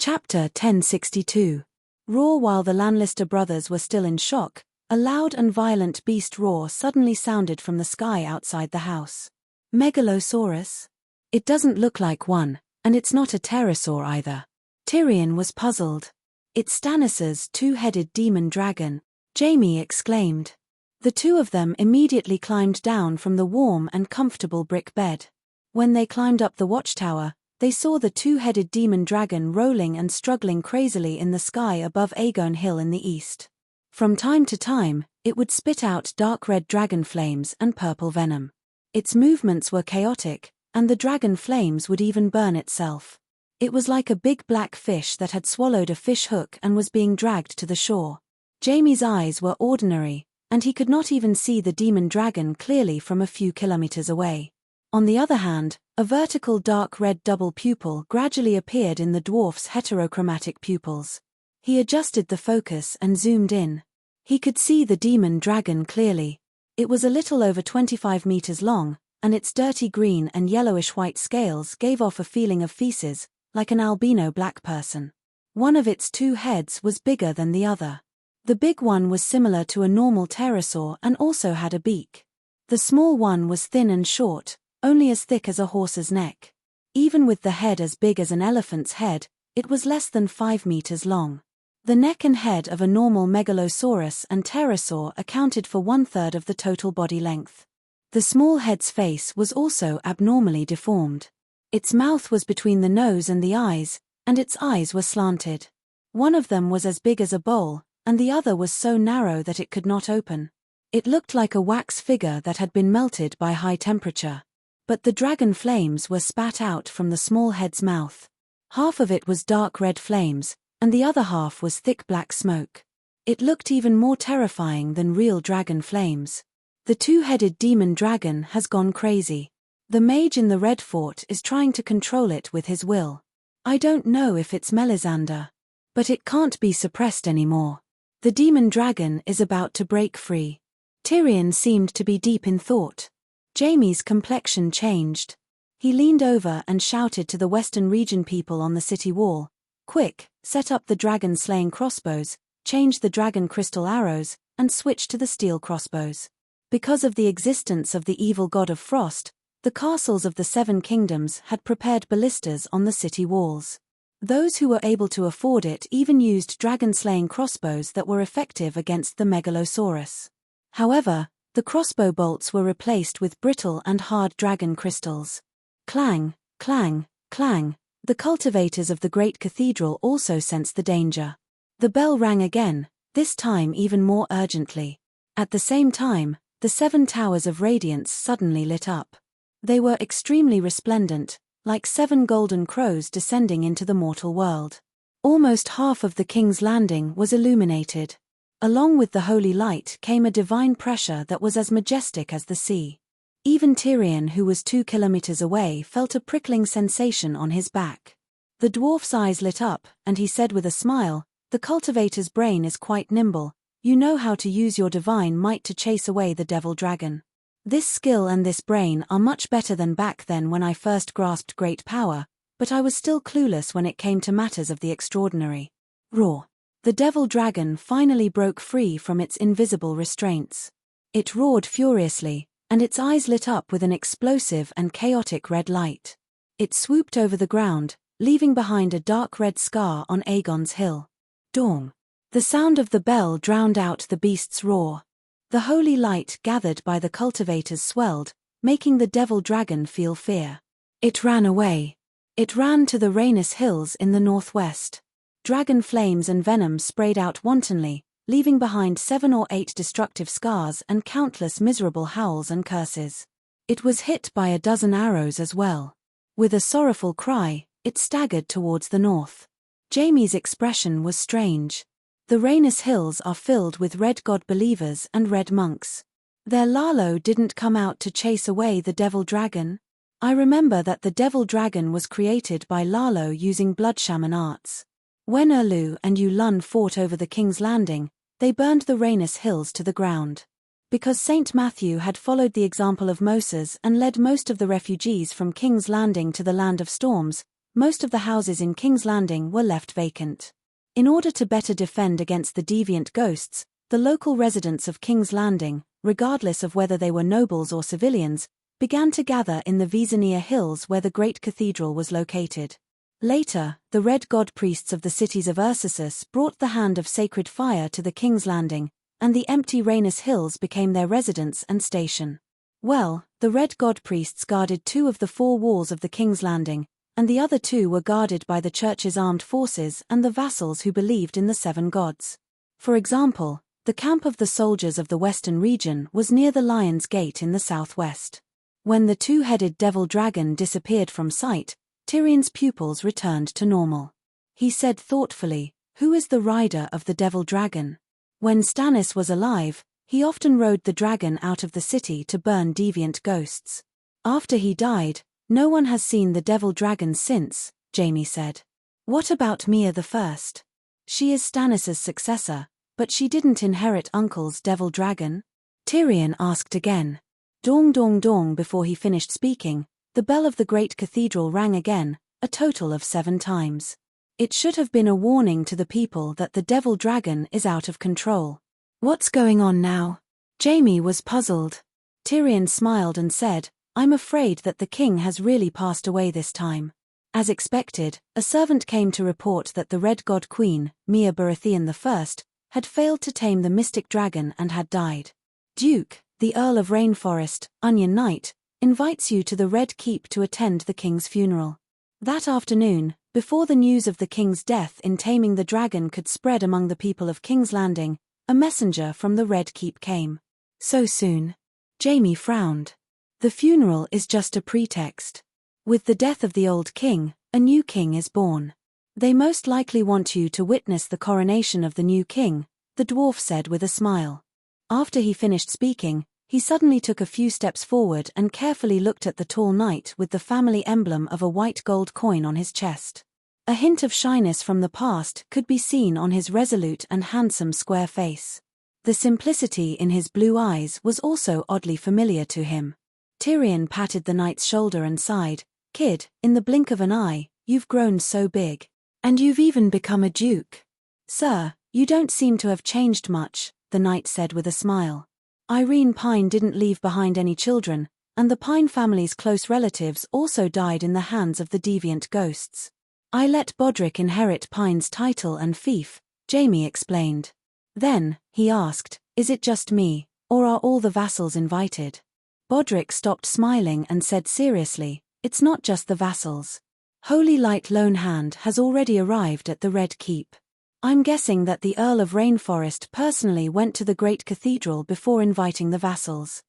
Chapter 1062. Roar. While the Lannister brothers were still in shock, a loud and violent beast roar suddenly sounded from the sky outside the house. Megalosaurus? It doesn't look like one, and it's not a pterosaur either. Tyrion was puzzled. It's Stannis's two-headed demon dragon, Jaime exclaimed. The two of them immediately climbed down from the warm and comfortable brick bed. When they climbed up the watchtower, they saw the two-headed demon dragon rolling and struggling crazily in the sky above Aegon Hill in the east. From time to time, it would spit out dark red dragon flames and purple venom. Its movements were chaotic, and the dragon flames would even burn itself. It was like a big black fish that had swallowed a fish hook and was being dragged to the shore. Jaime's eyes were ordinary, and he could not even see the demon dragon clearly from a few kilometers away. On the other hand, a vertical dark red double pupil gradually appeared in the dwarf's heterochromatic pupils. He adjusted the focus and zoomed in. He could see the demon dragon clearly. It was a little over 25 meters long, and its dirty green and yellowish-white scales gave off a feeling of feces, like an albino black person. One of its two heads was bigger than the other. The big one was similar to a normal pterosaur and also had a beak. The small one was thin and short, only as thick as a horse's neck. Even with the head as big as an elephant's head, it was less than 5 meters long. The neck and head of a normal megalosaurus and pterosaur accounted for 1/3 of the total body length. The small head's face was also abnormally deformed. Its mouth was between the nose and the eyes, and its eyes were slanted. One of them was as big as a bowl, and the other was so narrow that it could not open. It looked like a wax figure that had been melted by high temperature. But the dragon flames were spat out from the small head's mouth. Half of it was dark red flames, and the other half was thick black smoke. It looked even more terrifying than real dragon flames. The two-headed demon dragon has gone crazy. The mage in the Red Fort is trying to control it with his will. I don't know if it's Melisandre. But it can't be suppressed anymore. The demon dragon is about to break free. Tyrion seemed to be deep in thought. Jaime's complexion changed. He leaned over and shouted to the Western Region people on the city wall, "Quick, set up the dragon-slaying crossbows, change the dragon crystal arrows, and switch to the steel crossbows." Because of the existence of the evil god of frost, the castles of the Seven Kingdoms had prepared ballistas on the city walls. Those who were able to afford it even used dragon-slaying crossbows that were effective against the Megalosaurus. However, the crossbow bolts were replaced with brittle and hard dragon crystals. Clang, clang, clang. The cultivators of the great cathedral also sensed the danger. The bell rang again, this time even more urgently. At the same time, the 7 towers of radiance suddenly lit up. They were extremely resplendent, like 7 golden crows descending into the mortal world. Almost half of the King's Landing was illuminated. Along with the holy light came a divine pressure that was as majestic as the sea. Even Tyrion, who was 2 kilometers away, felt a prickling sensation on his back. The dwarf's eyes lit up, and he said with a smile, "The cultivator's brain is quite nimble. You know how to use your divine might to chase away the devil dragon. This skill and this brain are much better than back then when I first grasped great power, but I was still clueless when it came to matters of the extraordinary." Roar. The devil dragon finally broke free from its invisible restraints. It roared furiously, and its eyes lit up with an explosive and chaotic red light. It swooped over the ground, leaving behind a dark red scar on Aegon's hill. Dawn. The sound of the bell drowned out the beast's roar. The holy light gathered by the cultivators swelled, making the devil dragon feel fear. It ran away. It ran to the Rhaenys Hills in the northwest. Dragon flames and venom sprayed out wantonly, leaving behind 7 or 8 destructive scars and countless miserable howls and curses. It was hit by a dozen arrows as well. With a sorrowful cry, it staggered towards the north. Jaime's expression was strange. The Rhaenys Hills are filled with red god believers and red monks. Their Lalo didn't come out to chase away the devil dragon? I remember that the devil dragon was created by Lalo using blood shaman arts. When Erlu and Yulun fought over the King's Landing, they burned the Rhaenys Hills to the ground. Because Saint Matthew had followed the example of Moses and led most of the refugees from King's Landing to the Land of Storms, most of the houses in King's Landing were left vacant. In order to better defend against the deviant ghosts, the local residents of King's Landing, regardless of whether they were nobles or civilians, began to gather in the Vesonia Hills where the great cathedral was located. Later, the red god priests of the cities of Ursus brought the hand of sacred fire to the King's Landing, and the empty Rhaenus Hills became their residence and station. Well, the red god priests guarded 2 of the 4 walls of the King's Landing, and the other 2 were guarded by the church's armed forces and the vassals who believed in the 7 gods. For example, the camp of the soldiers of the western region was near the Lion's Gate in the southwest. When the 2-headed devil dragon disappeared from sight, Tyrion's pupils returned to normal. He said thoughtfully, "Who is the rider of the devil dragon?" When Stannis was alive, he often rode the dragon out of the city to burn deviant ghosts. After he died, no one has seen the devil dragon since, Jaime said. What about Mia the First? She is Stannis's successor, but she didn't inherit Uncle's devil dragon? Tyrion asked again. Dong dong dong. Before he finished speaking, the bell of the great cathedral rang again, a total of 7 times. It should have been a warning to the people that the devil dragon is out of control. What's going on now? Jaime was puzzled. Tyrion smiled and said, "I'm afraid that the king has really passed away this time." As expected, a servant came to report that the Red God Queen, Mia Baratheon I, had failed to tame the mystic dragon and had died. Duke, the Earl of Rainforest, Onion Knight, invites you to the Red Keep to attend the king's funeral. That afternoon, before the news of the king's death in taming the dragon could spread among the people of King's Landing, a messenger from the Red Keep came. So soon? Jaime frowned. The funeral is just a pretext. With the death of the old king, a new king is born. They most likely want you to witness the coronation of the new king, the dwarf said with a smile. After he finished speaking, he suddenly took a few steps forward and carefully looked at the tall knight with the family emblem of a white gold coin on his chest. A hint of shyness from the past could be seen on his resolute and handsome square face. The simplicity in his blue eyes was also oddly familiar to him. Tyrion patted the knight's shoulder and sighed, "Kid, in the blink of an eye, you've grown so big. And you've even become a duke." "Sir, you don't seem to have changed much," the knight said with a smile. Irene Pine didn't leave behind any children, and the Pine family's close relatives also died in the hands of the deviant ghosts. "I let Bodrick inherit Pine's title and fief," Jaime explained. Then, he asked, "Is it just me, or are all the vassals invited?" Bodrick stopped smiling and said seriously, "It's not just the vassals. Holy Light Lone Hand has already arrived at the Red Keep. I'm guessing that the Earl of Rainforest personally went to the great cathedral before inviting the vassals.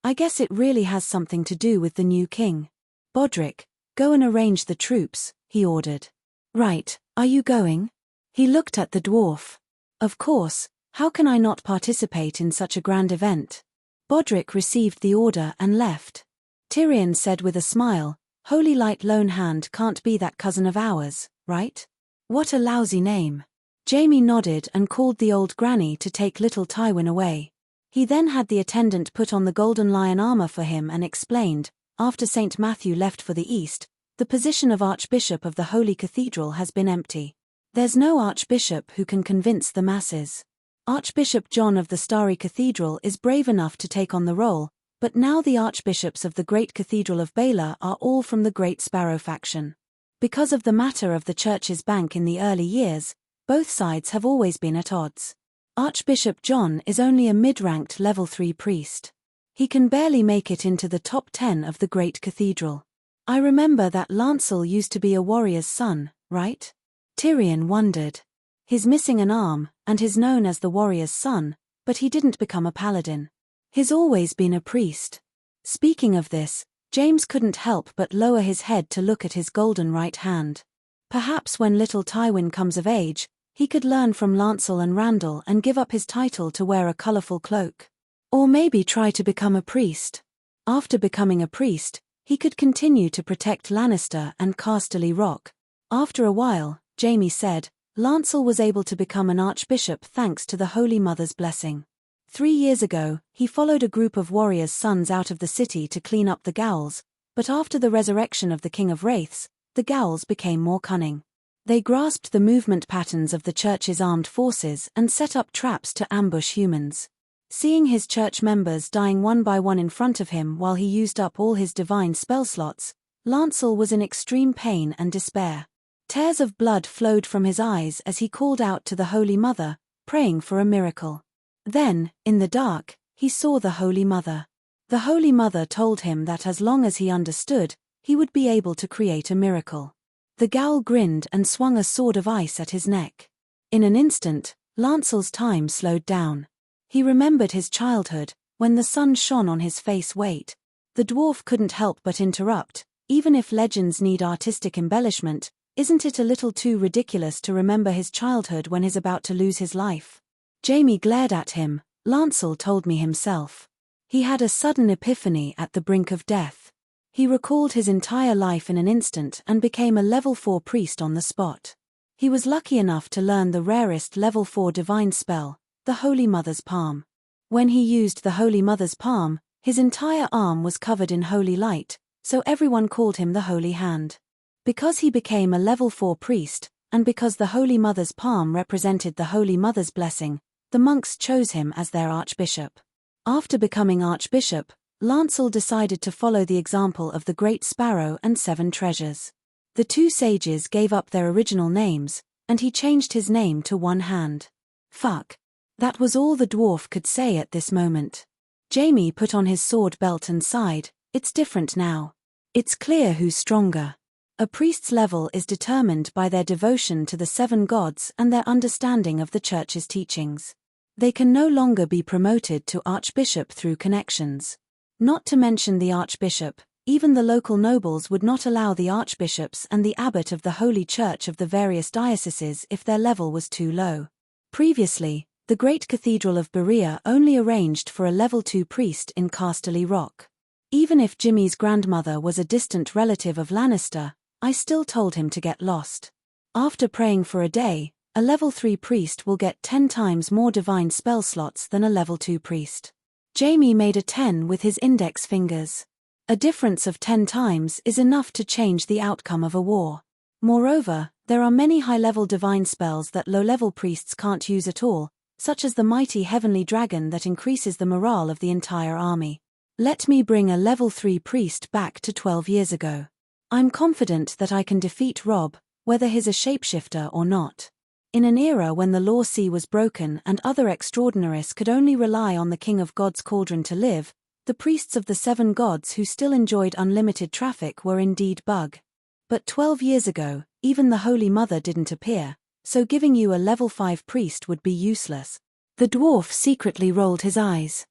I guess it really has something to do with the new king. Bodrick, go and arrange the troops," he ordered. "Right, are you going?" He looked at the dwarf. "Of course, how can I not participate in such a grand event?" Bodrick received the order and left. Tyrion said with a smile, "Holy Light Lone Hand can't be that cousin of ours, right? What a lousy name." Jaime nodded and called the old granny to take little Tywin away. He then had the attendant put on the golden lion armor for him and explained, after St. Matthew left for the east, the position of Archbishop of the Holy Cathedral has been empty. There's no archbishop who can convince the masses. Archbishop John of the Starry Cathedral is brave enough to take on the role, but now the archbishops of the Great Cathedral of Baelor are all from the Great Sparrow faction. Because of the matter of the church's bank in the early years, both sides have always been at odds. Archbishop John is only a mid-ranked level 3 priest. He can barely make it into the top 10 of the Great Cathedral. I remember that Lancel used to be a warrior's son, right? Tyrion wondered. He's missing an arm, and is known as the warrior's son, but he didn't become a paladin. He's always been a priest. Speaking of this, James couldn't help but lower his head to look at his golden right hand. Perhaps when little Tywin comes of age, he could learn from Lancel and Randall and give up his title to wear a colorful cloak. Or maybe try to become a priest. After becoming a priest, he could continue to protect Lannister and Casterly Rock. After a while, Jaime said, Lancel was able to become an archbishop thanks to the Holy Mother's blessing. 3 years ago, he followed a group of warriors' sons out of the city to clean up the Gowls, but after the resurrection of the King of Wraiths, the Gowls became more cunning. They grasped the movement patterns of the church's armed forces and set up traps to ambush humans. Seeing his church members dying one by one in front of him while he used up all his divine spell slots, Lancel was in extreme pain and despair. Tears of blood flowed from his eyes as he called out to the Holy Mother, praying for a miracle. Then, in the dark, he saw the Holy Mother. The Holy Mother told him that as long as he understood, he would be able to create a miracle. The Gowl grinned and swung a sword of ice at his neck. In an instant, Lancel's time slowed down. He remembered his childhood, when the sun shone on his face. Wait. The dwarf couldn't help but interrupt. Even if legends need artistic embellishment, isn't it a little too ridiculous to remember his childhood when he's about to lose his life? Jamie glared at him. Lancel told me himself. He had a sudden epiphany at the brink of death. He recalled his entire life in an instant and became a level 4 priest on the spot. He was lucky enough to learn the rarest level 4 divine spell, the Holy Mother's Palm. When he used the Holy Mother's Palm, his entire arm was covered in holy light, so everyone called him the Holy Hand. Because he became a level 4 priest, and because the Holy Mother's Palm represented the Holy Mother's blessing, the monks chose him as their archbishop. After becoming archbishop, Lancel decided to follow the example of the Great Sparrow and 7 Treasures. The 2 sages gave up their original names, and he changed his name to One Hand. Fuck. That was all the dwarf could say at this moment. Jamie put on his sword belt and sighed. It's different now. It's clear who's stronger. A priest's level is determined by their devotion to the 7 gods and their understanding of the church's teachings. They can no longer be promoted to archbishop through connections. Not to mention the archbishop, even the local nobles would not allow the archbishops and the abbot of the Holy Church of the various dioceses if their level was too low. Previously, the great cathedral of Berea only arranged for a level 2 priest in Casterly Rock. Even if Jimmy's grandmother was a distant relative of Lannister, I still told him to get lost. After praying for a day, a level 3 priest will get 10 times more divine spell slots than a level 2 priest. Jamie made a 10 with his index fingers. A difference of 10 times is enough to change the outcome of a war. Moreover, there are many high-level divine spells that low-level priests can't use at all, such as the mighty heavenly dragon that increases the morale of the entire army. Let me bring a level 3 priest back to 12 years ago. I'm confident that I can defeat Rob, whether he's a shapeshifter or not. In an era when the law sea was broken and other extraordinaries could only rely on the King of God's cauldron to live, the priests of the 7 gods who still enjoyed unlimited traffic were indeed bug. But 12 years ago, even the Holy Mother didn't appear, so giving you a level 5 priest would be useless. The dwarf secretly rolled his eyes.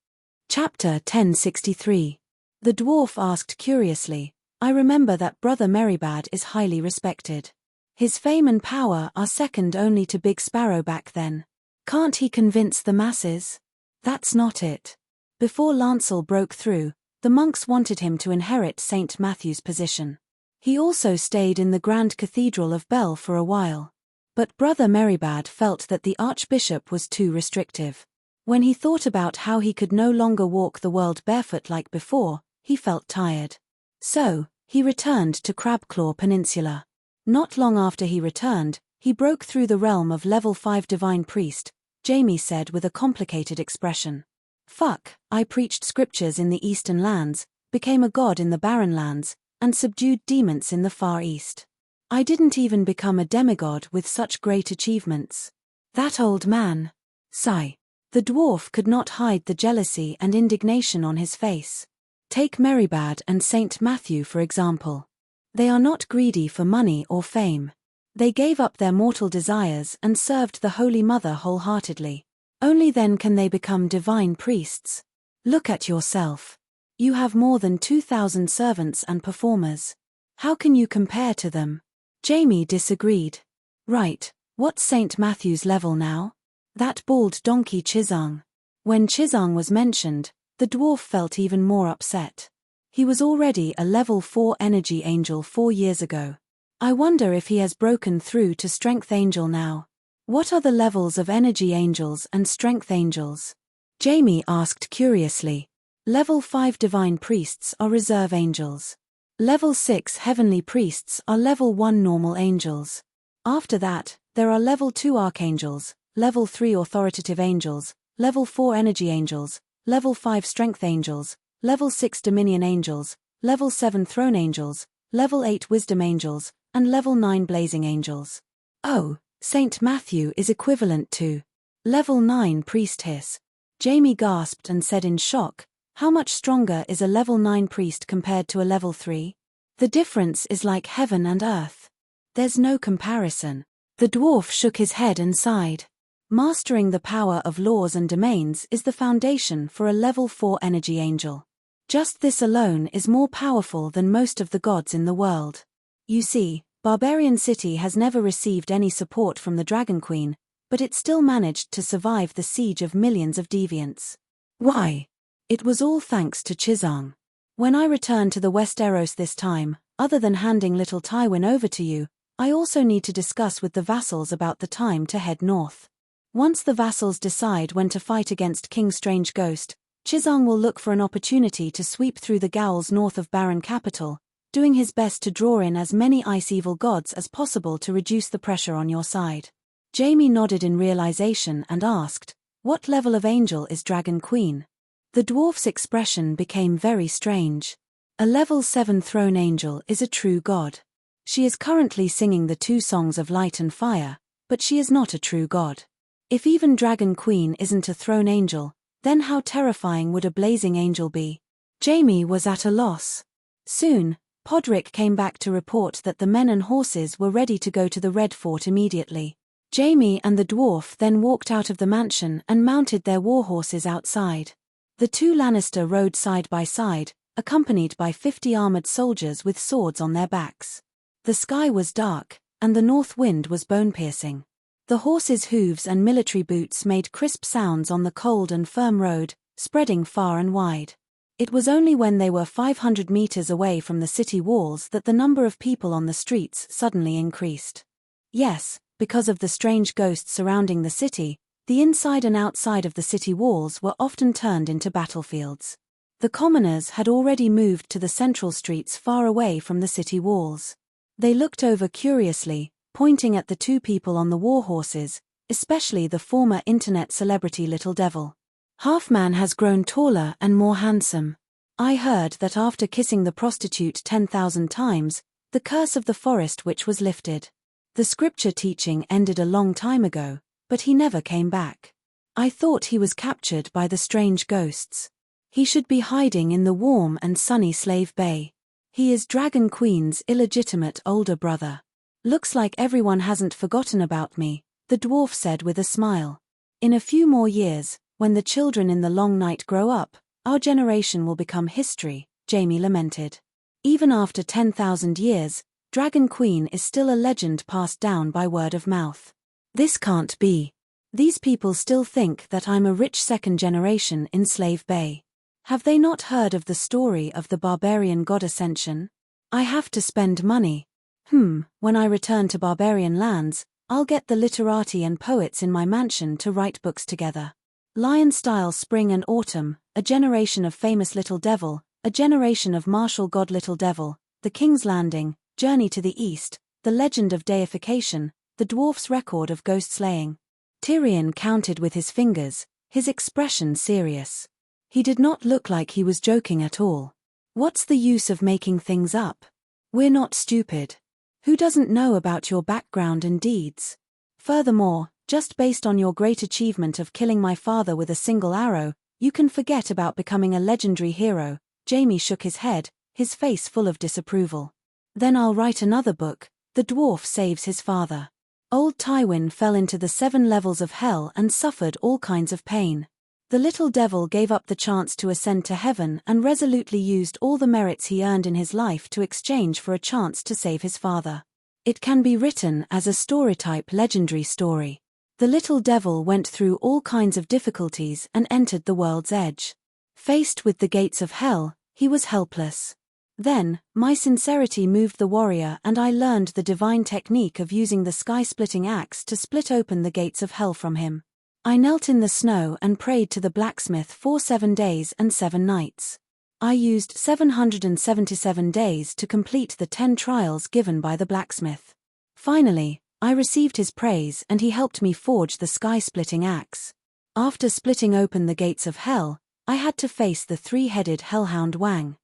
Chapter 1063. The dwarf asked curiously, I remember that Brother Meribad is highly respected. His fame and power are second only to Big Sparrow back then. Can't he convince the masses? That's not it. Before Lancel broke through, the monks wanted him to inherit St. Matthew's position. He also stayed in the Grand Cathedral of Bell for a while. But Brother Meribad felt that the archbishop was too restrictive. When he thought about how he could no longer walk the world barefoot like before, he felt tired. So, he returned to Crabclaw Peninsula. Not long after he returned, he broke through the realm of level 5 divine priest, Jamie said with a complicated expression. Fuck, I preached scriptures in the eastern lands, became a god in the barren lands, and subdued demons in the far east. I didn't even become a demigod with such great achievements. That old man. Sigh. The dwarf could not hide the jealousy and indignation on his face. Take Meribad and St. Matthew for example. They are not greedy for money or fame. They gave up their mortal desires and served the Holy Mother wholeheartedly. Only then can they become divine priests. Look at yourself. You have more than 2,000 servants and performers. How can you compare to them? Jamie disagreed. Right, what's St. Matthew's level now? That bald donkey Chisang. When Chisang was mentioned, the dwarf felt even more upset. He was already a level 4 energy angel 4 years ago. I wonder if he has broken through to strength angel now. What are the levels of energy angels and strength angels? Jamie asked curiously. Level 5 divine priests are reserve angels. Level 6 heavenly priests are level 1 normal angels. After that, there are level 2 archangels, level 3 authoritative angels, level 4 energy angels, level 5 strength angels, level 6 dominion angels, level 7 throne angels, level 8 wisdom angels, and level 9 blazing angels. Oh, Saint Matthew is equivalent to level 9 priestess. Jamie gasped and said in shock, how much stronger is a level 9 priest compared to a level 3? The difference is like heaven and earth. There's no comparison. The dwarf shook his head and sighed. Mastering the power of laws and domains is the foundation for a level 4 energy angel. Just this alone is more powerful than most of the gods in the world. You see, Barbarian City has never received any support from the Dragon Queen, but it still managed to survive the siege of millions of deviants. Why? It was all thanks to Chizang. When I return to the Westeros this time, other than handing little Tywin over to you, I also need to discuss with the vassals about the time to head north. Once the vassals decide when to fight against King Strange Ghost, Chizang will look for an opportunity to sweep through the Gowls north of Baron Capital, doing his best to draw in as many ice evil gods as possible to reduce the pressure on your side. Jamie nodded in realization and asked, what level of angel is Dragon Queen? The dwarf's expression became very strange. A level 7 throne angel is a true god. She is currently singing the 2 songs of light and fire, but she is not a true god. If even Dragon Queen isn't a throne angel, then how terrifying would a blazing angel be? Jamie was at a loss. Soon, Podrick came back to report that the men and horses were ready to go to the Red Fort immediately. Jamie and the dwarf then walked out of the mansion and mounted their war horses outside. The 2 Lannister rode side by side, accompanied by 50 armored soldiers with swords on their backs. The sky was dark, and the north wind was bone-piercing. The horses' hooves and military boots made crisp sounds on the cold and firm road, spreading far and wide. It was only when they were 500 meters away from the city walls that the number of people on the streets suddenly increased. Yes, because of the strange ghosts surrounding the city, the inside and outside of the city walls were often turned into battlefields. The commoners had already moved to the central streets far away from the city walls. They looked over curiously, pointing at the 2 people on the war horses, especially the former internet celebrity Little Devil. Half-Man has grown taller and more handsome. I heard that after kissing the prostitute 10,000 times, the curse of the forest witch was lifted. The scripture teaching ended a long time ago, but he never came back. I thought he was captured by the strange ghosts. He should be hiding in the warm and sunny Slave Bay. He is Dragon Queen's illegitimate older brother. Looks like everyone hasn't forgotten about me, the dwarf said with a smile. In a few more years, when the children in the long night grow up, our generation will become history, Jamie lamented. Even after 10,000 years, Dragon Queen is still a legend passed down by word of mouth. This can't be. These people still think that I'm a rich second generation in Slave Bay. Have they not heard of the story of the barbarian god ascension? I have to spend money. When I return to barbarian lands, I'll get the literati and poets in my mansion to write books together. Lion-style Spring and Autumn, A Generation of Famous Little Devil, A Generation of Martial God Little Devil, The King's Landing, Journey to the East, The Legend of Deification, The Dwarf's Record of Ghost Slaying. Tyrion counted with his fingers, his expression serious. He did not look like he was joking at all. What's the use of making things up? We're not stupid. Who doesn't know about your background and deeds? Furthermore, just based on your great achievement of killing my father with a single arrow, you can forget about becoming a legendary hero. Jamie shook his head, his face full of disapproval. Then I'll write another book, The Dwarf Saves His Father. Old Tywin fell into the 7 levels of hell and suffered all kinds of pain. The little devil gave up the chance to ascend to heaven and resolutely used all the merits he earned in his life to exchange for a chance to save his father. It can be written as a storytype legendary story. The little devil went through all kinds of difficulties and entered the world's edge. Faced with the gates of hell, he was helpless. Then, my sincerity moved the warrior and I learned the divine technique of using the sky-splitting axe to split open the gates of hell from him. I knelt in the snow and prayed to the blacksmith for 7 days and 7 nights. I used 777 days to complete the 10 trials given by the blacksmith. Finally, I received his praise and he helped me forge the sky-splitting axe. After splitting open the gates of hell, I had to face the 3-headed hellhound Wang.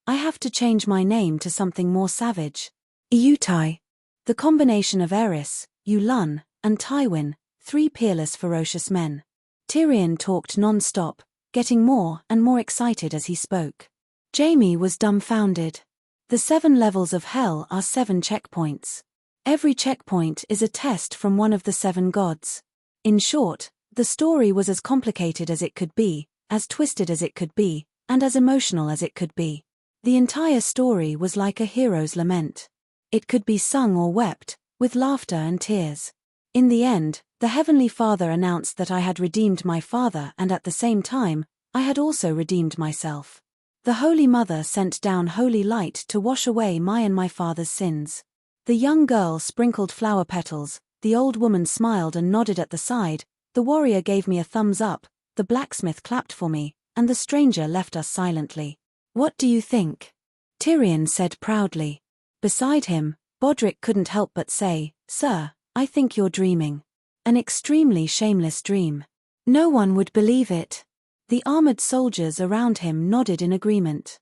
I have to change my name to something more savage. Iutai. The combination of Eris, Yulun, and Tywin, 3 peerless ferocious men. Tyrion talked non-stop, getting more and more excited as he spoke. Jaime was dumbfounded. The 7 levels of hell are 7 checkpoints. Every checkpoint is a test from one of the 7 gods. In short, the story was as complicated as it could be, as twisted as it could be, and as emotional as it could be. The entire story was like a hero's lament. It could be sung or wept, with laughter and tears. In the end, the Heavenly Father announced that I had redeemed my father and at the same time, I had also redeemed myself. The Holy Mother sent down holy light to wash away my and my father's sins. The young girl sprinkled flower petals, the old woman smiled and nodded at the side, the warrior gave me a thumbs up, the blacksmith clapped for me, and the stranger left us silently. What do you think? Tyrion said proudly. Beside him, Bodrick couldn't help but say, Sir, I think you're dreaming. An extremely shameless dream. No one would believe it. The armored soldiers around him nodded in agreement.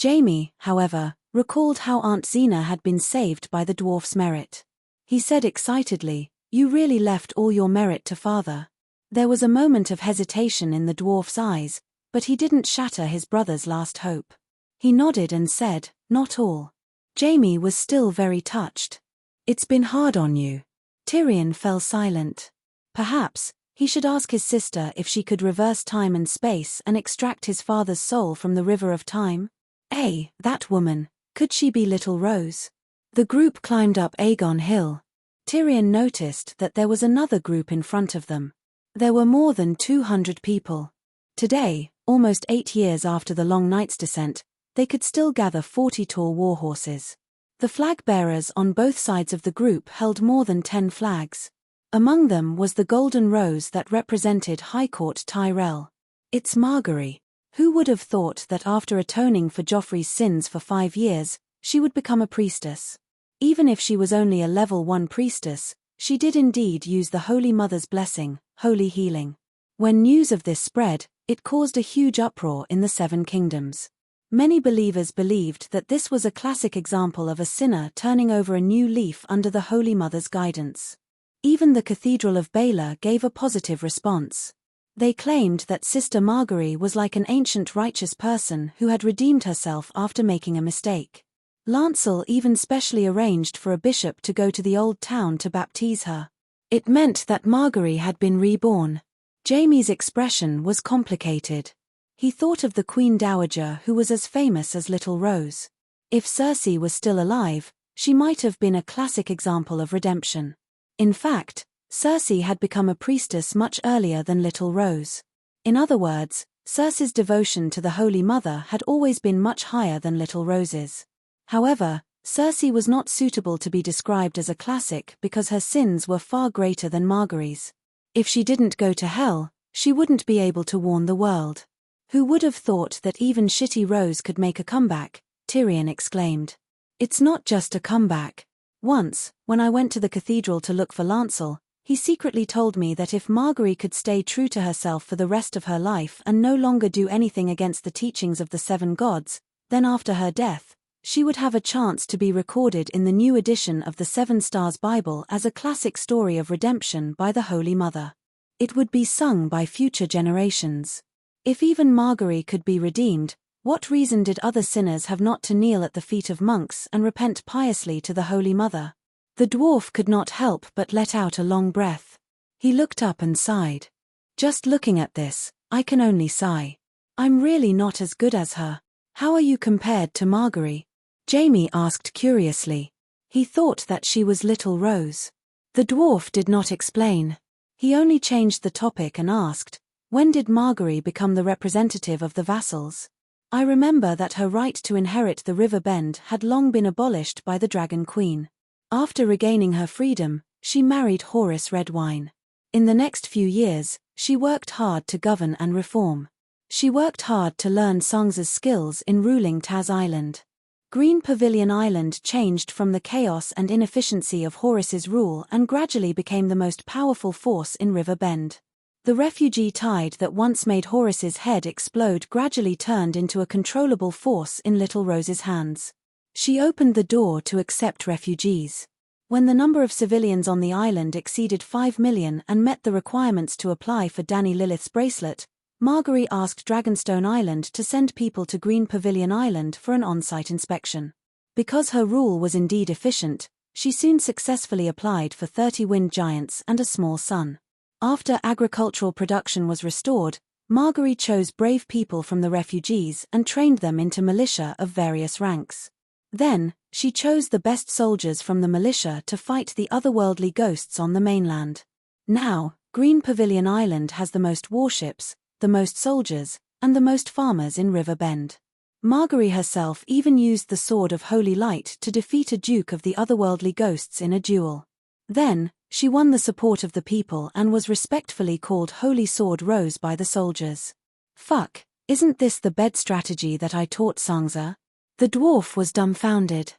Jaime, however, recalled how Aunt Xena had been saved by the dwarf's merit. He said excitedly, You really left all your merit to father. There was a moment of hesitation in the dwarf's eyes, but he didn't shatter his brother's last hope. He nodded and said, Not all. Jaime was still very touched. It's been hard on you. Tyrion fell silent. Perhaps, he should ask his sister if she could reverse time and space and extract his father's soul from the river of time. That woman, could she be Little Rose? The group climbed up Aegon Hill. Tyrion noticed that there was another group in front of them. There were more than 200 people. Today, almost 8 years after the Long Night's descent, they could still gather 40 tall warhorses. The flag-bearers on both sides of the group held more than 10 flags. Among them was the golden rose that represented High Court Tyrell. It's Margaery. Who would have thought that after atoning for Joffrey's sins for 5 years, she would become a priestess? Even if she was only a level 1 priestess, she did indeed use the Holy Mother's blessing, holy healing. When news of this spread, it caused a huge uproar in the 7 kingdoms. Many believers believed that this was a classic example of a sinner turning over a new leaf under the Holy Mother's guidance. Even the Cathedral of Baelor gave a positive response. They claimed that Sister Margaery was like an ancient righteous person who had redeemed herself after making a mistake. Lancel even specially arranged for a bishop to go to the old town to baptize her. It meant that Margaery had been reborn. Jaime's expression was complicated. He thought of the Queen Dowager who was as famous as Little Rose. If Cersei was still alive, she might have been a classic example of redemption. In fact, Cersei had become a priestess much earlier than Little Rose. In other words, Cersei's devotion to the Holy Mother had always been much higher than Little Rose's. However, Cersei was not suitable to be described as a classic because her sins were far greater than Margaery's. If she didn't go to hell, she wouldn't be able to warn the world. Who would have thought that even shitty Rose could make a comeback? Tyrion exclaimed. It's not just a comeback. Once, when I went to the cathedral to look for Lancel, he secretly told me that if Margaery could stay true to herself for the rest of her life and no longer do anything against the teachings of the 7 gods, then after her death, she would have a chance to be recorded in the new edition of the 7 Stars Bible as a classic story of redemption by the Holy Mother. It would be sung by future generations. If even Margaery could be redeemed, what reason did other sinners have not to kneel at the feet of monks and repent piously to the Holy Mother? The dwarf could not help but let out a long breath. He looked up and sighed. Just looking at this, I can only sigh. I'm really not as good as her. How are you compared to Margaery? Jaime asked curiously. He thought that she was Little Rose. The dwarf did not explain. He only changed the topic and asked, when did Margaery become the representative of the vassals? I remember that her right to inherit the River Bend had long been abolished by the Dragon Queen. After regaining her freedom, she married Horace Redwine. In the next few years, she worked hard to govern and reform. She worked hard to learn Songza's skills in ruling Taz Island. Green Pavilion Island changed from the chaos and inefficiency of Horus's rule and gradually became the most powerful force in River Bend. The refugee tide that once made Horus's head explode gradually turned into a controllable force in Little Rose's hands. She opened the door to accept refugees. When the number of civilians on the island exceeded 5 million and met the requirements to apply for Danny Lilith's bracelet, Marguerite asked Dragonstone Island to send people to Green Pavilion Island for an on-site inspection. Because her rule was indeed efficient, she soon successfully applied for 30 wind giants and a small sun. After agricultural production was restored, Marguerite chose brave people from the refugees and trained them into militia of various ranks. Then, she chose the best soldiers from the militia to fight the otherworldly ghosts on the mainland. Now, Green Pavilion Island has the most warships, the most soldiers, and the most farmers in River Bend. Marguerite herself even used the Sword of Holy Light to defeat a duke of the otherworldly ghosts in a duel. Then, she won the support of the people and was respectfully called Holy Sword Rose by the soldiers. Fuck, isn't this the bed strategy that I taught Songza? The dwarf was dumbfounded.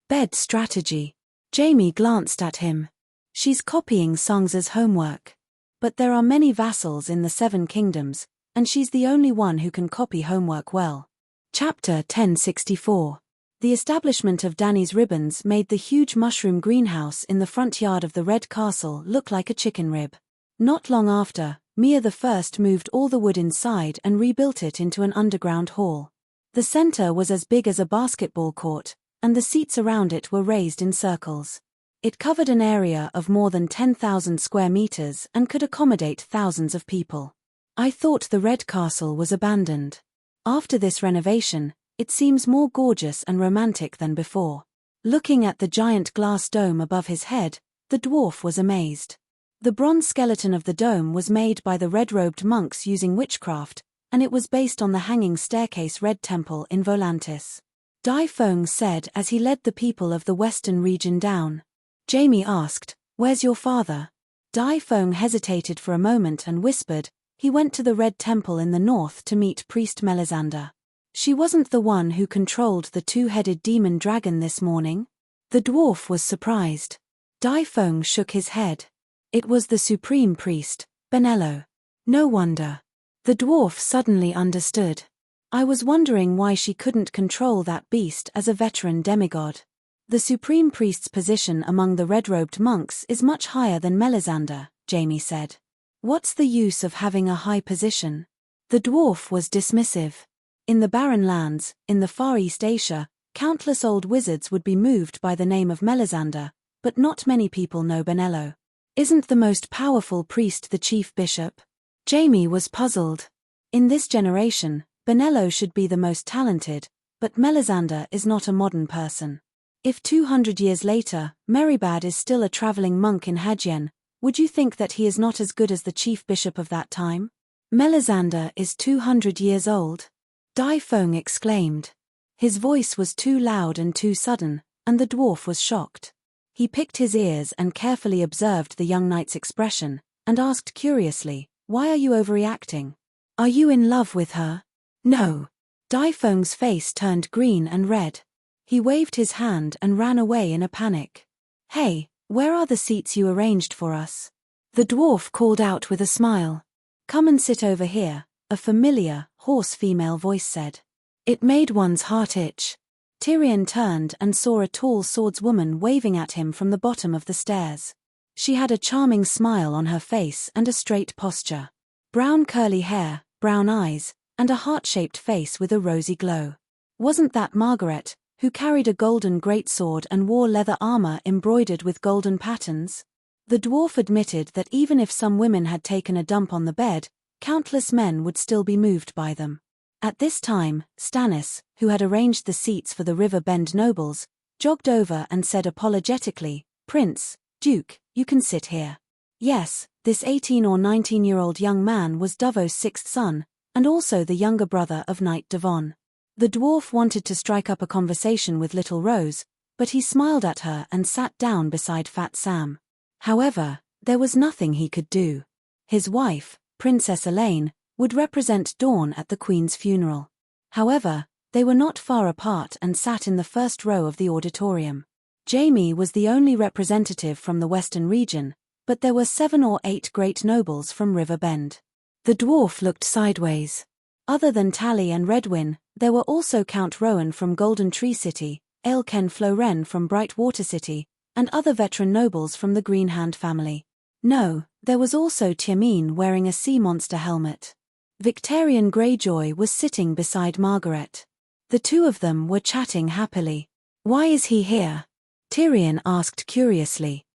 Bed strategy. Jamie glanced at him. She's copying Songza's homework. But there are many vassals in the 7 kingdoms, and she's the only one who can copy homework well. Chapter 1064. The establishment of Danny's ribbons made the huge mushroom greenhouse in the front yard of the Red Castle look like a chicken rib. Not long after, Mia I moved all the wood inside and rebuilt it into an underground hall. The center was as big as a basketball court, and the seats around it were raised in circles. It covered an area of more than 10,000 square meters and could accommodate thousands of people. I thought the Red Castle was abandoned. After this renovation, it seems more gorgeous and romantic than before. Looking at the giant glass dome above his head, the dwarf was amazed. The bronze skeleton of the dome was made by the red-robed monks using witchcraft, and it was based on the hanging staircase Red Temple in Volantis. Dai Feng said as he led the people of the western region down. Jamie asked, "Where's your father?" Dai Feng hesitated for a moment and whispered, "He went to the Red Temple in the north to meet Priest Melisandre. She wasn't the one who controlled the 2-headed demon dragon this morning?" The dwarf was surprised. Dai Feng shook his head. It was the supreme priest, Benello. No wonder. The dwarf suddenly understood. I was wondering why she couldn't control that beast as a veteran demigod. The supreme priest's position among the red-robed monks is much higher than Melisandre, Jamie said. What's the use of having a high position? The dwarf was dismissive. In the Barren Lands, in the Far East Asia, countless old wizards would be moved by the name of Melisandre, but not many people know Benello. Isn't the most powerful priest the chief bishop? Jamie was puzzled. In this generation, Benello should be the most talented, but Melisandre is not a modern person. If 200 years later, Meribad is still a traveling monk in Hadjian, would you think that he is not as good as the chief bishop of that time? Melisandre is 200 years old. Dai Feng exclaimed. His voice was too loud and too sudden, and the dwarf was shocked. He picked his ears and carefully observed the young knight's expression, and asked curiously, "Why are you overreacting? Are you in love with her?" "No." Dai Feng's face turned green and red. He waved his hand and ran away in a panic. "Hey, where are the seats you arranged for us?" The dwarf called out with a smile. "Come and sit over here," a familiar, hoarse female voice said. It made one's heart itch. Tyrion turned and saw a tall swordswoman waving at him from the bottom of the stairs. She had a charming smile on her face and a straight posture. Brown curly hair, brown eyes, and a heart-shaped face with a rosy glow. Wasn't that Margaret, who carried a golden greatsword and wore leather armor embroidered with golden patterns? The dwarf admitted that even if some women had taken a dump on the bed, countless men would still be moved by them. At this time, Stannis, who had arranged the seats for the River Bend nobles, jogged over and said apologetically, "Prince, Duke, you can sit here." Yes, this 18 or 19-year-old young man was Davos' sixth son, and also the younger brother of Knight Devon. The dwarf wanted to strike up a conversation with Little Rose, but he smiled at her and sat down beside Fat Sam. However, there was nothing he could do. His wife, Princess Elaine, would represent Dawn at the Queen's funeral. However, they were not far apart and sat in the first row of the auditorium. Jaime was the only representative from the western region, but there were 7 or 8 great nobles from River Bend. The dwarf looked sideways. Other than Tally and Redwyn, there were also Count Rowan from Golden Tree City, Aelken Floren from Brightwater City, and other veteran nobles from the Greenhand family. No, there was also Tyrmine wearing a sea monster helmet. Victarion Greyjoy was sitting beside Margaret. The two of them were chatting happily. "Why is he here?" Tyrion asked curiously.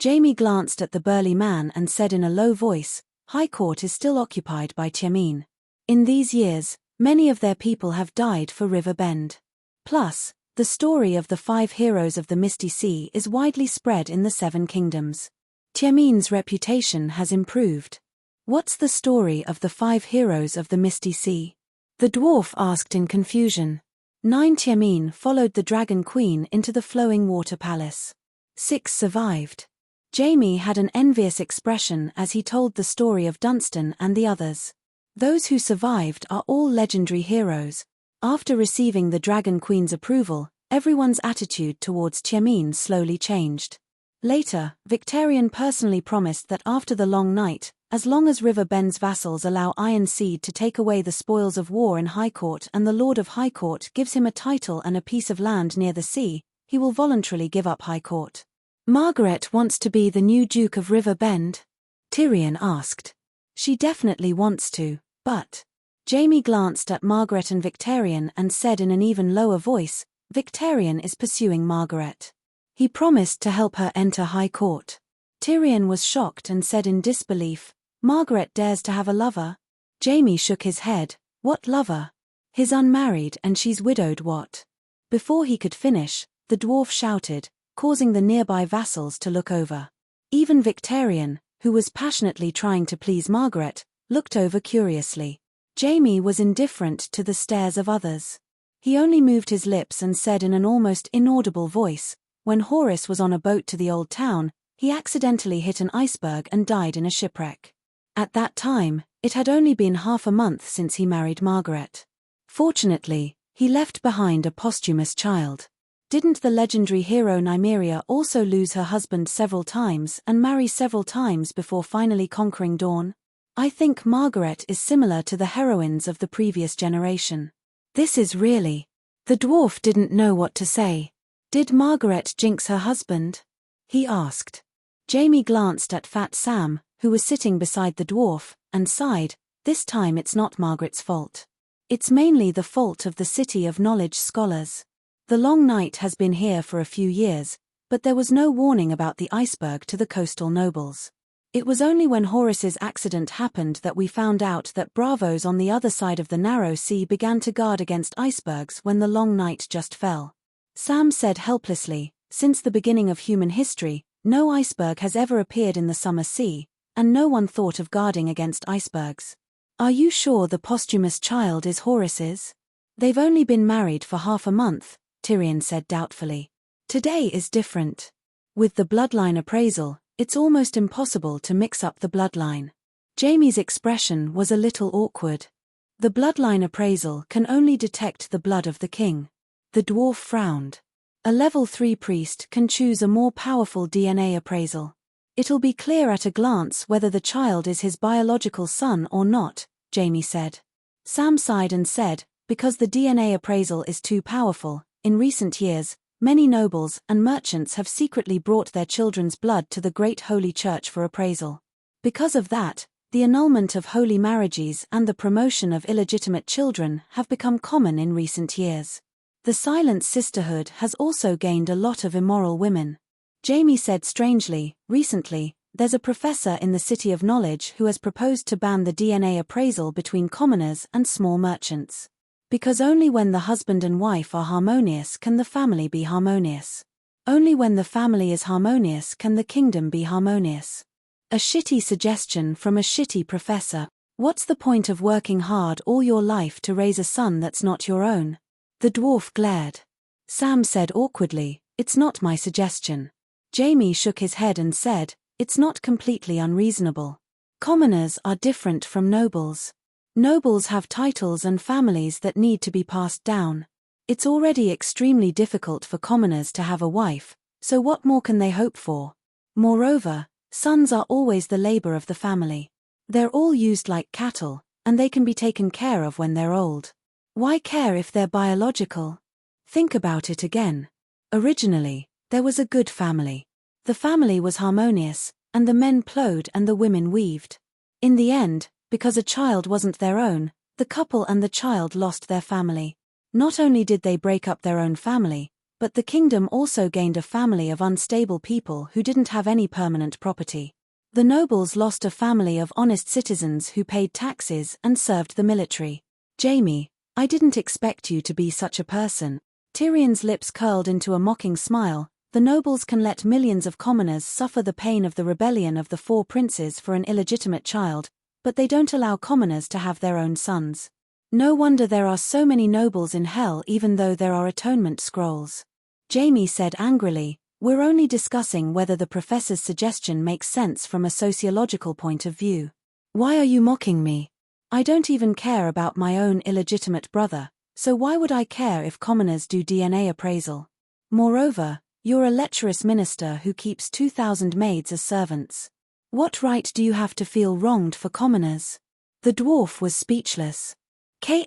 Jaime glanced at the burly man and said in a low voice, "High Court is still occupied by Tyrmine. In these years, many of their people have died for River Bend. Plus, the story of the 5 heroes of the Misty Sea is widely spread in the 7 kingdoms. Tyrmine's reputation has improved." "What's the story of the 5 heroes of the Misty Sea?" the dwarf asked in confusion. 9 Tyrmine followed the Dragon Queen into the Flowing Water Palace. 6 survived. Jaime had an envious expression as he told the story of Dunstan and the others. Those who survived are all legendary heroes. After receiving the Dragon Queen's approval, everyone's attitude towards Tyrmine slowly changed. Later, Victarion personally promised that after the long night, as long as River Bend's vassals allow Iron Seed to take away the spoils of war in High Court and the Lord of High Court gives him a title and a piece of land near the sea, he will voluntarily give up High Court. "Margaret wants to be the new Duke of River Bend?" Tyrion asked. "She definitely wants to, but..." Jaime glanced at Margaret and Victarion and said in an even lower voice, "Victarion is pursuing Margaret. He promised to help her enter High Court." Tyrion was shocked and said in disbelief, "Margaret dares to have a lover?" Jaime shook his head. "What lover? He's unmarried and she's widowed what?" Before he could finish, the dwarf shouted, causing the nearby vassals to look over. Even Victarion, who was passionately trying to please Margaret, looked over curiously. Jaime was indifferent to the stares of others. He only moved his lips and said in an almost inaudible voice, "When Horace was on a boat to the old town, he accidentally hit an iceberg and died in a shipwreck. At that time, it had only been half a month since he married Margaret. Fortunately, he left behind a posthumous child. Didn't the legendary hero Nymeria also lose her husband several times and marry several times before finally conquering Dawn? I think Margaret is similar to the heroines of the previous generation. This is really..." The dwarf didn't know what to say. "Did Margaret jinx her husband?" he asked. Jaime glanced at Fat Sam, who was sitting beside the dwarf, and sighed, "This time it's not Margaret's fault. It's mainly the fault of the City of Knowledge scholars. The long night has been here for a few years, but there was no warning about the iceberg to the coastal nobles. It was only when Horace's accident happened that we found out that bravos on the other side of the narrow sea began to guard against icebergs when the long night just fell." Sam said helplessly, "Since the beginning of human history, no iceberg has ever appeared in the summer sea, and no one thought of guarding against icebergs." "Are you sure the posthumous child is Horace's?" "They've only been married for half a month," Tyrion said doubtfully. "Today is different. With the bloodline appraisal, it's almost impossible to mix up the bloodline." Jaime's expression was a little awkward. "The bloodline appraisal can only detect the blood of the king." The dwarf frowned. "A level 3 priest can choose a more powerful DNA appraisal. It'll be clear at a glance whether the child is his biological son or not," Jaime said. Sam sighed and said, "Because the DNA appraisal is too powerful, in recent years, many nobles and merchants have secretly brought their children's blood to the Great Holy Church for appraisal. Because of that, the annulment of holy marriages and the promotion of illegitimate children have become common in recent years. The Silent Sisterhood has also gained a lot of immoral women." Jaime said strangely, "Recently, there's a professor in the City of Knowledge who has proposed to ban the DNA appraisal between commoners and small merchants. Because only when the husband and wife are harmonious can the family be harmonious. Only when the family is harmonious can the kingdom be harmonious." A shitty suggestion from a shitty professor. What's the point of working hard all your life to raise a son that's not your own? The dwarf glared. Sam said awkwardly, "It's not my suggestion." Jaime shook his head and said, "It's not completely unreasonable. Commoners are different from nobles. Nobles have titles and families that need to be passed down. It's already extremely difficult for commoners to have a wife, so what more can they hope for? Moreover, sons are always the labor of the family. They're all used like cattle, and they can be taken care of when they're old. Why care if they're biological? Think about it again. Originally, there was a good family. The family was harmonious, and the men plowed and the women weaved. In the end, because a child wasn't their own, the couple and the child lost their family. Not only did they break up their own family, but the kingdom also gained a family of unstable people who didn't have any permanent property. The nobles lost a family of honest citizens who paid taxes and served the military. Jaime, I didn't expect you to be such a person. Tyrion's lips curled into a mocking smile. The nobles can let millions of commoners suffer the pain of the rebellion of the four princes for an illegitimate child, but they don't allow commoners to have their own sons. No wonder there are so many nobles in hell even though there are atonement scrolls. Jaime said angrily, we're only discussing whether the professor's suggestion makes sense from a sociological point of view. Why are you mocking me? I don't even care about my own illegitimate brother, so why would I care if commoners do DNA appraisal? Moreover, you're a lecherous minister who keeps 2,000 maids as servants. What right do you have to feel wronged for commoners? The dwarf was speechless. Ka.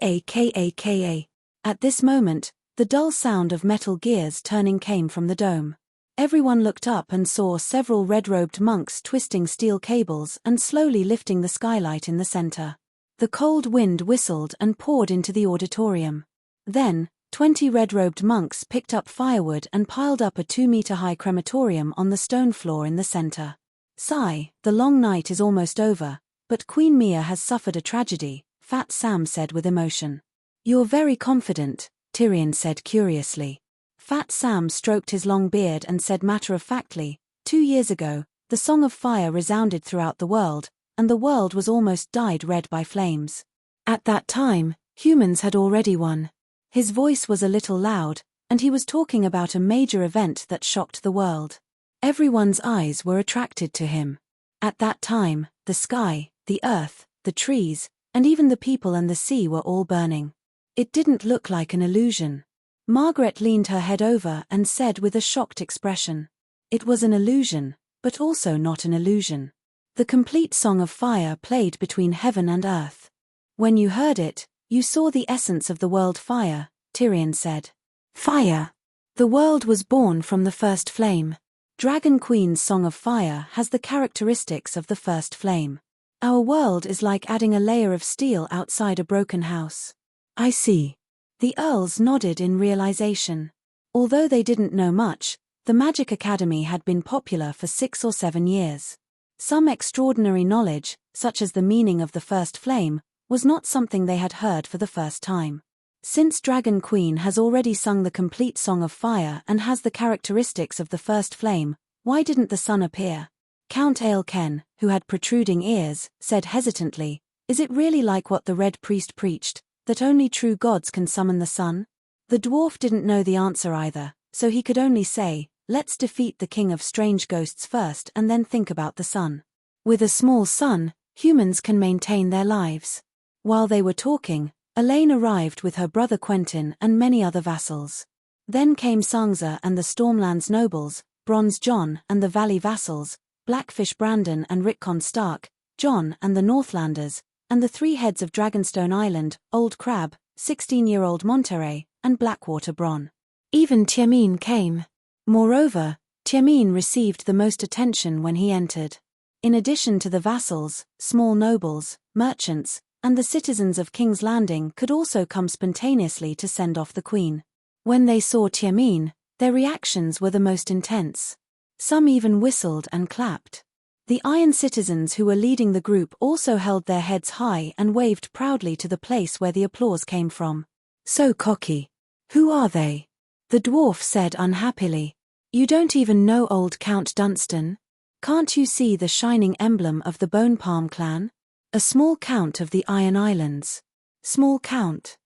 At this moment, the dull sound of metal gears turning came from the dome. Everyone looked up and saw several red-robed monks twisting steel cables and slowly lifting the skylight in the center. The cold wind whistled and poured into the auditorium. Then, 20 red-robed monks picked up firewood and piled up a 2-meter-high crematorium on the stone floor in the center. Sigh, the long night is almost over, but Queen Mia has suffered a tragedy, Fat Sam said with emotion. You're very confident, Tyrion said curiously. Fat Sam stroked his long beard and said matter-of-factly, 2 years ago, the Song of Fire resounded throughout the world, and the world was almost dyed red by flames. At that time, humans had already won. His voice was a little loud, and he was talking about a major event that shocked the world. Everyone's eyes were attracted to him. At that time, the sky, the earth, the trees, and even the people and the sea were all burning. It didn't look like an illusion. Margaret leaned her head over and said with a shocked expression. It was an illusion, but also not an illusion. The complete Song of Fire played between heaven and earth. When you heard it, you saw the essence of the world fire, Tyrion said. Fire. The world was born from the first flame. Dragon Queen's Song of Fire has the characteristics of the first flame. Our world is like adding a layer of steel outside a broken house. I see. The earls nodded in realization. Although they didn't know much, the Magic Academy had been popular for 6 or 7 years. Some extraordinary knowledge, such as the meaning of the first flame, was not something they had heard for the first time. Since Dragon Queen has already sung the complete Song of Fire and has the characteristics of the first flame, why didn't the sun appear? Count Aelken, who had protruding ears, said hesitantly, is it really like what the Red Priest preached, that only true gods can summon the sun? The dwarf didn't know the answer either, so he could only say, let's defeat the king of strange ghosts first and then think about the sun. With a small sun, humans can maintain their lives. While they were talking, Elaine arrived with her brother Quentin and many other vassals. Then came Sansa and the Stormlands nobles, Bronze John and the Valley vassals, Blackfish Brandon and Rickon Stark, John and the Northlanders, and the 3 heads of Dragonstone Island, Old Crab, 16-year-old Monterey, and Blackwater Bronn. Even Tyrmine came. Moreover, Tyrmine received the most attention when he entered. In addition to the vassals, small nobles, merchants, and the citizens of King's Landing could also come spontaneously to send off the queen. When they saw Tyrmine, their reactions were the most intense. Some even whistled and clapped. The Iron citizens who were leading the group also held their heads high and waved proudly to the place where the applause came from. So cocky. Who are they? The dwarf said unhappily. You don't even know old Count Dunstan? Can't you see the shining emblem of the Bone Palm clan? A small count of the Iron Islands. Small count.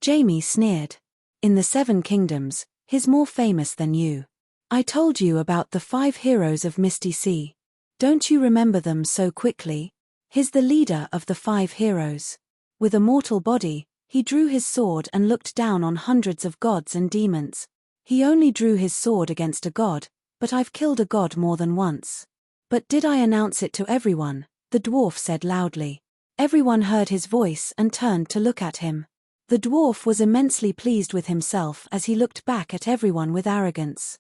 Jaime sneered. In the 7 kingdoms, he's more famous than you. I told you about the 5 heroes of Misty Sea. Don't you remember them so quickly? He's the leader of the 5 heroes. With a mortal body, he drew his sword and looked down on hundreds of gods and demons. He only drew his sword against a god, but I've killed a god more than once. But did I announce it to everyone? The dwarf said loudly. Everyone heard his voice and turned to look at him. The dwarf was immensely pleased with himself as he looked back at everyone with arrogance.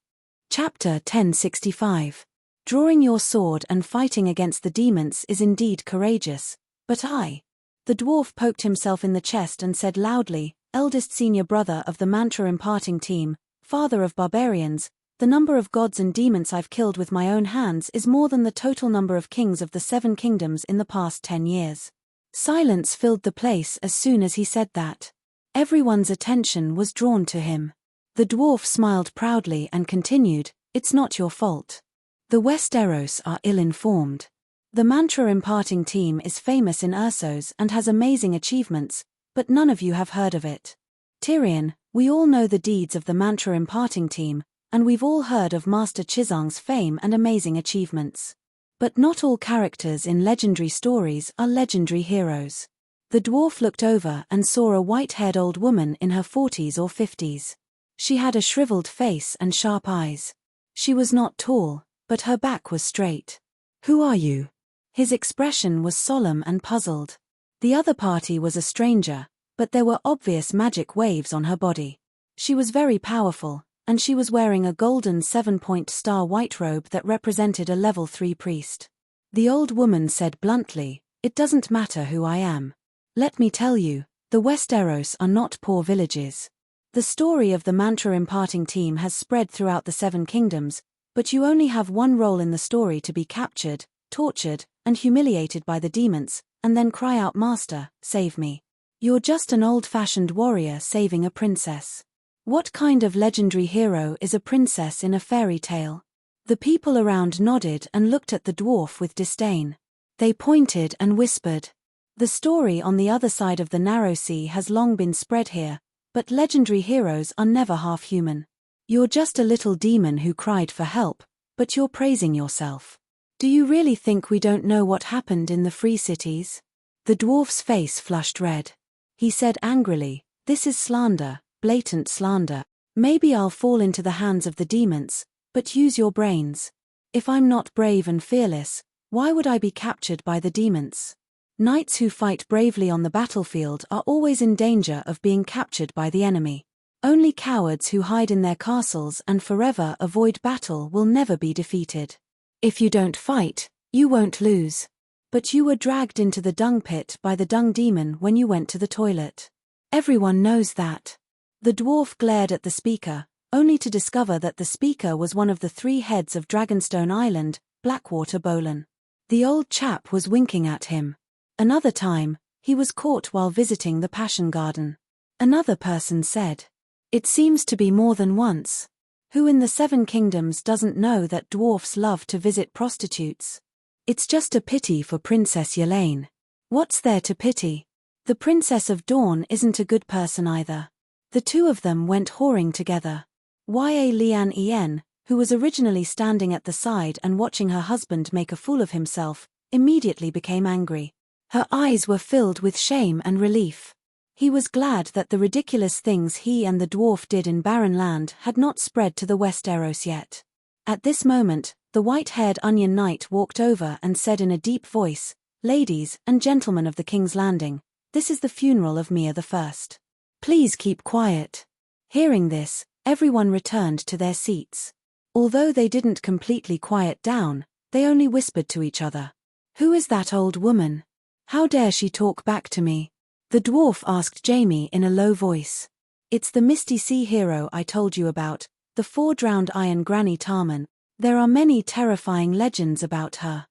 Chapter 1065. Drawing your sword and fighting against the demons is indeed courageous, but I. The dwarf poked himself in the chest and said loudly, eldest senior brother of the mantra imparting team, father of barbarians, the number of gods and demons I've killed with my own hands is more than the total number of kings of the 7 kingdoms in the past 10 years. Silence filled the place as soon as he said that. Everyone's attention was drawn to him. The dwarf smiled proudly and continued, it's not your fault. The Westeros are ill-informed. The mantra imparting team is famous in Ursos and has amazing achievements, but none of you have heard of it. Tyrion, we all know the deeds of the mantra imparting team, and we've all heard of Master Chisang's fame and amazing achievements. But not all characters in legendary stories are legendary heroes. The dwarf looked over and saw a white-haired old woman in her 40s or 50s. She had a shriveled face and sharp eyes. She was not tall, but her back was straight. Who are you? His expression was solemn and puzzled. The other party was a stranger, but there were obvious magic waves on her body. She was very powerful, and she was wearing a golden 7-point star white robe that represented a level 3 priest. The old woman said bluntly, it doesn't matter who I am. Let me tell you, the Westeros are not poor villages. The story of the mantra imparting team has spread throughout the 7 kingdoms, but you only have one role in the story to be captured, tortured, and humiliated by the demons, and then cry out, Master, save me. You're just an old-fashioned warrior saving a princess. What kind of legendary hero is a princess in a fairy tale? The people around nodded and looked at the dwarf with disdain. They pointed and whispered. The story on the other side of the narrow sea has long been spread here, but legendary heroes are never half human. You're just a little demon who cried for help, but you're praising yourself. Do you really think we don't know what happened in the free cities? The dwarf's face flushed red. He said angrily, this is slander. Blatant slander. Maybe I'll fall into the hands of the demons, but use your brains. If I'm not brave and fearless, why would I be captured by the demons? Knights who fight bravely on the battlefield are always in danger of being captured by the enemy. Only cowards who hide in their castles and forever avoid battle will never be defeated. If you don't fight, you won't lose. But you were dragged into the dung pit by the dung demon when you went to the toilet. Everyone knows that. The dwarf glared at the speaker, only to discover that the speaker was one of the 3 heads of Dragonstone Island, Blackwater Bolin. The old chap was winking at him. Another time, he was caught while visiting the Passion Garden. Another person said, it seems to be more than once. Who in the 7 kingdoms doesn't know that dwarfs love to visit prostitutes? It's just a pity for Princess Yelaine. What's there to pity? The Princess of Dawn isn't a good person either. The two of them went whoring together. Ya Lian En, who was originally standing at the side and watching her husband make a fool of himself, immediately became angry. Her eyes were filled with shame and relief. He was glad that the ridiculous things he and the dwarf did in barren land had not spread to the Westeros yet. At this moment, the white-haired Onion Knight walked over and said in a deep voice, ladies and gentlemen of the King's Landing, this is the funeral of Mia the First. Please keep quiet. Hearing this, everyone returned to their seats. Although they didn't completely quiet down, they only whispered to each other. Who is that old woman? How dare she talk back to me? The dwarf asked Jaime in a low voice. It's the misty sea hero I told you about, the 4-drowned Iron Granny Tarman. There are many terrifying legends about her.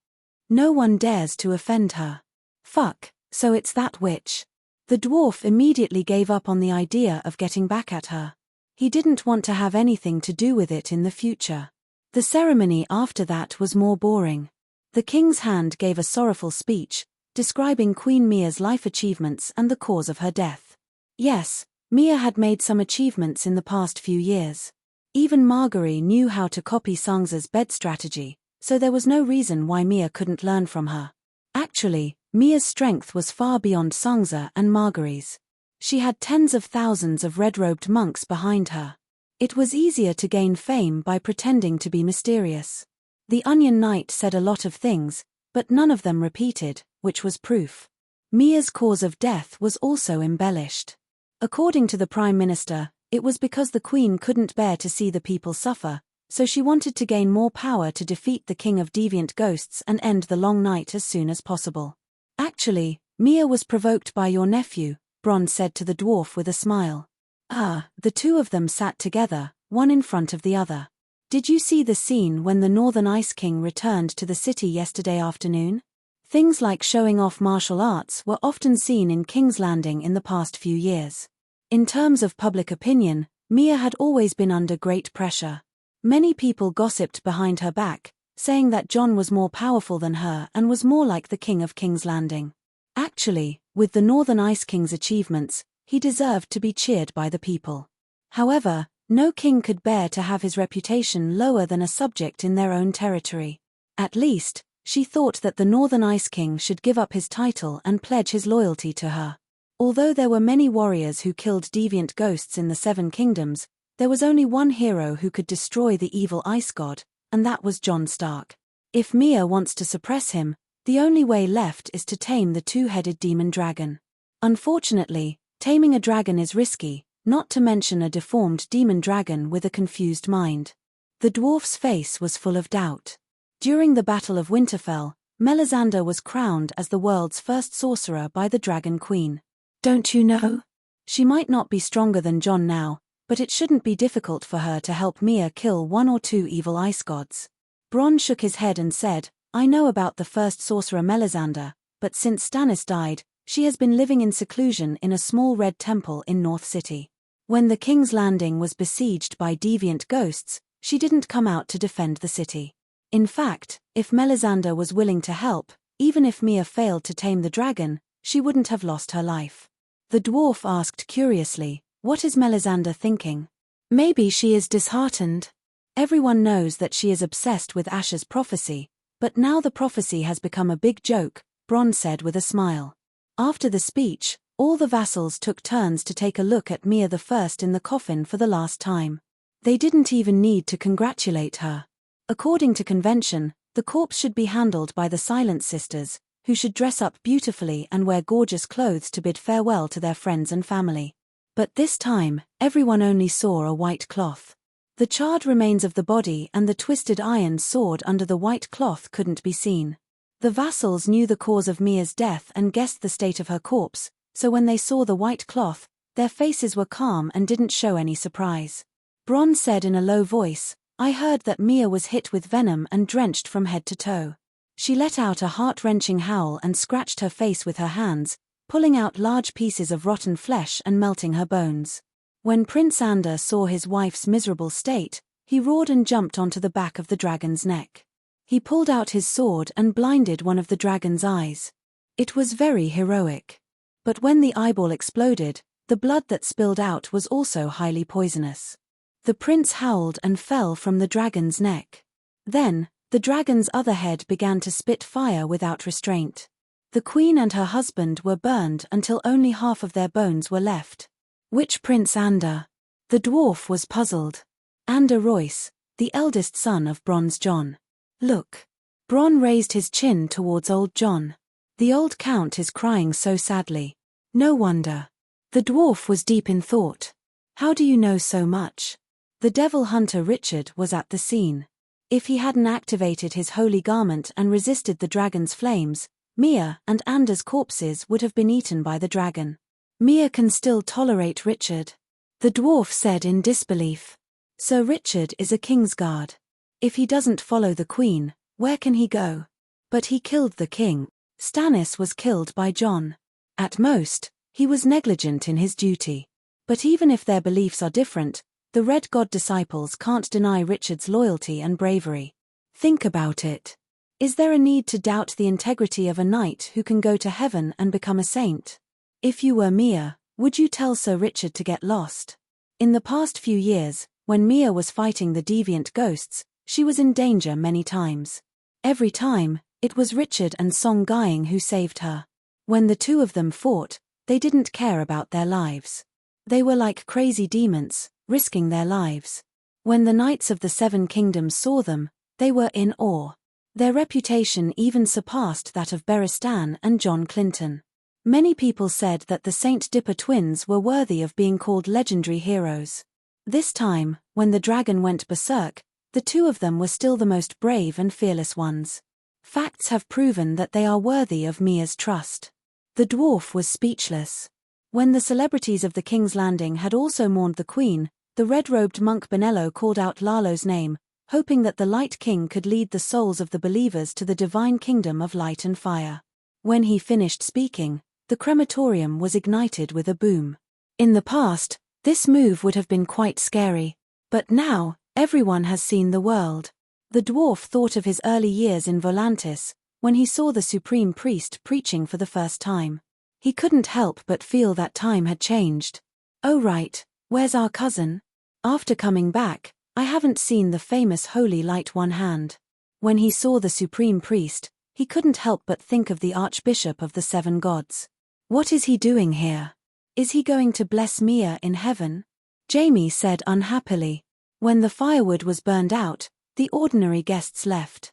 No one dares to offend her. Fuck, so it's that witch. The dwarf immediately gave up on the idea of getting back at her. He didn't want to have anything to do with it in the future. The ceremony after that was more boring. The king's hand gave a sorrowful speech, describing Queen Mia's life achievements and the cause of her death. Yes, Mia had made some achievements in the past few years. Even Margaery knew how to copy Sansa's bed strategy, so there was no reason why Mia couldn't learn from her. Actually, Mia's strength was far beyond Sangza and Margary's. She had tens of thousands of red-robed monks behind her. It was easier to gain fame by pretending to be mysterious. The Onion Knight said a lot of things, but none of them repeated, which was proof. Mia's cause of death was also embellished. According to the Prime Minister, it was because the Queen couldn't bear to see the people suffer, so she wanted to gain more power to defeat the King of Deviant Ghosts and end the long night as soon as possible. Actually, Mia was provoked by your nephew, Bron said to the dwarf with a smile. The two of them sat together, one in front of the other. Did you see the scene when the Northern Ice King returned to the city yesterday afternoon? Things like showing off martial arts were often seen in King's Landing in the past few years. In terms of public opinion, Mia had always been under great pressure. Many people gossiped behind her back, saying that Jon was more powerful than her and was more like the King of King's Landing. Actually, with the Northern Ice King's achievements, he deserved to be cheered by the people. However, no king could bear to have his reputation lower than a subject in their own territory. At least, she thought that the Northern Ice King should give up his title and pledge his loyalty to her. Although there were many warriors who killed deviant ghosts in the Seven Kingdoms, there was only one hero who could destroy the evil ice god, and that was Jon Stark. If Mia wants to suppress him, the only way left is to tame the two-headed demon dragon. Unfortunately, taming a dragon is risky, not to mention a deformed demon dragon with a confused mind. The dwarf's face was full of doubt. During the Battle of Winterfell, Melisandre was crowned as the world's first sorcerer by the Dragon Queen. Don't you know? She might not be stronger than Jon now, but it shouldn't be difficult for her to help Mia kill one or two evil ice gods. Bronn shook his head and said, I know about the first sorcerer Melisandre, but since Stannis died, she has been living in seclusion in a small red temple in North City. When the King's Landing was besieged by deviant ghosts, she didn't come out to defend the city. In fact, if Melisandre was willing to help, even if Mia failed to tame the dragon, she wouldn't have lost her life. The dwarf asked curiously, what is Melisandre thinking? Maybe she is disheartened. Everyone knows that she is obsessed with Asher's prophecy, but now the prophecy has become a big joke, Bronn said with a smile. After the speech, all the vassals took turns to take a look at Mia the First in the coffin for the last time. They didn't even need to congratulate her. According to convention, the corpse should be handled by the Silent Sisters, who should dress up beautifully and wear gorgeous clothes to bid farewell to their friends and family. But this time, everyone only saw a white cloth. The charred remains of the body and the twisted iron sword under the white cloth couldn't be seen. The vassals knew the cause of Mia's death and guessed the state of her corpse, so when they saw the white cloth, their faces were calm and didn't show any surprise. Bronn said in a low voice, I heard that Mia was hit with venom and drenched from head to toe. She let out a heart-wrenching howl and scratched her face with her hands, pulling out large pieces of rotten flesh and melting her bones. When Prince Ander saw his wife's miserable state, he roared and jumped onto the back of the dragon's neck. He pulled out his sword and blinded one of the dragon's eyes. It was very heroic. But when the eyeball exploded, the blood that spilled out was also highly poisonous. The prince howled and fell from the dragon's neck. Then, the dragon's other head began to spit fire without restraint. The queen and her husband were burned until only half of their bones were left. Which Prince Ander? The dwarf was puzzled. Ander Royce, the eldest son of Bronze Jon. Look. Bronn raised his chin towards old Jon. The old count is crying so sadly. No wonder. The dwarf was deep in thought. How do you know so much? The devil hunter Richard was at the scene. If he hadn't activated his holy garment and resisted the dragon's flames, Mia and Anders' corpses would have been eaten by the dragon. Mia can still tolerate Richard. The dwarf said in disbelief. Sir Richard is a Kingsguard. If he doesn't follow the queen, where can he go? But he killed the king. Stannis was killed by Jon. At most, he was negligent in his duty. But even if their beliefs are different, the Red God disciples can't deny Richard's loyalty and bravery. Think about it. Is there a need to doubt the integrity of a knight who can go to heaven and become a saint? If you were Mia, would you tell Sir Richard to get lost? In the past few years, when Mia was fighting the deviant ghosts, she was in danger many times. Every time, It was Richard and Song Gying who saved her. When the two of them fought, they didn't care about their lives. They were like crazy demons, risking their lives. When the Knights of the Seven Kingdoms saw them, they were in awe. Their reputation even surpassed that of Beristan and John Clinton. Many people said that the Saint Dipper twins were worthy of being called legendary heroes. This time, when the dragon went berserk, the two of them were still the most brave and fearless ones. Facts have proven that they are worthy of Mia's trust. The dwarf was speechless. When the celebrities of the King's Landing had also mourned the Queen, the red-robed monk Benello called out Lalo's name, hoping that the Light King could lead the souls of the believers to the divine kingdom of light and fire. When he finished speaking, the crematorium was ignited with a boom. In the past, this move would have been quite scary. But now, everyone has seen the world. The dwarf thought of his early years in Volantis, when he saw the supreme priest preaching for the first time. He couldn't help but feel that time had changed. Oh right, where's our cousin? After coming back, I haven't seen the famous Holy Light One Hand. When he saw the supreme priest, he couldn't help but think of the Archbishop of the Seven Gods. What is he doing here? Is he going to bless Mia in heaven? Jamie said unhappily. When the firewood was burned out, the ordinary guests left.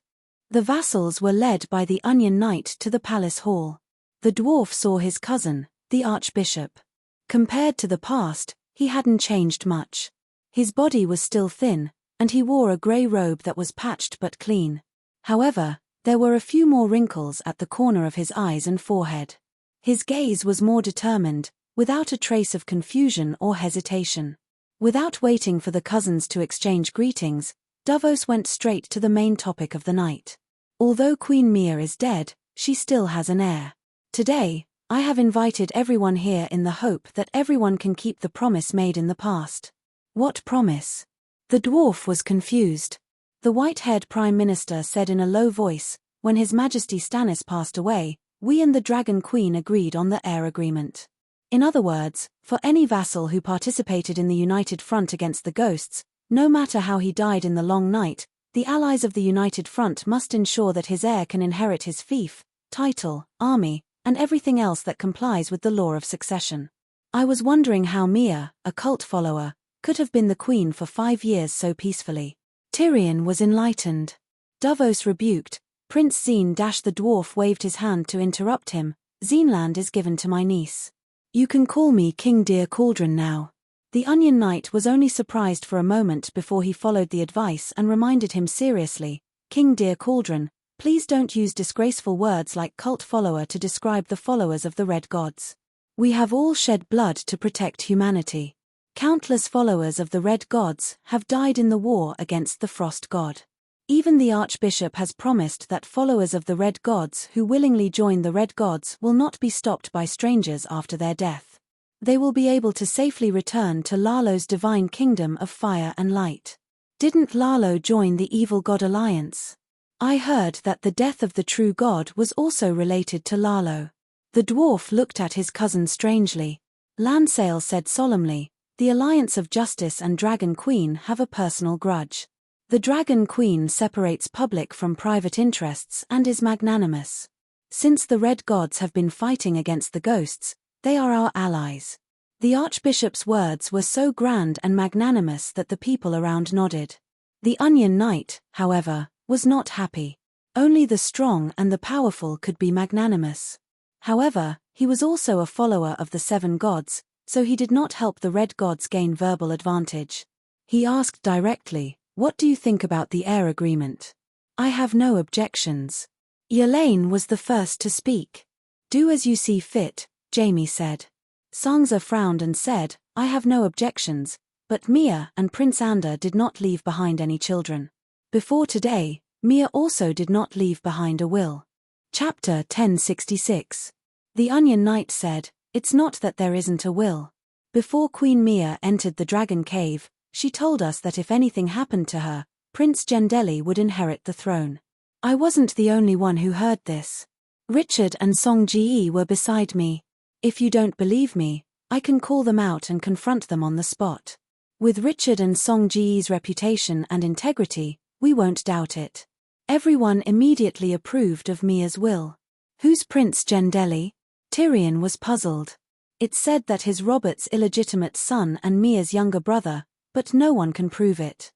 The vassals were led by the Onion Knight to the palace hall. The dwarf saw his cousin, the Archbishop. Compared to the past, he hadn't changed much. His body was still thin, and he wore a grey robe that was patched but clean. However, there were a few more wrinkles at the corner of his eyes and forehead. His gaze was more determined, without a trace of confusion or hesitation. Without waiting for the cousins to exchange greetings, Davos went straight to the main topic of the night. Although Queen Mia is dead, she still has an heir. Today, I have invited everyone here in the hope that everyone can keep the promise made in the past. What promise? The dwarf was confused. The white-haired Prime Minister said in a low voice, when His Majesty Stannis passed away, we and the Dragon Queen agreed on the heir agreement. In other words, for any vassal who participated in the united front against the ghosts, no matter how he died in the long night, the allies of the united front must ensure that his heir can inherit his fief, title, army, and everything else that complies with the law of succession. I was wondering how Mia, a cult follower, could have been the queen for 5 years so peacefully. Tyrion was enlightened. Davos rebuked. Prince Zine. The dwarf waved his hand to interrupt him. Zineland is given to my niece. You can call me King Dear Cauldron now. The Onion Knight was only surprised for a moment before he followed the advice and reminded him seriously, King Dear Cauldron, please don't use disgraceful words like cult follower to describe the followers of the Red Gods. We have all shed blood to protect humanity. Countless followers of the Red Gods have died in the war against the Frost God. Even the Archbishop has promised that followers of the Red Gods who willingly join the Red Gods will not be stopped by strangers after their death. They will be able to safely return to Lalo's divine kingdom of fire and light. Didn't Lalo join the Evil God Alliance? I heard that the death of the true God was also related to Lalo. The dwarf looked at his cousin strangely. Lansale said solemnly, the Alliance of Justice and Dragon Queen have a personal grudge. The Dragon Queen separates public from private interests and is magnanimous. Since the Red Gods have been fighting against the ghosts, they are our allies. The Archbishop's words were so grand and magnanimous that the people around nodded. The Onion Knight, however, was not happy. Only the strong and the powerful could be magnanimous. However, he was also a follower of the Seven Gods, so he did not help the Red Gods gain verbal advantage. He asked directly, what do you think about the heir agreement? I have no objections. Yelaine was the first to speak. Do as you see fit, Jamie said. Sansa frowned and said, I have no objections, but Mia and Prince Ander did not leave behind any children. Before today, Mia also did not leave behind a will. Chapter 1066. The Onion Knight said, it's not that there isn't a will. Before Queen Mia entered the Dragon Cave, she told us that if anything happened to her, Prince Gendeli would inherit the throne. I wasn't the only one who heard this. Richard and Song Ji were beside me. If you don't believe me, I can call them out and confront them on the spot. With Richard and Song Ji's reputation and integrity, we won't doubt it. Everyone immediately approved of Mia's will. Who's Prince Gendeli? Tyrion was puzzled. It's said that he's Robert's illegitimate son and Mia's younger brother, but no one can prove it.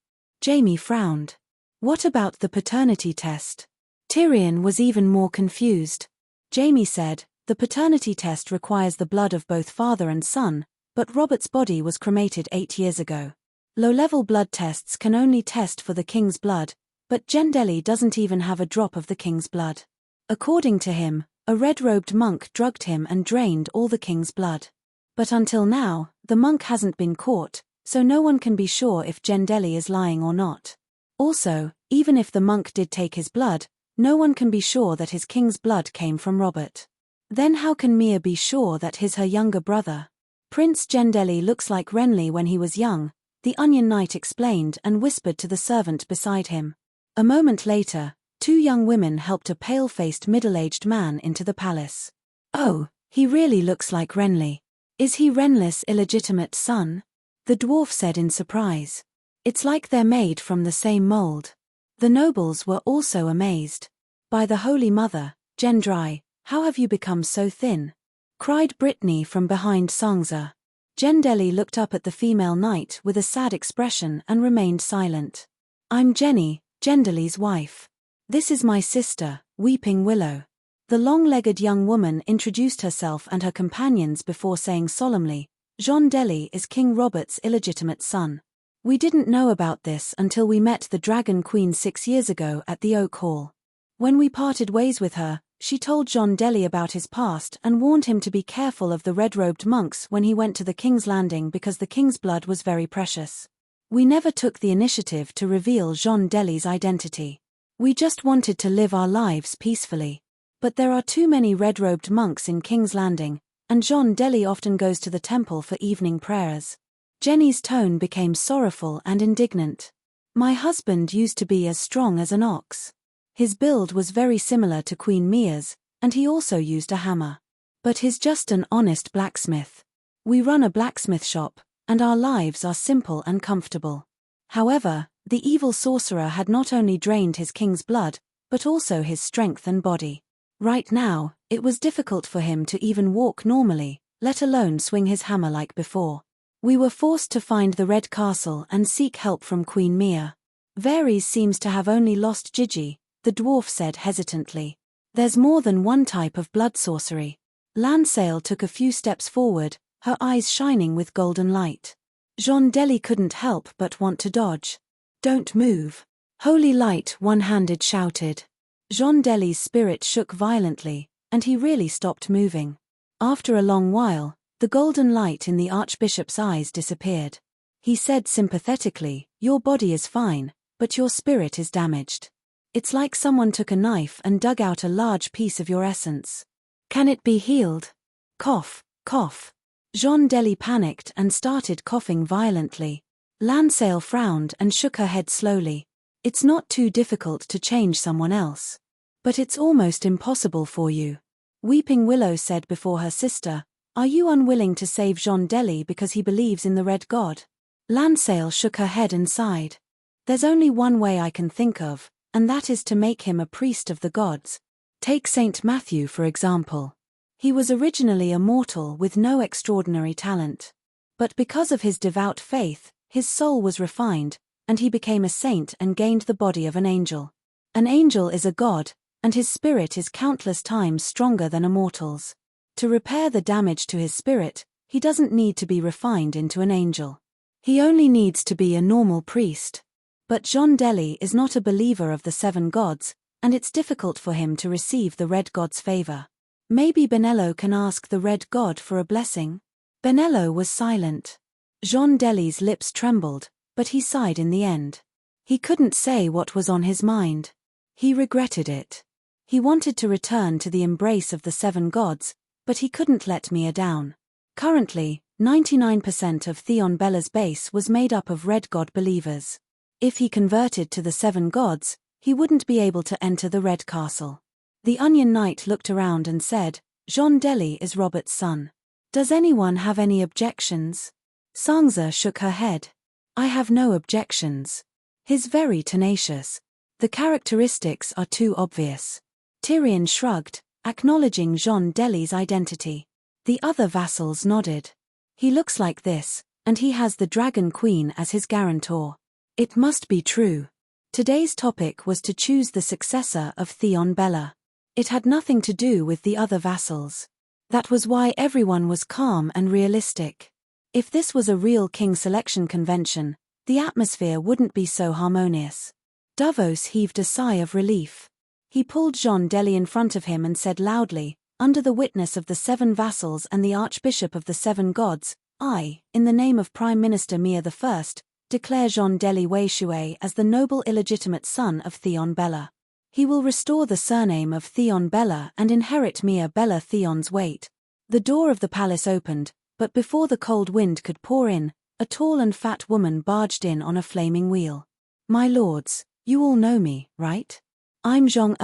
Jaime frowned. What about the paternity test? Tyrion was even more confused. Jaime said, the paternity test requires the blood of both father and son, but Robert's body was cremated 8 years ago. Low-level blood tests can only test for the king's blood, but Gendeli doesn't even have a drop of the king's blood. According to him, a red-robed monk drugged him and drained all the king's blood. But until now, the monk hasn't been caught, so no one can be sure if Gendeli is lying or not. Also, even if the monk did take his blood, no one can be sure that his king's blood came from Robert. Then how can Mia be sure that he's her younger brother? Prince Gendeli looks like Renly when he was young, the Onion Knight explained and whispered to the servant beside him. A moment later, 2 young women helped a pale-faced middle-aged man into the palace. Oh, he really looks like Renly. Is he Renly's illegitimate son? The dwarf said in surprise. It's like they're made from the same mold. The nobles were also amazed. By the Holy Mother, Gendry, how have you become so thin? Cried Brittany from behind Sansa. Gendeli looked up at the female knight with a sad expression and remained silent. I'm Jenny, Gendeli's wife. This is my sister, Weeping Willow. The long-legged young woman introduced herself and her companions before saying solemnly, Gendeli is King Robert's illegitimate son. We didn't know about this until we met the Dragon Queen 6 years ago at the Oak Hall. When we parted ways with her, she told Gendeli about his past and warned him to be careful of the red-robed monks when he went to the King's Landing because the king's blood was very precious. We never took the initiative to reveal Gendeli's identity. We just wanted to live our lives peacefully. But there are too many red-robed monks in King's Landing, and Gendeli often goes to the temple for evening prayers. Jenny's tone became sorrowful and indignant. My husband used to be as strong as an ox. His build was very similar to Queen Mia's, and he also used a hammer. But he's just an honest blacksmith. We run a blacksmith shop, and our lives are simple and comfortable. However, the evil sorcerer had not only drained his king's blood, but also his strength and body. Right now, it was difficult for him to even walk normally, let alone swing his hammer like before. We were forced to find the Red Castle and seek help from Queen Mia. Varys seems to have only lost Gigi, the dwarf said hesitantly. There's more than one type of blood sorcery. Lancel took a few steps forward, her eyes shining with golden light. Gendeli couldn't help but want to dodge. Don't move. Holy Light one-handed shouted. Gendeli's spirit shook violently, and he really stopped moving. After a long while, the golden light in the Archbishop's eyes disappeared. He said sympathetically, your body is fine, but your spirit is damaged. It's like someone took a knife and dug out a large piece of your essence. Can it be healed? Cough, cough. Gendeli panicked and started coughing violently. Lancel frowned and shook her head slowly. It's not too difficult to change someone else. But it's almost impossible for you. Weeping Willow said before her sister, are you unwilling to save Gendeli because he believes in the Red God? Lancel shook her head and sighed. There's only one way I can think of, and that is to make him a priest of the gods. Take Saint Matthew for example. He was originally a mortal with no extraordinary talent. But because of his devout faith, his soul was refined, and he became a saint and gained the body of an angel. An angel is a god, and his spirit is countless times stronger than a mortal's. To repair the damage to his spirit, he doesn't need to be refined into an angel. He only needs to be a normal priest. But Gendeli is not a believer of the 7 gods, and it's difficult for him to receive the Red God's favor. Maybe Benello can ask the Red God for a blessing? Benello was silent. Gendeli's lips trembled, but he sighed in the end. He couldn't say what was on his mind. He regretted it. He wanted to return to the embrace of the 7 gods, but he couldn't let Mia down. Currently, 99% of Theon Bella's base was made up of Red God believers. If he converted to the 7 gods, he wouldn't be able to enter the Red Castle. The Onion Knight looked around and said, Gendeli is Robert's son. Does anyone have any objections? Sansa shook her head. I have no objections. He's very tenacious. The characteristics are too obvious. Tyrion shrugged, acknowledging Jean Deli's identity. The other vassals nodded. He looks like this, and he has the Dragon Queen as his guarantor. It must be true. Today's topic was to choose the successor of Theon Bella. It had nothing to do with the other vassals. That was why everyone was calm and realistic. If this was a real king selection convention, the atmosphere wouldn't be so harmonious. Davos heaved a sigh of relief. He pulled Jean Deli in front of him and said loudly, under the witness of the 7 vassals and the Archbishop of the 7 gods, I, in the name of Prime Minister Mia I, declare Jean Deli Weishui as the noble illegitimate son of Theon Bella. He will restore the surname of Theon Bella and inherit Mia Bella Theon's weight. The door of the palace opened, but before the cold wind could pour in, a tall and fat woman barged in on a flaming wheel. My lords, you all know me, right? I'm Zhong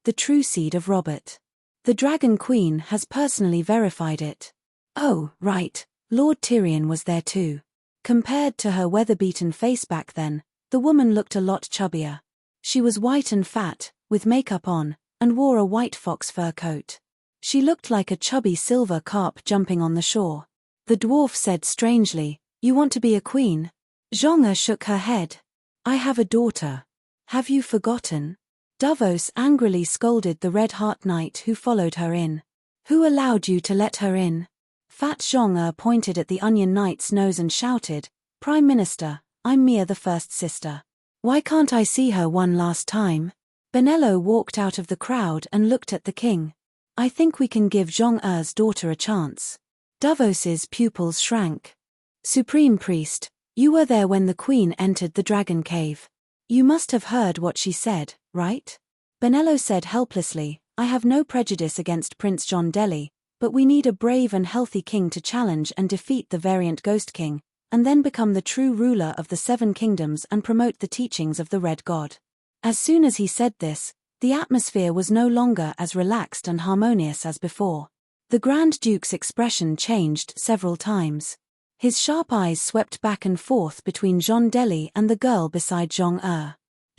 the true seed of Robert. The Dragon Queen has personally verified it. Oh, right, Lord Tyrion was there too. Compared to her weather-beaten face back then, the woman looked a lot chubbier. She was white and fat, with makeup on, and wore a white fox fur coat. She looked like a chubby silver carp jumping on the shore. The dwarf said strangely, "You want to be a queen?" Zhong shook her head. "I have a daughter. Have you forgotten?" Davos angrily scolded the Red Heart Knight who followed her in. "Who allowed you to let her in?" Fat Zhong pointed at the Onion Knight's nose and shouted, "Prime Minister, I'm Mia the First Sister. Why can't I see her one last time?" Benello walked out of the crowd and looked at the king. "I think we can give Zhong daughter a chance." Davos's pupils shrank. "Supreme Priest, you were there when the queen entered the dragon cave. You must have heard what she said, right?" Benello said helplessly, "I have no prejudice against Prince John Deli, but we need a brave and healthy king to challenge and defeat the variant Ghost King, and then become the true ruler of the 7 kingdoms and promote the teachings of the Red God." As soon as he said this, the atmosphere was no longer as relaxed and harmonious as before. The Grand Duke's expression changed several times. His sharp eyes swept back and forth between Jean Deli and the girl beside Zhong.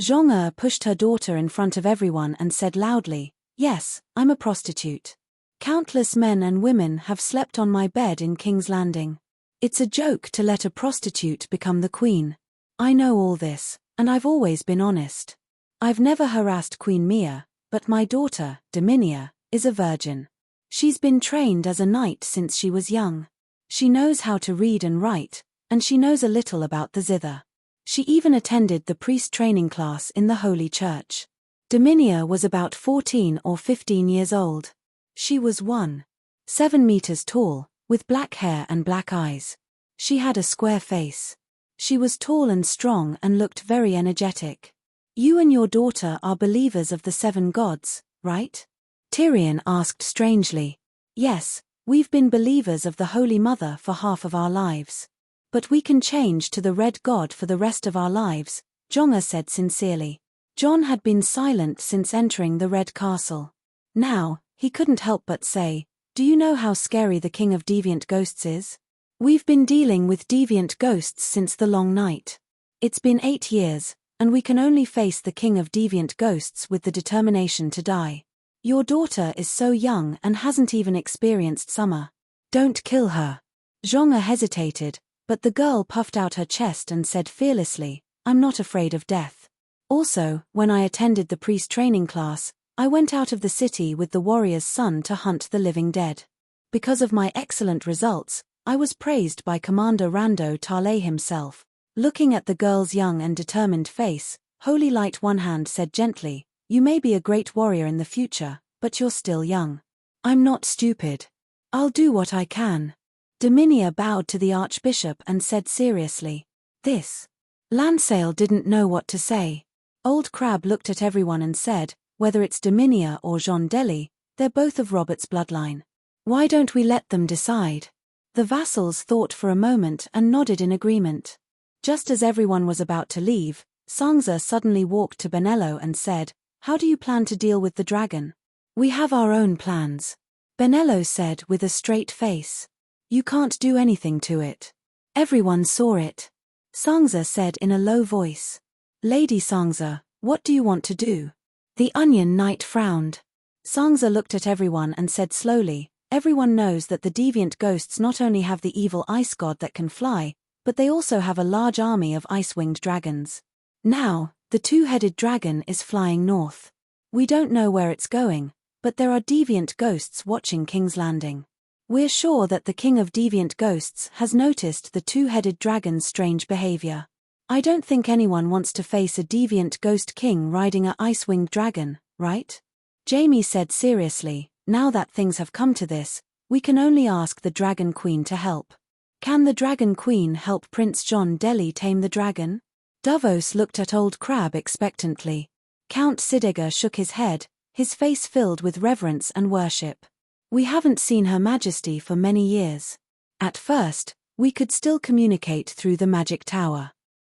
Zhong pushed her daughter in front of everyone and said loudly, "Yes, I'm a prostitute. Countless men and women have slept on my bed in King's Landing. It's a joke to let a prostitute become the queen. I know all this, and I've always been honest. I've never harassed Queen Mia, but my daughter, Dominia, is a virgin. She's been trained as a knight since she was young. She knows how to read and write, and she knows a little about the zither. She even attended the priest training class in the Holy Church. Dominia was about 14 or 15 years old. She was 1.7 meters tall, with black hair and black eyes. She had a square face. She was tall and strong and looked very energetic. You and your daughter are believers of the 7 gods, right? Tyrion asked strangely. Yes, we've been believers of the Holy Mother for half of our lives. But we can change to the Red God for the rest of our lives, Zhong said sincerely. John had been silent since entering the Red Castle. Now, he couldn't help but say, "Do you know how scary the King of Deviant Ghosts is? We've been dealing with deviant ghosts since the long night. It's been 8 years, and we can only face the King of Deviant Ghosts with the determination to die. Your daughter is so young and hasn't even experienced summer. Don't kill her." Zhong hesitated, but the girl puffed out her chest and said fearlessly, "I'm not afraid of death. Also, when I attended the priest training class, I went out of the city with the warrior's son to hunt the living dead. Because of my excellent results, I was praised by Commander Rando Tarley himself." Looking at the girl's young and determined face, Holy Light One Hand said gently, "You may be a great warrior in the future, but you're still young. I'm not stupid. I'll do what I can." Dominia bowed to the Archbishop and said seriously, "This." Lansale didn't know what to say. Old Crab looked at everyone and said, "Whether it's Dominia or Jean Deli, they're both of Robert's bloodline. Why don't we let them decide?" The vassals thought for a moment and nodded in agreement. Just as everyone was about to leave, Sansa suddenly walked to Benello and said, "How do you plan to deal with the dragon?" "We have our own plans," Benello said with a straight face. "You can't do anything to it. Everyone saw it," Sansa said in a low voice. "Lady Sansa, What do you want to do? The Onion Knight frowned. Sangza looked at everyone and said slowly, everyone knows that the deviant ghosts not only have the evil ice god that can fly, but they also have a large army of ice-winged dragons. Now, the two-headed dragon is flying north. We don't know where it's going, but there are deviant ghosts watching King's Landing. We're sure that the king of deviant ghosts has noticed the two-headed dragon's strange behavior. I don't think anyone wants to face a deviant ghost king riding a ice-winged dragon, right? Jamie said seriously, now that things have come to this, we can only ask the Dragon Queen to help. Can the Dragon Queen help Prince John Deli tame the dragon? Davos looked at Old Crab expectantly. Count Sidega shook his head, his face filled with reverence and worship. We haven't seen Her Majesty for many years. At first, we could still communicate through the magic tower.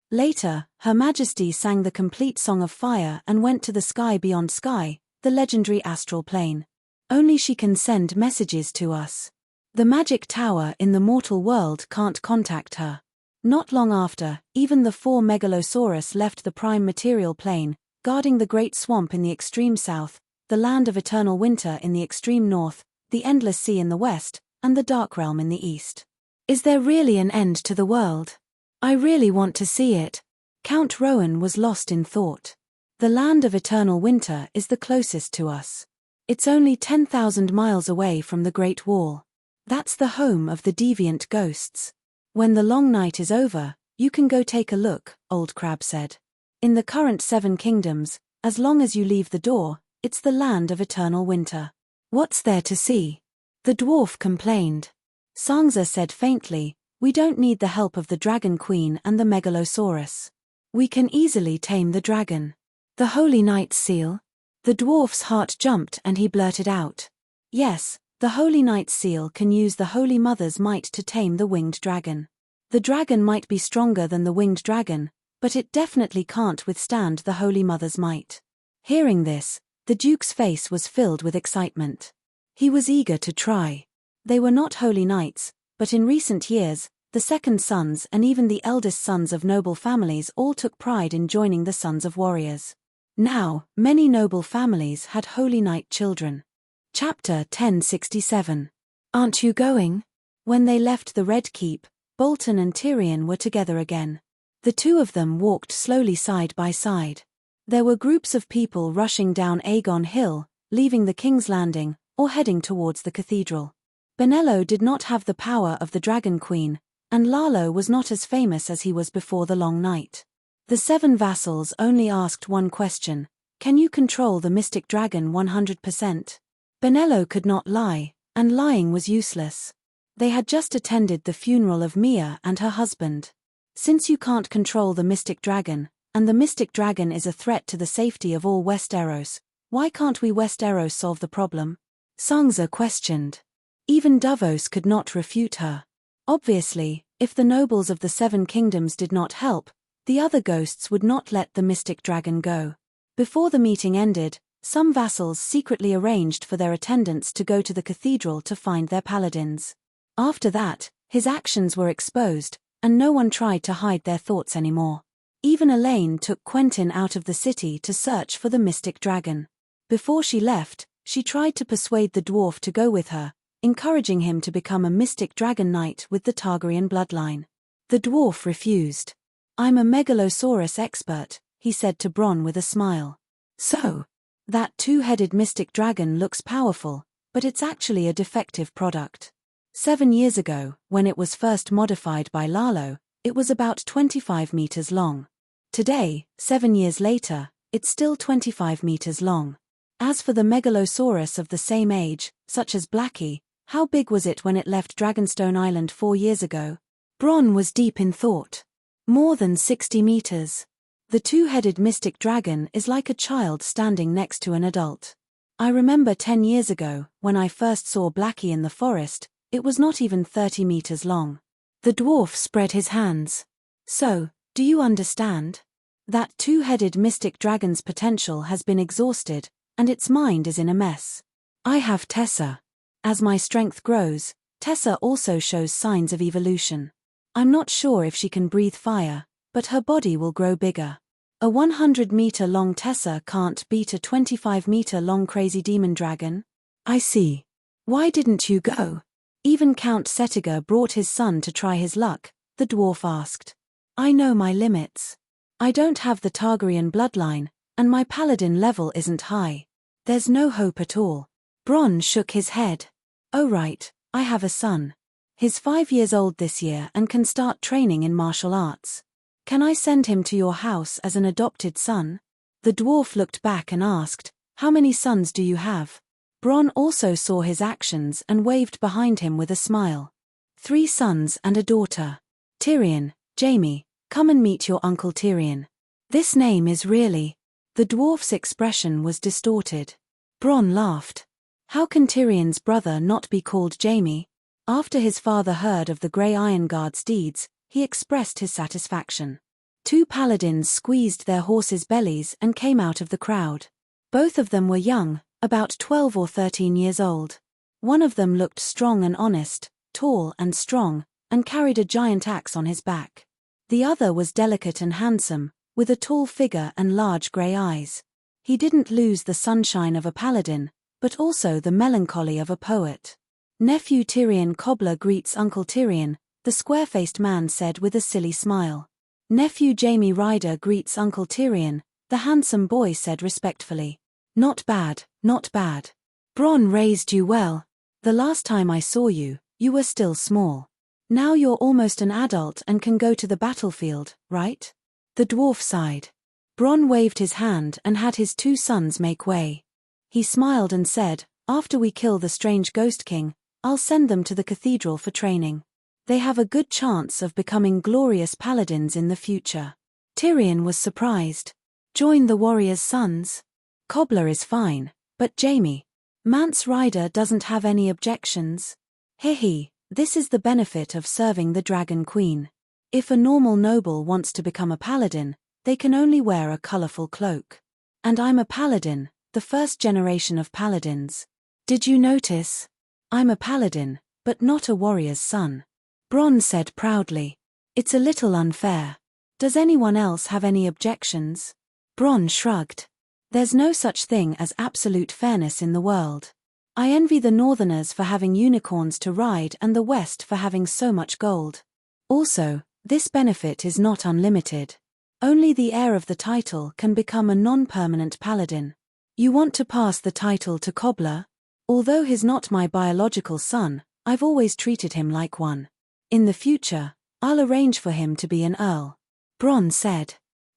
Later, Her Majesty sang the complete Song of Fire and went to the sky beyond sky, the legendary astral plane. Only she can send messages to us. The magic tower in the mortal world can't contact her. Not long after, even the 4 Megalosaurus left the prime material plane, guarding the great swamp in the extreme south, the land of eternal winter in the extreme north, the endless sea in the west, and the dark realm in the east. Is there really an end to the world? I really want to see it. Count Rowan was lost in thought. The land of eternal winter is the closest to us. It's only 10,000 miles away from the Great Wall. That's the home of the deviant ghosts. When the long night is over, you can go take a look, Old Crab said. In the current 7 kingdoms, as long as you leave the door, it's the land of eternal winter. What's there to see? The dwarf complained. Sangza said faintly, we don't need the help of the Dragon Queen and the Megalosaurus. We can easily tame the dragon. The Holy Knight's seal? The dwarf's heart jumped and he blurted out. Yes, the Holy Knight's seal can use the Holy Mother's might to tame the winged dragon. The dragon might be stronger than the winged dragon, but it definitely can't withstand the Holy Mother's might. Hearing this, the Duke's face was filled with excitement. He was eager to try. They were not holy knights, but in recent years, the second sons and even the eldest sons of noble families all took pride in joining the Sons of Warriors. Now, many noble families had holy knight children. Chapter 1067. Aren't you going? When they left the Red Keep, Bolton and Tyrion were together again. The two of them walked slowly side by side. There were groups of people rushing down Aegon Hill, leaving the King's Landing, or heading towards the cathedral. Benello did not have the power of the Dragon Queen, and Lalo was not as famous as he was before the long night. The 7 vassals only asked one question: can you control the mystic dragon 100%? Benello could not lie, and lying was useless. They had just attended the funeral of Mia and her husband. Since you can't control the mystic dragon, and the mystic dragon is a threat to the safety of all Westeros, why can't we Westeros solve the problem? Sangza questioned. Even Davos could not refute her. Obviously, if the nobles of the 7 kingdoms did not help, the other ghosts would not let the mystic dragon go. Before the meeting ended, some vassals secretly arranged for their attendants to go to the cathedral to find their paladins. After that, his actions were exposed, and no one tried to hide their thoughts anymore. Even Elaine took Quentin out of the city to search for the mystic dragon. Before she left, she tried to persuade the dwarf to go with her, encouraging him to become a mystic dragon knight with the Targaryen bloodline. The dwarf refused. I'm a Megalosaurus expert, he said to Bronn with a smile. So, that 2-headed mystic dragon looks powerful, but it's actually a defective product. 7 years ago, when it was first modified by Lalo, it was about 25 meters long. Today, 7 years later, it's still 25 meters long. As for the Megalosaurus of the same age, such as Blackie, how big was it when it left Dragonstone Island 4 years ago? Bronn was deep in thought. More than 60 meters. The 2-headed mystic dragon is like a child standing next to an adult. I remember 10 years ago, when I first saw Blackie in the forest, it was not even 30 meters long. The dwarf spread his hands. So, do you understand? That 2-headed mystic dragon's potential has been exhausted, and its mind is in a mess. I have Tessa. As my strength grows, Tessa also shows signs of evolution. I'm not sure if she can breathe fire, but her body will grow bigger. A 100-meter-long Tessa can't beat a 25-meter-long crazy demon dragon? I see. Why didn't you go? Even Count Settiger brought his son to try his luck, the dwarf asked. I know my limits. I don't have the Targaryen bloodline, and my paladin level isn't high. There's no hope at all. Bronn shook his head. Oh right, I have a son. He's 5 years old this year and can start training in martial arts. Can I send him to your house as an adopted son? The dwarf looked back and asked, How many sons do you have? Bronn also saw his actions and waved behind him with a smile. 3 sons and a daughter. Tyrion, Jaime, come and meet your uncle Tyrion. This name is really... The dwarf's expression was distorted. Bronn laughed. How can Tyrion's brother not be called Jaime? After his father heard of the Grey Ironguard's deeds, he expressed his satisfaction. 2 paladins squeezed their horses' bellies and came out of the crowd. Both of them were young, about 12 or 13 years old. One of them looked strong and honest, tall and strong, and carried a giant axe on his back. The other was delicate and handsome, with a tall figure and large grey eyes. He didn't lose the sunshine of a paladin, but also the melancholy of a poet. Nephew Tyrion Cobbler greets Uncle Tyrion, the square-faced man said with a silly smile. Nephew Jaime Ryder greets Uncle Tyrion, the handsome boy said respectfully. Not bad, not bad. Bronn raised you well. The last time I saw you, you were still small. Now you're almost an adult and can go to the battlefield, right? The dwarf sighed. Bronn waved his hand and had his 2 sons make way. He smiled and said, After we kill the strange Ghost King, I'll send them to the cathedral for training. They have a good chance of becoming glorious paladins in the future. Tyrion was surprised. Join the warrior's sons? Cobbler is fine, but Jaime. Mance Ryder doesn't have any objections. Hehe, this is the benefit of serving the Dragon Queen. If a normal noble wants to become a paladin, they can only wear a colorful cloak. And I'm a paladin, the first generation of paladins. Did you notice? I'm a paladin, but not a warrior's son. Bronn said proudly. It's a little unfair. Does anyone else have any objections? Bronn shrugged. There's no such thing as absolute fairness in the world. I envy the Northerners for having unicorns to ride and the West for having so much gold. Also, this benefit is not unlimited. Only the heir of the title can become a non-permanent paladin. You want to pass the title to Cobbler? Although he's not my biological son, I've always treated him like one. In the future, I'll arrange for him to be an earl. Bronn said.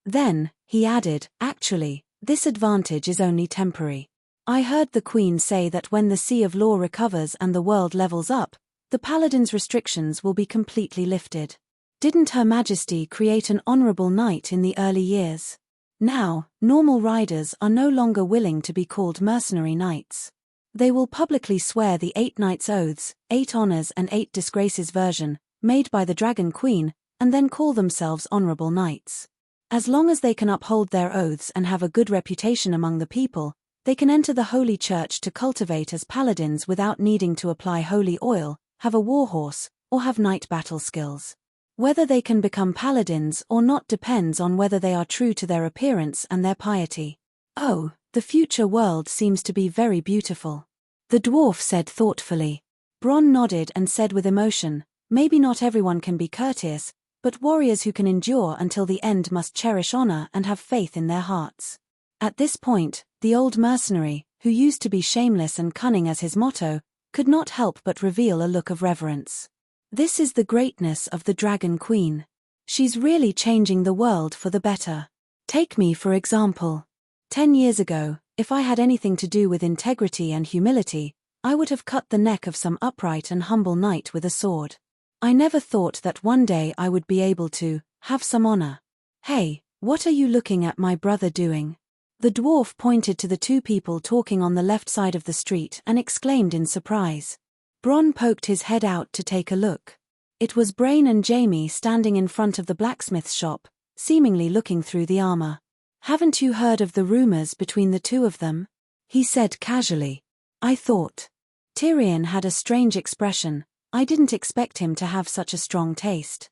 Then, he added, actually, this advantage is only temporary. I heard the Queen say that when the Sea of Law recovers and the world levels up, the Paladin's restrictions will be completely lifted. Didn't Her Majesty create an honorable knight in the early years? Now, normal riders are no longer willing to be called mercenary knights. They will publicly swear the 8 Knights' Oaths, 8 Honors and 8 Disgraces version, made by the Dragon Queen, and then call themselves honorable knights. As long as they can uphold their oaths and have a good reputation among the people, they can enter the Holy Church to cultivate as paladins without needing to apply holy oil, have a warhorse, or have knight battle skills. Whether they can become paladins or not depends on whether they are true to their appearance and their piety. Oh, the future world seems to be very beautiful. The dwarf said thoughtfully. Bronn nodded and said with emotion, maybe not everyone can be courteous, but warriors who can endure until the end must cherish honor and have faith in their hearts. At this point, the old mercenary, who used to be shameless and cunning as his motto, could not help but reveal a look of reverence. This is the greatness of the Dragon Queen. She's really changing the world for the better. Take me for example. 10 years ago, if I had anything to do with integrity and humility, I would have cut the neck of some upright and humble knight with a sword. I never thought that one day I would be able to have some honor. Hey, what are you looking at my brother doing? The dwarf pointed to the 2 people talking on the left side of the street and exclaimed in surprise. Bronn poked his head out to take a look. It was Brain and Jaime standing in front of the blacksmith's shop, seemingly looking through the armor. Haven't you heard of the rumors between the 2 of them? He said casually. I thought. Tyrion had a strange expression. I didn't expect him to have such a strong taste.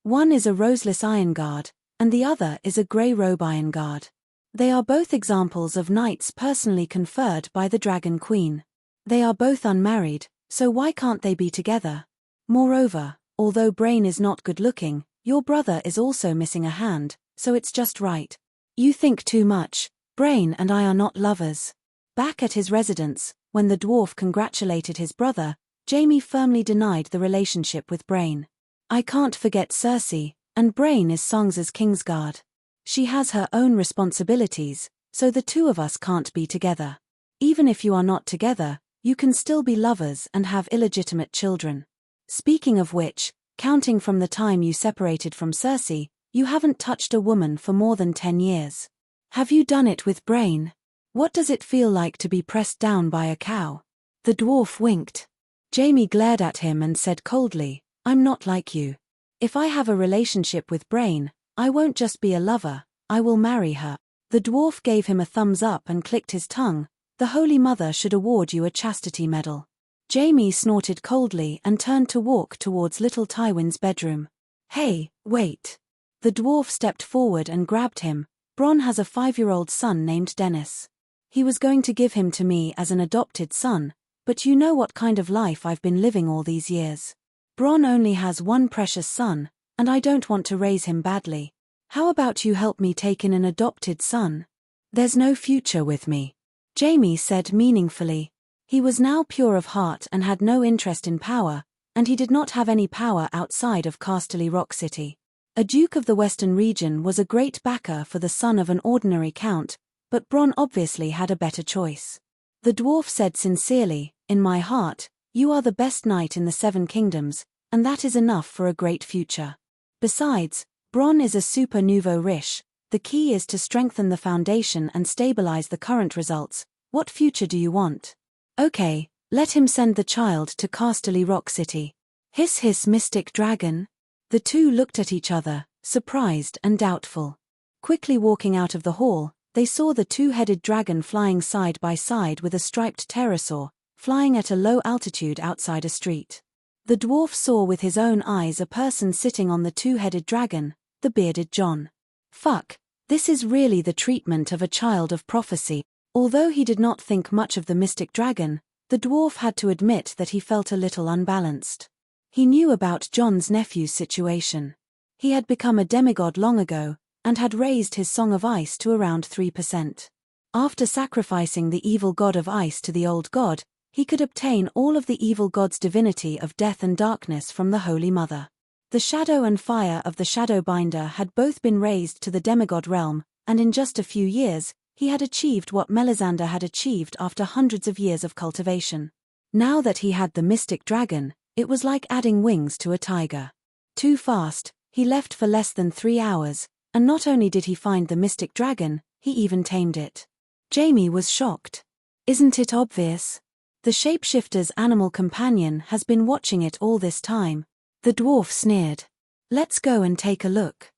One is a roseless Ironguard, and the other is a grey robe iron guard. They are both examples of knights personally conferred by the Dragon Queen. They are both unmarried, so why can't they be together? Moreover, although Brain is not good-looking, your brother is also missing a hand, so it's just right. You think too much. Brain and I are not lovers. Back at his residence, when the dwarf congratulated his brother, Jaime firmly denied the relationship with Brain. I can't forget Cersei, and Brain is Songs's Kingsguard. She has her own responsibilities, so the two of us can't be together. Even if you are not together, you can still be lovers and have illegitimate children. Speaking of which, counting from the time you separated from Cersei, you haven't touched a woman for more than 10 years. Have you done it with Brain? What does it feel like to be pressed down by a cow? The dwarf winked. Jaime glared at him and said coldly, I'm not like you. If I have a relationship with Brain, I won't just be a lover, I will marry her. The dwarf gave him a thumbs up and clicked his tongue. The Holy Mother should award you a chastity medal. Jaime snorted coldly and turned to walk towards little Tywin's bedroom. Hey, wait. The dwarf stepped forward and grabbed him. Bronn has a 5-year-old son named Dennis. He was going to give him to me as an adopted son, but you know what kind of life I've been living all these years. Bronn only has one precious son, and I don't want to raise him badly. How about you help me take in an adopted son? There's no future with me. Jaime said meaningfully. He was now pure of heart and had no interest in power, and he did not have any power outside of Casterly Rock City. A Duke of the Western region was a great backer for the son of an ordinary count, but Bronn obviously had a better choice. The dwarf said sincerely, in my heart, you are the best knight in the 7 kingdoms, and that is enough for a great future. Besides, Bronn is a super nouveau riche. The key is to strengthen the foundation and stabilize the current results. What future do you want? Okay, let him send the child to Casterly Rock City. Hiss hiss mystic dragon. The two looked at each other, surprised and doubtful. Quickly walking out of the hall, they saw the 2-headed dragon flying side by side with a striped pterosaur, flying at a low altitude outside a street. The dwarf saw with his own eyes a person sitting on the 2-headed dragon, the bearded John. Fuck, this is really the treatment of a child of prophecy. Although he did not think much of the mystic dragon, the dwarf had to admit that he felt a little unbalanced. He knew about John's nephew's situation. He had become a demigod long ago, and had raised his Song of Ice to around 3%. After sacrificing the evil god of ice to the old god, he could obtain all of the evil god's divinity of death and darkness from the Holy Mother. The shadow and fire of the Shadowbinder had both been raised to the demigod realm, and in just a few years, he had achieved what Melisandre had achieved after hundreds of years of cultivation. Now that he had the mystic dragon, it was like adding wings to a tiger. Too fast, he left for less than 3 hours, and not only did he find the mystic dragon, he even tamed it. Jaime was shocked. Isn't it obvious? The shapeshifter's animal companion has been watching it all this time. The dwarf sneered. Let's go and take a look.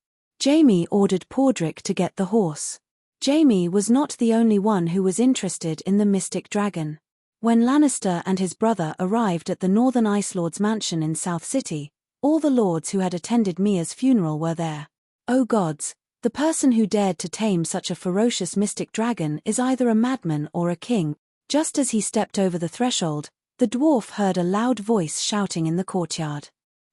Jaime ordered Podrick to get the horse. Jaime was not the only one who was interested in the mystic dragon. When Lannister and his brother arrived at the Northern Ice Lord's mansion in South City, all the lords who had attended Mia's funeral were there. Oh gods, the person who dared to tame such a ferocious mystic dragon is either a madman or a king. Just as he stepped over the threshold, the dwarf heard a loud voice shouting in the courtyard.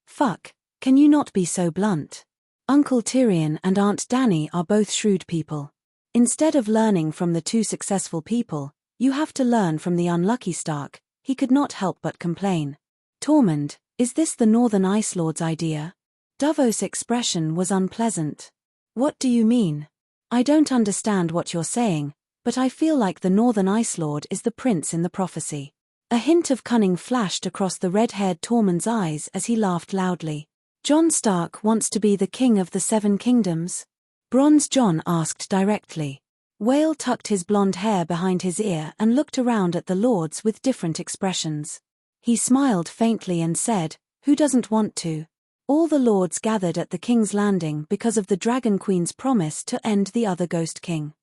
Fuck, can you not be so blunt? Uncle Tyrion and Aunt Dany are both shrewd people. Instead of learning from the 2 successful people, you have to learn from the unlucky Stark. He could not help but complain. Tormund, is this the Northern Ice Lord's idea? Davos' expression was unpleasant. What do you mean? I don't understand what you're saying, but I feel like the Northern Ice Lord is the prince in the prophecy. A hint of cunning flashed across the red-haired Tormund's eyes as he laughed loudly. Jon Stark wants to be the king of the 7 kingdoms? Bronze John asked directly. Whale tucked his blonde hair behind his ear and looked around at the lords with different expressions. He smiled faintly and said, who doesn't want to? All the lords gathered at the King's Landing because of the Dragon Queen's promise to end the other Ghost King.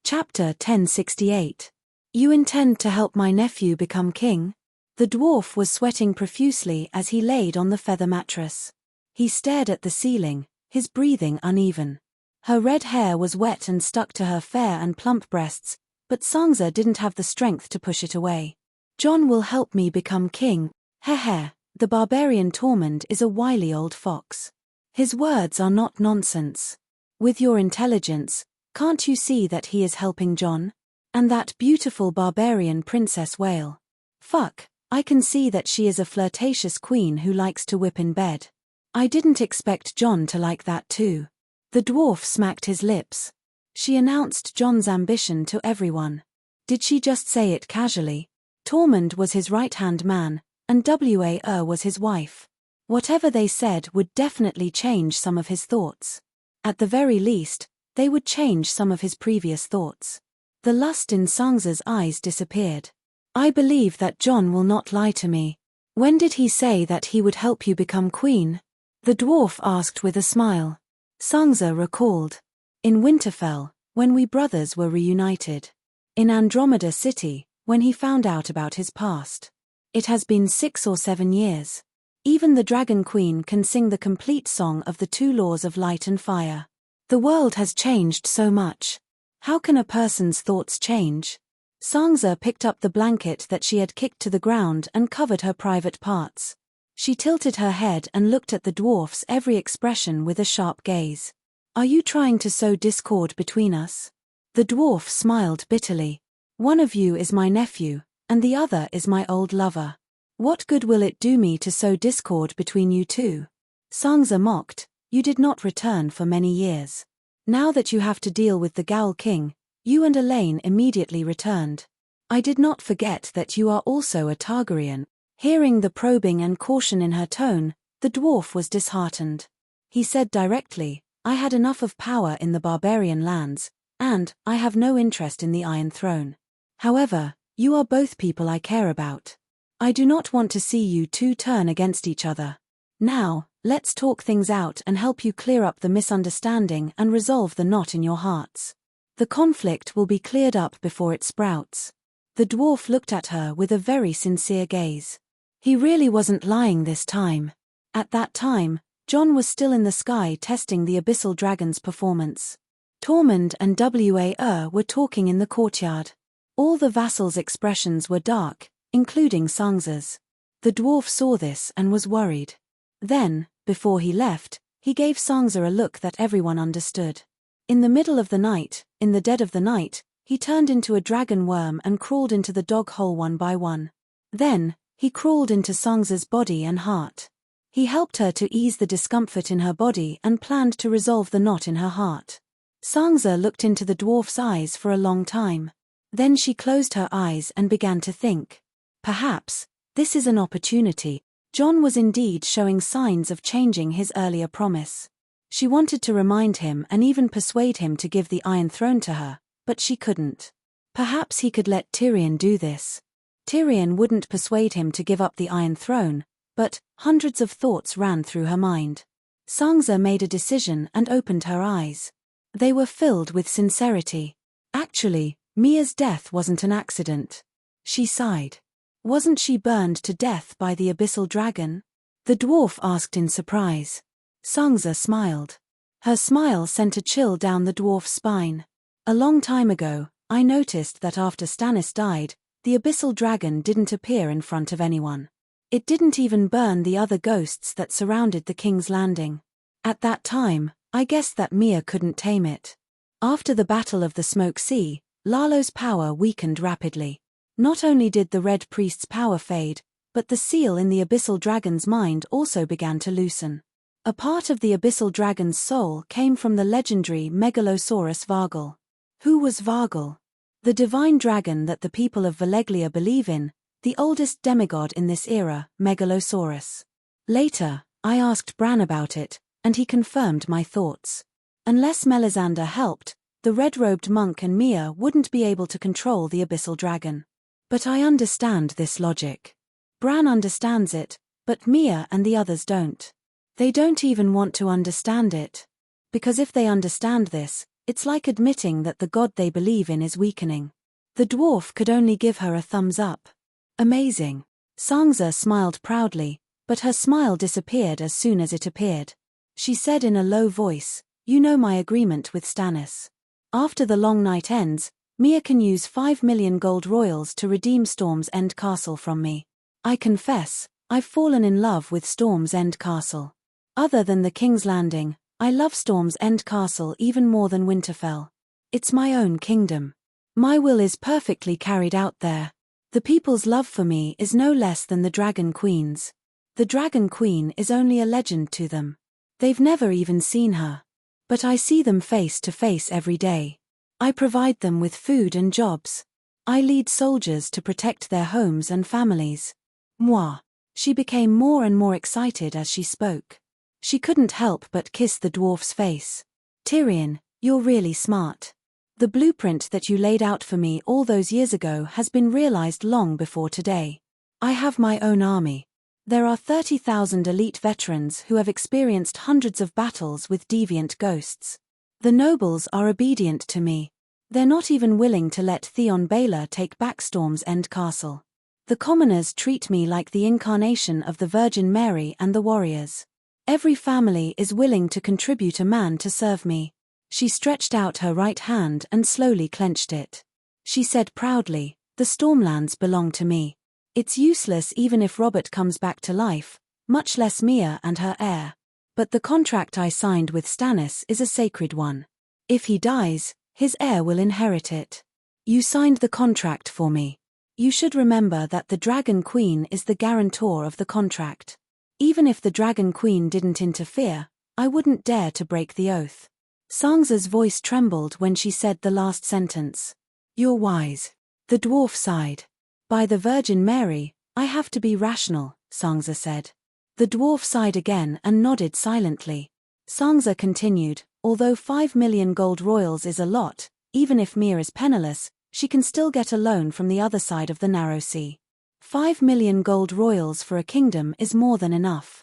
Chapter 1068. You intend to help my nephew become king? The dwarf was sweating profusely as he laid on the feather mattress. He stared at the ceiling, his breathing uneven. Her red hair was wet and stuck to her fair and plump breasts, but Sansa didn't have the strength to push it away. Jon will help me become king. Heh. The barbarian Tormund is a wily old fox. His words are not nonsense. With your intelligence, can't you see that he is helping Jon? And that beautiful barbarian Princess Whale. Fuck, I can see that she is a flirtatious queen who likes to whip in bed. I didn't expect Jon to like that too. The dwarf smacked his lips. She announced Jon's ambition to everyone. Did she just say it casually? Tormund was his right-hand man, and Wa was his wife. Whatever they said would definitely change some of his thoughts. At the very least, they would change some of his previous thoughts. The lust in Sansa's eyes disappeared. I believe that Jon will not lie to me. When did he say that he would help you become queen? The dwarf asked with a smile. Sansa recalled. In Winterfell, when we brothers were reunited. In Andromeda City, when he found out about his past. It has been 6 or 7 years. Even the Dragon Queen can sing the complete song of the 2 laws of light and fire. The world has changed so much. How can a person's thoughts change? Sansa picked up the blanket that she had kicked to the ground and covered her private parts. She tilted her head and looked at the dwarf's every expression with a sharp gaze. Are you trying to sow discord between us? The dwarf smiled bitterly. One of you is my nephew, and the other is my old lover. What good will it do me to sow discord between you two? Sansa mocked. You did not return for many years. Now that you have to deal with the Ghoul King, you and Elaine immediately returned. I did not forget that you are also a Targaryen. Hearing the probing and caution in her tone, the dwarf was disheartened. He said directly, I had enough of power in the barbarian lands, and I have no interest in the Iron Throne. However, you are both people I care about. I do not want to see you two turn against each other. Now, let's talk things out and help you clear up the misunderstanding and resolve the knot in your hearts. The conflict will be cleared up before it sprouts. The dwarf looked at her with a very sincere gaze. He really wasn't lying this time. At that time, Jon was still in the sky testing the abyssal dragon's performance. Tormund and Wa were talking in the courtyard. All the vassals' expressions were dark, including Sansa's. The dwarf saw this and was worried. Then, before he left, he gave Sansa a look that everyone understood. In the middle of the night, in the dead of the night, he turned into a dragon worm and crawled into the dog hole one by one. Then, he crawled into Sansa's body and heart. He helped her to ease the discomfort in her body and planned to resolve the knot in her heart. Sansa looked into the dwarf's eyes for a long time. Then she closed her eyes and began to think. Perhaps, this is an opportunity. Jon was indeed showing signs of changing his earlier promise. She wanted to remind him and even persuade him to give the Iron Throne to her, but she couldn't. Perhaps he could let Tyrion do this. Tyrion wouldn't persuade him to give up the Iron Throne, but hundreds of thoughts ran through her mind. Sansa made a decision and opened her eyes. They were filled with sincerity. Actually, Mia's death wasn't an accident. She sighed. Wasn't she burned to death by the abyssal dragon? The dwarf asked in surprise. Sansa smiled. Her smile sent a chill down the dwarf's spine. A long time ago, I noticed that after Stannis died, the abyssal dragon didn't appear in front of anyone. It didn't even burn the other ghosts that surrounded the King's Landing. At that time, I guessed that Mia couldn't tame it. After the Battle of the Smoke Sea, Lalo's power weakened rapidly. Not only did the Red Priest's power fade, but the seal in the abyssal dragon's mind also began to loosen. A part of the abyssal dragon's soul came from the legendary Megalosaurus Vargal. Who was Vargal? The divine dragon that the people of Valeglia believe in, the oldest demigod in this era, Megalosaurus. Later, I asked Bran about it, and he confirmed my thoughts. Unless Melisandre helped, the red-robed monk and Mia wouldn't be able to control the abyssal dragon. But I understand this logic. Bran understands it, but Mia and the others don't. They don't even want to understand it. Because if they understand this, it's like admitting that the god they believe in is weakening. The dwarf could only give her a thumbs up. Amazing. Sansa smiled proudly, but her smile disappeared as soon as it appeared. She said in a low voice, You know my agreement with Stannis. After the long night ends, Mia can use 5 million gold royals to redeem Storm's End Castle from me. I confess, I've fallen in love with Storm's End Castle. Other than the King's Landing, I love Storm's End Castle even more than Winterfell. It's my own kingdom. My will is perfectly carried out there. The people's love for me is no less than the Dragon Queen's. The Dragon Queen is only a legend to them. They've never even seen her. But I see them face to face every day. I provide them with food and jobs. I lead soldiers to protect their homes and families. Moi. She became more and more excited as she spoke. She couldn't help but kiss the dwarf's face. Tyrion, you're really smart. The blueprint that you laid out for me all those years ago has been realized long before today. I have my own army. There are 30,000 elite veterans who have experienced hundreds of battles with deviant ghosts. The nobles are obedient to me. They're not even willing to let Theon Baylor take back Storm's End Castle. The commoners treat me like the incarnation of the Virgin Mary and the warriors. Every family is willing to contribute a man to serve me. She stretched out her right hand and slowly clenched it. She said proudly, the Stormlands belong to me. It's useless even if Robert comes back to life, much less Mia and her heir. But the contract I signed with Stannis is a sacred one. If he dies, his heir will inherit it. You signed the contract for me. You should remember that the Dragon Queen is the guarantor of the contract. Even if the Dragon Queen didn't interfere, I wouldn't dare to break the oath. Sansa's voice trembled when she said the last sentence. You're wise. The dwarf sighed. By the Virgin Mary, I have to be rational, Sansa said. The dwarf sighed again and nodded silently. Sansa continued, although 5 million gold royals is a lot, even if Mia is penniless, she can still get a loan from the other side of the narrow sea. 5 million gold royals for a kingdom is more than enough.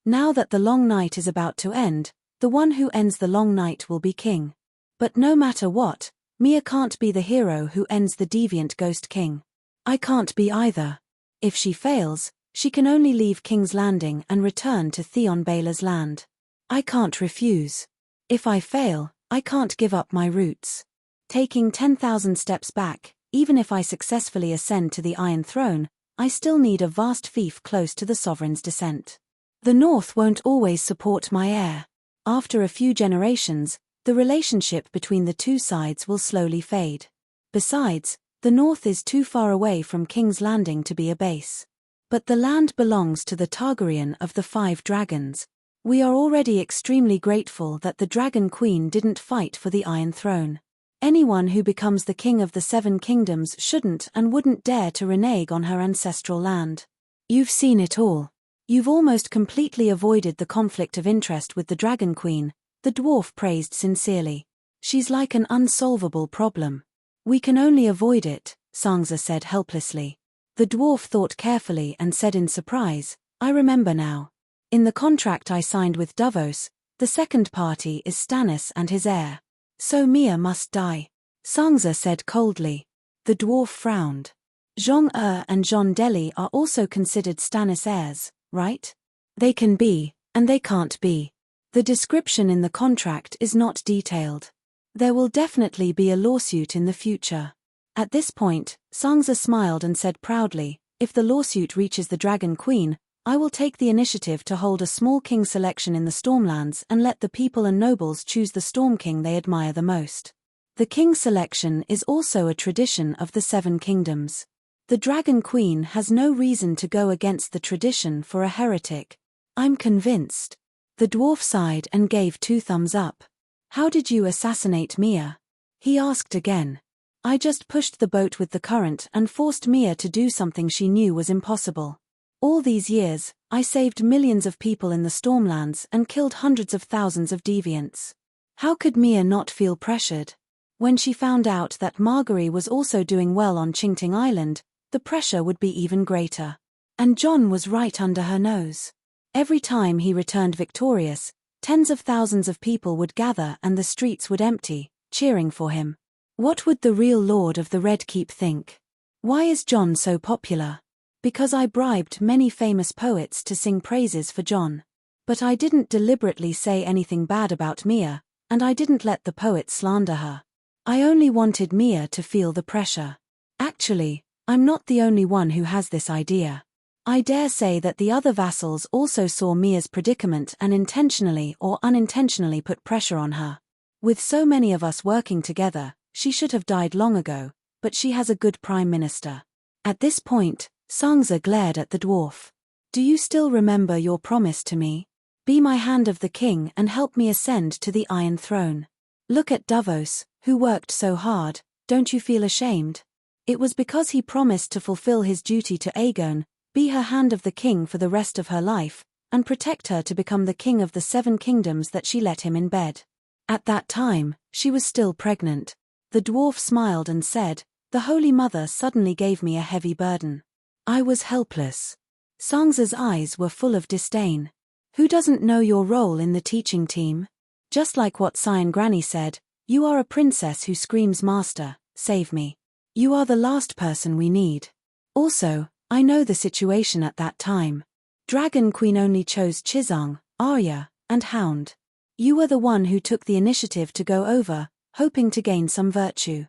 Now that the long night is about to end, the one who ends the long night will be king. But no matter what, Mia can't be the hero who ends the deviant Ghost King. I can't be either. If she fails, she can only leave King's Landing and return to Theon Baylor's land. I can't refuse. If I fail, I can't give up my roots. Taking 10,000 steps back, even if I successfully ascend to the Iron Throne, I still need a vast fief close to the sovereign's descent. The North won't always support my heir. After a few generations, the relationship between the two sides will slowly fade. Besides, the North is too far away from King's Landing to be a base. But the land belongs to the Targaryen of the 5 dragons. We are already extremely grateful that the Dragon Queen didn't fight for the Iron Throne. Anyone who becomes the king of the 7 kingdoms shouldn't and wouldn't dare to renege on her ancestral land. You've seen it all. You've almost completely avoided the conflict of interest with the Dragon Queen, the dwarf praised sincerely. She's like an unsolvable problem. We can only avoid it, Sansa said helplessly. The dwarf thought carefully and said in surprise, I remember now. In the contract I signed with Davos, the second party is Stannis and his heir. So Mia must die. Sansa said coldly. The dwarf frowned. Jean and Jean Deli are also considered Stannis heirs, right? They can be, and they can't be. The description in the contract is not detailed. There will definitely be a lawsuit in the future. At this point, Sansa smiled and said proudly, if the lawsuit reaches the Dragon Queen, I will take the initiative to hold a small king selection in the Stormlands and let the people and nobles choose the Storm King they admire the most. The king selection is also a tradition of the 7 kingdoms. The Dragon Queen has no reason to go against the tradition for a heretic. I'm convinced. The dwarf sighed and gave 2 thumbs up. How did you assassinate Mia? He asked again. I just pushed the boat with the current and forced Mia to do something she knew was impossible. All these years, I saved millions of people in the Stormlands and killed hundreds of thousands of deviants. How could Mia not feel pressured? When she found out that Margaery was also doing well on Chingting Island, the pressure would be even greater. And Jon was right under her nose. Every time he returned victorious, tens of thousands of people would gather and the streets would empty, cheering for him. What would the real Lord of the Red Keep think? Why is Jon so popular? Because I bribed many famous poets to sing praises for Jon. But I didn't deliberately say anything bad about Mia, And I didn't let the poet slander her. I only wanted Mia to feel the pressure. Actually, I'm not the only one who has this idea. I dare say that the other vassals also saw Mia's predicament and intentionally or unintentionally put pressure on her. With so many of us working together, she should have died long ago, but she has a good prime minister. At this point, Sangza glared at the dwarf. Do you still remember your promise to me? Be my hand of the king and help me ascend to the Iron Throne. Look at Davos, who worked so hard, don't you feel ashamed? It was because he promised to fulfill his duty to Aegon, be her hand of the king for the rest of her life, and protect her to become the king of the 7 kingdoms that she let him in bed. At that time, she was still pregnant. The dwarf smiled and said, "The Holy Mother suddenly gave me a heavy burden. I was helpless." Sangza's eyes were full of disdain. Who doesn't know your role in the teaching team? Just like what Cyan Granny said, you are a princess who screams, "Master, save me." You are the last person we need. Also, I know the situation at that time. Dragon Queen only chose Chizang, Arya, and Hound. You were the one who took the initiative to go over, hoping to gain some virtue.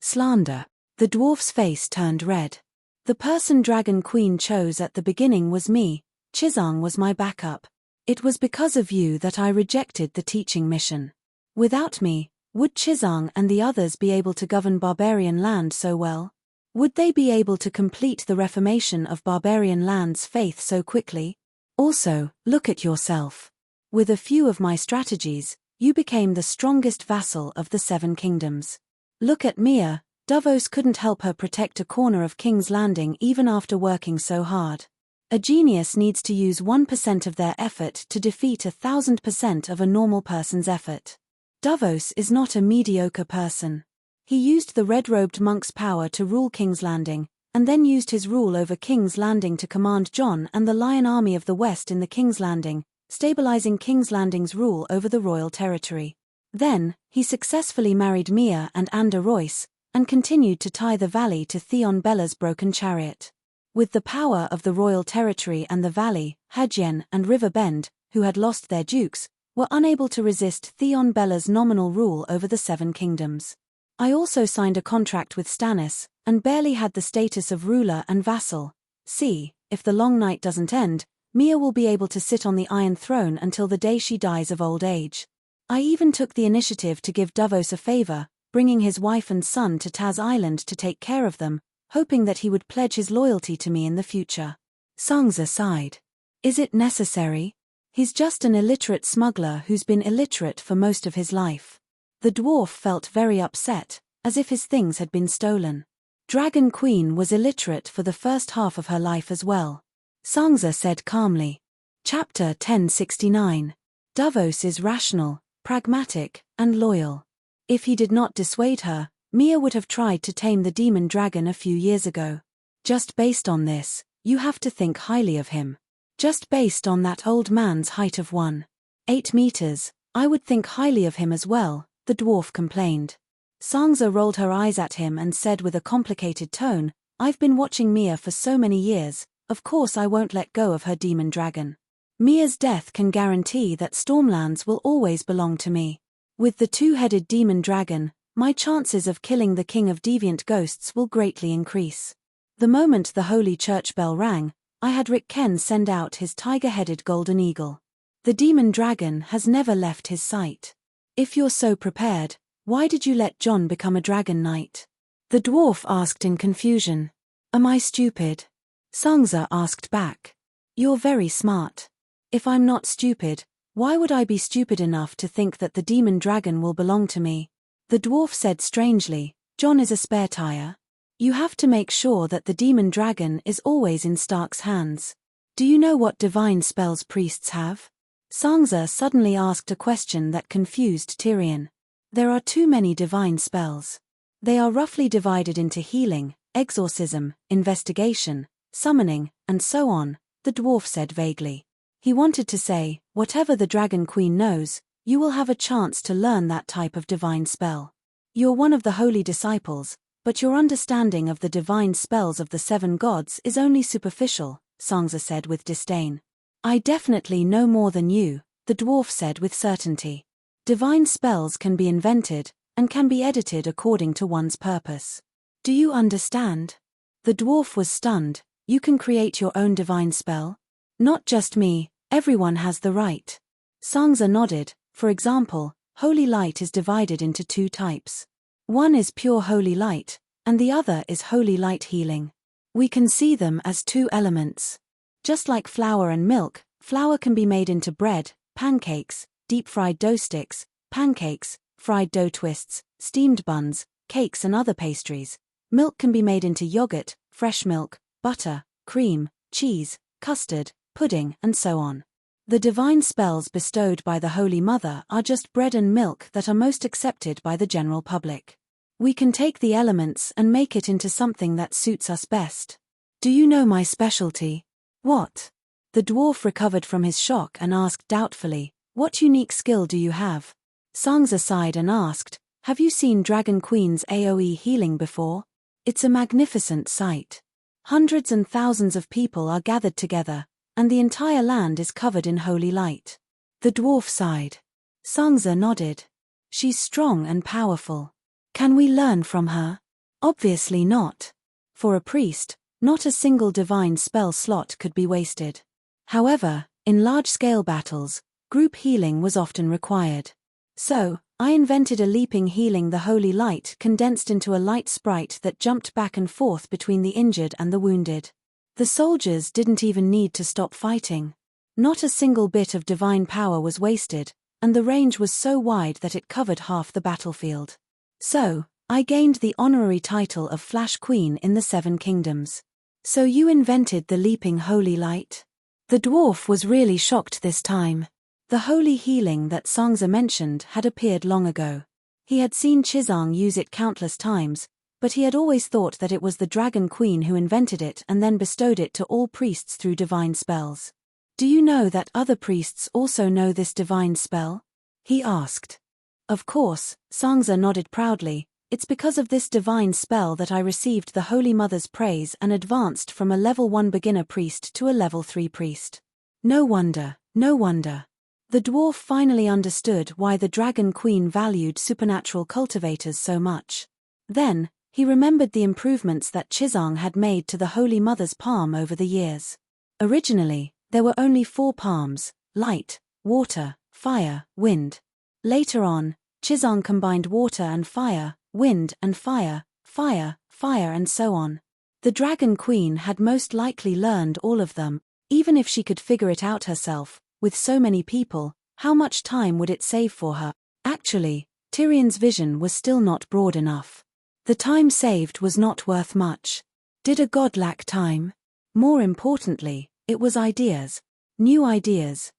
Slander. The dwarf's face turned red. The person Dragon Queen chose at the beginning was me. Chizang was my backup. It was because of you that I rejected the teaching mission. Without me, would Chizang and the others be able to govern barbarian land so well? Would they be able to complete the reformation of barbarian land's faith so quickly? Also, look at yourself. With a few of my strategies, you became the strongest vassal of the 7 kingdoms. Look at Mia, Davos couldn't help her protect a corner of King's Landing even after working so hard. A genius needs to use 1% of their effort to defeat 1,000% of a normal person's effort. Davos is not a mediocre person. He used the red-robed monk's power to rule King's Landing, and then used his rule over King's Landing to command Jon and the Lion Army of the West in the King's Landing, stabilizing King's Landing's rule over the royal territory. Then, he successfully married Mia and Ander Royce, and continued to tie the valley to Theon Bella's broken chariot. With the power of the royal territory and the valley, Hadjen and River Bend, who had lost their dukes, were unable to resist Theon Bella's nominal rule over the 7 kingdoms. I also signed a contract with Stannis, and barely had the status of ruler and vassal. See, if the long night doesn't end, Mia will be able to sit on the Iron Throne until the day she dies of old age. I even took the initiative to give Davos a favor, bringing his wife and son to Taz Island to take care of them, hoping that he would pledge his loyalty to me in the future. Sangza sighed. Is it necessary? He's just an illiterate smuggler who's been illiterate for most of his life. The dwarf felt very upset, as if his things had been stolen. Dragon Queen was illiterate for the first half of her life as well. Sangza said calmly. Chapter 1069. Davos is rational, pragmatic, and loyal. If he did not dissuade her, Mia would have tried to tame the demon dragon a few years ago. Just based on this, you have to think highly of him. Just based on that old man's height of 1.8 meters, I would think highly of him as well, the dwarf complained. Sangza rolled her eyes at him and said with a complicated tone, I've been watching Mia for so many years, of course I won't let go of her demon dragon. Mia's death can guarantee that Stormlands will always belong to me. With the 2-headed demon dragon, my chances of killing the king of deviant ghosts will greatly increase. The moment the holy church bell rang, I had Rick Ken send out his tiger-headed golden eagle. The demon dragon has never left his sight. If you're so prepared, why did you let Jon become a dragon knight? The dwarf asked in confusion. Am I stupid? Sangza asked back. You're very smart. If I'm not stupid, why would I be stupid enough to think that the demon dragon will belong to me? The dwarf said strangely, Jon is a spare tire. You have to make sure that the demon dragon is always in Stark's hands. Do you know what divine spells priests have? Sangza suddenly asked a question that confused Tyrion. There are too many divine spells. They are roughly divided into healing, exorcism, investigation, summoning, and so on, the dwarf said vaguely. He wanted to say, whatever the Dragon Queen knows, you will have a chance to learn that type of divine spell. You're one of the holy disciples, but your understanding of the divine spells of the 7 gods is only superficial, Sangza said with disdain. I definitely know more than you, the dwarf said with certainty. Divine spells can be invented, and can be edited according to one's purpose. Do you understand? The dwarf was stunned. You can create your own divine spell? Not just me, everyone has the right. Sangza nodded. For example, holy light is divided into two types. One is pure holy light, and the other is holy light healing. We can see them as two elements. Just like flour and milk, flour can be made into bread, pancakes, deep-fried dough sticks, pancakes, fried dough twists, steamed buns, cakes and other pastries. Milk can be made into yogurt, fresh milk, butter, cream, cheese, custard, pudding, and so on. The divine spells bestowed by the Holy Mother are just bread and milk that are most accepted by the general public. We can take the elements and make it into something that suits us best. Do you know my specialty? What? The dwarf recovered from his shock and asked doubtfully, what unique skill do you have? Sangza sighed and asked, have you seen Dragon Queen's AoE healing before? It's a magnificent sight. Hundreds and thousands of people are gathered together, and the entire land is covered in holy light. The dwarf sighed. Sangza nodded. She's strong and powerful. Can we learn from her? Obviously not. For a priest, not a single divine spell slot could be wasted. However, in large-scale battles, group healing was often required. So, I invented a leaping healing the holy light condensed into a light sprite that jumped back and forth between the injured and the wounded. The soldiers didn't even need to stop fighting. Not a single bit of divine power was wasted, and the range was so wide that it covered half the battlefield. So, I gained the honorary title of Flash Queen in the Seven Kingdoms. So you invented the leaping holy light? The dwarf was really shocked this time. The holy healing that Sangza mentioned had appeared long ago. He had seen Chizang use it countless times, but he had always thought that it was the Dragon Queen who invented it and then bestowed it to all priests through divine spells. Do you know that other priests also know this divine spell? He asked. Of course, Sangza nodded proudly. It's because of this divine spell that I received the Holy Mother's praise and advanced from a level 1 beginner priest to a level 3 priest. No wonder, no wonder. The dwarf finally understood why the Dragon Queen valued supernatural cultivators so much. Then, he remembered the improvements that Chizang had made to the Holy Mother's palm over the years. Originally, there were only 4 palms: light, water, fire, wind. Later on, Chizang combined water and fire, wind and fire, fire, fire and so on. The Dragon Queen had most likely learned all of them, even if she could figure it out herself. With so many people, how much time would it save for her? Actually, Tyrion's vision was still not broad enough. The time saved was not worth much. Did a god lack time? More importantly, it was ideas. New ideas,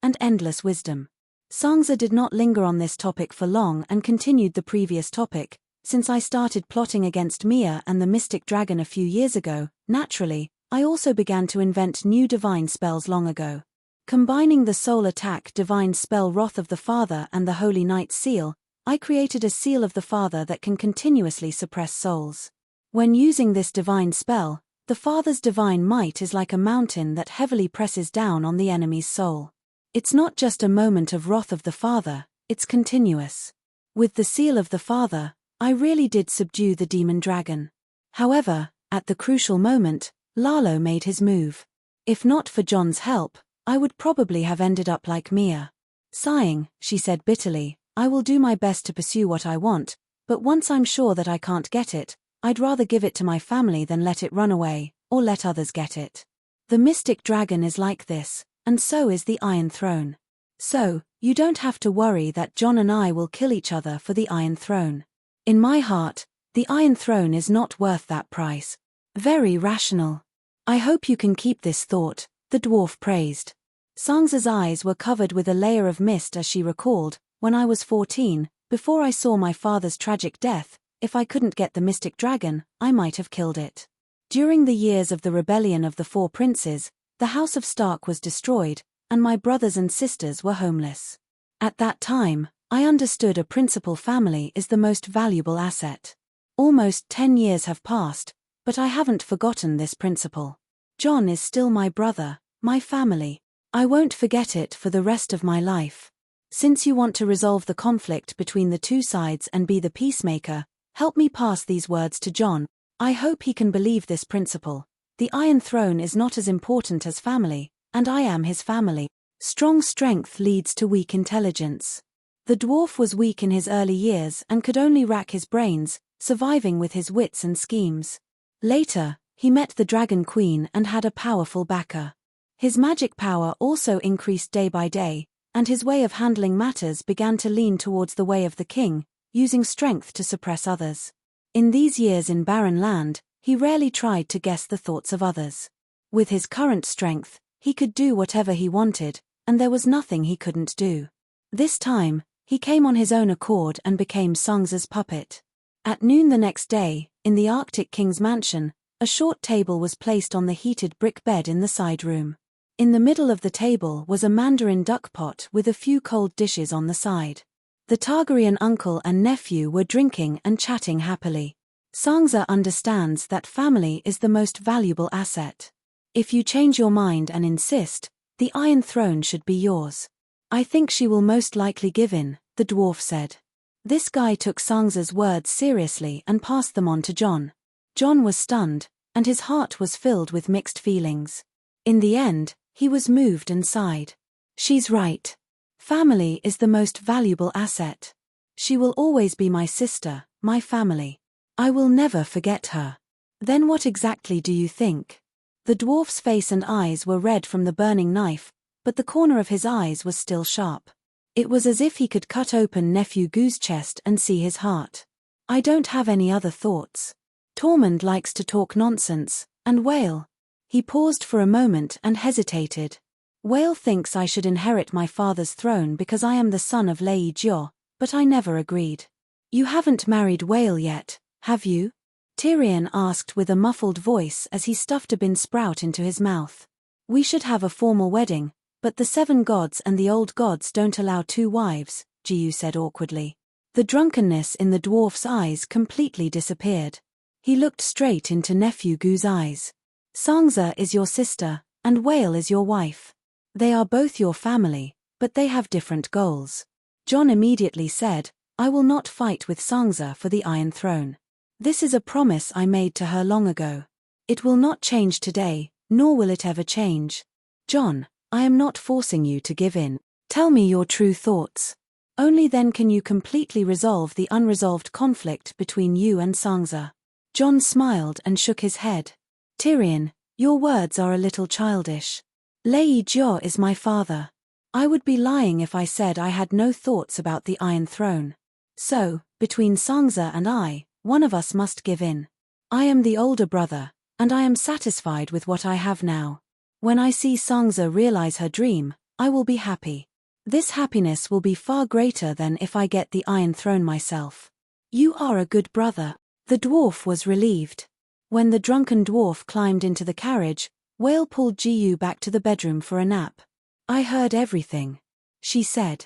and endless wisdom. Sangza did not linger on this topic for long and continued the previous topic. Since I started plotting against Mia and the Mystic Dragon a few years ago, naturally, I also began to invent new divine spells long ago. Combining the soul attack divine spell Wrath of the Father and the Holy Knight's seal, I created a seal of the Father that can continuously suppress souls. When using this divine spell, the Father's divine might is like a mountain that heavily presses down on the enemy's soul. It's not just a moment of Wrath of the Father, it's continuous. With the seal of the Father, I really did subdue the demon dragon. However, at the crucial moment, Lalo made his move. If not for John's help, I would probably have ended up like Mia. Sighing, she said bitterly, I will do my best to pursue what I want, but once I'm sure that I can't get it, I'd rather give it to my family than let it run away, or let others get it. The Mystic Dragon is like this, and so is the Iron Throne. So, you don't have to worry that John and I will kill each other for the Iron Throne. In my heart, the Iron Throne is not worth that price. Very rational. I hope you can keep this thought, the dwarf praised. Sangza's eyes were covered with a layer of mist as she recalled, when I was 14, before I saw my father's tragic death, if I couldn't get the Mystic Dragon, I might have killed it. During the years of the rebellion of the 4 princes, the House of Stark was destroyed, and my brothers and sisters were homeless. At that time, I understood a principal family is the most valuable asset. Almost 10 years have passed, but I haven't forgotten this principle. John is still my brother, my family. I won't forget it for the rest of my life. Since you want to resolve the conflict between the two sides and be the peacemaker, help me pass these words to Jon. I hope he can believe this principle. The Iron Throne is not as important as family, and I am his family. Strong strength leads to weak intelligence. The dwarf was weak in his early years and could only rack his brains, surviving with his wits and schemes. Later, he met the Dragon Queen and had a powerful backer. His magic power also increased day by day, and his way of handling matters began to lean towards the way of the king, using strength to suppress others. In these years in barren land, he rarely tried to guess the thoughts of others. With his current strength, he could do whatever he wanted, and there was nothing he couldn't do. This time, he came on his own accord and became Sangza's puppet. At noon the next day, in the Arctic King's mansion, a short table was placed on the heated brick bed in the side room. In the middle of the table was a mandarin duck pot with a few cold dishes on the side. The Targaryen uncle and nephew were drinking and chatting happily. Sangza understands that family is the most valuable asset. If you change your mind and insist, the Iron Throne should be yours. I think she will most likely give in, the dwarf said. This guy took Sangza's words seriously and passed them on to Jon. Jon was stunned, and his heart was filled with mixed feelings. In the end, he was moved and sighed. She's right. Family is the most valuable asset. She will always be my sister, my family. I will never forget her. Then what exactly do you think? The dwarf's face and eyes were red from the burning knife, but the corner of his eyes was still sharp. It was as if he could cut open Nephew Goo's chest and see his heart. I don't have any other thoughts. Tormund likes to talk nonsense, and Whale. He paused for a moment and hesitated. Whale thinks I should inherit my father's throne because I am the son of Lei Jio, but I never agreed. You haven't married Whale yet, have you? Tyrion asked with a muffled voice as he stuffed a bean sprout into his mouth. We should have a formal wedding, but the 7 gods and the old gods don't allow 2 wives, Jiu said awkwardly. The drunkenness in the dwarf's eyes completely disappeared. He looked straight into Nephew Goo's eyes. Sangza is your sister, and Whale is your wife. They are both your family, but they have different goals. Jon immediately said, I will not fight with Sangza for the Iron Throne. This is a promise I made to her long ago. It will not change today, nor will it ever change. Jon, I am not forcing you to give in. Tell me your true thoughts. Only then can you completely resolve the unresolved conflict between you and Sangza. Jon smiled and shook his head. Tyrion, your words are a little childish. Lei Jio is my father. I would be lying if I said I had no thoughts about the Iron Throne. So, between Sangza and I, one of us must give in. I am the older brother, and I am satisfied with what I have now. When I see Sangza realize her dream, I will be happy. This happiness will be far greater than if I get the Iron Throne myself. You are a good brother. The dwarf was relieved. When the drunken dwarf climbed into the carriage, Whale pulled Jiu back to the bedroom for a nap. I heard everything, she said.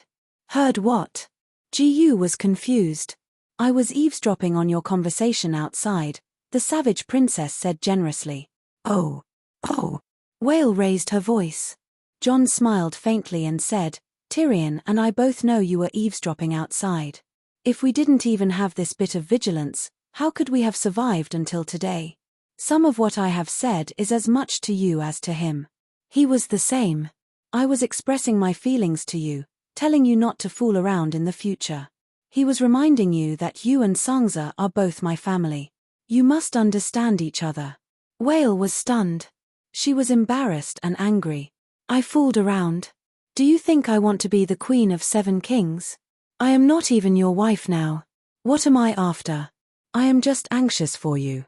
Heard what? Jiu was confused. I was eavesdropping on your conversation outside, the savage princess said generously. Oh. Whale raised her voice. Jon smiled faintly and said, Tyrion and I both know you were eavesdropping outside. If we didn't even have this bit of vigilance, how could we have survived until today? Some of what I have said is as much to you as to him. He was the same. I was expressing my feelings to you, telling you not to fool around in the future. He was reminding you that you and Sangza are both my family. You must understand each other. Whale was stunned. She was embarrassed and angry. I fooled around. Do you think I want to be the queen of 7 kings? I am not even your wife now. What am I after? I am just anxious for you.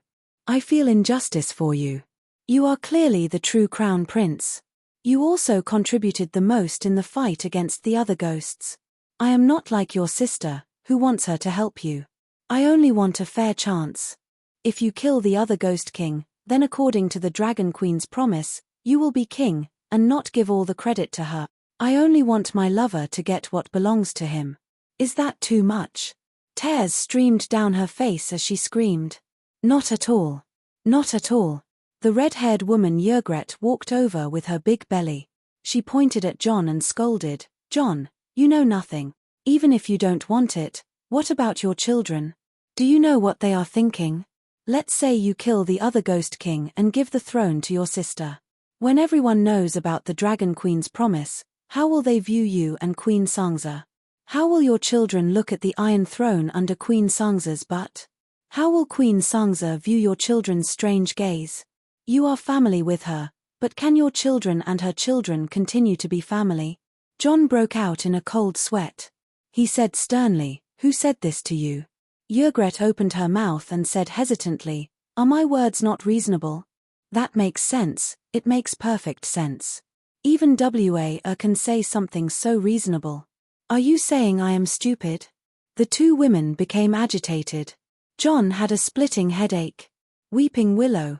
I feel injustice for you. You are clearly the true crown prince. You also contributed the most in the fight against the other ghosts. I am not like your sister, who wants her to help you. I only want a fair chance. If you kill the other ghost king, then according to the Dragon Queen's promise, you will be king, and not give all the credit to her. I only want my lover to get what belongs to him. Is that too much? Tears streamed down her face as she screamed. Not at all. Not at all. The red-haired woman Yrgret walked over with her big belly. She pointed at Jon and scolded, Jon, You know nothing. Even if you don't want it, what about your children? Do you know what they are thinking? Let's say you kill the other Ghost King and give the throne to your sister. When everyone knows about the Dragon Queen's promise, how will they view you and Queen Sangza? How will your children look at the Iron Throne under Queen Sangza's butt? How will Queen Sangza view your children's strange gaze? You are family with her, but can your children and her children continue to be family? John broke out in a cold sweat. He said sternly, "Who said this to you?" Ygritte opened her mouth and said hesitantly, "Are my words not reasonable?" That makes sense, it makes perfect sense. Even Wa can say something so reasonable. Are you saying I am stupid? The two women became agitated. John had a splitting headache. Weeping Willow,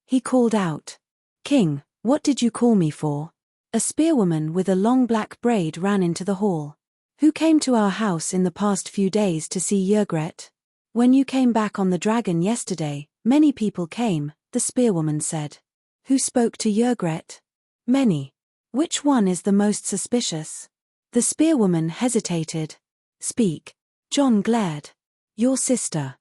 he called out. "King, what did you call me for?" A spearwoman with a long black braid ran into the hall. "Who came to our house in the past few days to see Ygritte? When you came back on the dragon yesterday, many people came," the spearwoman said. "Who spoke to Ygritte?" "Many. Which one is the most suspicious?" The spearwoman hesitated. "Speak." John glared. "Your sister."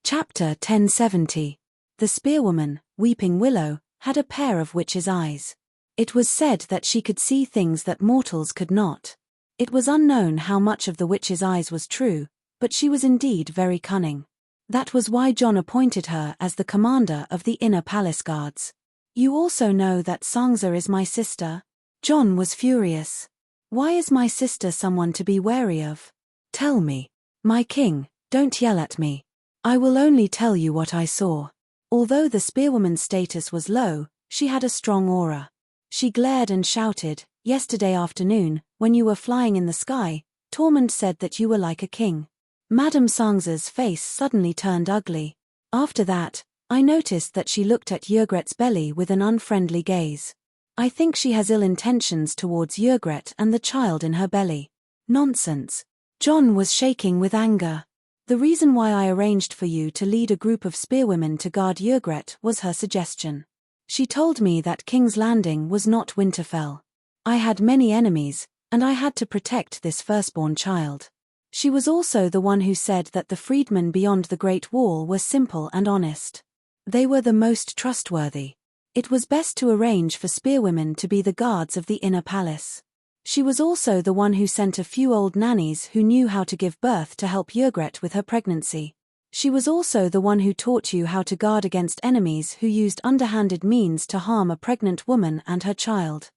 Chapter 1070. The spearwoman, Weeping Willow, had a pair of witch's eyes. It was said that she could see things that mortals could not. It was unknown how much of the witch's eyes was true, but she was indeed very cunning. That was why John appointed her as the commander of the inner palace guards. "You also know that Sangza is my sister?" John was furious. "Why is my sister someone to be wary of? Tell me." "My king, don't yell at me. I will only tell you what I saw." Although the spearwoman's status was low, she had a strong aura. She glared and shouted, "Yesterday afternoon, when you were flying in the sky, Tormund said that you were like a king." Madame Sangza's face suddenly turned ugly. After that, I noticed that she looked at Ygritte's belly with an unfriendly gaze. I think she has ill intentions towards Ygritte and the child in her belly. Nonsense. John was shaking with anger. The reason why I arranged for you to lead a group of spearwomen to guard Ygritte was her suggestion. She told me that King's Landing was not Winterfell. I had many enemies, and I had to protect this firstborn child. She was also the one who said that the freedmen beyond the Great Wall were simple and honest. They were the most trustworthy. It was best to arrange for spearwomen to be the guards of the inner palace. She was also the one who sent a few old nannies who knew how to give birth to help Ygritte with her pregnancy. She was also the one who taught you how to guard against enemies who used underhanded means to harm a pregnant woman and her child.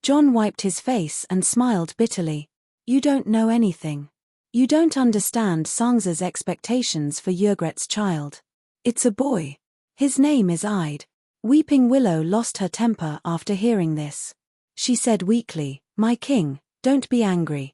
John wiped his face and smiled bitterly. "You don't know anything. You don't understand Sangza's expectations for Ygritte's child. It's a boy. His name is Ide." Weeping Willow lost her temper after hearing this. She said weakly, "My king, don't be angry.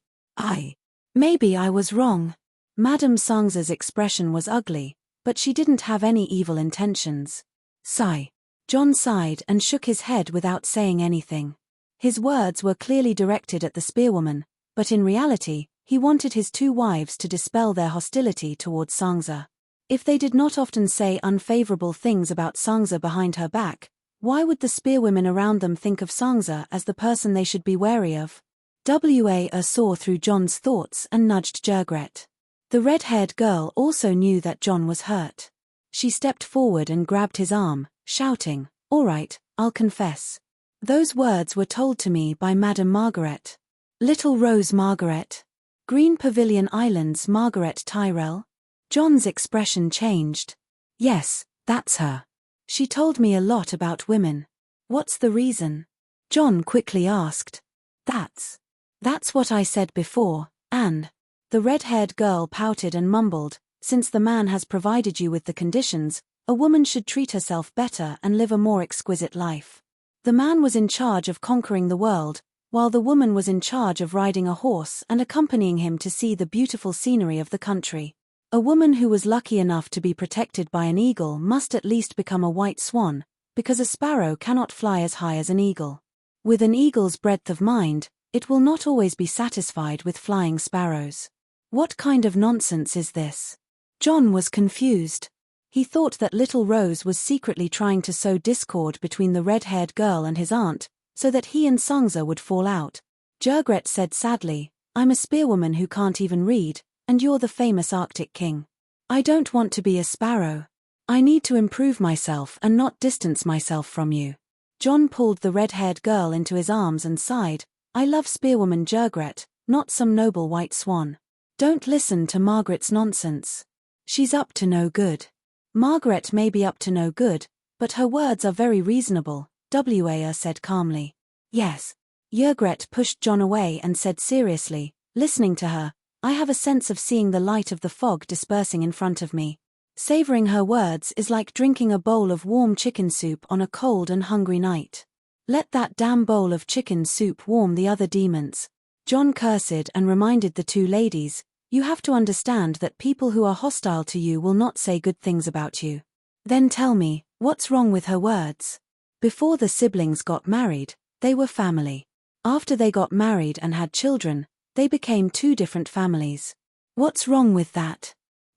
Maybe I was wrong." Madame Sangza's expression was ugly, but she didn't have any evil intentions. "Sigh." John sighed and shook his head without saying anything. His words were clearly directed at the spearwoman, but in reality, he wanted his two wives to dispel their hostility towards Sangza. If they did not often say unfavorable things about Sangza behind her back, why would the spearwomen around them think of Sangza as the person they should be wary of? Wa saw through John's thoughts and nudged Ygritte. The red-haired girl also knew that John was hurt. She stepped forward and grabbed his arm, shouting, "All right, I'll confess. Those words were told to me by Madame Margaret. Little Rose Margaret. Green Pavilion Islands Margaret Tyrell." John's expression changed. "Yes, that's her. She told me a lot about women." "What's the reason?" John quickly asked. That's what I said before, Anne." The red-haired girl pouted and mumbled, "Since the man has provided you with the conditions, a woman should treat herself better and live a more exquisite life. The man was in charge of conquering the world, while the woman was in charge of riding a horse and accompanying him to see the beautiful scenery of the country. A woman who was lucky enough to be protected by an eagle must at least become a white swan, because a sparrow cannot fly as high as an eagle. With an eagle's breadth of mind, it will not always be satisfied with flying sparrows." What kind of nonsense is this? John was confused. He thought that little Rose was secretly trying to sow discord between the red-haired girl and his aunt, so that he and Sangza would fall out. Jurgret said sadly, I'm a spearwoman who can't even read, and you're the famous Arctic king. I don't want to be a sparrow. I need to improve myself and not distance myself from you. John pulled the red-haired girl into his arms and sighed, I love spearwoman Jurgret, not some noble white swan. Don't listen to Margaret's nonsense. She's up to no good. Margaret may be up to no good, but her words are very reasonable, Wa said calmly. Yes. Jurgret pushed John away and said seriously, listening to her, I have a sense of seeing the light of the fog dispersing in front of me. Savoring her words is like drinking a bowl of warm chicken soup on a cold and hungry night. Let that damn bowl of chicken soup warm the other demons. John cursed and reminded the two ladies, you have to understand that people who are hostile to you will not say good things about you. Then tell me, what's wrong with her words? Before the siblings got married, they were family. After they got married and had children, they became two different families. What's wrong with that?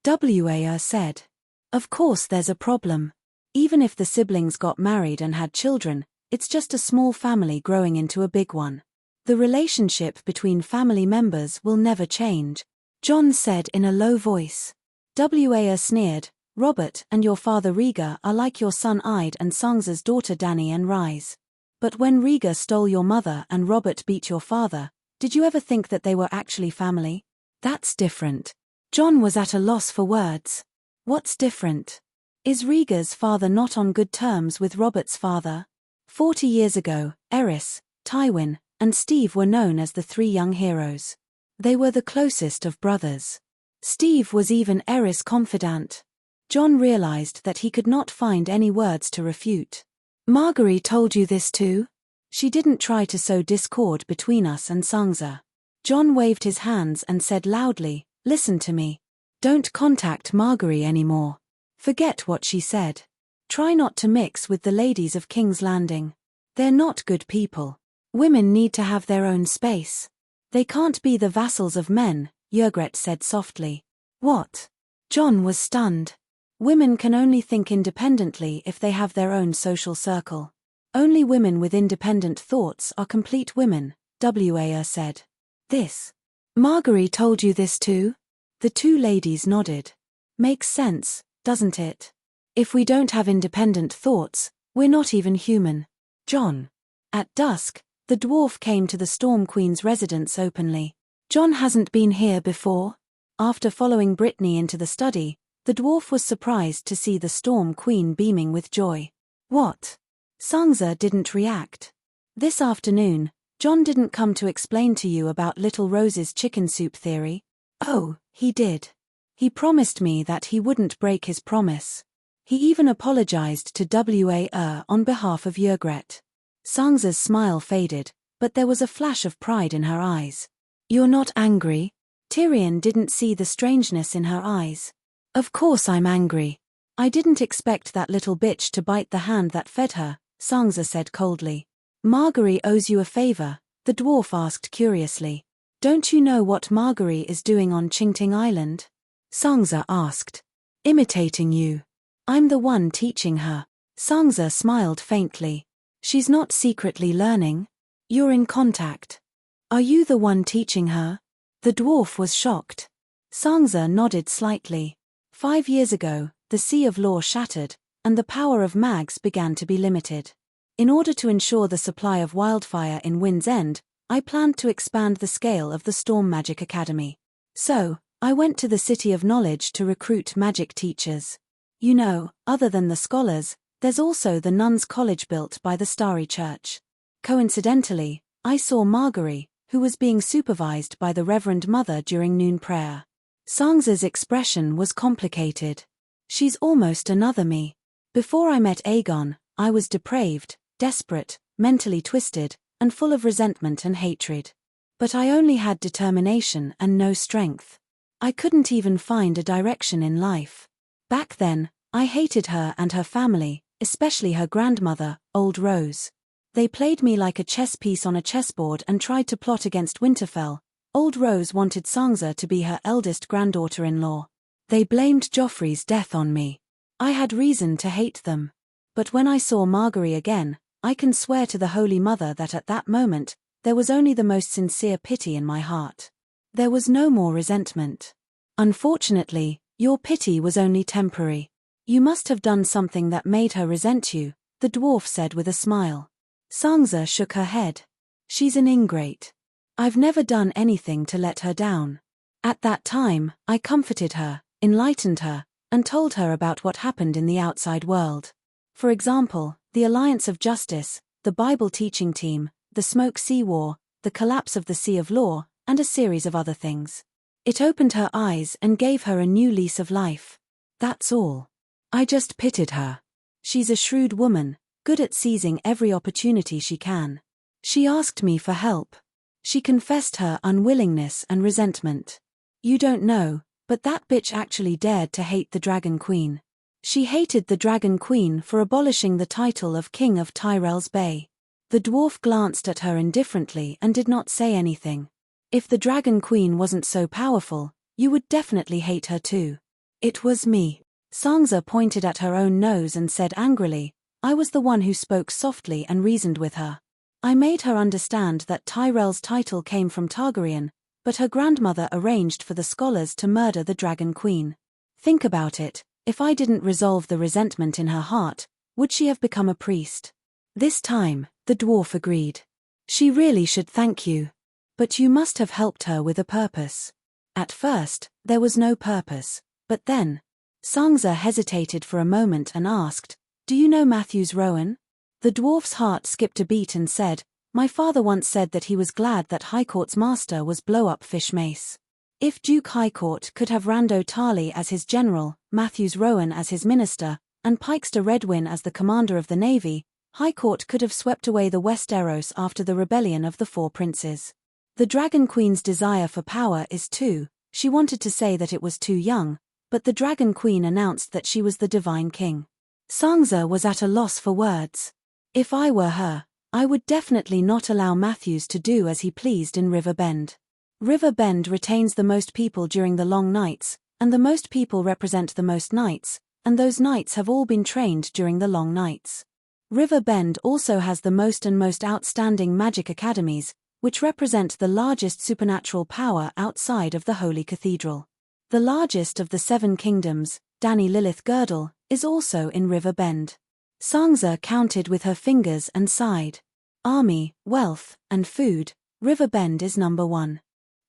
Wa said. Of course there's a problem. Even if the siblings got married and had children, it's just a small family growing into a big one. The relationship between family members will never change, John said in a low voice. Wa sneered, Robert and your father Riga are like your son Ide and Sangza's daughter Dani and Rise. But when Riga stole your mother and Robert beat your father, did you ever think that they were actually family? That's different. John was at a loss for words. What's different? Is Riga's father not on good terms with Robert's father? 40 years ago, Eris, Tywin, and Steve were known as the three young heroes. They were the closest of brothers. Steve was even Eris' confidant. John realized that he could not find any words to refute. Marguerite told you this too? She didn't try to sow discord between us and Sangza. John waved his hands and said loudly, listen to me. Don't contact Marguerite anymore. Forget what she said. Try not to mix with the ladies of King's Landing. They're not good people. Women need to have their own space. They can't be the vassals of men, Jurgret said softly. What? John was stunned. Women can only think independently if they have their own social circle. Only women with independent thoughts are complete women, Wa said. This. Marguerite told you this too? The two ladies nodded. Makes sense, doesn't it? If we don't have independent thoughts, we're not even human. John. At dusk, the dwarf came to the Storm Queen's residence openly. John hasn't been here before? After following Brittany into the study, the dwarf was surprised to see the Storm Queen beaming with joy. What? Sangza didn't react. This afternoon, John didn't come to explain to you about Little Rose's chicken soup theory. Oh, he did. He promised me that he wouldn't break his promise. He even apologized to Wa on behalf of Jurgret. Sangza's smile faded, but there was a flash of pride in her eyes. You're not angry? Tyrion didn't see the strangeness in her eyes. Of course I'm angry. I didn't expect that little bitch to bite the hand that fed her, Sangza said coldly. Marguerite owes you a favor, the dwarf asked curiously. Don't you know what Marguerite is doing on Qingting Island? Sangza asked. Imitating you. I'm the one teaching her. Sangza smiled faintly. She's not secretly learning. You're in contact. Are you the one teaching her? The dwarf was shocked. Sangza nodded slightly. 5 years ago, the Sea of Law shattered, and the power of mags began to be limited. In order to ensure the supply of wildfire in Wind's End, I planned to expand the scale of the Storm Magic Academy. So, I went to the City of Knowledge to recruit magic teachers. You know, other than the scholars, there's also the nuns' college built by the Starry Church. Coincidentally, I saw Marguerite, who was being supervised by the Reverend Mother during noon prayer. Sangza's expression was complicated. She's almost another me. Before I met Aegon, I was depraved, desperate, mentally twisted, and full of resentment and hatred. But I only had determination and no strength. I couldn't even find a direction in life. Back then, I hated her and her family, especially her grandmother, Old Rose. They played me like a chess piece on a chessboard and tried to plot against Winterfell. Old Rose wanted Sangza to be her eldest granddaughter-in-law. They blamed Joffrey's death on me. I had reason to hate them. But when I saw Marguerite again, I can swear to the Holy Mother that at that moment, there was only the most sincere pity in my heart. There was no more resentment. Unfortunately, your pity was only temporary. You must have done something that made her resent you, the dwarf said with a smile. Sangza shook her head. She's an ingrate. I've never done anything to let her down. At that time, I comforted her, enlightened her, and told her about what happened in the outside world. For example, the Alliance of Justice, the Bible teaching team, the Smoke Sea War, the collapse of the Sea of Law, and a series of other things. It opened her eyes and gave her a new lease of life. That's all. I just pitied her. She's a shrewd woman, good at seizing every opportunity she can. She asked me for help. She confessed her unwillingness and resentment. You don't know, but that bitch actually dared to hate the Dragon Queen. She hated the Dragon Queen for abolishing the title of King of Tyrell's Bay. The dwarf glanced at her indifferently and did not say anything. If the Dragon Queen wasn't so powerful, you would definitely hate her too. It was me. Sangza pointed at her own nose and said angrily, I was the one who spoke softly and reasoned with her. I made her understand that Tyrell's title came from Targaryen, but her grandmother arranged for the scholars to murder the Dragon Queen. Think about it, if I didn't resolve the resentment in her heart, would she have become a priest? This time, the dwarf agreed. She really should thank you. But you must have helped her with a purpose. At first, there was no purpose, but then, Sangza hesitated for a moment and asked, Do you know Matthews Rowan? The dwarf's heart skipped a beat and said, My father once said that he was glad that Highcourt's master was Blow-Up Fish Mace. If Duke Highcourt could have Rando Tarly as his general, Matthews Rowan as his minister, and Pikester Redwyn as the commander of the navy, Highcourt could have swept away the Westeros after the rebellion of the Four Princes. The Dragon Queen's desire for power is too, she wanted to say that it was too young, but the Dragon Queen announced that she was the Divine King. Sangza was at a loss for words. If I were her, I would definitely not allow Matthews to do as he pleased in River Bend. River Bend retains the most people during the long nights, and the most people represent the most knights, and those knights have all been trained during the long nights. River Bend also has the most outstanding magic academies, which represent the largest supernatural power outside of the Holy Cathedral. The largest of the 7 kingdoms, Dany Lilith Girdle, is also in River Bend. Sangza counted with her fingers and sighed. Army, wealth, and food, River Bend is number 1.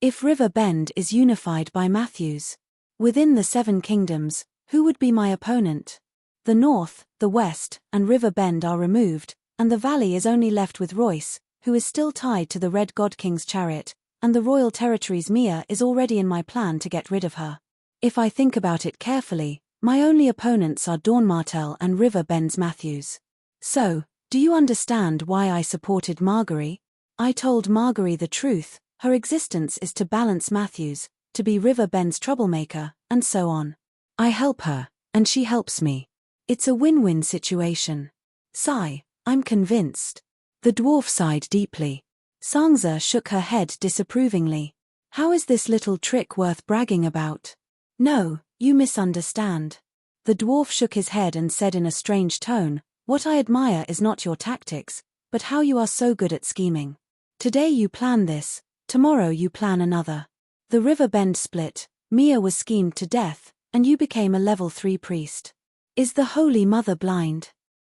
If River Bend is unified by Matthews, within the 7 kingdoms, who would be my opponent? The north, the west, and River Bend are removed, and the valley is only left with Royce, who is still tied to the Red God King's chariot, and the royal territories. Mia is already in my plan to get rid of her. If I think about it carefully, my only opponents are Dawn Martell and River Bend's Matthews. So, do you understand why I supported Margaery? I told Margaery the truth, her existence is to balance Matthews, to be River Bend's troublemaker, and so on. I help her, and she helps me. It's a win-win situation. Sigh, I'm convinced. The dwarf sighed deeply. Sangza shook her head disapprovingly. How is this little trick worth bragging about? No, you misunderstand. The dwarf shook his head and said in a strange tone, What I admire is not your tactics, but how you are so good at scheming. Today you plan this, tomorrow you plan another. The River Bend split, Mia was schemed to death, and you became a level 3 priest. Is the Holy Mother blind?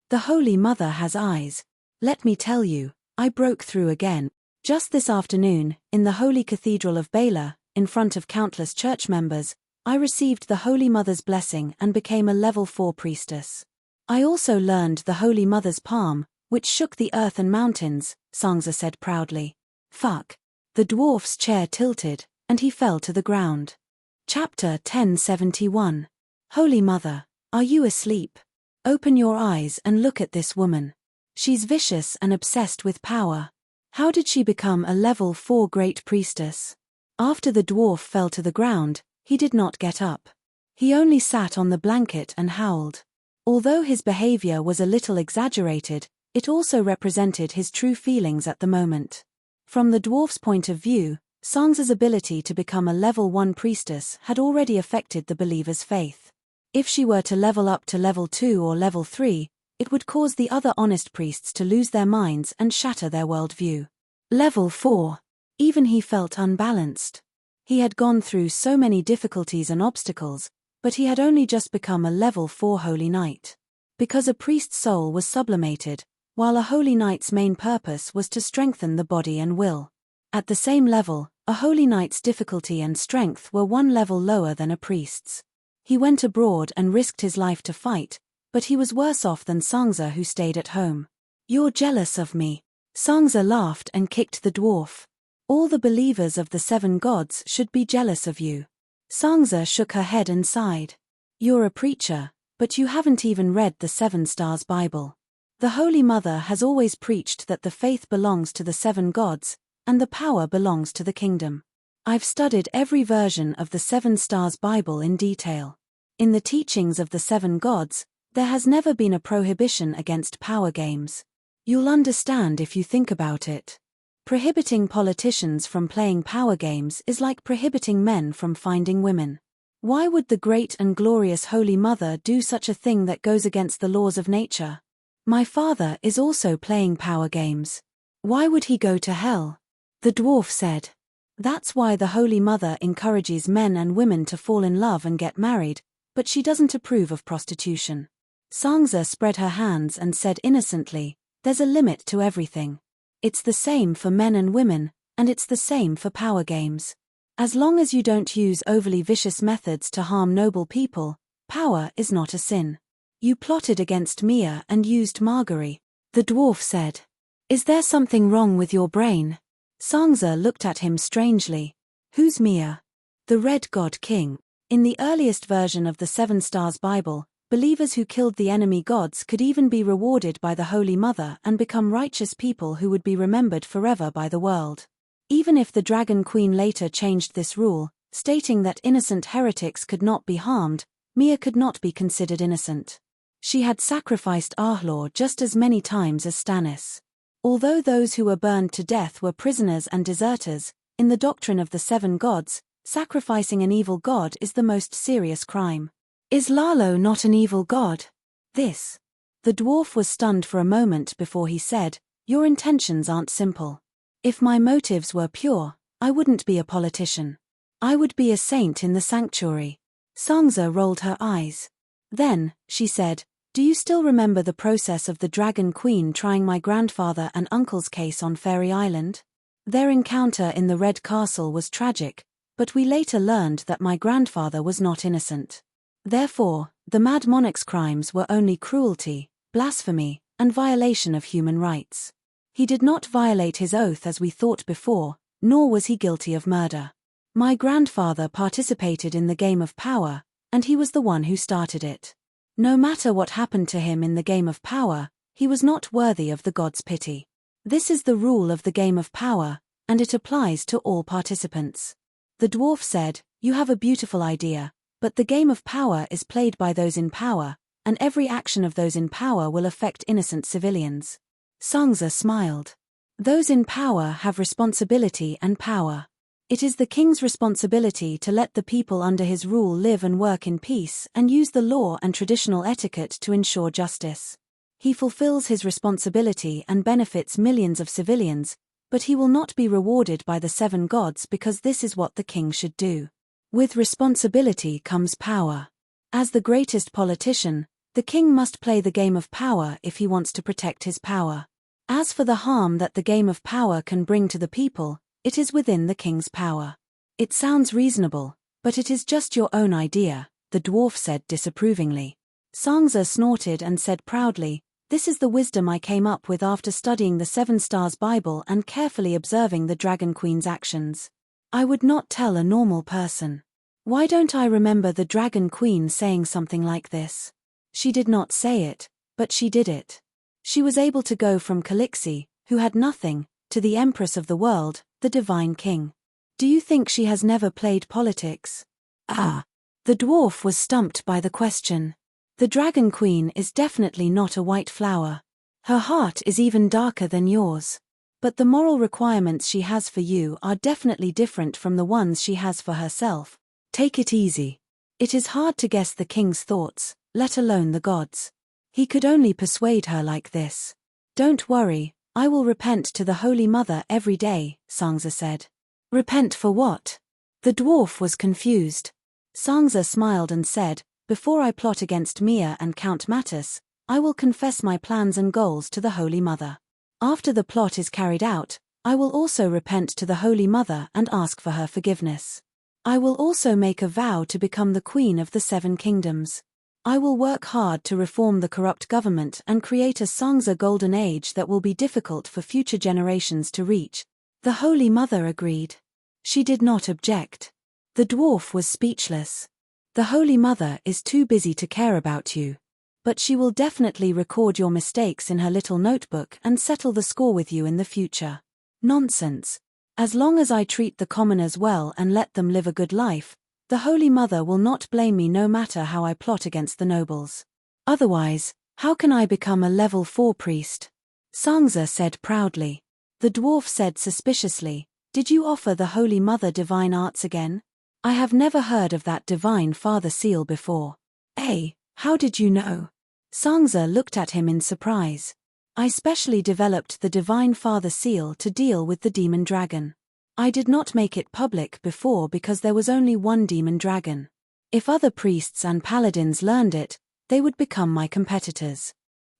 The Holy Mother has eyes. Let me tell you, I broke through again. Just this afternoon, in the Holy Cathedral of Baylor, in front of countless church members, I received the Holy Mother's blessing and became a level 4 priestess. I also learned the Holy Mother's palm, which shook the earth and mountains, Sangza said proudly. Fuck. The dwarf's chair tilted, and he fell to the ground. Chapter 1071. Holy Mother, are you asleep? Open your eyes and look at this woman. She's vicious and obsessed with power. How did she become a level 4 great priestess? After the dwarf fell to the ground, he did not get up. He only sat on the blanket and howled. Although his behavior was a little exaggerated, it also represented his true feelings at the moment. From the dwarf's point of view, Sangza's ability to become a level 1 priestess had already affected the believer's faith. If she were to level up to level 2 or level 3, it would cause the other honest priests to lose their minds and shatter their worldview. Level 4. Even he felt unbalanced. He had gone through so many difficulties and obstacles, but he had only just become a level 4 holy knight. Because a priest's soul was sublimated, while a holy knight's main purpose was to strengthen the body and will. At the same level, a holy knight's difficulty and strength were one level lower than a priest's. He went abroad and risked his life to fight, but he was worse off than Sangza, who stayed at home. "You're jealous of me." Sangza laughed and kicked the dwarf. "All the believers of the 7 gods should be jealous of you." Sangza shook her head and sighed. "You're a preacher, but you haven't even read the 7 Stars Bible. The Holy Mother has always preached that the faith belongs to the 7 gods, and the power belongs to the kingdom. I've studied every version of the 7 Stars Bible in detail. In the teachings of the 7 gods, there has never been a prohibition against power games. You'll understand if you think about it. Prohibiting politicians from playing power games is like prohibiting men from finding women. Why would the great and glorious Holy Mother do such a thing that goes against the laws of nature? My father is also playing power games. Why would he go to hell?" The dwarf said. "That's why the Holy Mother encourages men and women to fall in love and get married, but she doesn't approve of prostitution." Sangza spread her hands and said innocently, "There's a limit to everything. It's the same for men and women, and it's the same for power games. As long as you don't use overly vicious methods to harm noble people, power is not a sin. You plotted against Mia and used Margery," the dwarf said. "Is there something wrong with your brain?" Sangza looked at him strangely. "Who's Mia?" "The Red God King." In the earliest version of the 7 Stars Bible, believers who killed the enemy gods could even be rewarded by the Holy Mother and become righteous people who would be remembered forever by the world. Even if the Dragon Queen later changed this rule, stating that innocent heretics could not be harmed, Mia could not be considered innocent. She had sacrificed Ahlor just as many times as Stannis. Although those who were burned to death were prisoners and deserters, in the doctrine of the 7 gods, sacrificing an evil god is the most serious crime. "Is Lalo not an evil god?" The dwarf was stunned for a moment before he said, "Your intentions aren't simple. If my motives were pure, I wouldn't be a politician. I would be a saint in the sanctuary." Sangza rolled her eyes. Then, she said, "Do you still remember the process of the Dragon Queen trying my grandfather and uncle's case on Fairy Island? Their encounter in the Red Castle was tragic, but we later learned that my grandfather was not innocent. Therefore, the Mad Monarch's crimes were only cruelty, blasphemy, and violation of human rights. He did not violate his oath as we thought before, nor was he guilty of murder. My grandfather participated in the game of power, and he was the one who started it. No matter what happened to him in the game of power, he was not worthy of the gods' pity. This is the rule of the game of power, and it applies to all participants." The dwarf said, "You have a beautiful idea, but the game of power is played by those in power, and every action of those in power will affect innocent civilians." Sangza smiled. "Those in power have responsibility and power. It is the king's responsibility to let the people under his rule live and work in peace and use the law and traditional etiquette to ensure justice. He fulfills his responsibility and benefits millions of civilians, but he will not be rewarded by the 7 gods because this is what the king should do. With responsibility comes power. As the greatest politician, the king must play the game of power if he wants to protect his power. As for the harm that the game of power can bring to the people, it is within the king's power." "It sounds reasonable, but it is just your own idea," the dwarf said disapprovingly. Sangza snorted and said proudly, "This is the wisdom I came up with after studying the 7 Stars Bible and carefully observing the Dragon Queen's actions. I would not tell a normal person. Why don't I remember the Dragon Queen saying something like this? She did not say it, but she did it. She was able to go from Calixi, who had nothing, to the Empress of the world, the Divine King. Do you think she has never played politics?" "Ah." The dwarf was stumped by the question. "The Dragon Queen is definitely not a white flower. Her heart is even darker than yours. But the moral requirements she has for you are definitely different from the ones she has for herself. Take it easy. It is hard to guess the king's thoughts, let alone the gods. He could only persuade her like this. Don't worry, I will repent to the Holy Mother every day, Sangza said. Repent for what? The dwarf was confused. Sangza smiled and said, before I plot against Mia and Count Mattis, I will confess my plans and goals to the Holy Mother. After the plot is carried out, I will also repent to the Holy Mother and ask for her forgiveness. I will also make a vow to become the Queen of the Seven Kingdoms. I will work hard to reform the corrupt government and create a Sangza golden age that will be difficult for future generations to reach. The Holy Mother agreed. She did not object. The dwarf was speechless. The Holy Mother is too busy to care about you. But she will definitely record your mistakes in her little notebook and settle the score with you in the future. Nonsense. As long as I treat the commoners well and let them live a good life, the Holy Mother will not blame me no matter how I plot against the nobles. Otherwise, how can I become a level 4 priest? Sangza said proudly. The dwarf said suspiciously, did you offer the Holy Mother divine arts again? I have never heard of that divine father seal before. How did you know? Sangza looked at him in surprise. I specially developed the divine father seal to deal with the demon dragon. I did not make it public before because there was only one demon dragon. If other priests and paladins learned it, they would become my competitors.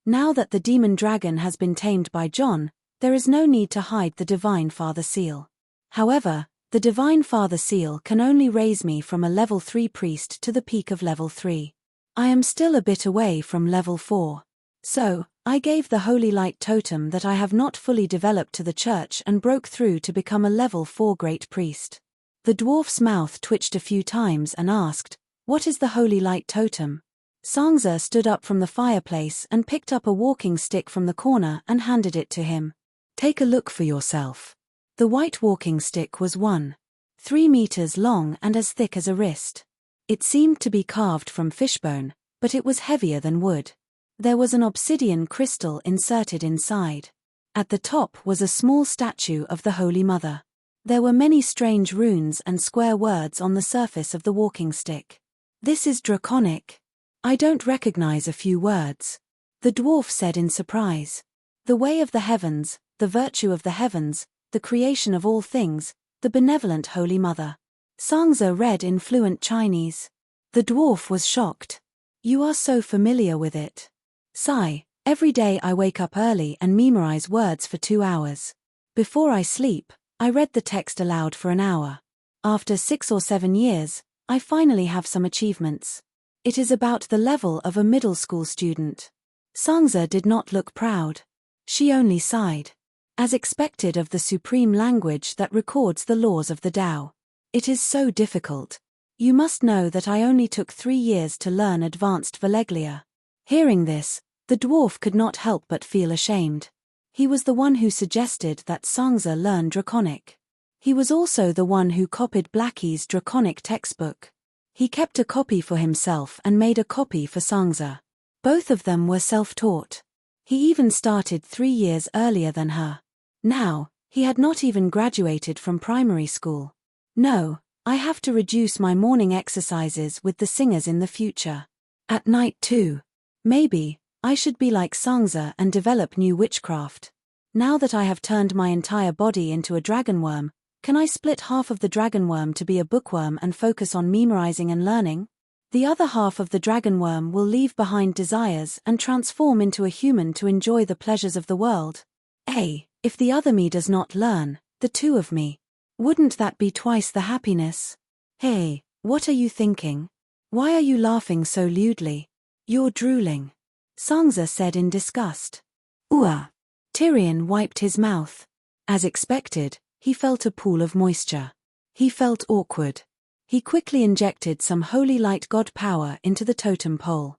Now that the demon dragon has been tamed by John, there is no need to hide the divine father seal. However, the divine father seal can only raise me from a level 3 priest to the peak of level 3. I am still a bit away from level 4. So, I gave the holy light totem that I have not fully developed to the church and broke through to become a level 4 great priest. The dwarf's mouth twitched a few times and asked, what is the holy light totem? Sangza stood up from the fireplace and picked up a walking stick from the corner and handed it to him. Take a look for yourself. The white walking stick was 1.3 meters long and as thick as a wrist. It seemed to be carved from fishbone, but it was heavier than wood. There was an obsidian crystal inserted inside. At the top was a small statue of the Holy Mother. There were many strange runes and square words on the surface of the walking stick. This is draconic. I don't recognize a few words. The dwarf said in surprise. The way of the heavens, the virtue of the heavens, the creation of all things, the benevolent Holy Mother. Sangza read in fluent Chinese. The dwarf was shocked. You are so familiar with it. Sigh, every day I wake up early and memorize words for 2 hours. Before I sleep, I read the text aloud for an hour. After 6 or 7 years, I finally have some achievements. It is about the level of a middle school student. Sangza did not look proud. She only sighed. As expected of the supreme language that records the laws of the Tao. It is so difficult. You must know that I only took 3 years to learn advanced Valeglia. Hearing this, the dwarf could not help but feel ashamed. He was the one who suggested that Sangza learn Draconic. He was also the one who copied Blackie's Draconic textbook. He kept a copy for himself and made a copy for Sangza. Both of them were self-taught. He even started 3 years earlier than her. Now, he had not even graduated from primary school. No, I have to reduce my morning exercises with the singers in the future. At night too. Maybe, I should be like Sangza and develop new witchcraft. Now that I have turned my entire body into a dragonworm, can I split half of the dragonworm to be a bookworm and focus on memorizing and learning? The other half of the dragonworm will leave behind desires and transform into a human to enjoy the pleasures of the world. If the other me does not learn, the two of me, wouldn't that be twice the happiness? Hey, what are you thinking? Why are you laughing so lewdly? You're drooling. Sangza said in disgust. Tyrion wiped his mouth. As expected, he felt a pool of moisture. He felt awkward. He quickly injected some holy light god power into the totem pole.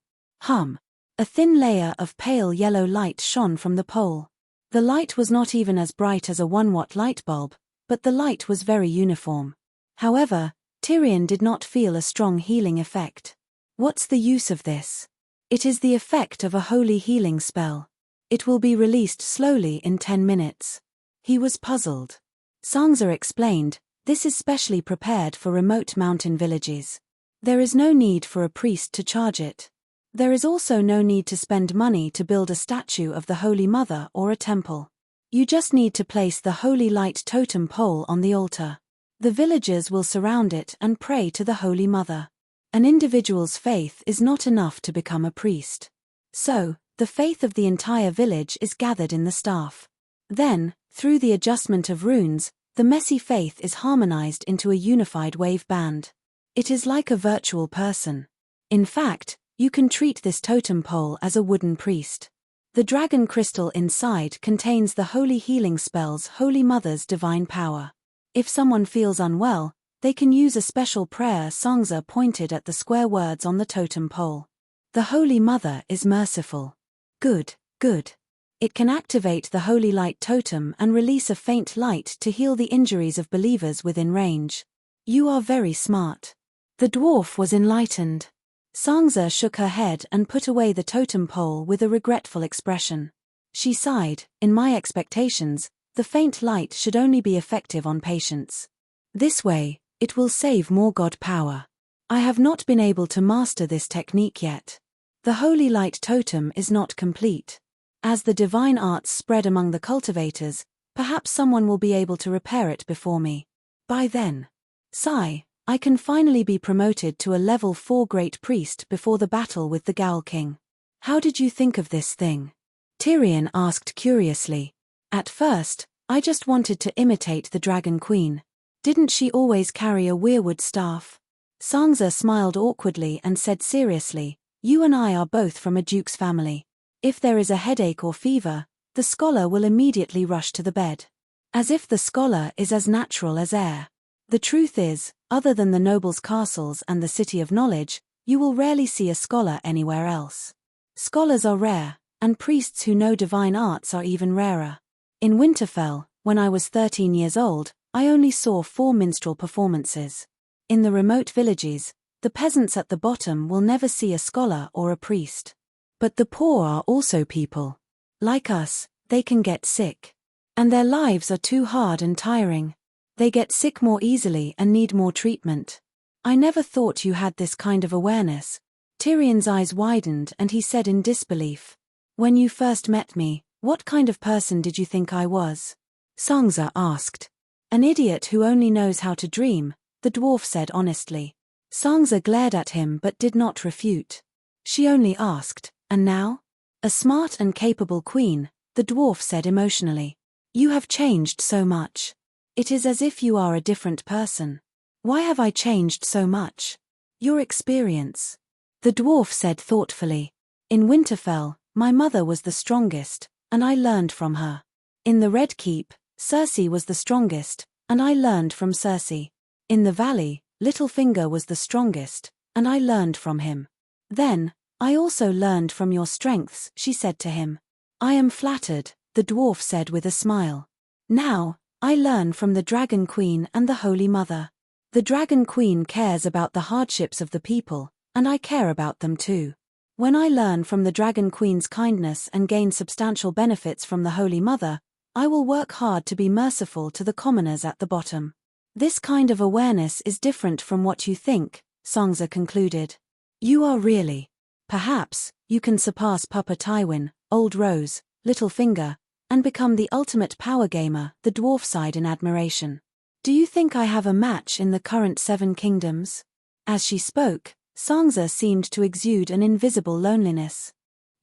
A thin layer of pale yellow light shone from the pole. The light was not even as bright as a 1-watt light bulb, but the light was very uniform. However, Tyrion did not feel a strong healing effect. What's the use of this? It is the effect of a holy healing spell. It will be released slowly in 10 minutes. He was puzzled. Sangza explained, this is specially prepared for remote mountain villages. There is no need for a priest to charge it. There is also no need to spend money to build a statue of the Holy Mother or a temple. You just need to place the holy light totem pole on the altar. The villagers will surround it and pray to the Holy Mother. An individual's faith is not enough to become a priest. So, the faith of the entire village is gathered in the staff. Then, through the adjustment of runes, the messy faith is harmonized into a unified wave band. It is like a virtual person. In fact, you can treat this totem pole as a wooden priest. The dragon crystal inside contains the holy healing spell's Holy Mother's divine power. If someone feels unwell, they can use a special prayer Songza pointed at the square words on the totem pole. The Holy Mother is merciful. Good, good. It can activate the holy light totem and release a faint light to heal the injuries of believers within range. You are very smart. The dwarf was enlightened. Songza shook her head and put away the totem pole with a regretful expression. She sighed, in my expectations, the faint light should only be effective on patients. This way, it will save more god power. I have not been able to master this technique yet. The holy light totem is not complete. As the divine arts spread among the cultivators, perhaps someone will be able to repair it before me. By then. Sigh. I can finally be promoted to a level 4 great priest before the battle with the Ghoul King. How did you think of this thing? Tyrion asked curiously. At first, I just wanted to imitate the Dragon Queen. Didn't she always carry a weirwood staff? Songza smiled awkwardly and said seriously, you and I are both from a duke's family. If there is a headache or fever, the scholar will immediately rush to the bed. As if the scholar is as natural as air. The truth is, other than the nobles' castles and the city of knowledge, you will rarely see a scholar anywhere else. Scholars are rare, and priests who know divine arts are even rarer. In Winterfell, when I was 13 years old, I only saw 4 minstrel performances. In the remote villages, the peasants at the bottom will never see a scholar or a priest. But the poor are also people. Like us, they can get sick. And their lives are too hard and tiring. They get sick more easily and need more treatment. I never thought you had this kind of awareness. Tyrion's eyes widened and he said in disbelief. When you first met me, what kind of person did you think I was? Songza asked. An idiot who only knows how to dream, the dwarf said honestly. Songza glared at him but did not refute. She only asked, and now? A smart and capable queen, the dwarf said emotionally. You have changed so much. It is as if you are a different person. Why have I changed so much? Your experience. The dwarf said thoughtfully. In Winterfell, my mother was the strongest, and I learned from her. In the Red Keep, Cersei was the strongest, and I learned from Cersei. In the valley, Littlefinger was the strongest, and I learned from him. Then, I also learned from your strengths, she said to him. I am flattered, the dwarf said with a smile. Now, I learn from the Dragon Queen and the Holy Mother. The Dragon Queen cares about the hardships of the people, and I care about them too. When I learn from the Dragon Queen's kindness and gain substantial benefits from the Holy Mother, I will work hard to be merciful to the commoners at the bottom. This kind of awareness is different from what you think, Songza concluded. You are really. Perhaps, you can surpass Papa Tywin, Old Rose, Littlefinger, and become the ultimate power gamer, the dwarf sighed in admiration. Do you think I have a match in the current 7 kingdoms? As she spoke, Songza seemed to exude an invisible loneliness.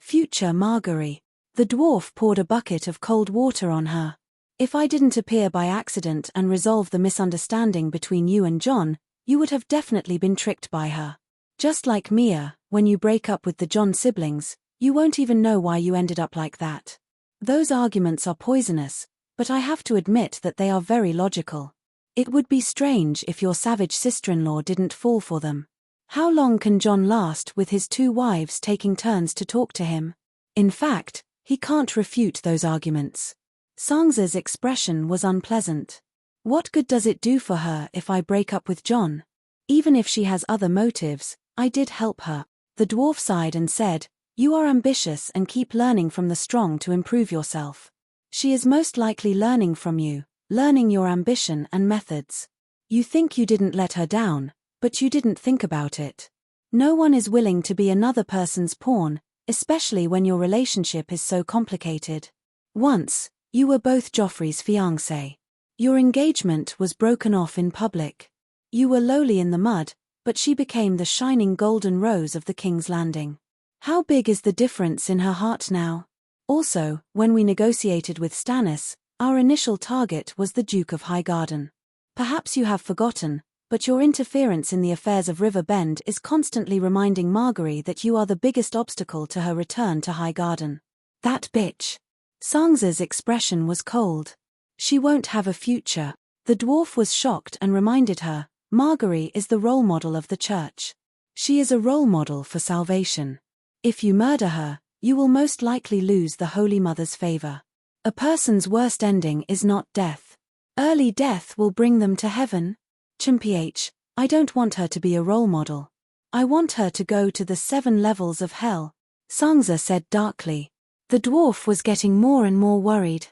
Future Marguerite. The dwarf poured a bucket of cold water on her. If I didn't appear by accident and resolve the misunderstanding between you and John, you would have definitely been tricked by her. Just like Mia, when you break up with the John siblings, you won't even know why you ended up like that. Those arguments are poisonous, but I have to admit that they are very logical. It would be strange if your savage sister-in-law didn't fall for them. How long can John last with his 2 wives taking turns to talk to him? In fact, he can't refute those arguments. Songza's expression was unpleasant. What good does it do for her if I break up with John? Even if she has other motives, I did help her. The dwarf sighed and said, you are ambitious and keep learning from the strong to improve yourself. She is most likely learning from you, learning your ambition and methods. You think you didn't let her down, but you didn't think about it. No one is willing to be another person's pawn, especially when your relationship is so complicated. Once, You were both Joffrey's fiancé. Your engagement was broken off in public. You were lowly in the mud, but she became the shining golden rose of the King's Landing. How big is the difference in her heart now? Also, when we negotiated with Stannis, our initial target was the Duke of Highgarden. Perhaps you have forgotten, but your interference in the affairs of River Bend is constantly reminding Margaery that you are the biggest obstacle to her return to Highgarden. That bitch. Sansa's expression was cold. She won't have a future. The dwarf was shocked and reminded her, Margaery is the role model of the church. She is a role model for salvation. If you murder her, you will most likely lose the Holy Mother's favor. A person's worst ending is not death. Early death will bring them to heaven. Chimph, I don't want her to be a role model. I want her to go to the 7 levels of hell, Sansa said darkly. The dwarf was getting more and more worried.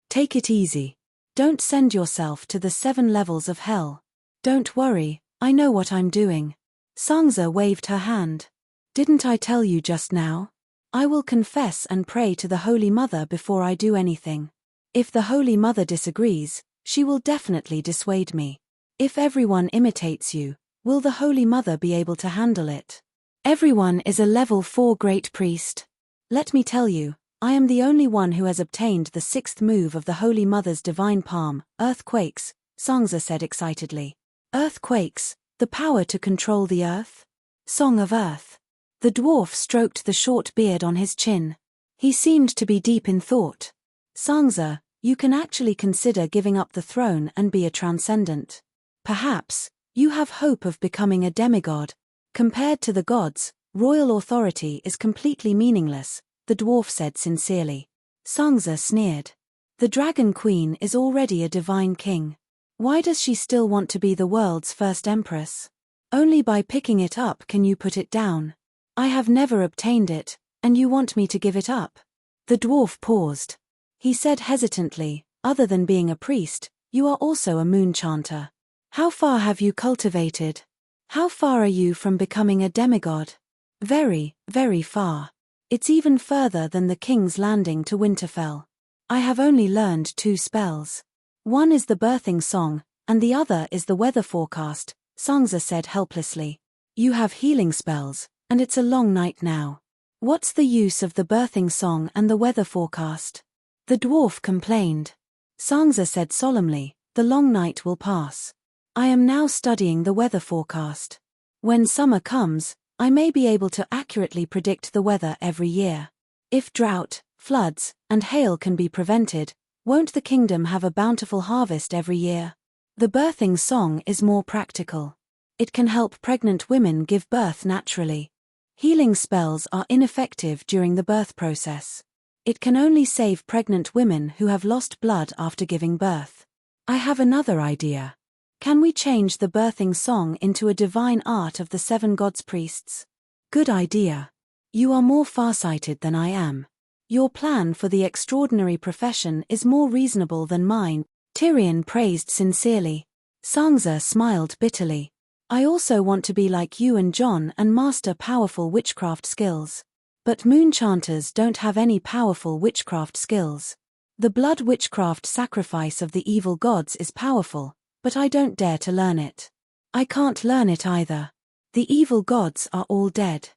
Take it easy. Don't send yourself to the 7 levels of hell. Don't worry, I know what I'm doing. Sansa waved her hand. Didn't I tell you just now? I will confess and pray to the Holy Mother before I do anything. If the Holy Mother disagrees, she will definitely dissuade me. If everyone imitates you, will the Holy Mother be able to handle it? Everyone is a level 4 great priest. Let me tell you, I am the only one who has obtained the 6th move of the Holy Mother's divine palm, earthquakes, Sansa said excitedly. Earthquakes, the power to control the earth? Song of Earth. The dwarf stroked the short beard on his chin. He seemed to be deep in thought. Sansa, you can actually consider giving up the throne and be a transcendent. Perhaps, you have hope of becoming a demigod. Compared to the gods, royal authority is completely meaningless, the dwarf said sincerely. Sansa sneered. The Dragon Queen is already a divine king. Why does she still want to be the world's first empress? Only by picking it up can you put it down. I have never obtained it, and you want me to give it up? The dwarf paused. He said hesitantly, other than being a priest, you are also a moon chanter. How far have you cultivated? How far are you from becoming a demigod? Very, very far. It's even further than the King's Landing to Winterfell. I have only learned 2 spells. One is the birthing song, and the other is the weather forecast, Sansa said helplessly. You have healing spells, and it's a long night now. What's the use of the birthing song and the weather forecast? The dwarf complained. Sansa said solemnly, the long night will pass. I am now studying the weather forecast. When summer comes, I may be able to accurately predict the weather every year. If drought, floods, and hail can be prevented, won't the kingdom have a bountiful harvest every year? The birthing song is more practical. It can help pregnant women give birth naturally. Healing spells are ineffective during the birth process. It can only save pregnant women who have lost blood after giving birth. I have another idea. Can we change the birthing song into a divine art of the 7 gods priests? Good idea. You are more farsighted than I am. Your plan for the extraordinary profession is more reasonable than mine, Tyrion praised sincerely. Sansa smiled bitterly. I also want to be like you and Jon and master powerful witchcraft skills. But moonchanters don't have any powerful witchcraft skills. The blood witchcraft sacrifice of the evil gods is powerful, but I don't dare to learn it. I can't learn it either. The evil gods are all dead.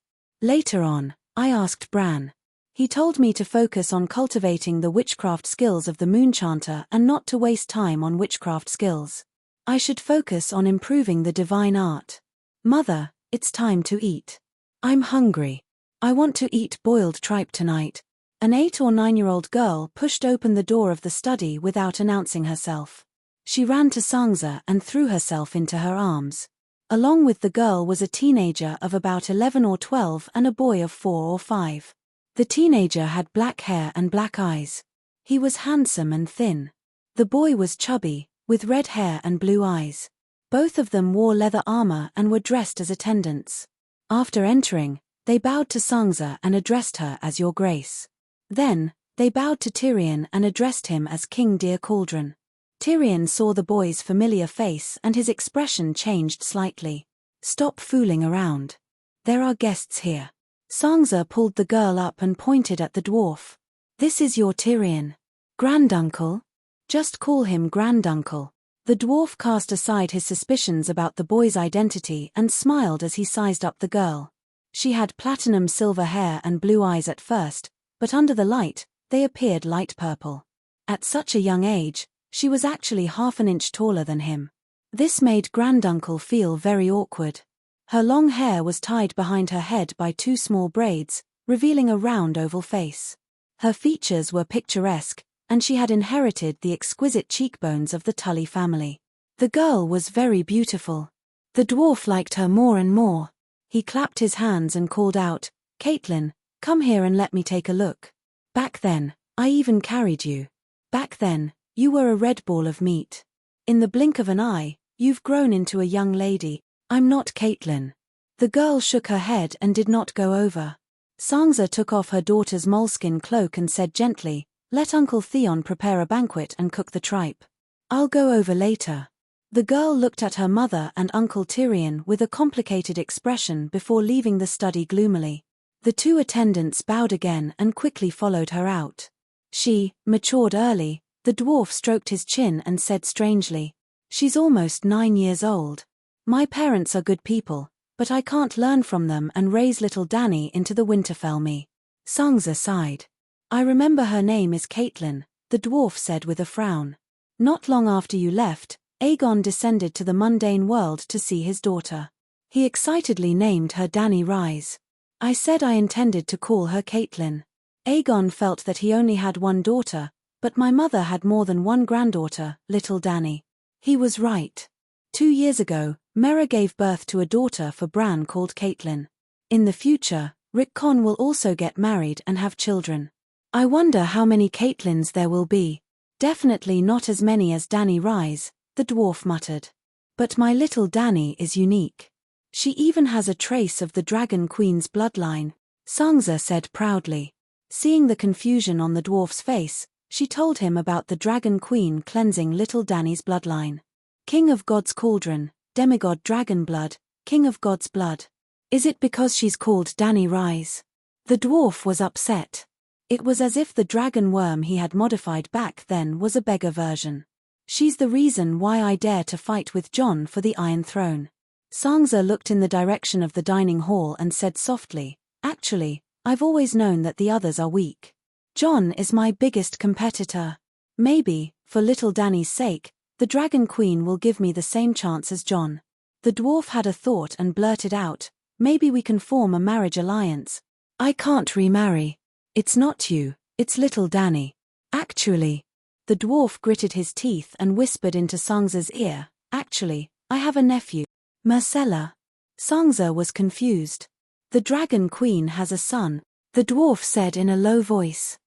Later on, I asked Bran. He told me to focus on cultivating the witchcraft skills of the moonchanter and not to waste time on witchcraft skills. I should focus on improving the divine art. Mother, it's time to eat. I'm hungry. I want to eat boiled tripe tonight. An 8 or 9-year-old girl pushed open the door of the study without announcing herself. She ran to Sansa and threw herself into her arms. Along with the girl was a teenager of about 11 or 12 and a boy of 4 or 5. The teenager had black hair and black eyes. He was handsome and thin. The boy was chubby, with red hair and blue eyes. Both of them wore leather armor and were dressed as attendants. After entering, they bowed to Sansa and addressed her as Your Grace. Then, they bowed to Tyrion and addressed him as King Dear Cauldron. Tyrion saw the boy's familiar face and his expression changed slightly. Stop fooling around. There are guests here. Sansa pulled the girl up and pointed at the dwarf. This is your Tyrion. Granduncle? Just call him Granduncle. The dwarf cast aside his suspicions about the boy's identity and smiled as he sized up the girl. She had platinum silver hair and blue eyes at first, but under the light, they appeared light purple. At such a young age, she was actually half an inch taller than him. This made Granduncle feel very awkward. Her long hair was tied behind her head by two small braids, revealing a round oval face. Her features were picturesque, and she had inherited the exquisite cheekbones of the Tully family. The girl was very beautiful. The dwarf liked her more and more. He clapped his hands and called out, "Caitlin, come here and let me take a look. Back then, I even carried you. Back then, you were a red ball of meat. In the blink of an eye, you've grown into a young lady. I'm not Caitlin." The girl shook her head and did not go over. Sansa took off her daughter's moleskin cloak and said gently, "Let Uncle Theon prepare a banquet and cook the tripe. I'll go over later." The girl looked at her mother and Uncle Tyrion with a complicated expression before leaving the study gloomily. The two attendants bowed again and quickly followed her out. She matured early. The dwarf stroked his chin and said strangely, "She's almost 9 years old. My parents are good people, but I can't learn from them and raise little Dany into the Winterfell me." Sansa sighed. "I remember her name is Caitlin," the dwarf said with a frown. "Not long after you left, Aegon descended to the mundane world to see his daughter. He excitedly named her Dany Rise. I said I intended to call her Caitlin. Aegon felt that he only had one daughter, but my mother had more than one granddaughter, little Dany. He was right. 2 years ago, Mera gave birth to a daughter for Bran called Caitlin. In the future, Rickon will also get married and have children. I wonder how many Caitlins there will be. Definitely not as many as Dany Rise," the dwarf muttered. "But my little Dany is unique. She even has a trace of the Dragon Queen's bloodline," Sansa said proudly. Seeing the confusion on the dwarf's face, she told him about the Dragon Queen cleansing little Dany's bloodline. "King of God's cauldron, demigod dragon blood, king of God's blood. Is it because she's called Dany Rise?" The dwarf was upset. It was as if the dragon worm he had modified back then was a beggar version. "She's the reason why I dare to fight with Jon for the Iron Throne." Sansa looked in the direction of the dining hall and said softly, "Actually, I've always known that the others are weak. Jon is my biggest competitor. Maybe, for little Dany's sake, the Dragon Queen will give me the same chance as Jon." The dwarf had a thought and blurted out, "Maybe we can form a marriage alliance." "I can't remarry. It's not you, it's little Dany. Actually." The dwarf gritted his teeth and whispered into Sansa's ear, "Actually, I have a nephew. Myrcella." Sansa was confused. "The Dragon Queen has a son," the dwarf said in a low voice.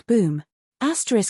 Boom.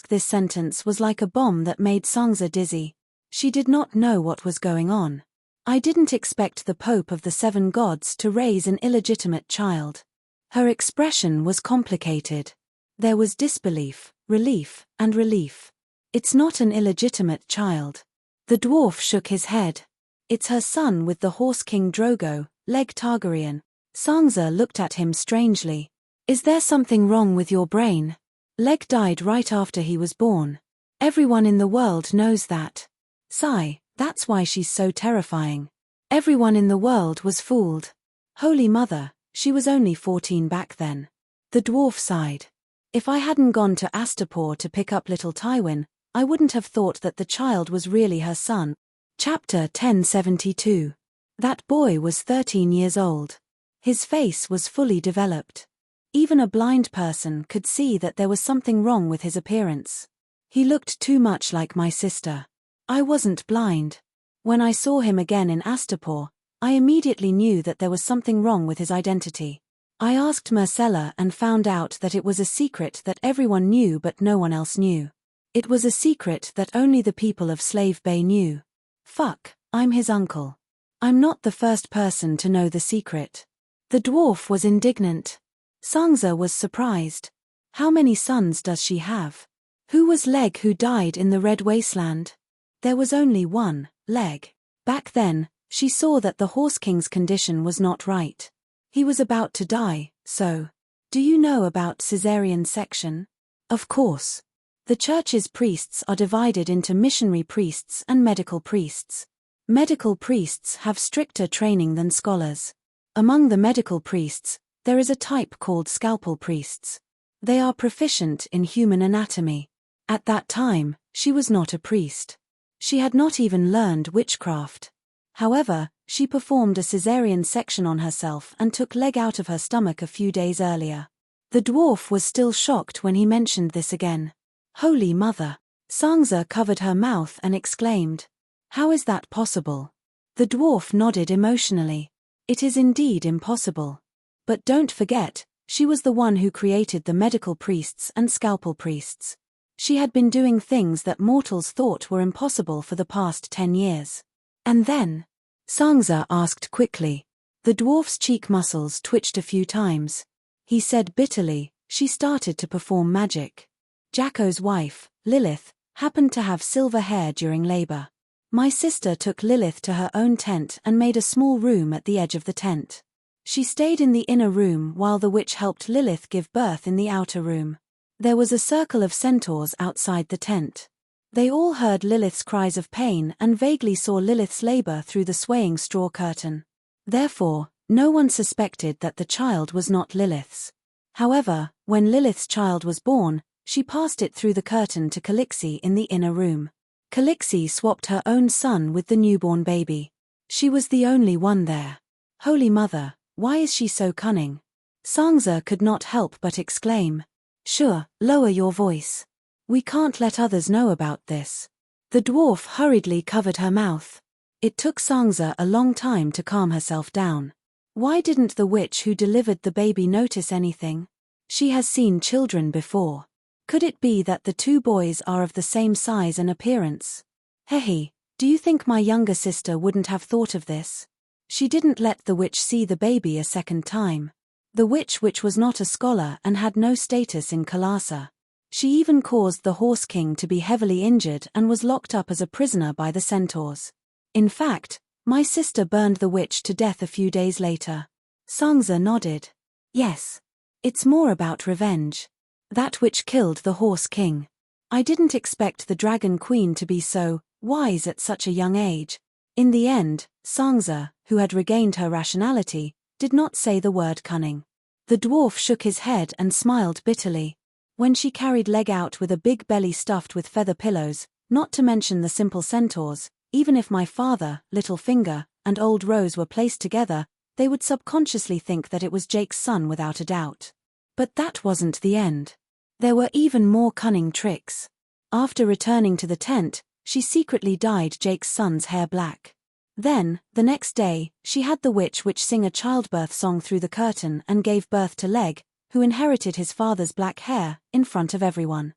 This sentence was like a bomb that made Sansa dizzy. She did not know what was going on. "I didn't expect the Pope of the Seven Gods to raise an illegitimate child." Her expression was complicated. There was disbelief, relief, and relief. "It's not an illegitimate child." The dwarf shook his head. "It's her son with the Horse King Drogo, Leg Targaryen." Sansa looked at him strangely. "Is there something wrong with your brain? Leg died right after he was born. Everyone in the world knows that. Sigh, that's why she's so terrifying. Everyone in the world was fooled. Holy Mother, she was only 14 back then." The dwarf sighed. "If I hadn't gone to Astapor to pick up little Tywin, I wouldn't have thought that the child was really her son." Chapter 1072. That boy was 13 years old. His face was fully developed. Even a blind person could see that there was something wrong with his appearance. "He looked too much like my sister. I wasn't blind. When I saw him again in Astapor, I immediately knew that there was something wrong with his identity. I asked Myrcella and found out that it was a secret that everyone knew but no one else knew. It was a secret that only the people of Slave Bay knew. Fuck, I'm his uncle. I'm not the first person to know the secret." The dwarf was indignant. Sansa was surprised. How many sons does she have? Who was Leg who died in the Red Wasteland? There was only one, Leg. Back then, she saw that the Horse King's condition was not right. He was about to die, so. "Do you know about caesarean section?" "Of course. The church's priests are divided into missionary priests and medical priests. Medical priests have stricter training than scholars. Among the medical priests, there is a type called scalpel priests. They are proficient in human anatomy. At that time, she was not a priest. She had not even learned witchcraft. However, she performed a caesarean section on herself and took leg out of her stomach a few days earlier. The dwarf was still shocked when he mentioned this again. Holy Mother! Sangza covered her mouth and exclaimed. How is that possible? The dwarf nodded emotionally. It is indeed impossible. But don't forget, she was the one who created the medical priests and scalpel priests. She had been doing things that mortals thought were impossible for the past 10 years. And then? Sangza asked quickly. The dwarf's cheek muscles twitched a few times. He said bitterly, she started to perform magic. Jacko's wife, Lilith, happened to have silver hair during labor. My sister took Lilith to her own tent and made a small room at the edge of the tent. She stayed in the inner room while the witch helped Lilith give birth in the outer room. There was a circle of centaurs outside the tent. They all heard Lilith's cries of pain and vaguely saw Lilith's labor through the swaying straw curtain. Therefore, no one suspected that the child was not Lilith's. However, when Lilith's child was born, she passed it through the curtain to Calixi in the inner room. Calixi swapped her own son with the newborn baby. She was the only one there. Holy Mother, why is she so cunning? Sangza could not help but exclaim. Sure, lower your voice. We can't let others know about this. The dwarf hurriedly covered her mouth. It took Sangza a long time to calm herself down. Why didn't the witch who delivered the baby notice anything? She has seen children before. Could it be that the two boys are of the same size and appearance? Hehe, do you think my younger sister wouldn't have thought of this? She didn't let the witch see the baby a second time. The witch which was not a scholar and had no status in Kalasa. She even caused the Horse King to be heavily injured and was locked up as a prisoner by the centaurs. In fact, my sister burned the witch to death a few days later. Sangza nodded. Yes. It's more about revenge. That witch killed the Horse King. I didn't expect the Dragon Queen to be so wise at such a young age. In the end, Sangza, who had regained her rationality, did not say the word cunning. The dwarf shook his head and smiled bitterly. When she carried leg out with a big belly stuffed with feather pillows, not to mention the simple centaurs, even if my father, Little Finger, and Old Rose were placed together, they would subconsciously think that it was Jake's son without a doubt. But that wasn't the end. There were even more cunning tricks. After returning to the tent, she secretly dyed Jake's son's hair black. Then, the next day, she had the witch sing a childbirth song through the curtain and gave birth to Leg, who inherited his father's black hair, in front of everyone.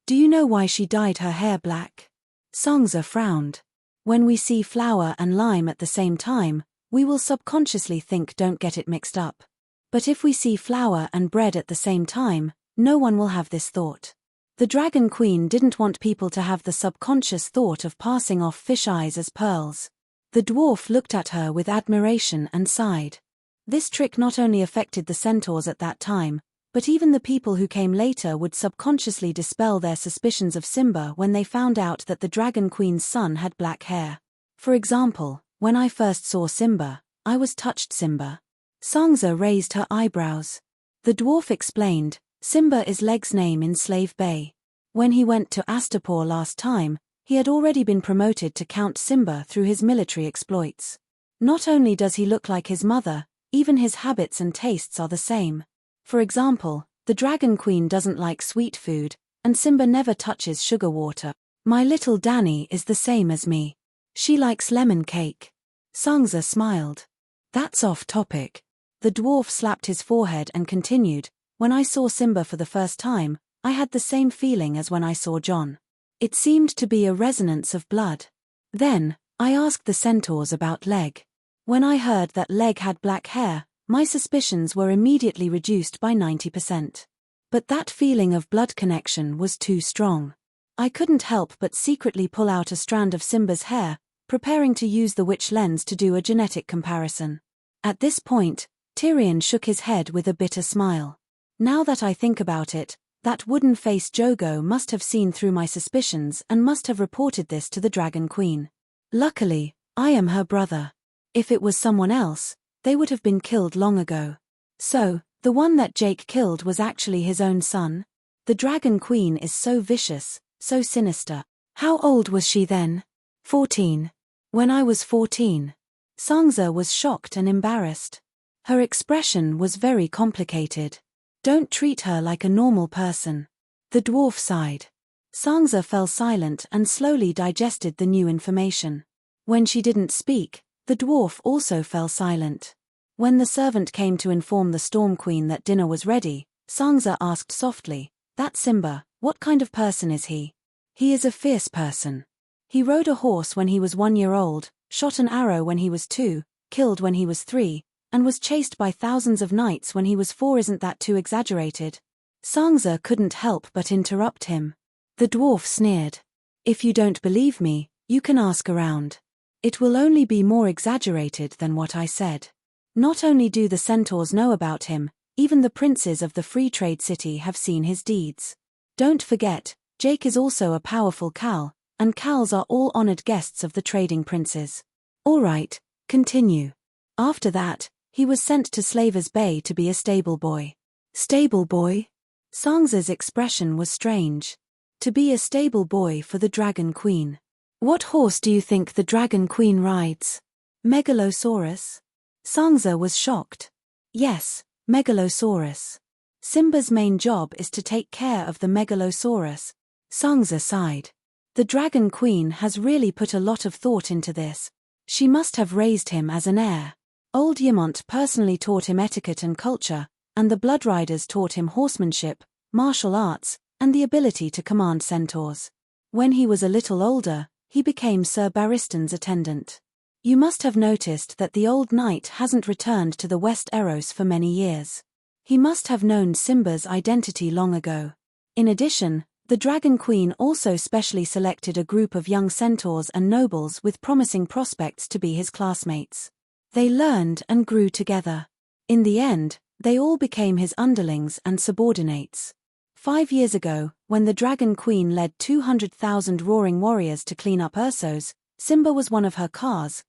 Do you know why she dyed her hair black? Sangza frowned. When we see flour and lime at the same time, we will subconsciously think don't get it mixed up. But if we see flour and bread at the same time, no one will have this thought. The Dragon Queen didn't want people to have the subconscious thought of passing off fish eyes as pearls. The dwarf looked at her with admiration and sighed. This trick not only affected the centaurs at that time, but even the people who came later would subconsciously dispel their suspicions of Simba when they found out that the Dragon Queen's son had black hair. For example, when I first saw Simba, I was touched Simba. Sangza raised her eyebrows. The dwarf explained, Simba is Leg's name in Slave Bay. When he went to Astapor last time, he had already been promoted to Count Simba through his military exploits. Not only does he look like his mother, even his habits and tastes are the same. For example, the Dragon Queen doesn't like sweet food, and Simba never touches sugar water. My little Danny is the same as me. She likes lemon cake. Sangza smiled. That's off topic. The dwarf slapped his forehead and continued, when I saw Simba for the first time, I had the same feeling as when I saw John. It seemed to be a resonance of blood. Then, I asked the centaurs about Leg. When I heard that Leg had black hair, my suspicions were immediately reduced by 90%. But that feeling of blood connection was too strong. I couldn't help but secretly pull out a strand of Simba's hair, preparing to use the witch lens to do a genetic comparison. At this point, Tyrion shook his head with a bitter smile. Now that I think about it, That wooden-faced Jogo must have seen through my suspicions and must have reported this to the Dragon Queen. Luckily, I am her brother. If it was someone else, they would have been killed long ago. So, the one that Jake killed was actually his own son? The Dragon Queen is so vicious, so sinister. How old was she then? 14. When I was 14. Sansa was shocked and embarrassed. Her expression was very complicated. Don't treat her like a normal person. The dwarf sighed. Sansa fell silent and slowly digested the new information. When she didn't speak, the dwarf also fell silent. When the servant came to inform the Storm Queen that dinner was ready, Sansa asked softly, "That Simba, what kind of person is he?" "He is a fierce person. He rode a horse when he was 1 year old, shot an arrow when he was 2, killed when he was 3, and was chased by thousands of knights when he was 4. Isn't that too exaggerated?" Sansa couldn't help but interrupt him. The dwarf sneered. "If you don't believe me, you can ask around. It will only be more exaggerated than what I said. Not only do the centaurs know about him, even the princes of the free trade city have seen his deeds. Don't forget, Jake is also a powerful Khal, and Khals are all honored guests of the trading princes." "All right, continue." "After that, he was sent to Slavers Bay to be a stable boy." "Stable boy?" Sansa's expression was strange. To be a stable boy for the Dragon Queen. "What horse do you think the Dragon Queen rides?" "Megalosaurus?" Sansa was shocked. "Yes, Megalosaurus. Simba's main job is to take care of the Megalosaurus." Sansa sighed. The Dragon Queen has really put a lot of thought into this. She must have raised him as an heir. Old Ymont personally taught him etiquette and culture, and the Blood Riders taught him horsemanship, martial arts, and the ability to command centaurs. When he was a little older, he became Sir Barristan's attendant. You must have noticed that the old knight hasn't returned to the West Eros for many years. He must have known Simba's identity long ago. In addition, the Dragon Queen also specially selected a group of young centaurs and nobles with promising prospects to be his classmates. They learned and grew together. In the end, they all became his underlings and subordinates. 5 years ago, when the Dragon Queen led 200,000 roaring warriors to clean up Ursos, Simba was one of her Khal's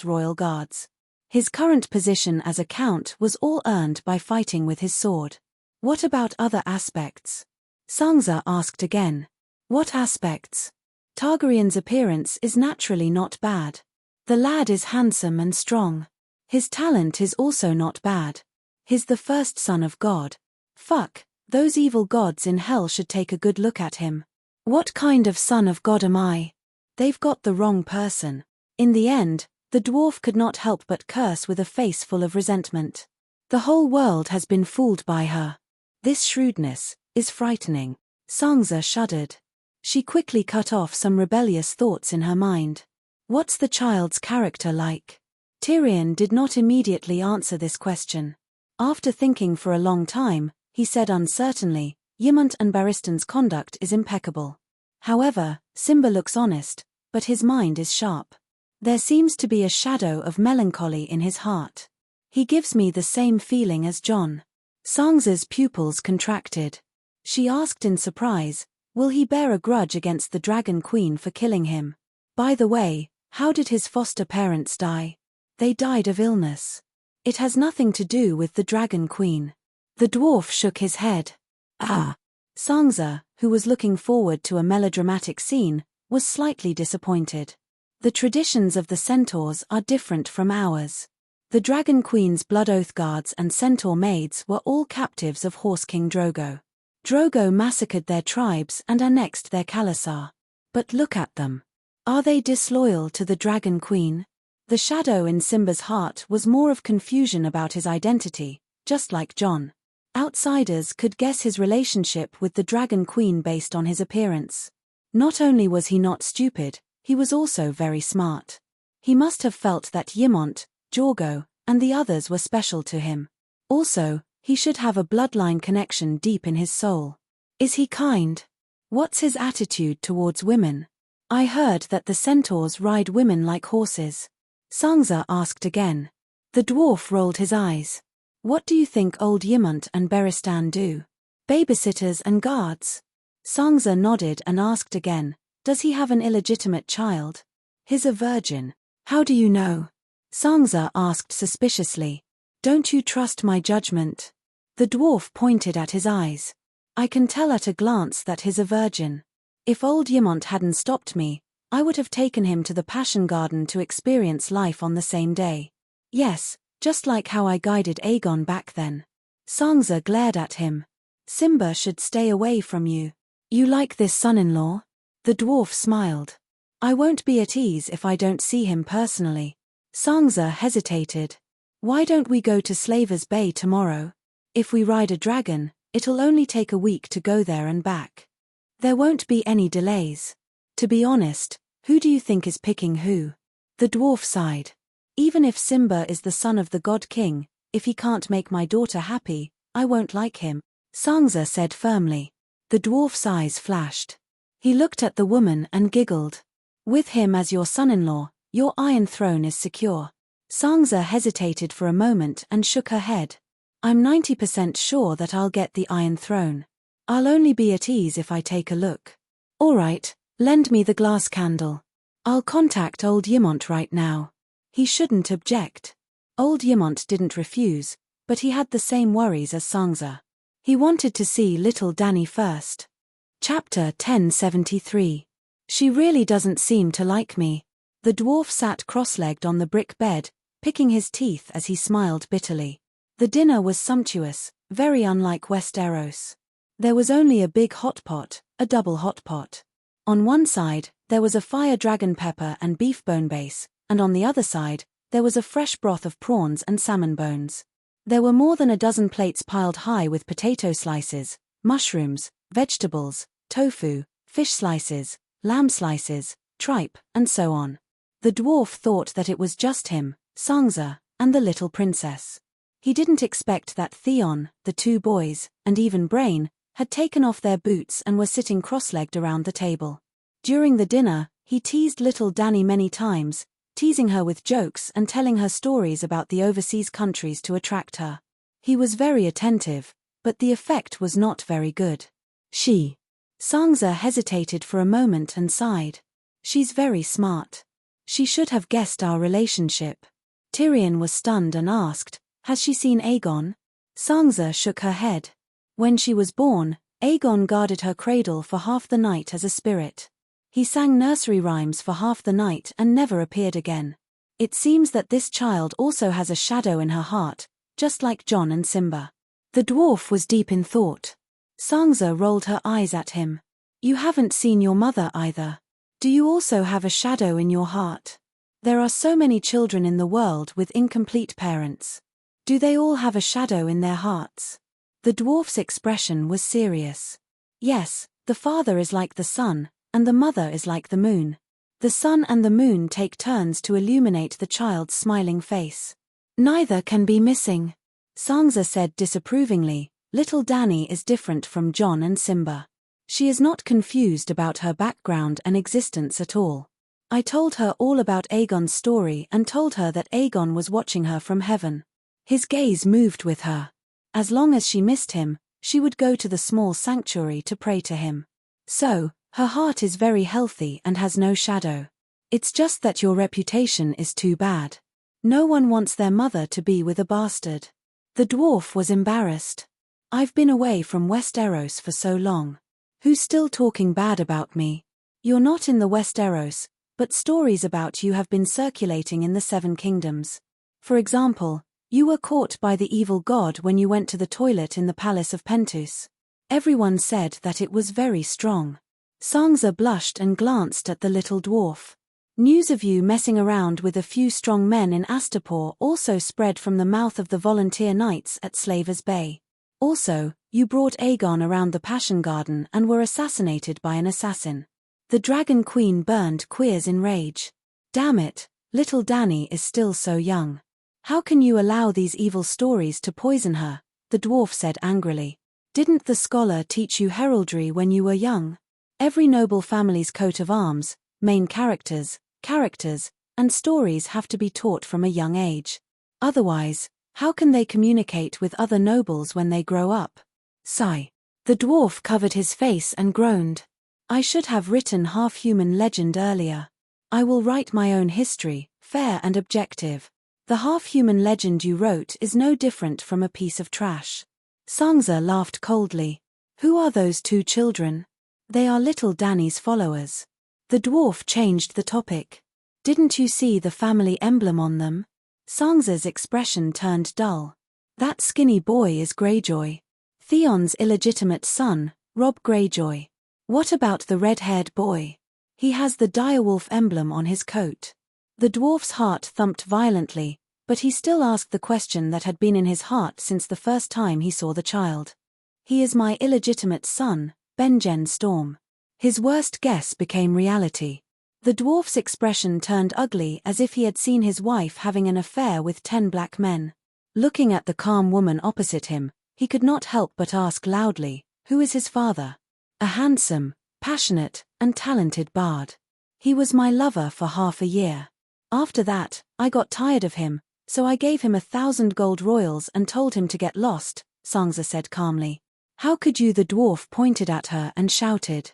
royal guards. His current position as a count was all earned by fighting with his sword. "What about other aspects?" Sansa asked again. "What aspects?" "Targaryen's appearance is naturally not bad. The lad is handsome and strong. His talent is also not bad. He's the first son of God. Fuck, those evil gods in hell should take a good look at him. What kind of son of God am I? They've got the wrong person." In the end, the dwarf could not help but curse with a face full of resentment. The whole world has been fooled by her. This shrewdness is frightening. Sansa shuddered. She quickly cut off some rebellious thoughts in her mind. What's the child's character like? Tyrion did not immediately answer this question. After thinking for a long time, he said uncertainly, "Ymont and Barristan's conduct is impeccable. However, Simba looks honest, but his mind is sharp. There seems to be a shadow of melancholy in his heart. He gives me the same feeling as Jon." Sansa's pupils contracted. She asked in surprise, "Will he bear a grudge against the Dragon Queen for killing him? By the way, how did his foster parents die?" "They died of illness. It has nothing to do with the Dragon Queen." The dwarf shook his head. "Ah." Sansa, who was looking forward to a melodramatic scene, was slightly disappointed. The traditions of the centaurs are different from ours. The Dragon Queen's Blood Oath guards and centaur maids were all captives of Horse King Drogo. Drogo massacred their tribes and annexed their Khalasar. But look at them. Are they disloyal to the Dragon Queen? The shadow in Simba's heart was more of confusion about his identity, just like Jon. Outsiders could guess his relationship with the Dragon Queen based on his appearance. Not only was he not stupid, he was also very smart. He must have felt that Ymont, Jorgo, and the others were special to him. Also, he should have a bloodline connection deep in his soul. Is he kind? What's his attitude towards women? I heard that the centaurs ride women like horses. Sansa asked again. The dwarf rolled his eyes. What do you think old Ymont and Barristan do? Babysitters and guards. Sangza nodded and asked again, does he have an illegitimate child? He's a virgin. How do you know? Sangza asked suspiciously. Don't you trust my judgment? The dwarf pointed at his eyes. I can tell at a glance that he's a virgin. If old Ymont hadn't stopped me, I would have taken him to the Passion Garden to experience life on the same day. Yes, just like how I guided Aegon back then. Sangza glared at him. Simba should stay away from you. You like this son-in-law? The dwarf smiled. I won't be at ease if I don't see him personally. Sangza hesitated. Why don't we go to Slaver's Bay tomorrow? If we ride a dragon, it'll only take a week to go there and back. There won't be any delays. To be honest, who do you think is picking who? The dwarf sighed. Even if Simba is the son of the God King, if he can't make my daughter happy, I won't like him, Sangza said firmly. The dwarf's eyes flashed. He looked at the woman and giggled. With him as your son-in-law, your Iron Throne is secure. Sangza hesitated for a moment and shook her head. I'm 90% sure that I'll get the Iron Throne. I'll only be at ease if I take a look. All right, lend me the glass candle. I'll contact old Ymont right now. He shouldn't object. Old Ymont didn't refuse, but he had the same worries as Sangza. He wanted to see little Danny first. Chapter 1073. She really doesn't seem to like me. The dwarf sat cross-legged on the brick bed, picking his teeth as he smiled bitterly. The dinner was sumptuous, very unlike Westeros. There was only a big hot pot, a double hot pot. On one side, there was a fire dragon pepper and beef bone base, and on the other side, there was a fresh broth of prawns and salmon bones. There were more than a dozen plates piled high with potato slices, mushrooms, vegetables, tofu, fish slices, lamb slices, tripe, and so on. The dwarf thought that it was just him, Sangza, and the little princess. He didn't expect that Theon, the two boys, and even Brain, had taken off their boots and were sitting cross-legged around the table. During the dinner, he teased little Danny many times, teasing her with jokes and telling her stories about the overseas countries to attract her. He was very attentive, but the effect was not very good. Sangza hesitated for a moment and sighed. She's very smart. She should have guessed our relationship. Tyrion was stunned and asked, has she seen Aegon? Sangza shook her head. When she was born, Aegon guarded her cradle for half the night as a spirit. He sang nursery rhymes for half the night and never appeared again. It seems that this child also has a shadow in her heart, just like Jon and Simba. The dwarf was deep in thought. Sangza rolled her eyes at him. You haven't seen your mother either. Do you also have a shadow in your heart? There are so many children in the world with incomplete parents. Do they all have a shadow in their hearts? The dwarf's expression was serious. Yes, the father is like the sun, and the mother is like the moon. The sun and the moon take turns to illuminate the child's smiling face. Neither can be missing. Sangza said disapprovingly, little Danny is different from Jon and Simba. She is not confused about her background and existence at all. I told her all about Aegon's story and told her that Aegon was watching her from heaven. His gaze moved with her. As long as she missed him, she would go to the small sanctuary to pray to him. So, her heart is very healthy and has no shadow. It's just that your reputation is too bad. No one wants their mother to be with a bastard. The dwarf was embarrassed. I've been away from Westeros for so long. Who's still talking bad about me? You're not in the Westeros, but stories about you have been circulating in the Seven Kingdoms. For example, you were caught by the evil god when you went to the toilet in the palace of Pentus. Everyone said that it was very strong. Sangza blushed and glanced at the little dwarf. News of you messing around with a few strong men in Astapor also spread from the mouth of the volunteer knights at Slaver's Bay. Also, you brought Aegon around the Passion Garden and were assassinated by an assassin. The Dragon Queen burned Queers in rage. Damn it, little Danny is still so young. How can you allow these evil stories to poison her? The dwarf said angrily. Didn't the scholar teach you heraldry when you were young? Every noble family's coat of arms, main characters, and stories have to be taught from a young age. Otherwise, how can they communicate with other nobles when they grow up? Sigh. The dwarf covered his face and groaned. I should have written half-human legend earlier. I will write my own history, fair and objective. The half-human legend you wrote is no different from a piece of trash. Sangza laughed coldly. Who are those two children? They are little Danny's followers. The dwarf changed the topic. Didn't you see the family emblem on them? Sangza's expression turned dull. That skinny boy is Greyjoy. Theon's illegitimate son, Rob Greyjoy. What about the red-haired boy? He has the direwolf emblem on his coat. The dwarf's heart thumped violently, but he still asked the question that had been in his heart since the first time he saw the child. He is my illegitimate son, Benjen Storm. His worst guess became reality. The dwarf's expression turned ugly as if he had seen his wife having an affair with 10 black men. Looking at the calm woman opposite him, he could not help but ask loudly, who is his father? A handsome, passionate, and talented bard. He was my lover for half a year. After that, I got tired of him, so I gave him 1,000 gold royals and told him to get lost, Sangza said calmly. How could you? The dwarf pointed at her and shouted.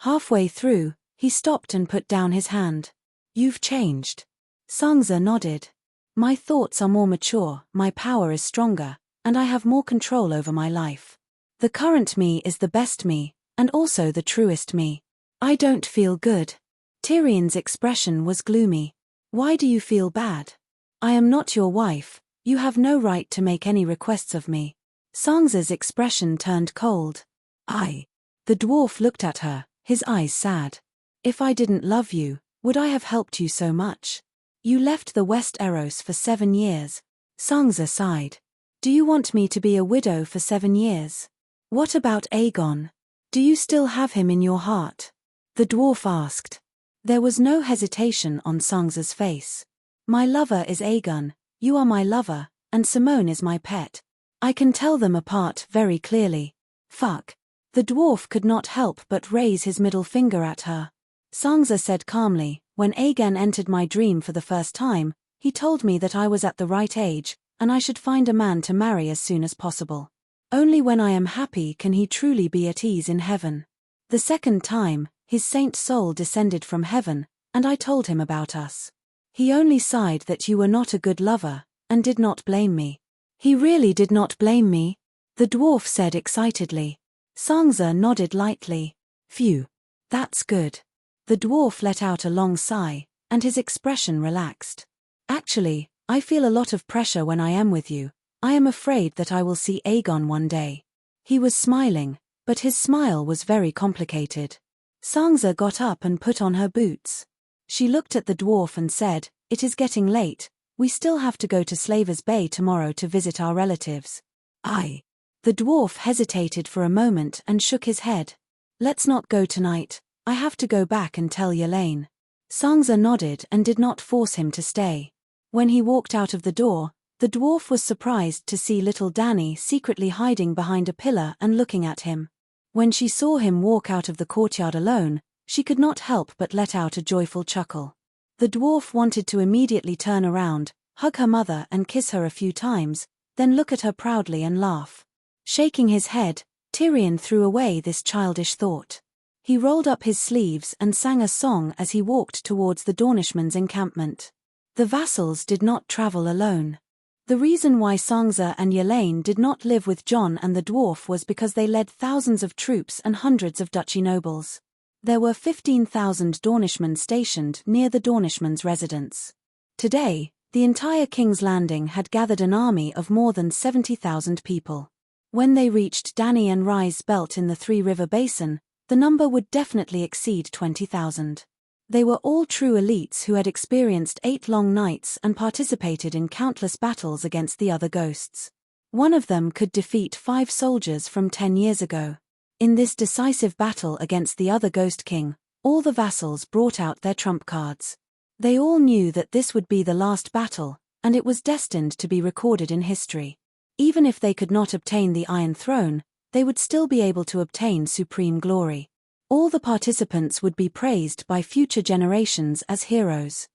Halfway through, he stopped and put down his hand. You've changed. Sangza nodded. My thoughts are more mature, my power is stronger, and I have more control over my life. The current me is the best me, and also the truest me. I don't feel good. Tyrion's expression was gloomy. Why do you feel bad? I am not your wife, you have no right to make any requests of me. Sangza's expression turned cold. The dwarf looked at her, his eyes sad. If I didn't love you, would I have helped you so much? You left the West Eros for 7 years. Sangza sighed. Do you want me to be a widow for 7 years? What about Aegon? Do you still have him in your heart? The dwarf asked. There was no hesitation on Sangza's face. My lover is Aegon, you are my lover, and Simone is my pet. I can tell them apart very clearly. Fuck. The dwarf could not help but raise his middle finger at her. Sangza said calmly, when Aegon entered my dream for the first time, he told me that I was at the right age, and I should find a man to marry as soon as possible. Only when I am happy can he truly be at ease in heaven. The second time, his saint soul descended from heaven, and I told him about us. He only sighed that you were not a good lover, and did not blame me. He really did not blame me? The dwarf said excitedly. Sangza nodded lightly. Phew. That's good. The dwarf let out a long sigh, and his expression relaxed. Actually, I feel a lot of pressure when I am with you. I am afraid that I will see Aegon one day. He was smiling, but his smile was very complicated. Sangza got up and put on her boots. She looked at the dwarf and said, It is getting late, we still have to go to Slaver's Bay tomorrow to visit our relatives. The dwarf hesitated for a moment and shook his head. Let's not go tonight, I have to go back and tell Yelaine. Sangza nodded and did not force him to stay. When he walked out of the door, the dwarf was surprised to see little Danny secretly hiding behind a pillar and looking at him. When she saw him walk out of the courtyard alone, she could not help but let out a joyful chuckle. The dwarf wanted to immediately turn around, hug her mother and kiss her a few times, then look at her proudly and laugh. Shaking his head, Tyrion threw away this childish thought. He rolled up his sleeves and sang a song as he walked towards the Dornishmen's encampment. The vassals did not travel alone. The reason why Sangza and Yelaine did not live with Jon and the dwarf was because they led thousands of troops and hundreds of duchy nobles. There were 15,000 Dornishmen stationed near the Dornishmen's residence. Today, the entire King's Landing had gathered an army of more than 70,000 people. When they reached Dany and Rye's belt in the Three River Basin, the number would definitely exceed 20,000. They were all true elites who had experienced 8 long nights and participated in countless battles against the other ghosts. One of them could defeat 5 soldiers from 10 years ago. In this decisive battle against the other Ghost King, all the vassals brought out their trump cards. They all knew that this would be the last battle, and it was destined to be recorded in history. Even if they could not obtain the Iron Throne, they would still be able to obtain supreme glory. All the participants would be praised by future generations as heroes.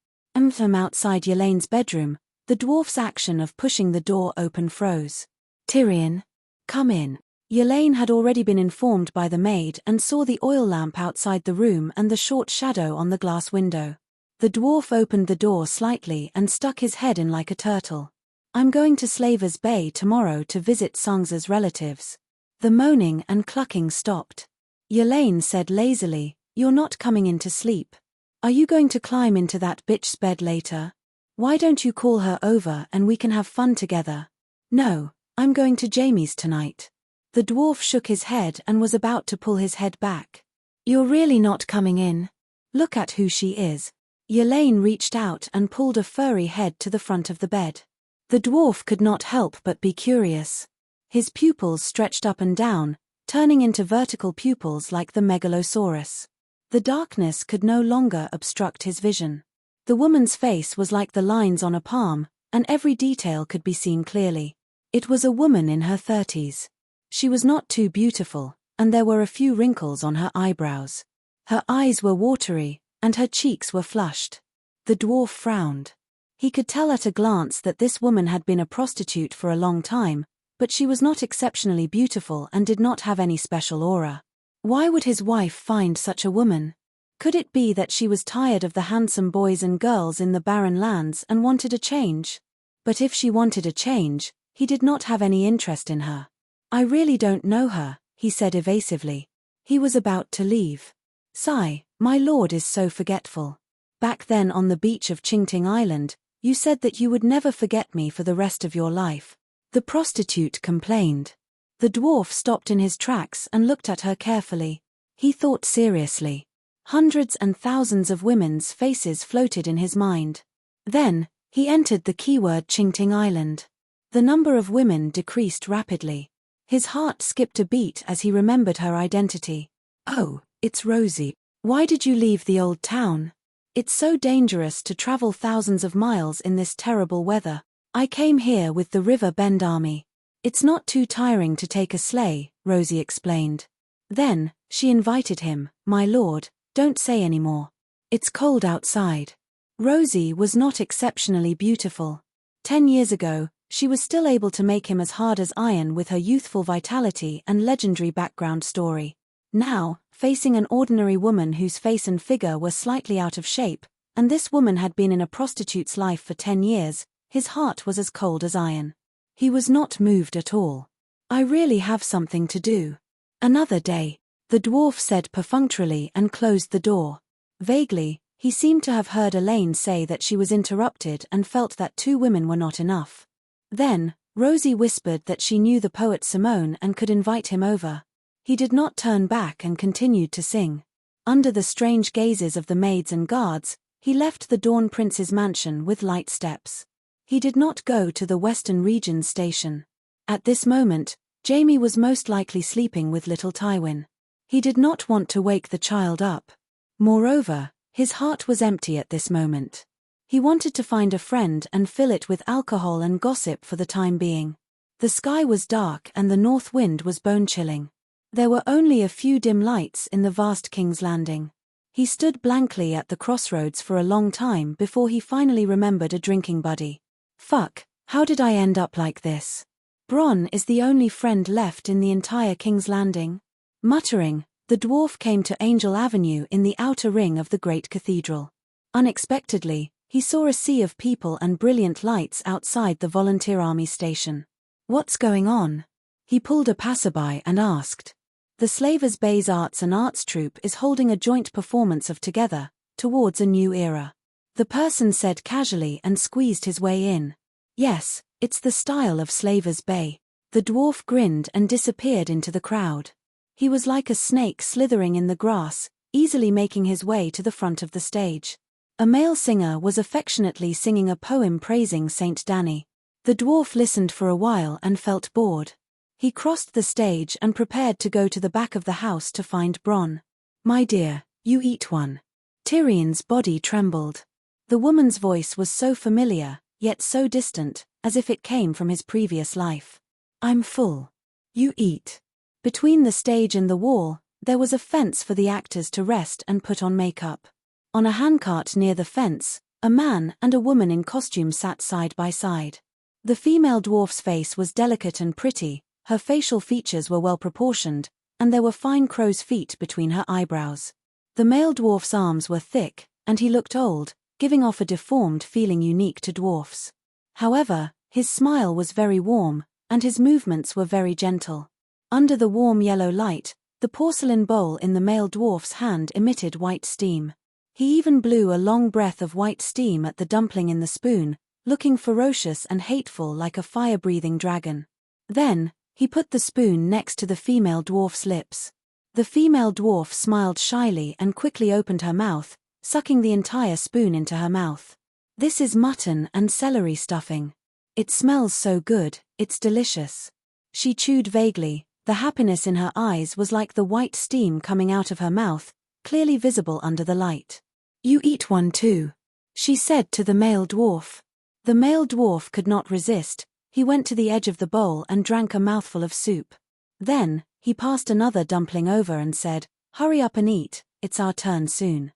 From outside Yelaine's bedroom, the dwarf's action of pushing the door open froze. Tyrion, come in. Yelane had already been informed by the maid and saw the oil lamp outside the room and the short shadow on the glass window. The dwarf opened the door slightly and stuck his head in like a turtle. I'm going to Slaver's Bay tomorrow to visit Sangsa's relatives. The moaning and clucking stopped. Yelane said lazily, You're not coming in to sleep. Are you going to climb into that bitch's bed later? Why don't you call her over and we can have fun together? No, I'm going to Jamie's tonight. The dwarf shook his head and was about to pull his head back. You're really not coming in? Look at who she is. Yelane reached out and pulled a furry head to the front of the bed. The dwarf could not help but be curious. His pupils stretched up and down, turning into vertical pupils like the megalosaurus. The darkness could no longer obstruct his vision. The woman's face was like the lines on a palm, and every detail could be seen clearly. It was a woman in her 30s. She was not too beautiful, and there were a few wrinkles on her eyebrows. Her eyes were watery, and her cheeks were flushed. The dwarf frowned. He could tell at a glance that this woman had been a prostitute for a long time, but she was not exceptionally beautiful and did not have any special aura. Why would his wife find such a woman? Could it be that she was tired of the handsome boys and girls in the barren lands and wanted a change? But if she wanted a change, he did not have any interest in her. I really don't know her, he said evasively. He was about to leave. Sigh, my lord is so forgetful. Back then on the beach of Qingting Island, you said that you would never forget me for the rest of your life. The prostitute complained. The dwarf stopped in his tracks and looked at her carefully. He thought seriously. Hundreds and thousands of women's faces floated in his mind. Then, he entered the keyword Qingting Island. The number of women decreased rapidly. His heart skipped a beat as he remembered her identity. Oh, it's Rosie. Why did you leave the old town? It's so dangerous to travel thousands of miles in this terrible weather. I came here with the River Bend Army. It's not too tiring to take a sleigh, Rosie explained. Then, she invited him, My lord, don't say any more. It's cold outside. Rosie was not exceptionally beautiful. 10 years ago, she was still able to make him as hard as iron with her youthful vitality and legendary background story. Now, facing an ordinary woman whose face and figure were slightly out of shape, and this woman had been in a prostitute's life for 10 years, his heart was as cold as iron. He was not moved at all. I really have something to do. Another day, the dwarf said perfunctorily and closed the door. Vaguely, he seemed to have heard Elaine say that she was interrupted and felt that 2 women were not enough. Then, Rosie whispered that she knew the poet Simone and could invite him over. He did not turn back and continued to sing. Under the strange gazes of the maids and guards, he left the Dawn Prince's mansion with light steps. He did not go to the Western Region station. At this moment, Jamie was most likely sleeping with little Tywin. He did not want to wake the child up. Moreover, his heart was empty at this moment. He wanted to find a friend and fill it with alcohol and gossip for the time being. The sky was dark and the north wind was bone-chilling. There were only a few dim lights in the vast King's Landing. He stood blankly at the crossroads for a long time before he finally remembered a drinking buddy. Fuck, how did I end up like this? Bronn is the only friend left in the entire King's Landing. Muttering, the dwarf came to Angel Avenue in the outer ring of the great cathedral. Unexpectedly, he saw a sea of people and brilliant lights outside the volunteer army station. What's going on? He pulled a passerby and asked. The Slaver's Bay's Arts and Arts Troupe is holding a joint performance of Together, Towards a New Era. The person said casually and squeezed his way in. Yes, it's the style of Slaver's Bay. The dwarf grinned and disappeared into the crowd. He was like a snake slithering in the grass, easily making his way to the front of the stage. A male singer was affectionately singing a poem praising Saint Danny. The dwarf listened for a while and felt bored. He crossed the stage and prepared to go to the back of the house to find Bronn. My dear, you eat one. Tyrion's body trembled. The woman's voice was so familiar, yet so distant, as if it came from his previous life. I'm full. You eat. Between the stage and the wall, there was a fence for the actors to rest and put on makeup. On a handcart near the fence, a man and a woman in costume sat side by side. The female dwarf's face was delicate and pretty, Her facial features were well proportioned, and there were fine crow's feet between her eyebrows. The male dwarf's arms were thick, and he looked old, giving off a deformed feeling unique to dwarfs. However, his smile was very warm, and his movements were very gentle. Under the warm yellow light, the porcelain bowl in the male dwarf's hand emitted white steam. He even blew a long breath of white steam at the dumpling in the spoon, looking ferocious and hateful like a fire-breathing dragon. Then, he put the spoon next to the female dwarf's lips. The female dwarf smiled shyly and quickly opened her mouth, sucking the entire spoon into her mouth. This is mutton and celery stuffing. It smells so good, it's delicious. She chewed vaguely. The happiness in her eyes was like the white steam coming out of her mouth, clearly visible under the light. You eat one too, she said to the male dwarf. The male dwarf could not resist. He went to the edge of the bowl and drank a mouthful of soup. Then, he passed another dumpling over and said, "Hurry up and eat, it's our turn soon."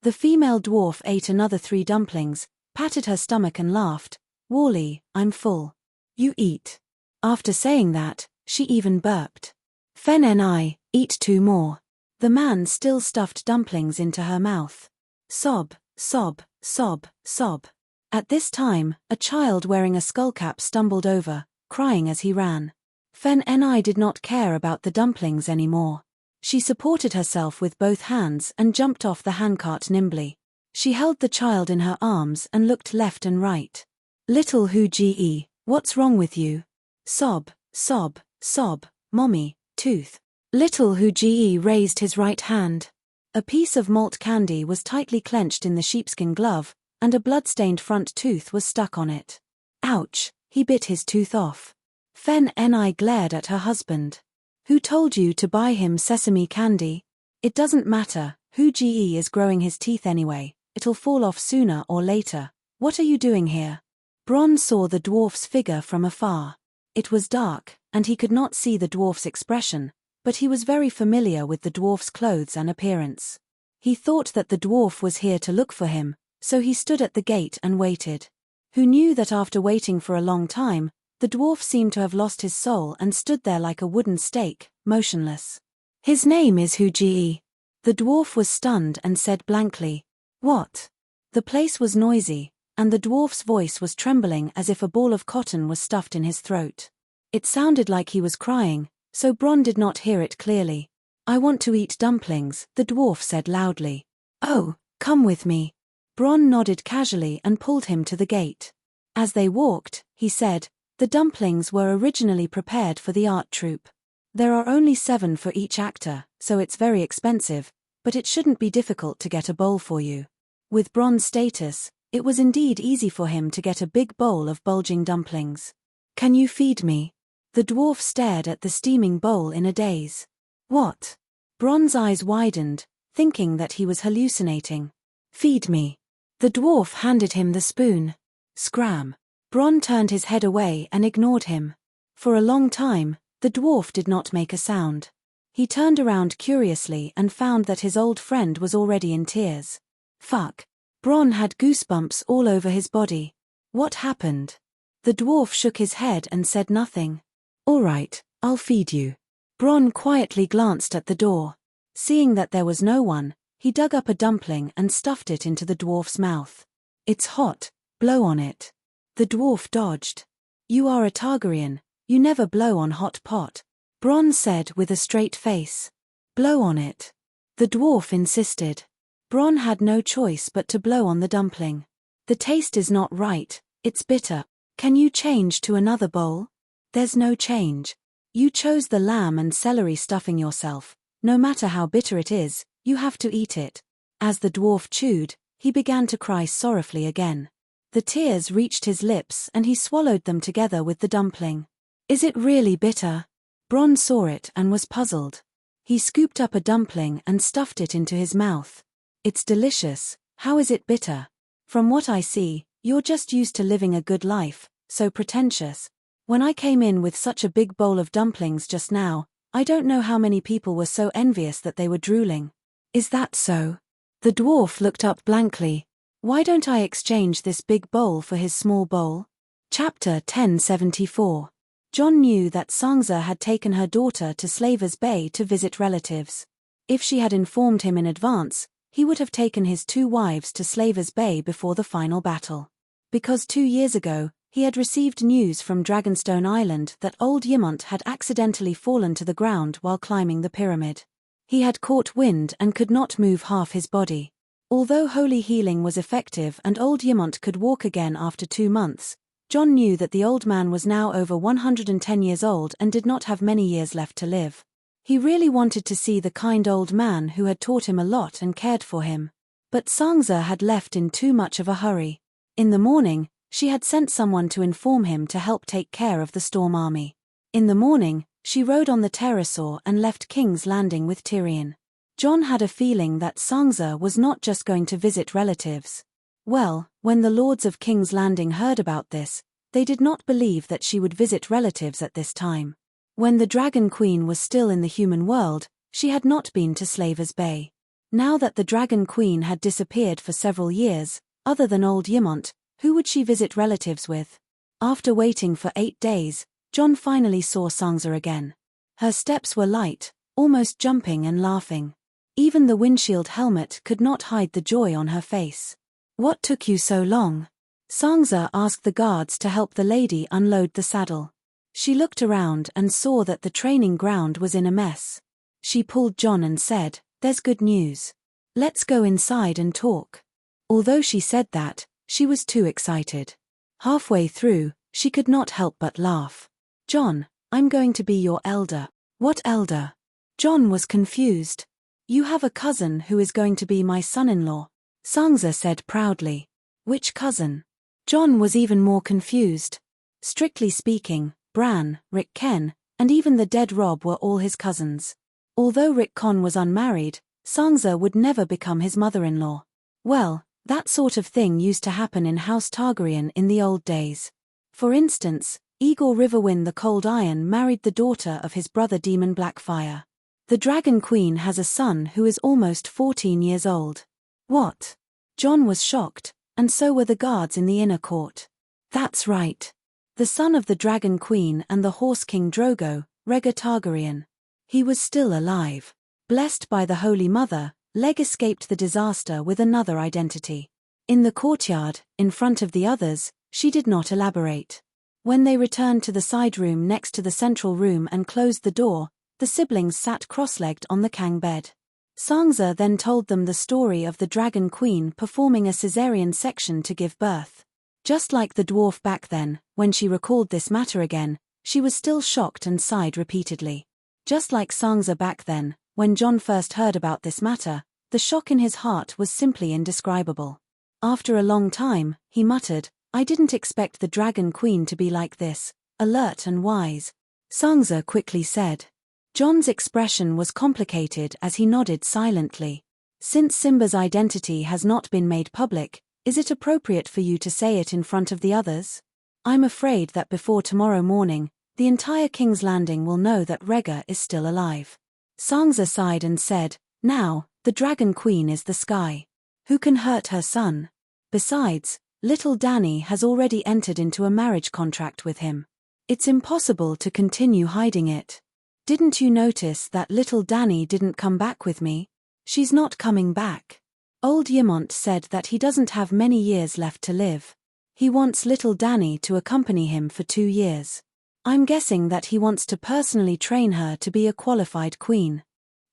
The female dwarf ate another 3 dumplings, patted her stomach and laughed. "Wally, I'm full. You eat." After saying that, she even burped. "Fen and I, eat 2 more." The man still stuffed dumplings into her mouth. Sob, sob, sob, sob. At this time, a child wearing a skullcap stumbled over, crying as he ran. Fen and I did not care about the dumplings anymore. She supported herself with both hands and jumped off the handcart nimbly. She held the child in her arms and looked left and right. "Little Hoo-Gee, what's wrong with you?" Sob, sob, sob, mommy, tooth. Little Hoo-Gee raised his right hand. A piece of malt candy was tightly clenched in the sheepskin glove, and a blood-stained front tooth was stuck on it. Ouch, he bit his tooth off. Fen and I glared at her husband. "Who told you to buy him sesame candy?" "It doesn't matter, Hoo-Gee is growing his teeth anyway, it'll fall off sooner or later. What are you doing here?" Bron saw the dwarf's figure from afar. It was dark, and he could not see the dwarf's expression, but he was very familiar with the dwarf's clothes and appearance. He thought that the dwarf was here to look for him, so he stood at the gate and waited. Who knew that after waiting for a long time, the dwarf seemed to have lost his soul and stood there like a wooden stake, motionless. "His name is Hoo-Gee." The dwarf was stunned and said blankly, "What?" The place was noisy, and the dwarf's voice was trembling as if a ball of cotton was stuffed in his throat. It sounded like he was crying, so Bron did not hear it clearly. "I want to eat dumplings," the dwarf said loudly. "Oh, come with me." Bron nodded casually and pulled him to the gate. As they walked, he said, "The dumplings were originally prepared for the art troupe. There are only 7 for each actor, so it's very expensive, but it shouldn't be difficult to get a bowl for you." With Bron's status, it was indeed easy for him to get a big bowl of bulging dumplings. "Can you feed me?" The dwarf stared at the steaming bowl in a daze. "What?" Bron's eyes widened, thinking that he was hallucinating. "Feed me." The dwarf handed him the spoon. Scram. Bron turned his head away and ignored him. For a long time, the dwarf did not make a sound. He turned around curiously and found that his old friend was already in tears. Fuck. Bron had goosebumps all over his body. What happened? The dwarf shook his head and said nothing. "All right, I'll feed you." Bron quietly glanced at the door. Seeing that there was no one, he dug up a dumpling and stuffed it into the dwarf's mouth. "It's hot, blow on it." The dwarf dodged. "You are a Targaryen, you never blow on hot pot," Bron said with a straight face. "Blow on it." The dwarf insisted. Bron had no choice but to blow on the dumpling. "The taste is not right, it's bitter. Can you change to another bowl?" "There's no change. You chose the lamb and celery stuffing yourself. No matter how bitter it is, you have to eat it." As the dwarf chewed, he began to cry sorrowfully again. The tears reached his lips and he swallowed them together with the dumpling. "Is it really bitter?" Bron saw it and was puzzled. He scooped up a dumpling and stuffed it into his mouth. "It's delicious, how is it bitter?" "From what I see, you're just used to living a good life, so pretentious. When I came in with such a big bowl of dumplings just now, I don't know how many people were so envious that they were drooling." "Is that so?" The dwarf looked up blankly. "Why don't I exchange this big bowl for his small bowl?" Chapter 1074. John knew that Sangza had taken her daughter to Slavers Bay to visit relatives. If she had informed him in advance, he would have taken his 2 wives to Slavers Bay before the final battle. Because 2 years ago, he had received news from Dragonstone Island that old Ymont had accidentally fallen to the ground while climbing the pyramid. He had caught wind and could not move half his body. Although holy healing was effective and old Ymont could walk again after 2 months, John knew that the old man was now over 110 years old and did not have many years left to live. He really wanted to see the kind old man who had taught him a lot and cared for him. But Sangza had left in too much of a hurry. In the morning, she had sent someone to inform him to help take care of the storm army. In the morning, she rode on the pterosaur and left King's Landing with Tyrion. John had a feeling that Sangza was not just going to visit relatives. Well, when the lords of King's Landing heard about this, they did not believe that she would visit relatives at this time. When the Dragon Queen was still in the human world, she had not been to Slavers Bay. Now that the Dragon Queen had disappeared for several years, other than old Ymont, who would she visit relatives with? After waiting for 8 days, John finally saw Sangza again. Her steps were light, almost jumping and laughing. Even the windshield helmet could not hide the joy on her face. "What took you so long?" Sangza asked the guards to help the lady unload the saddle. She looked around and saw that the training ground was in a mess. She pulled John and said, "There's good news. Let's go inside and talk." Although she said that, she was too excited. Halfway through, she could not help but laugh. "John, I'm going to be your elder." "What elder?" John was confused. "You have a cousin who is going to be my son-in-law," Sangza said proudly. "Which cousin?" John was even more confused. Strictly speaking, Bran, Rick Ken, and even the dead Rob were all his cousins. Although Rick Con was unmarried, Sangza would never become his mother-in-law. Well, that sort of thing used to happen in House Targaryen in the old days. For instance, Igor Riverwind the Cold Iron married the daughter of his brother Demon Blackfire. The Dragon Queen has a son who is almost 14 years old. What? John was shocked, and so were the guards in the inner court. That's right. The son of the Dragon Queen and the Horse King Drogo, Rhaegar Targaryen. He was still alive. Blessed by the Holy Mother, Leg escaped the disaster with another identity. In the courtyard, in front of the others, she did not elaborate. When they returned to the side room next to the central room and closed the door, the siblings sat cross-legged on the Kang bed. Sangza then told them the story of the Dragon Queen performing a caesarean section to give birth. Just like the dwarf back then, when she recalled this matter again, she was still shocked and sighed repeatedly. Just like Sangza back then, when John first heard about this matter, the shock in his heart was simply indescribable. After a long time, he muttered, "I didn't expect the Dragon Queen to be like this, alert and wise." Sangza quickly said. John's expression was complicated as he nodded silently. "Since Simba's identity has not been made public, is it appropriate for you to say it in front of the others? I'm afraid that before tomorrow morning, the entire King's Landing will know that Rhaegar is still alive." Sangza sighed and said, "Now, the Dragon Queen is the sky. Who can hurt her son? Besides, little Dany has already entered into a marriage contract with him. It's impossible to continue hiding it. Didn't you notice that little Dany didn't come back with me? She's not coming back. Old Ymont said that he doesn't have many years left to live. He wants little Dany to accompany him for 2 years. I'm guessing that he wants to personally train her to be a qualified queen."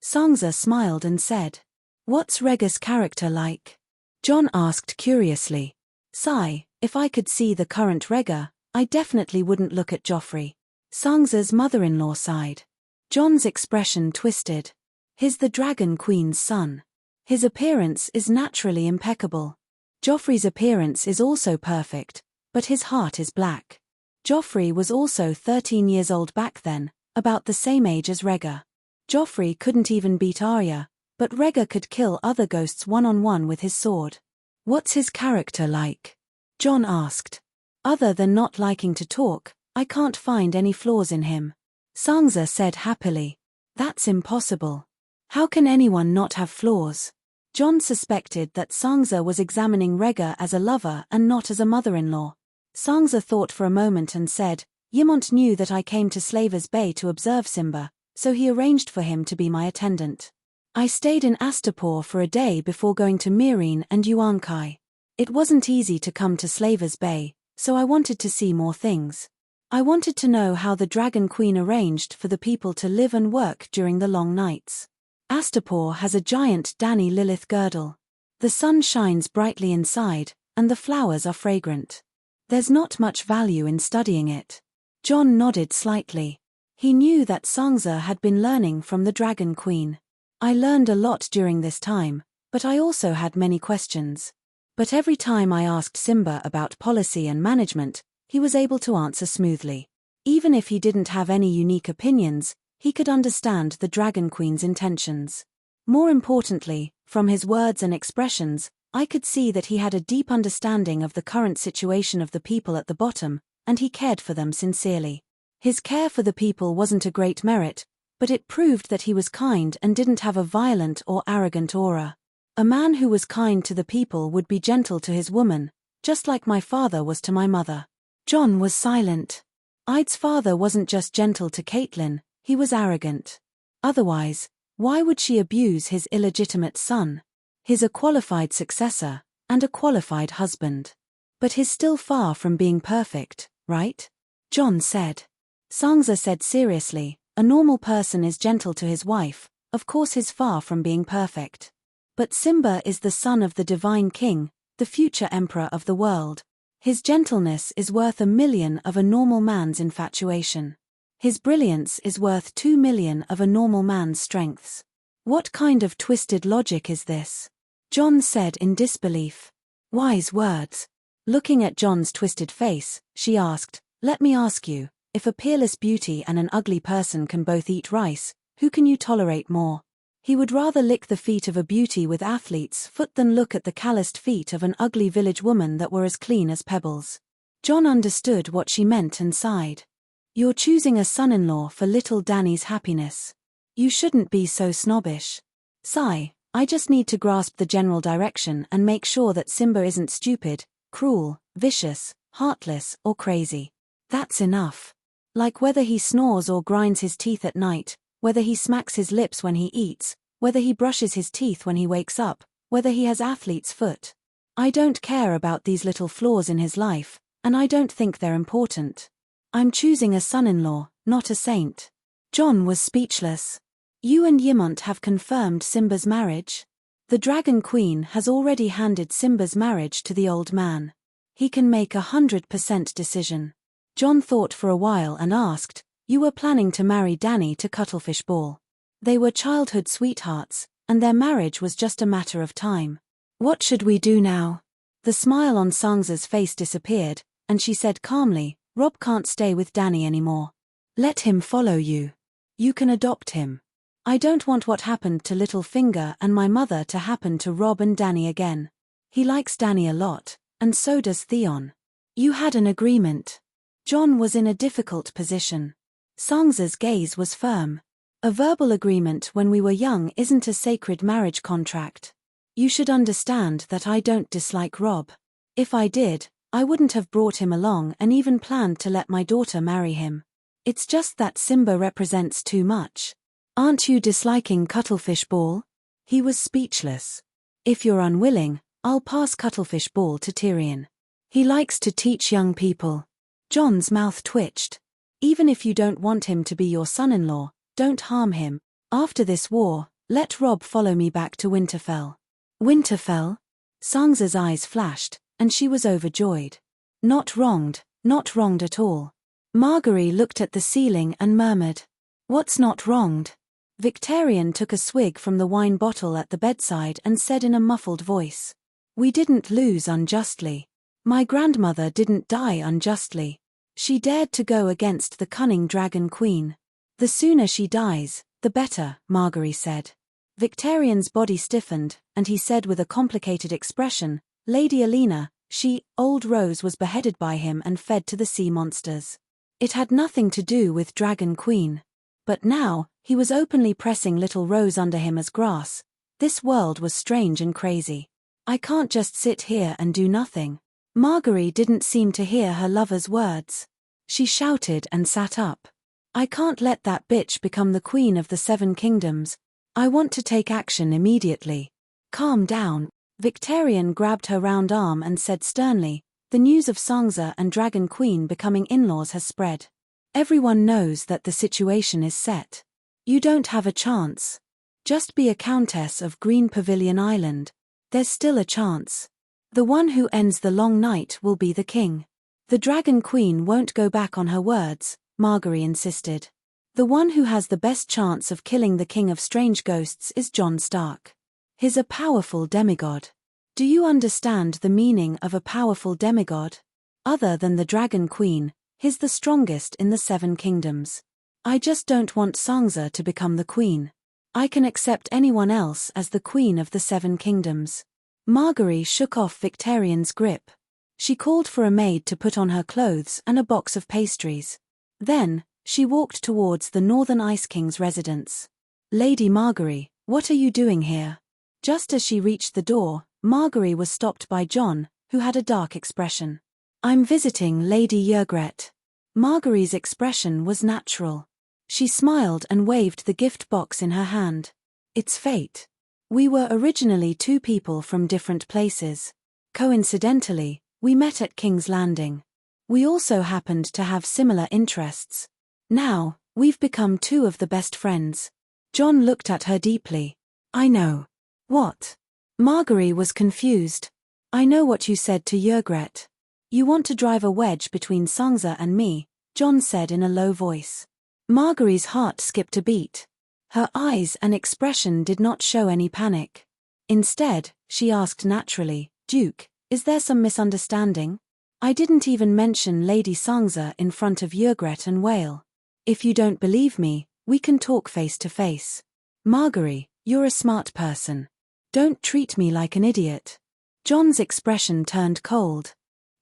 Sangza smiled and said, "What's Rhaegar's character like?" John asked curiously. "Sigh, if I could see the current Rhaegar, I definitely wouldn't look at Joffrey." Sangza's mother-in-law sighed. John's expression twisted. "He's the Dragon Queen's son. His appearance is naturally impeccable. Joffrey's appearance is also perfect, but his heart is black. Joffrey was also 13 years old back then, about the same age as Rhaegar. Joffrey couldn't even beat Arya, but Rhaegar could kill other ghosts one-on-one with his sword." "What's his character like?" John asked. "Other than not liking to talk, I can't find any flaws in him," Sangza said happily. "That's impossible. How can anyone not have flaws?" John suspected that Sangza was examining Rhaegar as a lover and not as a mother-in-law. Sangza thought for a moment and said, Ymont knew that I came to Slavers Bay to observe Simba, so he arranged for him to be my attendant. I stayed in Astapor for a day before going to Myrine and Uankai. It wasn't easy to come to Slavers Bay, so I wanted to see more things. I wanted to know how the Dragon Queen arranged for the people to live and work during the long nights. Astapor has a giant Dani Lilith girdle. The sun shines brightly inside, and the flowers are fragrant. There's not much value in studying it. John nodded slightly. He knew that Sangza had been learning from the Dragon Queen. I learned a lot during this time, but I also had many questions. But every time I asked Simba about policy and management, he was able to answer smoothly. Even if he didn't have any unique opinions, he could understand the Dragon Queen's intentions. More importantly, from his words and expressions, I could see that he had a deep understanding of the current situation of the people at the bottom, and he cared for them sincerely. His care for the people wasn't a great merit, but it proved that he was kind and didn't have a violent or arrogant aura. A man who was kind to the people would be gentle to his woman, just like my father was to my mother. John was silent. Ide's father wasn't just gentle to Caitlin, he was arrogant. Otherwise, why would she abuse his illegitimate son? He's a qualified successor, and a qualified husband. But he's still far from being perfect, right? John said. Sangza said seriously, a normal person is gentle to his wife, of course he's far from being perfect. But Simba is the son of the divine king, the future emperor of the world. His gentleness is worth 1,000,000 of a normal man's infatuation. His brilliance is worth 2,000,000 of a normal man's strengths. What kind of twisted logic is this? John said in disbelief. Wise words. Looking at John's twisted face, she asked, let me ask you, if a peerless beauty and an ugly person can both eat rice, who can you tolerate more? He would rather lick the feet of a beauty with athlete's foot than look at the calloused feet of an ugly village woman that were as clean as pebbles. John understood what she meant and sighed. You're choosing a son-in-law for little Danny's happiness. You shouldn't be so snobbish. Sigh, I just need to grasp the general direction and make sure that Simba isn't stupid, cruel, vicious, heartless, or crazy. That's enough. Like whether he snores or grinds his teeth at night, whether he smacks his lips when he eats, whether he brushes his teeth when he wakes up, whether he has athlete's foot. I don't care about these little flaws in his life, and I don't think they're important. I'm choosing a son-in-law, not a saint. John was speechless. You and Ymont have confirmed Simba's marriage? The Dragon Queen has already handed Simba's marriage to the old man. He can make 100% decision. John thought for a while and asked, you were planning to marry Danny to Cuttlefish Ball. They were childhood sweethearts, and their marriage was just a matter of time. What should we do now? The smile on Sangza's face disappeared, and she said calmly, Rob can't stay with Danny anymore. Let him follow you. You can adopt him. I don't want what happened to Little Finger and my mother to happen to Rob and Danny again. He likes Danny a lot, and so does Theon. You had an agreement. John was in a difficult position. Sangza's gaze was firm. A verbal agreement when we were young isn't a sacred marriage contract. You should understand that I don't dislike Rob. If I did, I wouldn't have brought him along and even planned to let my daughter marry him. It's just that Simba represents too much. Aren't you disliking Cuttlefish Ball? He was speechless. If you're unwilling, I'll pass Cuttlefish Ball to Tyrion. He likes to teach young people. John's mouth twitched. Even if you don't want him to be your son-in-law, don't harm him. After this war, let Rob follow me back to Winterfell. Winterfell? Sangza's eyes flashed, and she was overjoyed. Not wronged at all. Marguerite looked at the ceiling and murmured, what's not wronged? Victorian took a swig from the wine bottle at the bedside and said in a muffled voice, we didn't lose unjustly. My grandmother didn't die unjustly. She dared to go against the cunning Dragon Queen. The sooner she dies, the better, Marguerite said. Victorian's body stiffened, and he said with a complicated expression, Lady Alina, Old Rose was beheaded by him and fed to the sea monsters. It had nothing to do with Dragon Queen. But now, he was openly pressing Little Rose under him as grass. This world was strange and crazy. I can't just sit here and do nothing. Marguerite didn't seem to hear her lover's words. She shouted and sat up. I can't let that bitch become the queen of the 7 kingdoms. I want to take action immediately. Calm down. Victorian grabbed her round arm and said sternly, the news of Sansa and Dragon Queen becoming in-laws has spread. Everyone knows that the situation is set. You don't have a chance. Just be a countess of Green Pavilion Island. There's still a chance. The one who ends the long night will be the king. The Dragon Queen won't go back on her words, Margaery insisted. The one who has the best chance of killing the King of Strange Ghosts is Jon Stark. He's a powerful demigod. Do you understand the meaning of a powerful demigod? Other than the Dragon Queen, he's the strongest in the 7 kingdoms. I just don't want Sansa to become the queen. I can accept anyone else as the queen of the 7 kingdoms. Margaery shook off Victorian's grip. She called for a maid to put on her clothes and a box of pastries. Then, she walked towards the Northern Ice King's residence. Lady Margaery, what are you doing here? Just as she reached the door, Margaery was stopped by Jon, who had a dark expression. I'm visiting Lady Ygritte. Margaery's expression was natural. She smiled and waved the gift box in her hand. It's fate. We were originally 2 people from different places. Coincidentally, we met at King's Landing. We also happened to have similar interests. Now, we've become 2 of the best friends. Jon looked at her deeply. I know. What? Margaery was confused. I know what you said to Ygritte. You want to drive a wedge between Sansa and me, Jon said in a low voice. Margaery's heart skipped a beat. Her eyes and expression did not show any panic. Instead, she asked naturally, Duke, is there some misunderstanding? I didn't even mention Lady Sansa in front of Ygritte and Whale. If you don't believe me, we can talk face to face. Margaery, you're a smart person. Don't treat me like an idiot. Jon's expression turned cold.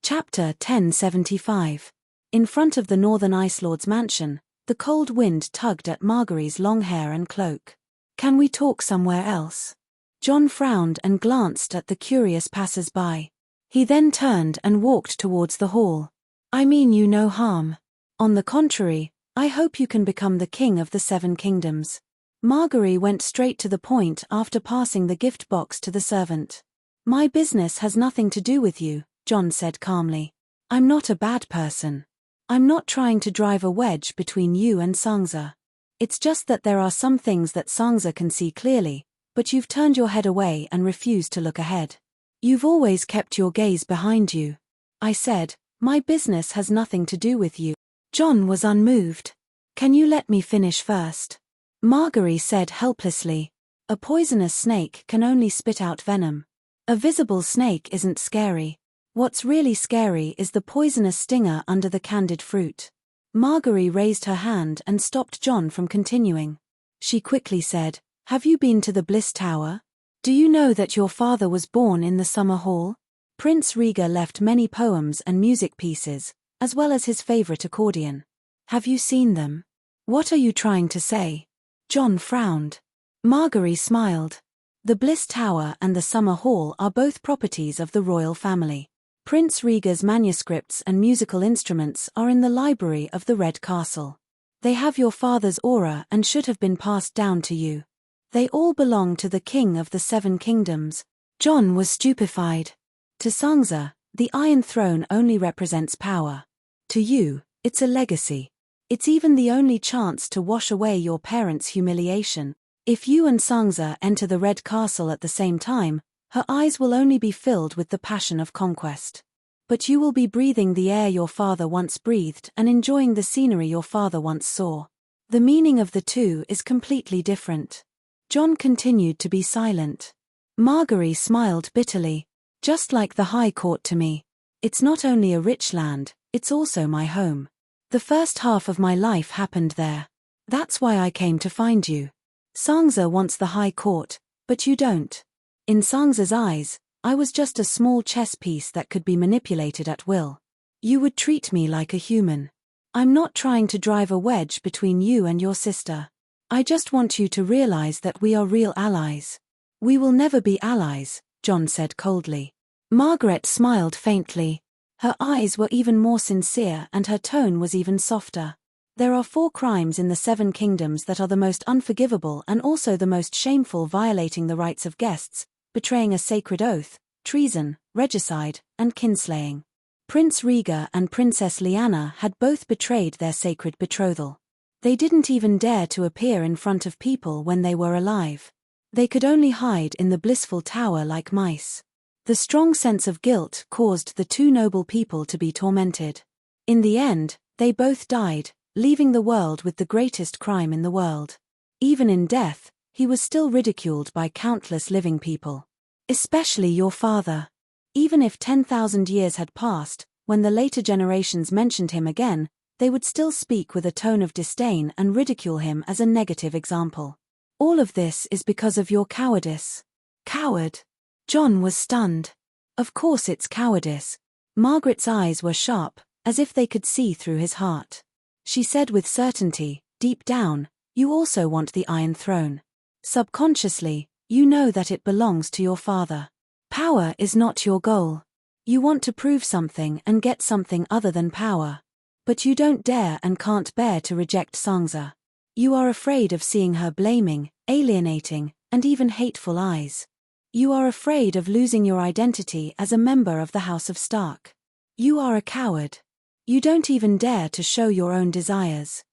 Chapter 1075. In front of the Northern Ice Lord's mansion, the cold wind tugged at Margaery's long hair and cloak. Can we talk somewhere else? Jon frowned and glanced at the curious passers-by. He then turned and walked towards the hall. I mean you no harm. On the contrary, I hope you can become the king of the 7 kingdoms. Margaery went straight to the point after passing the gift box to the servant. My business has nothing to do with you, Jon said calmly. I'm not a bad person. I'm not trying to drive a wedge between you and Sansa. It's just that there are some things that Sansa can see clearly, but you've turned your head away and refused to look ahead. You've always kept your gaze behind you. I said, my business has nothing to do with you. Jon was unmoved. Can you let me finish first? Margaery said helplessly. A poisonous snake can only spit out venom. A visible snake isn't scary. What's really scary is the poisonous stinger under the candied fruit. Margaery raised her hand and stopped Jon from continuing. She quickly said, have you been to the Bliss Tower? Do you know that your father was born in the Summer Hall? Prince Rhaegar left many poems and music pieces, as well as his favorite accordion. Have you seen them? What are you trying to say? Jon frowned. Margaery smiled. The Bliss Tower and the Summer Hall are both properties of the royal family. Prince Rhaegar's manuscripts and musical instruments are in the library of the Red Castle. They have your father's aura and should have been passed down to you. They all belong to the king of the 7 kingdoms. Jon was stupefied. To Sansa, the Iron Throne only represents power. To you, it's a legacy. It's even the only chance to wash away your parents' humiliation. If you and Sansa enter the Red Castle at the same time, her eyes will only be filled with the passion of conquest. But you will be breathing the air your father once breathed and enjoying the scenery your father once saw. The meaning of the 2 is completely different. Jon continued to be silent. Margaery smiled bitterly. Just like the High Court to me. It's not only a rich land, it's also my home. The first half of my life happened there. That's why I came to find you. Sansa wants the High Court, but you don't. In Sansa's eyes, I was just a small chess piece that could be manipulated at will. You would treat me like a human. I'm not trying to drive a wedge between you and your sister. I just want you to realize that we are real allies. We will never be allies, Jon said coldly. Margaret smiled faintly. Her eyes were even more sincere and her tone was even softer. There are 4 crimes in the 7 kingdoms that are the most unforgivable and also the most shameful: violating the rights of guests, betraying a sacred oath, treason, regicide, and kinslaying. Prince Rhaegar and Princess Lyanna had both betrayed their sacred betrothal. They didn't even dare to appear in front of people when they were alive. They could only hide in the blissful tower like mice. The strong sense of guilt caused the 2 noble people to be tormented. In the end, they both died, leaving the world with the greatest crime in the world. Even in death, he was still ridiculed by countless living people. Especially your father. Even if 10,000 years had passed, when the later generations mentioned him again, they would still speak with a tone of disdain and ridicule him as a negative example. All of this is because of your cowardice. Coward. Jon was stunned. Of course it's cowardice. Margaret's eyes were sharp, as if they could see through his heart. She said with certainty, deep down, you also want the Iron Throne. Subconsciously, you know that it belongs to your father. Power is not your goal. You want to prove something and get something other than power. But you don't dare and can't bear to reject Sansa. You are afraid of seeing her blaming, alienating, and even hateful eyes. You are afraid of losing your identity as a member of the House of Stark. You are a coward. You don't even dare to show your own desires.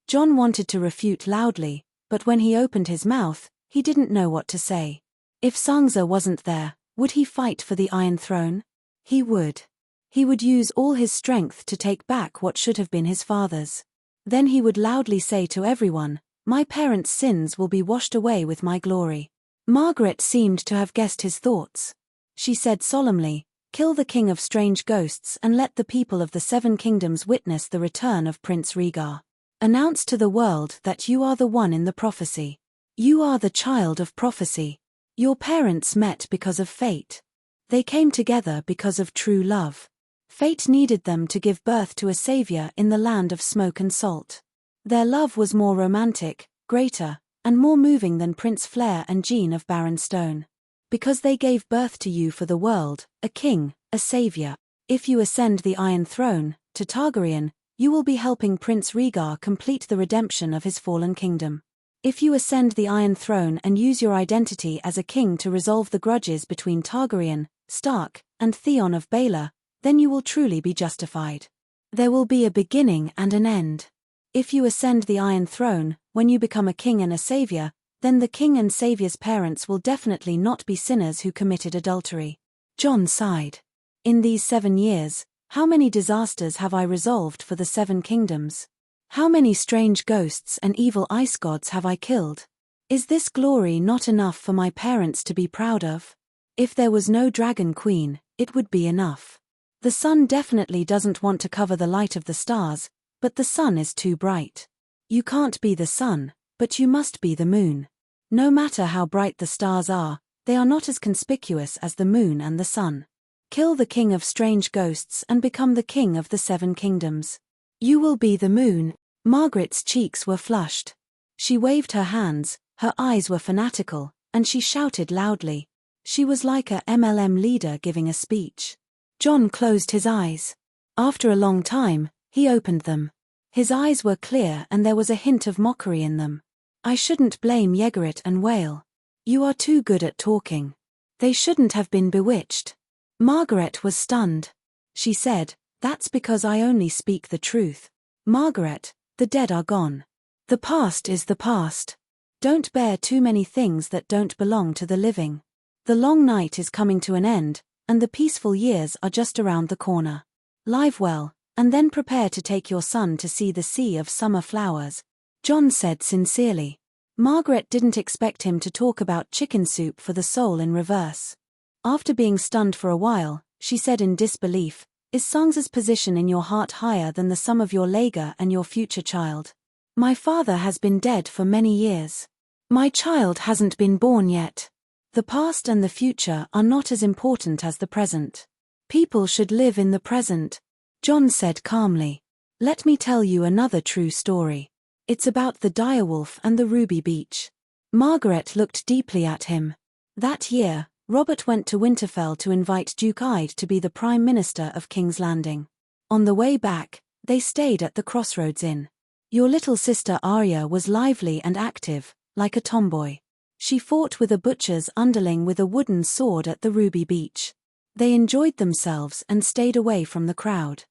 Jon wanted to refute loudly, but when he opened his mouth, he didn't know what to say. If Sansa wasn't there, would he fight for the Iron Throne? He would. He would use all his strength to take back what should have been his father's. Then he would loudly say to everyone, my parents' sins will be washed away with my glory. Margaret seemed to have guessed his thoughts. She said solemnly, kill the King of Strange Ghosts and let the people of the 7 kingdoms witness the return of Prince Rhaegar. Announce to the world that you are the one in the prophecy. You are the child of prophecy. Your parents met because of fate. They came together because of true love. Fate needed them to give birth to a savior in the land of smoke and salt. Their love was more romantic, greater, and more moving than Prince Flair and Jean of Barrenstone. Because they gave birth to you for the world, a king, a savior. If you ascend the Iron Throne, to Targaryen, you will be helping Prince Rhaegar complete the redemption of his fallen kingdom. If you ascend the Iron Throne and use your identity as a king to resolve the grudges between Targaryen, Stark, and Theon of Baelor, then you will truly be justified. There will be a beginning and an end. If you ascend the Iron Throne, when you become a king and a savior, then the king and savior's parents will definitely not be sinners who committed adultery. Jon sighed. In these 7 years, how many disasters have I resolved for the 7 kingdoms? How many strange ghosts and evil ice gods have I killed? Is this glory not enough for my parents to be proud of? If there was no Dragon Queen, it would be enough. The sun definitely doesn't want to cover the light of the stars, but the sun is too bright. You can't be the sun, but you must be the moon. No matter how bright the stars are, they are not as conspicuous as the moon and the sun. Kill the King of Strange Ghosts and become the king of the 7 kingdoms. You will be the moon. Margaret's cheeks were flushed. She waved her hands, her eyes were fanatical, and she shouted loudly. She was like a MLM leader giving a speech. Jon closed his eyes. After a long time, he opened them. His eyes were clear and there was a hint of mockery in them. I shouldn't blame Ygritte and Wael. You are too good at talking. They shouldn't have been bewitched. Margaret was stunned. She said, that's because I only speak the truth. Margaret, the dead are gone. The past is the past. Don't bear too many things that don't belong to the living. The long night is coming to an end, and the peaceful years are just around the corner. Live well, and then prepare to take your son to see the sea of summer flowers. Jon said sincerely. Margaret didn't expect him to talk about chicken soup for the soul in reverse. After being stunned for a while, she said in disbelief, is Sansa's position in your heart higher than the sum of your Lager and your future child? My father has been dead for many years. My child hasn't been born yet. The past and the future are not as important as the present. People should live in the present. Jon said calmly. Let me tell you another true story. It's about the direwolf and the ruby beach. Margaret looked deeply at him. That year, Robert went to Winterfell to invite Duke Ide to be the Prime Minister of King's Landing. On the way back, they stayed at the Crossroads Inn. Your little sister Arya was lively and active, like a tomboy. She fought with a butcher's underling with a wooden sword at the Ruby Beach. They enjoyed themselves and stayed away from the crowd.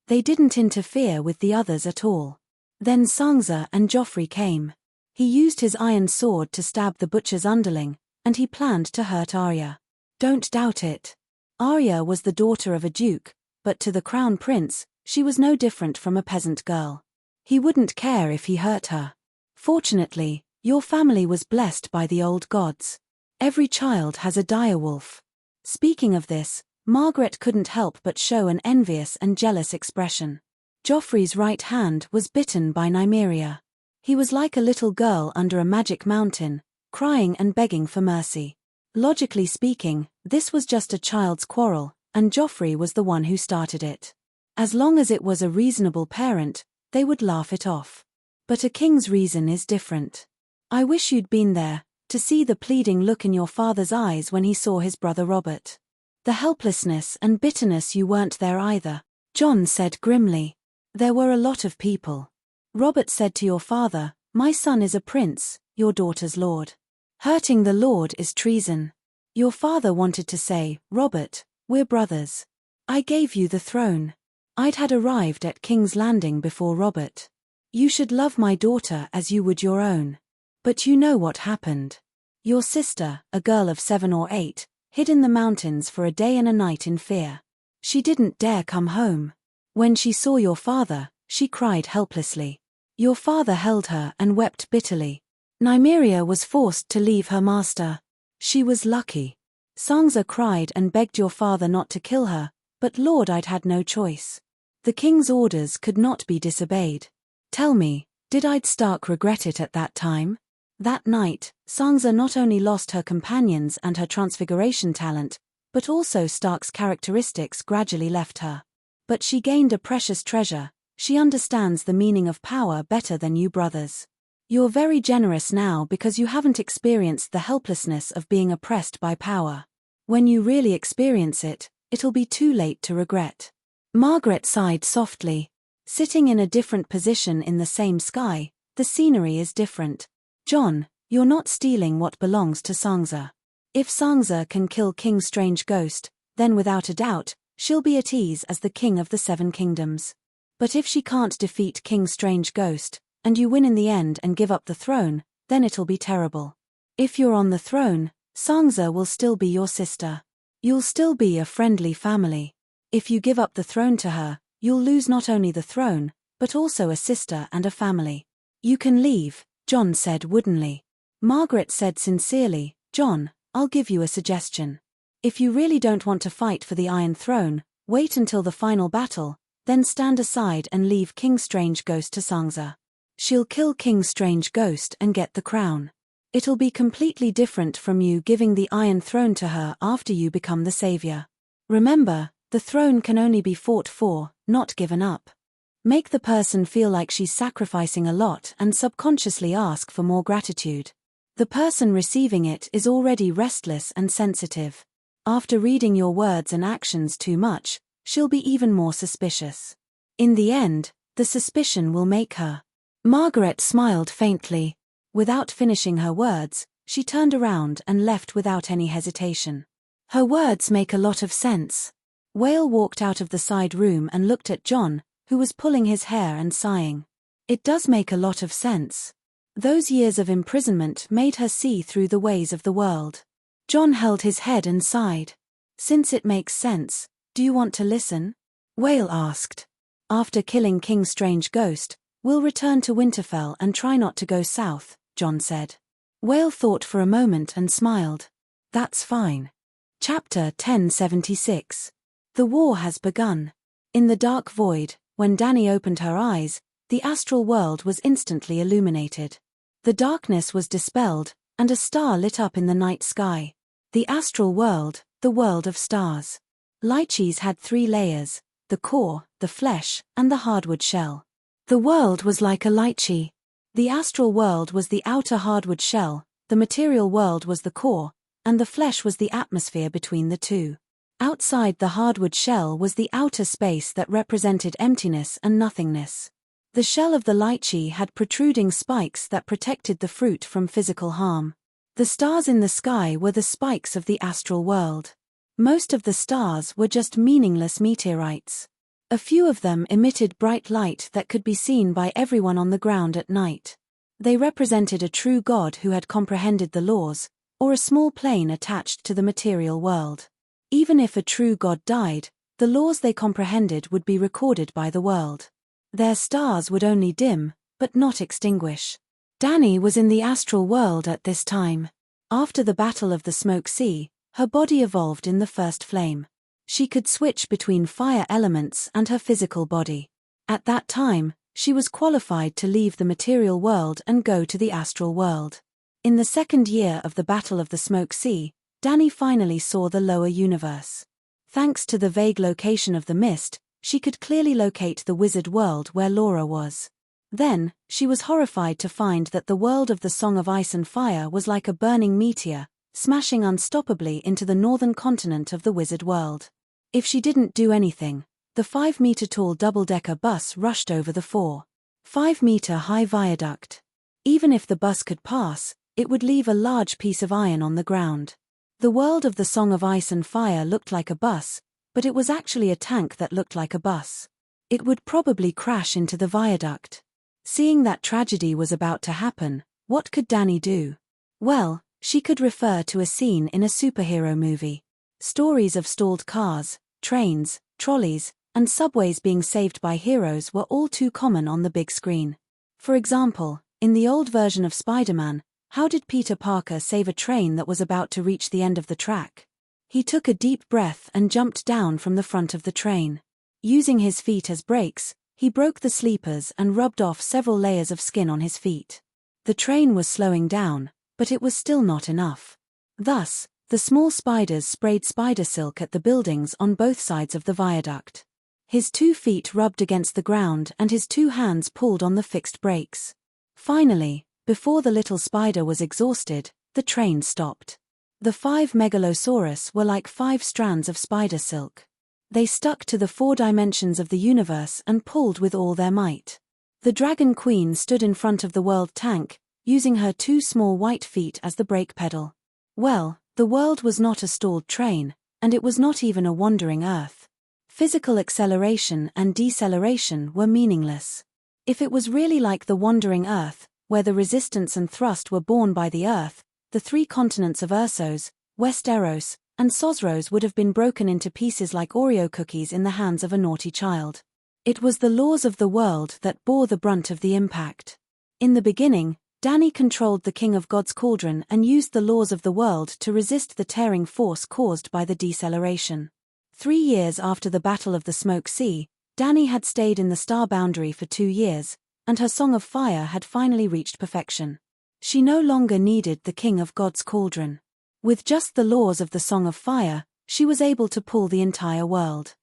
They didn't interfere with the others at all. Then Sansa and Joffrey came. He used his iron sword to stab the butcher's underling, and he planned to hurt Arya. Don't doubt it. Arya was the daughter of a duke, but to the crown prince, she was no different from a peasant girl. He wouldn't care if he hurt her. Fortunately, your family was blessed by the old gods. Every child has a direwolf. Speaking of this, Margaret couldn't help but show an envious and jealous expression. Joffrey's right hand was bitten by Nymeria. He was like a little girl under a magic mountain, crying and begging for mercy. Logically speaking, this was just a child's quarrel, and Joffrey was the one who started it. As long as it was a reasonable parent, they would laugh it off. But a king's reason is different. I wish you'd been there, to see the pleading look in your father's eyes when he saw his brother Robert. The helplessness and bitterness. You weren't there either, Jon said grimly. There were a lot of people. Robert said to your father, my son is a prince, your daughter's lord. Hurting the lord is treason. Your father wanted to say, Robert, we're brothers. I gave you the throne. I'd had arrived at King's Landing before Robert. You should love my daughter as you would your own. But you know what happened. Your sister, a girl of 7 or 8, hid in the mountains for a day and a night in fear. She didn't dare come home. When she saw your father, she cried helplessly. Your father held her and wept bitterly. Nymeria was forced to leave her master. She was lucky. Sansa cried and begged your father not to kill her, but Lord I'd had no choice. The king's orders could not be disobeyed. Tell me, did Id Stark regret it at that time? That night, Sansa not only lost her companions and her transfiguration talent, but also Stark's characteristics gradually left her. But she gained a precious treasure. She understands the meaning of power better than you brothers. You're very generous now because you haven't experienced the helplessness of being oppressed by power. When you really experience it, it'll be too late to regret. Margaret sighed softly. Sitting in a different position in the same sky, the scenery is different. Jon, you're not stealing what belongs to Sansa. If Sansa can kill King Strange Ghost, then without a doubt, she'll be at ease as the king of the 7 kingdoms. But if she can't defeat King Strange Ghost, and you win in the end and give up the throne, then it'll be terrible. If you're on the throne, Sansa will still be your sister. You'll still be a friendly family. If you give up the throne to her, you'll lose not only the throne, but also a sister and a family. You can leave, Jon said woodenly. Margaret said sincerely, Jon, I'll give you a suggestion. If you really don't want to fight for the Iron Throne, wait until the final battle, then stand aside and leave King Strange Ghost to Sansa. She'll kill King Strange Ghost and get the crown. It'll be completely different from you giving the Iron Throne to her after you become the savior. Remember, the throne can only be fought for, not given up. Make the person feel like she's sacrificing a lot and subconsciously ask for more gratitude. The person receiving it is already restless and sensitive. After reading your words and actions too much, she'll be even more suspicious. In the end, the suspicion will make her. Margaret smiled faintly. Without finishing her words, she turned around and left without any hesitation. Her words make a lot of sense. Whale walked out of the side room and looked at Jon, who was pulling his hair and sighing. It does make a lot of sense. Those years of imprisonment made her see through the ways of the world. Jon held his head and sighed. Since it makes sense, do you want to listen? Whale asked. After killing King Strange Ghost, we'll return to Winterfell and try not to go south, Jon said. Whale thought for a moment and smiled. That's fine. Chapter 1076. The war has begun. In the dark void, when Dany opened her eyes, the astral world was instantly illuminated. The darkness was dispelled, and a star lit up in the night sky. The astral world, the world of stars. Lychees had 3 layers, the core, the flesh, and the hardwood shell. The world was like a lychee. The astral world was the outer hardwood shell, the material world was the core, and the flesh was the atmosphere between the two. Outside the hardwood shell was the outer space that represented emptiness and nothingness. The shell of the lychee had protruding spikes that protected the fruit from physical harm. The stars in the sky were the spikes of the astral world. Most of the stars were just meaningless meteorites. A few of them emitted bright light that could be seen by everyone on the ground at night. They represented a true God who had comprehended the laws, or a small plane attached to the material world. Even if a true God died, the laws they comprehended would be recorded by the world. Their stars would only dim, but not extinguish. Dani was in the astral world at this time. After the Battle of the Smoke Sea, her body evolved in the first flame. She could switch between fire elements and her physical body. At that time, she was qualified to leave the material world and go to the astral world. In the second year of the Battle of the Smoke Sea, Dani finally saw the lower universe. Thanks to the vague location of the mist, she could clearly locate the wizard world where Laura was. Then, she was horrified to find that the world of the Song of Ice and Fire was like a burning meteor, smashing unstoppably into the northern continent of the wizard world. If she didn't do anything, the 5-meter-tall double-decker bus rushed over the 4.5-meter-high viaduct. Even if the bus could pass, it would leave a large piece of iron on the ground. The world of the Song of Ice and Fire looked like a bus, but it was actually a tank that looked like a bus. It would probably crash into the viaduct. Seeing that tragedy was about to happen, what could Dani do? Well, she could refer to a scene in a superhero movie. Stories of stalled cars, trains, trolleys, and subways being saved by heroes were all too common on the big screen. For example, in the old version of Spider-Man, how did Peter Parker save a train that was about to reach the end of the track? He took a deep breath and jumped down from the front of the train. Using his feet as brakes, he broke the sleepers and rubbed off several layers of skin on his feet. The train was slowing down, but it was still not enough. Thus, the small spiders sprayed spider silk at the buildings on both sides of the viaduct. His 2 feet rubbed against the ground and his 2 hands pulled on the fixed brakes. Finally, before the little spider was exhausted, the train stopped. The 5 megalosaurus were like 5 strands of spider silk. They stuck to the 4 dimensions of the universe and pulled with all their might. The Dragon Queen stood in front of the world tank, using her 2 small white feet as the brake pedal. Well, the world was not a stalled train, and it was not even a wandering Earth. Physical acceleration and deceleration were meaningless. If it was really like the wandering Earth, where the resistance and thrust were borne by the Earth, the 3 continents of Ursos, Westeros, and Sosros would have been broken into pieces like Oreo cookies in the hands of a naughty child. It was the laws of the world that bore the brunt of the impact. In the beginning, Dani controlled the King of God's cauldron and used the laws of the world to resist the tearing force caused by the deceleration. 3 years after the Battle of the Smoke Sea, Dani had stayed in the star boundary for 2 years, and her Song of Fire had finally reached perfection. She no longer needed the King of God's cauldron. With just the laws of the Song of Fire, she was able to pull the entire world.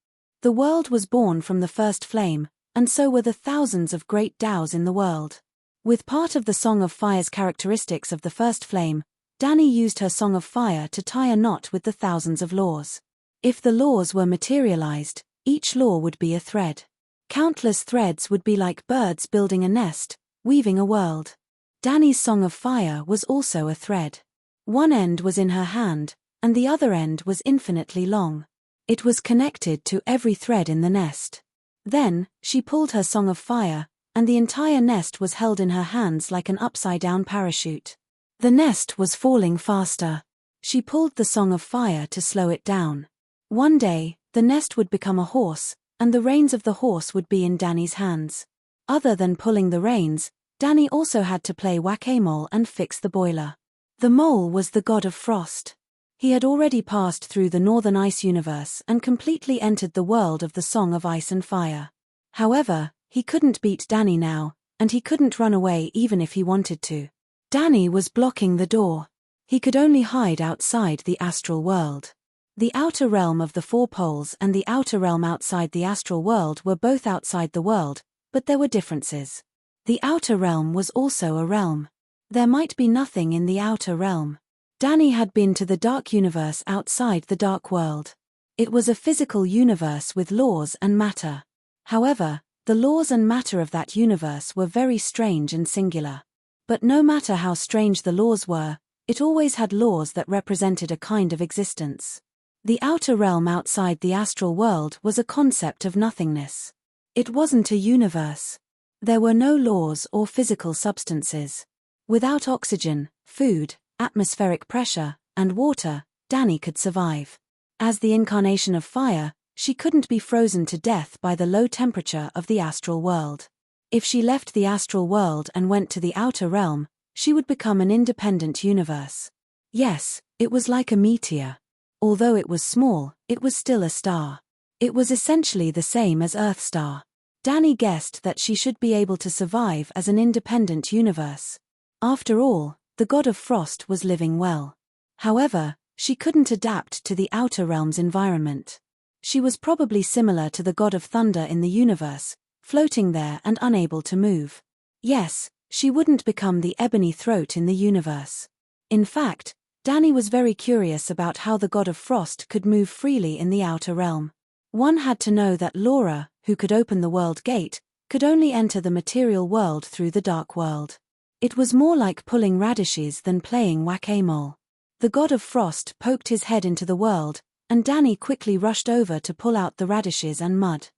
The world was born from the first flame, and so were the thousands of great Taos in the world. With part of the Song of Fire's characteristics of the first flame, Dani used her Song of Fire to tie a knot with the thousands of laws. If the laws were materialized, each law would be a thread. Countless threads would be like birds building a nest, weaving a world. Dani's Song of Fire was also a thread. One end was in her hand, and the other end was infinitely long. It was connected to every thread in the nest. Then, she pulled her Song of Fire, and the entire nest was held in her hands like an upside-down parachute. The nest was falling faster. She pulled the Song of Fire to slow it down. One day, the nest would become a horse, and the reins of the horse would be in Dani's hands. Other than pulling the reins, Dani also had to play whack-a-mole and fix the boiler. The mole was the god of frost. He had already passed through the northern ice universe and completely entered the world of the Song of Ice and Fire. However, he couldn't beat Dani now, and he couldn't run away even if he wanted to. Dani was blocking the door. He could only hide outside the astral world. The outer realm of the 4 poles and the outer realm outside the astral world were both outside the world, but there were differences. The outer realm was also a realm. There might be nothing in the outer realm. Danny had been to the dark universe outside the dark world. It was a physical universe with laws and matter. However, the laws and matter of that universe were very strange and singular. But no matter how strange the laws were, it always had laws that represented a kind of existence. The outer realm outside the astral world was a concept of nothingness. It wasn't a universe. There were no laws or physical substances. Without oxygen, food, atmospheric pressure, and water, Danny could survive. As the incarnation of fire, she couldn't be frozen to death by the low temperature of the astral world. If she left the astral world and went to the outer realm, she would become an independent universe. Yes, it was like a meteor. Although it was small, it was still a star. It was essentially the same as Earth's star. Danny guessed that she should be able to survive as an independent universe. After all, the god of frost was living well. However, she couldn't adapt to the outer realm's environment. She was probably similar to the god of thunder in the universe, floating there and unable to move. Yes, she wouldn't become the ebony throat in the universe. In fact, Danny was very curious about how the god of frost could move freely in the outer realm. One had to know that Laura, who could open the world gate, could only enter the material world through the dark world. It was more like pulling radishes than playing whack-a-mole. The god of frost poked his head into the world, and Danny quickly rushed over to pull out the radishes and mud.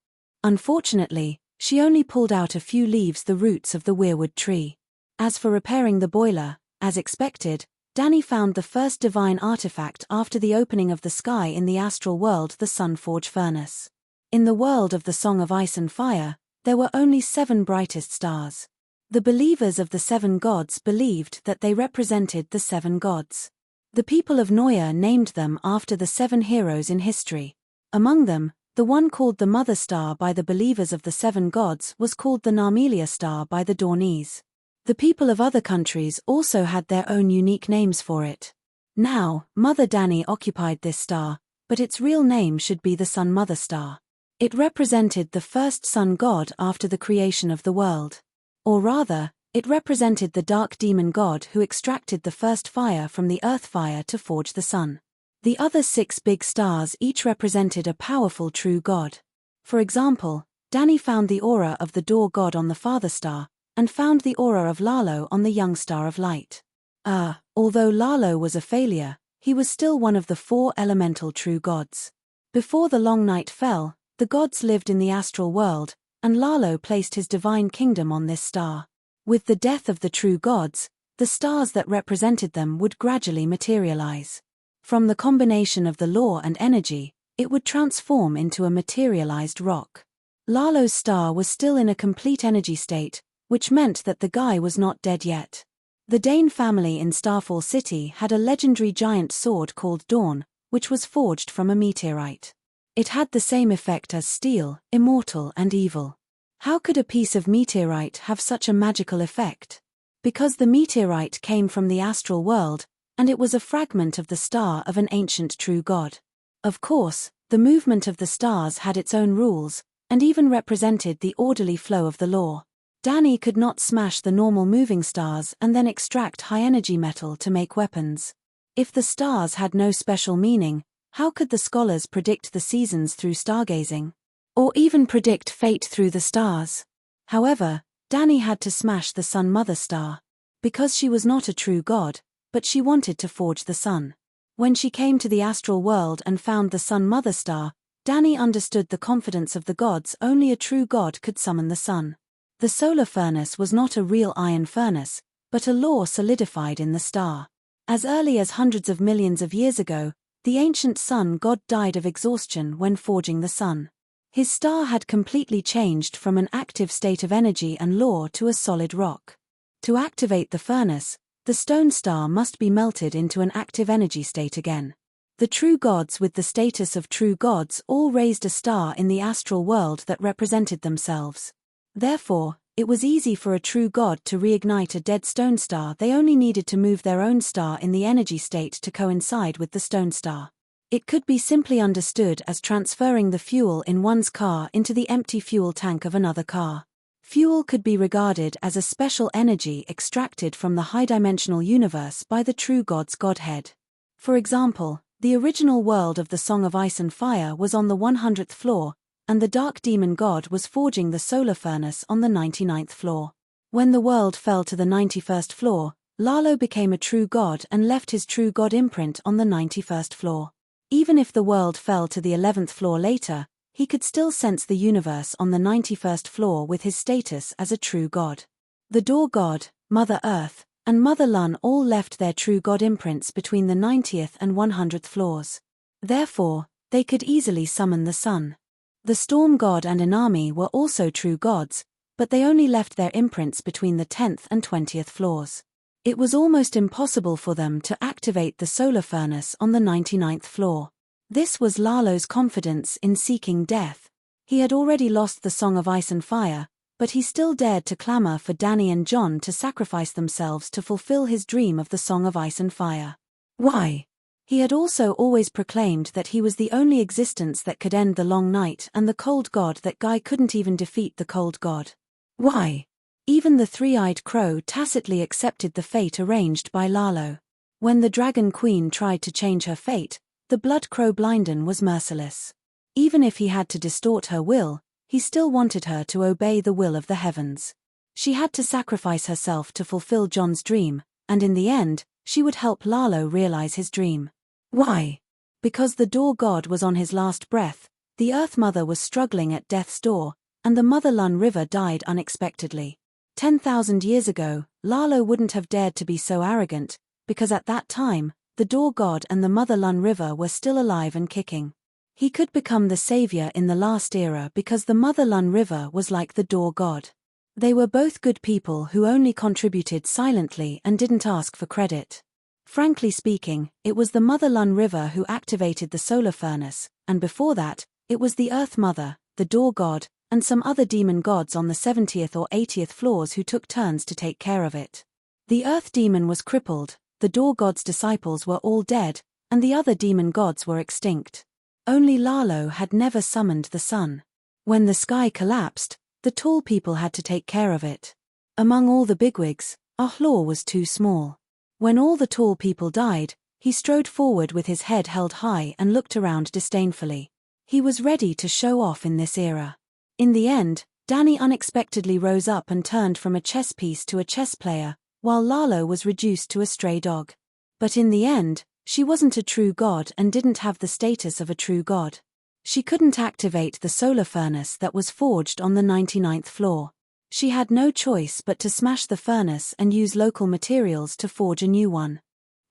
Unfortunately, she only pulled out a few leaves, the roots of the weirwood tree. As for repairing the boiler, as expected, Danny found the first divine artifact after the opening of the sky in the astral world, the Sunforge furnace. In the world of the Song of Ice and Fire, there were only 7 brightest stars. The believers of the 7 gods believed that they represented the 7 gods. The people of Noya named them after the 7 heroes in history. Among them, the one called the Mother Star by the believers of the 7 gods was called the Narmelia Star by the Dawnese. The people of other countries also had their own unique names for it. Now, Mother Danny occupied this star, but its real name should be the Sun Mother Star. It represented the first sun god after the creation of the world. Or rather, it represented the dark demon god who extracted the first fire from the earth fire to forge the sun. The other 6 big stars each represented a powerful true god. For example, Danny found the aura of the door god on the father star, and found the aura of Lalo on the young star of light. Although Lalo was a failure, he was still one of the 4 elemental true gods. Before the long night fell, the gods lived in the astral world, and Lalo placed his divine kingdom on this star. With the death of the true gods, the stars that represented them would gradually materialize. From the combination of the law and energy, it would transform into a materialized rock. Lalo's star was still in a complete energy state, which meant that the guy was not dead yet. The Dane family in Starfall City had a legendary giant sword called Dawn, which was forged from a meteorite. It had the same effect as steel, immortal and evil. How could a piece of meteorite have such a magical effect? Because the meteorite came from the astral world, and it was a fragment of the star of an ancient true god. Of course, the movement of the stars had its own rules, and even represented the orderly flow of the law. Danny could not smash the normal moving stars and then extract high-energy metal to make weapons. If the stars had no special meaning, how could the scholars predict the seasons through stargazing? Or even predict fate through the stars? However, Danny had to smash the Sun Mother Star. Because she was not a true god, but she wanted to forge the sun. When she came to the astral world and found the Sun Mother Star, Danny understood the confidence of the gods. Only a true god could summon the sun. The solar furnace was not a real iron furnace, but a law solidified in the star. As early as hundreds of millions of years ago, the ancient sun god died of exhaustion when forging the sun. His star had completely changed from an active state of energy and law to a solid rock. To activate the furnace, the stone star must be melted into an active energy state again. The true gods with the status of true gods all raised a star in the astral world that represented themselves. Therefore, it was easy for a true god to reignite a dead stone star. They only needed to move their own star in the energy state to coincide with the stone star. It could be simply understood as transferring the fuel in one's car into the empty fuel tank of another car. Fuel could be regarded as a special energy extracted from the high-dimensional universe by the true God's Godhead. For example, the original world of the Song of Ice and Fire was on the 100th floor, and the dark demon god was forging the solar furnace on the 99th floor. When the world fell to the 91st floor, Lalo became a true god and left his true god imprint on the 91st floor. Even if the world fell to the 11th floor later, he could still sense the universe on the 91st floor with his status as a true god. The Door God, Mother Earth, and Mother Lun all left their true god imprints between the 90th and 100th floors. Therefore, they could easily summon the sun. The Storm God and Inami were also true gods, but they only left their imprints between the 10th and 20th floors. It was almost impossible for them to activate the solar furnace on the 99th floor. This was Lalo's confidence in seeking death. He had already lost the Song of Ice and Fire, but he still dared to clamor for Danny and John to sacrifice themselves to fulfill his dream of the Song of Ice and Fire. Why? He had also always proclaimed that he was the only existence that could end the long night and the cold god, that Guy couldn't even defeat the cold god. Why? Even the three-eyed crow tacitly accepted the fate arranged by Lalo. When the Dragon Queen tried to change her fate, the Blood Crow Blinden was merciless. Even if he had to distort her will, he still wanted her to obey the will of the heavens. She had to sacrifice herself to fulfill John's dream, and in the end, she would help Lalo realize his dream. Why? Because the Door God was on his last breath, the Earth Mother was struggling at death's door, and the Mother Lun River died unexpectedly. 10,000 years ago, Lalo wouldn't have dared to be so arrogant, because at that time, the Door God and the Mother Lun River were still alive and kicking. He could become the savior in the last era because the Mother Lun River was like the Door God. They were both good people who only contributed silently and didn't ask for credit. Frankly speaking, it was the Mother Lun River who activated the solar furnace, and before that, it was the Earth Mother, the Door God, and some other demon gods on the 70th or 80th floors who took turns to take care of it. The Earth Demon was crippled, the Door God's disciples were all dead, and the other demon gods were extinct. Only Lalo had never summoned the sun. When the sky collapsed, the tall people had to take care of it. Among all the bigwigs, Ahlor was too small. When all the tall people died, he strode forward with his head held high and looked around disdainfully. He was ready to show off in this era. In the end, Danny unexpectedly rose up and turned from a chess piece to a chess player, while Lalo was reduced to a stray dog. But in the end, she wasn't a true god and didn't have the status of a true god. She couldn't activate the solar furnace that was forged on the 99th floor. She had no choice but to smash the furnace and use local materials to forge a new one.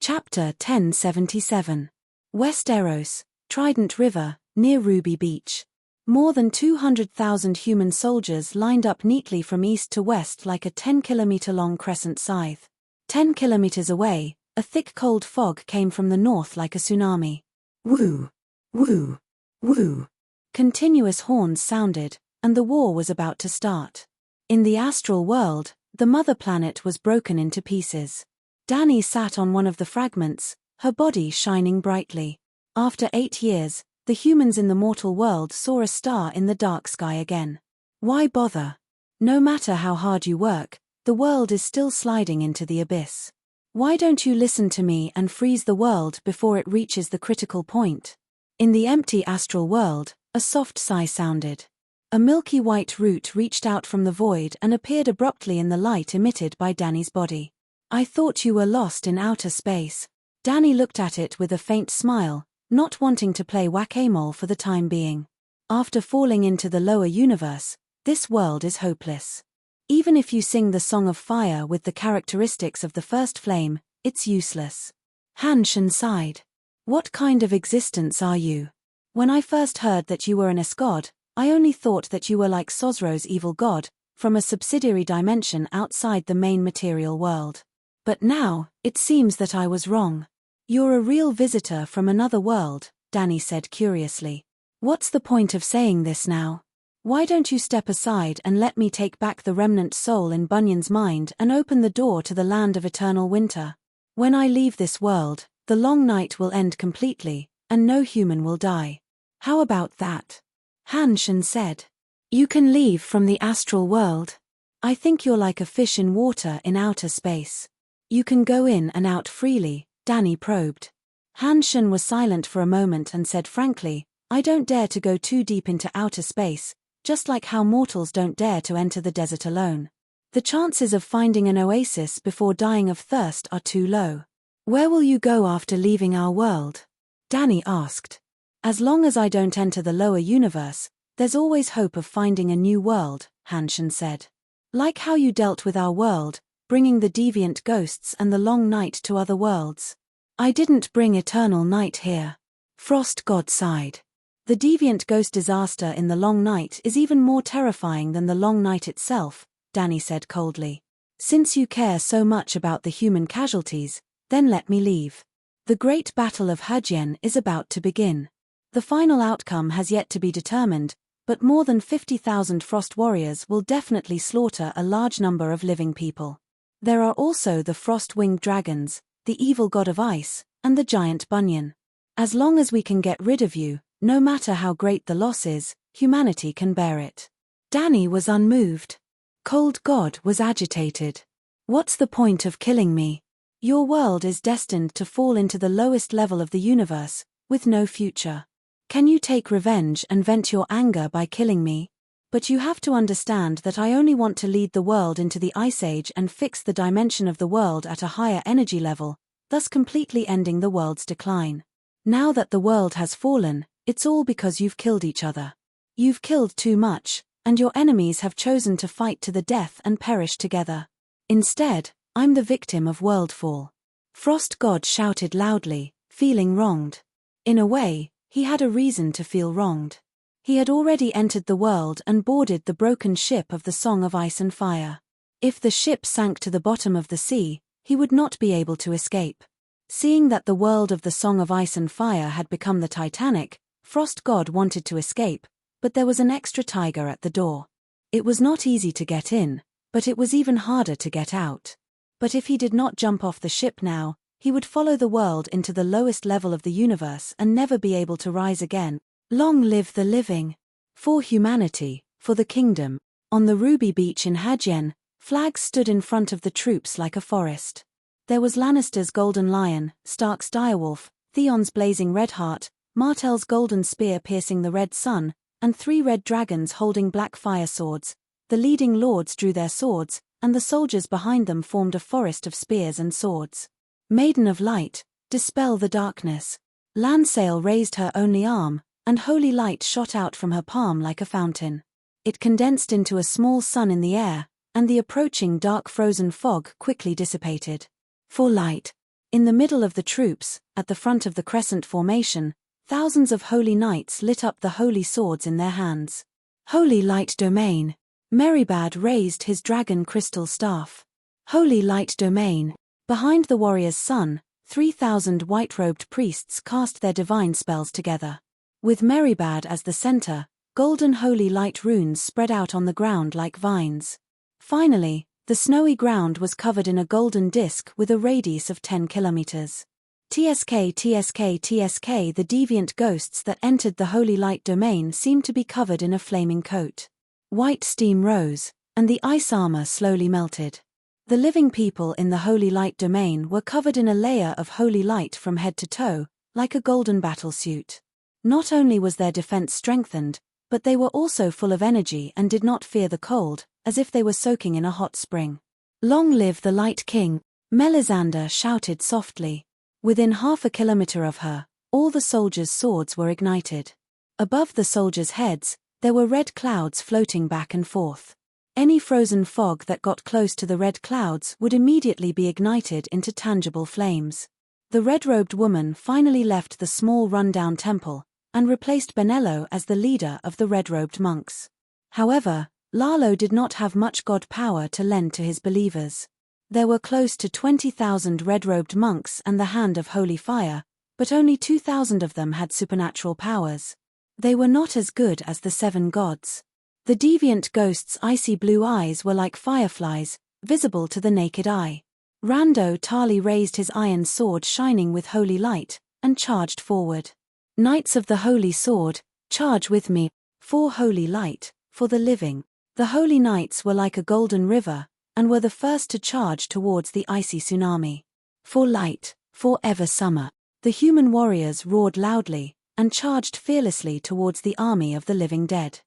Chapter 1077. Westeros, Trident River, near Ruby Beach. More than 200,000 human soldiers lined up neatly from east to west like a 10-kilometer-long crescent scythe. 10 kilometers away, a thick cold fog came from the north like a tsunami. Woo! Woo! Woo! Continuous horns sounded, and the war was about to start. In the astral world, the mother planet was broken into pieces. Danny sat on one of the fragments, her body shining brightly. After 8 years, the humans in the mortal world saw a star in the dark sky again. Why bother? No matter how hard you work, the world is still sliding into the abyss. Why don't you listen to me and freeze the world before it reaches the critical point? In the empty astral world, a soft sigh sounded. A milky white root reached out from the void and appeared abruptly in the light emitted by Danny's body. I thought you were lost in outer space. Danny looked at it with a faint smile, not wanting to play whack-a-mole for the time being. After falling into the lower universe, this world is hopeless. Even if you sing the Song of Fire with the characteristics of the first flame, it's useless. Han Shan sighed. What kind of existence are you? When I first heard that you were an S-god, I only thought that you were like Sosro's evil god, from a subsidiary dimension outside the main material world. But now, it seems that I was wrong. You're a real visitor from another world, Danny said curiously. What's the point of saying this now? Why don't you step aside and let me take back the remnant soul in Bunyan's mind and open the door to the land of eternal winter? When I leave this world, the long night will end completely, and no human will die. How about that? Han Shan said. You can leave from the astral world. I think you're like a fish in water in outer space. You can go in and out freely, Danny probed. Han Shen was silent for a moment and said frankly, I don't dare to go too deep into outer space, just like how mortals don't dare to enter the desert alone. The chances of finding an oasis before dying of thirst are too low. Where will you go after leaving our world? Danny asked. As long as I don't enter the lower universe, there's always hope of finding a new world, Han Shen said. Like how you dealt with our world, bringing the deviant ghosts and the long night to other worlds. I didn't bring eternal night here. Frost God sighed. The deviant ghost disaster in the long night is even more terrifying than the long night itself, Danny said coldly. Since you care so much about the human casualties, then let me leave. The Great Battle of Hajien is about to begin. The final outcome has yet to be determined, but more than 50,000 Frost warriors will definitely slaughter a large number of living people. There are also the Frost-winged dragons, the evil god of ice, and the giant Bunyan. As long as we can get rid of you, no matter how great the loss is, humanity can bear it. Danny was unmoved. Cold God was agitated. What's the point of killing me? Your world is destined to fall into the lowest level of the universe, with no future. Can you take revenge and vent your anger by killing me? But you have to understand that I only want to lead the world into the Ice Age and fix the dimension of the world at a higher energy level, thus completely ending the world's decline. Now that the world has fallen, it's all because you've killed each other. You've killed too much, and your enemies have chosen to fight to the death and perish together. Instead, I'm the victim of worldfall. Frost God shouted loudly, feeling wronged. In a way, he had a reason to feel wronged. He had already entered the world and boarded the broken ship of the Song of Ice and Fire. If the ship sank to the bottom of the sea, he would not be able to escape. Seeing that the world of the Song of Ice and Fire had become the Titanic, Frost God wanted to escape, but there was an extra tiger at the door. It was not easy to get in, but it was even harder to get out. But if he did not jump off the ship now, he would follow the world into the lowest level of the universe and never be able to rise again. Long live the living! For humanity, for the kingdom. On the Ruby Beach in Hajien, flags stood in front of the troops like a forest. There was Lannister's Golden Lion, Stark's Direwolf, Theon's Blazing Red Heart, Martell's Golden Spear piercing the red sun, and 3 red dragons holding black fire swords. The leading lords drew their swords, and the soldiers behind them formed a forest of spears and swords. Maiden of Light, dispel the darkness. Landsail raised her only arm, and holy light shot out from her palm like a fountain. It condensed into a small sun in the air, and the approaching dark frozen fog quickly dissipated. For light. In the middle of the troops, at the front of the crescent formation, thousands of holy knights lit up the holy swords in their hands. Holy light domain. Meribad raised his dragon crystal staff. Holy light domain. Behind the warrior's sun, 3,000 white-robed priests cast their divine spells together. With Meribad as the center, golden holy light runes spread out on the ground like vines. Finally, the snowy ground was covered in a golden disk with a radius of 10 kilometers. TSK TSK TSK. The deviant ghosts that entered the holy light domain seemed to be covered in a flaming coat. White steam rose, and the ice armor slowly melted. The living people in the holy light domain were covered in a layer of holy light from head to toe, like a golden battle suit. Not only was their defense strengthened, but they were also full of energy and did not fear the cold, as if they were soaking in a hot spring. Long live the Light King! Melisandre shouted softly. Within half a kilometer of her, all the soldiers' swords were ignited. Above the soldiers' heads, there were red clouds floating back and forth. Any frozen fog that got close to the red clouds would immediately be ignited into tangible flames. The red-robed woman finally left the small run-down temple, and replaced Benello as the leader of the red-robed monks. However, Lalo did not have much god power to lend to his believers. There were close to 20,000 red-robed monks and the Hand of Holy Fire, but only 2,000 of them had supernatural powers. They were not as good as the 7 gods. The deviant ghosts' icy blue eyes were like fireflies, visible to the naked eye. Rando Tali raised his iron sword shining with holy light, and charged forward. Knights of the Holy Sword, charge with me, for holy light, for the living. The holy knights were like a golden river, and were the first to charge towards the icy tsunami. For light, forever summer. The human warriors roared loudly, and charged fearlessly towards the army of the living dead.